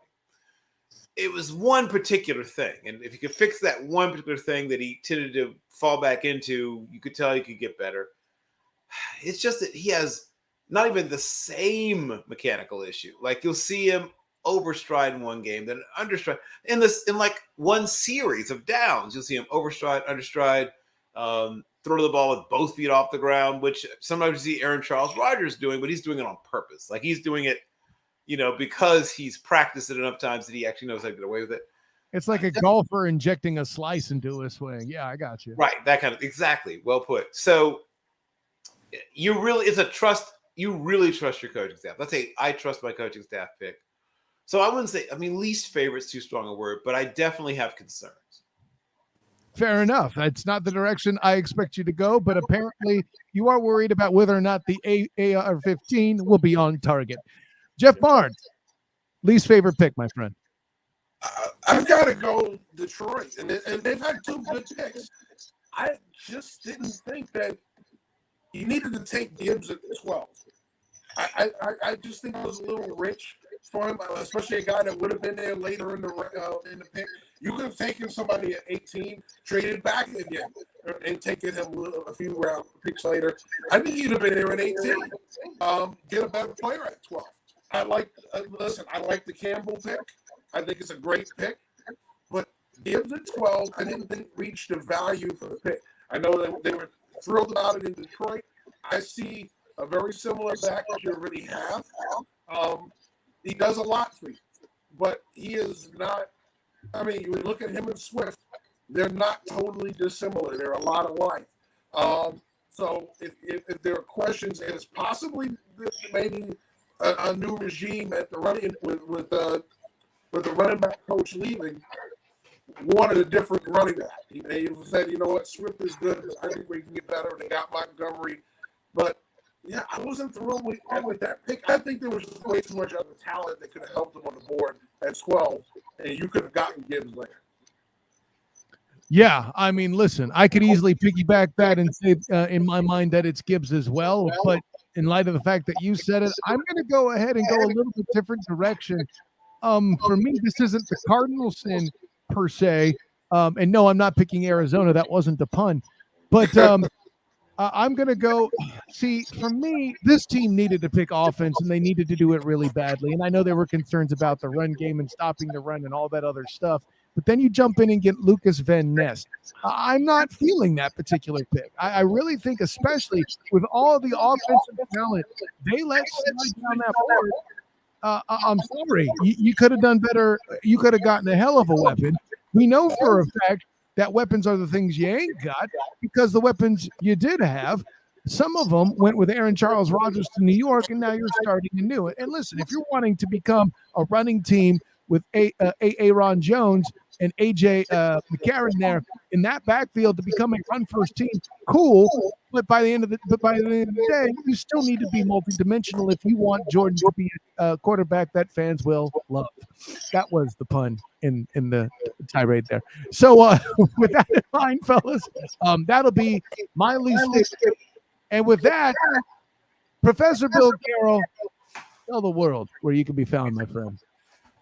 It was one particular thing. And if you could fix that one particular thing that he tended to fall back into, you could tell he could get better. It's just that he has not even the same mechanical issue. Like you'll see him overstride in one game, then understride in like one series of downs. You'll see him overstride, understride, throw the ball with both feet off the ground, which sometimes you see Aaron Charles Rodgers doing, but he's doing it on purpose. Like he's doing it, because he's practiced it enough times that he actually knows how to get away with it. It's like a golfer injecting a slice into a swing. Yeah, I got you. Right, that kind of exactly. Well put. So you really trust your coaching staff. Let's say I trust my coaching staff pick. So I wouldn't say, least favorite's too strong a word, but I definitely have concerns. Fair enough. That's not the direction I expect you to go, but apparently you are worried about whether or not the AR-15 will be on target. Jeff Barnes, least favorite pick, my friend. I've got to go Detroit, and they've had 2 good picks. I just didn't think that you needed to take Gibbs at 12. I just think it was a little rich for him, especially a guy that would have been there later in the pick. You could have taken somebody at 18, traded back again, and taken him a few round picks later. I think you'd have been there at 18. Get a better player at 12. I like the Campbell pick. I think it's a great pick, but Gibbs at 12, I didn't think reached the value for the pick. I know that they were thrilled about it in Detroit. I see a very similar back that you already have. He does a lot for you, but he is not. I mean, you look at him and Swift; they're not totally dissimilar. They're a lot alike. So if there are questions, it's possibly maybe a new regime at the running with but the running back coach leaving wanted a different running back. He said, you know what, Swift is good. I think we can get better. They got Montgomery. But, yeah, I wasn't thrilled with that pick. I think there was just way too much other talent that could have helped him on the board at 12, and you could have gotten Gibbs later. Yeah, I mean, listen, I could easily piggyback that and say in my mind that it's Gibbs as well. But in light of the fact that you said it, I'm going to go ahead and go a little bit different direction. For me, this isn't the Cardinals' sin per se. And no, I'm not picking Arizona. That wasn't the pun. But I'm going to go – see, for me, this team needed to pick offense, and they needed to do it really badly. And I know there were concerns about the run game and stopping the run and all that other stuff. But then you jump in and get Lucas Van Ness. I'm not feeling that particular pick. I really think, especially with all the offensive talent, they let slide down that board. I'm sorry. You could have done better. You could have gotten a hell of a weapon. We know for a fact that weapons are the things you ain't got, because the weapons you did have, some of them went with Aaron Charles Rodgers to New York, and now you're starting anew. And listen, if you're wanting to become a running team with Aaron Jones and AJ McCarron there in that backfield to become a run-first team, cool. But by the end of the day, you still need to be multidimensional if you want Jordan to be a quarterback that fans will love. That was the pun in the tirade there. So with that in mind, fellas, that'll be my least favorite. And with that, Professor Bill Carroll, tell the world where you can be found, my friend.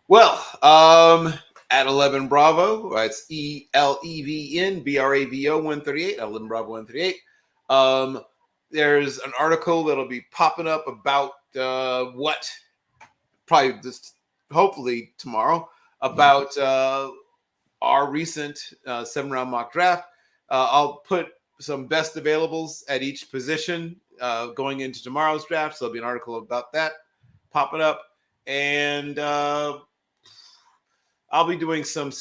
Well, at 11 Bravo, it's ELEVN BRAVO 138, 11 Bravo 138. There's an article that'll be popping up about what, probably just hopefully tomorrow, about our recent 7-round mock draft. I'll put some best availables at each position going into tomorrow's draft. So there'll be an article about that popping up. And I'll be doing some.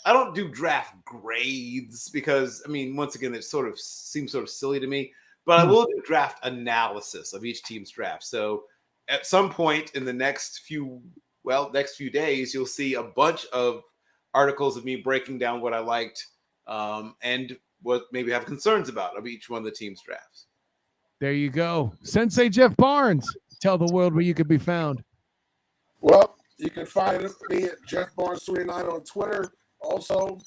I don't do draft grades because, I mean, once again, it sort of seems sort of silly to me. But I will do draft analysis of each team's draft. So at some point in the next few days, you'll see a bunch of articles of me breaking down what I liked and what maybe I have concerns about of each one of the team's drafts. There you go. Sensei Jeff Barnes, tell the world where you can be found. Well, you can find me at Jeff Barnes 29 on Twitter. Also,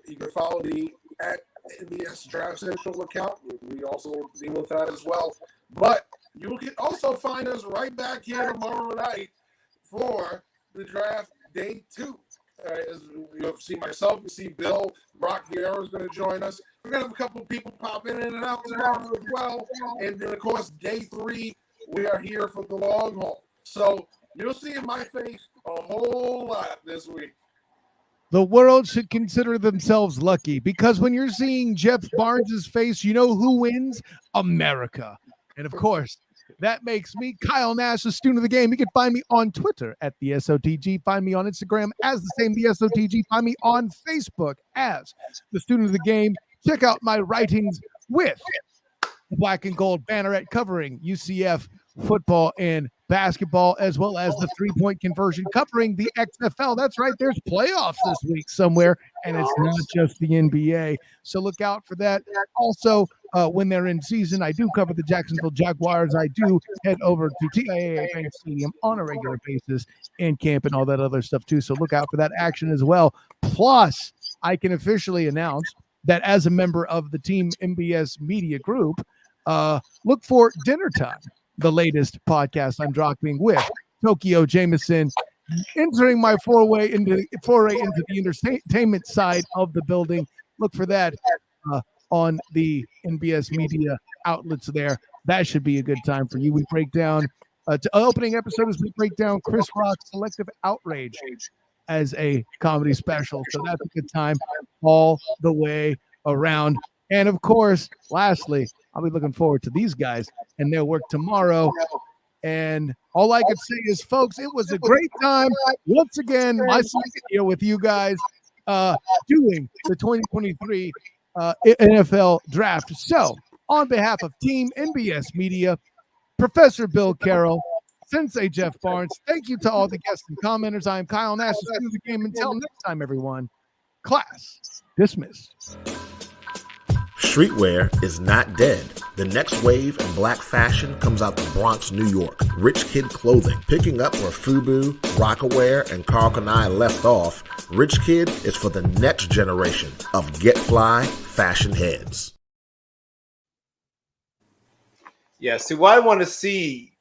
you can follow the at NBS Draft Central account. We also deal with that as well. But you can also find us right back here tomorrow night for the draft day 2. You'll see myself, you see Bill, Brock Vieira is going to join us. We're going to have a couple of people pop in and out tomorrow as well. And then, of course, day 3, we are here for the long haul. So you'll see in my face a whole lot this week. The world should consider themselves lucky, because when you're seeing Jeff Barnes' face, you know who wins? America. And of course, that makes me Kyle Nash, the student of the game. You can find me on Twitter at the SOTG. Find me on Instagram as the same, the SOTG. Find me on Facebook as the student of the game. Check out my writings with the black and gold banneret covering UCF football and basketball, as well as the 3-point conversion covering the XFL. That's right, there's playoffs this week somewhere, and it's not just the NBA. So look out for that. Also, when they're in season, I do cover the Jacksonville Jaguars. I do head over to TIAA Bank Stadium on a regular basis and camp and all that other stuff too. So look out for that action as well. Plus, I can officially announce that as a member of the Team NBS Media Group, look for Dinner Time, the latest podcast I'm dropping with Tokyo Jameson, entering my foray into the entertainment side of the building. Look for that on the NBS media outlets there. That should be a good time for you. We break down to opening episodes. We break down Chris Rock's Selective Outrage as a comedy special. So that's a good time all the way around. And of course, lastly, I'll be looking forward to these guys and their work tomorrow. And all I could say is, folks, it was a great time. Once again, my second year with you guys doing the 2023 NFL draft. So on behalf of Team NBS Media, Professor Bill Carroll, Sensei Jeff Barnes. Thank you to all the guests and commenters. I am Kyle Nash. Let's do the game. Until next time, everyone. Class dismissed. Streetwear is not dead. The next wave in black fashion comes out the Bronx, New York. RichKid Clothing, picking up where FUBU, Rockaware, and Carl Kanai left off. RichKid is for the next generation of Get Fly fashion heads. Yeah, see, what I want to see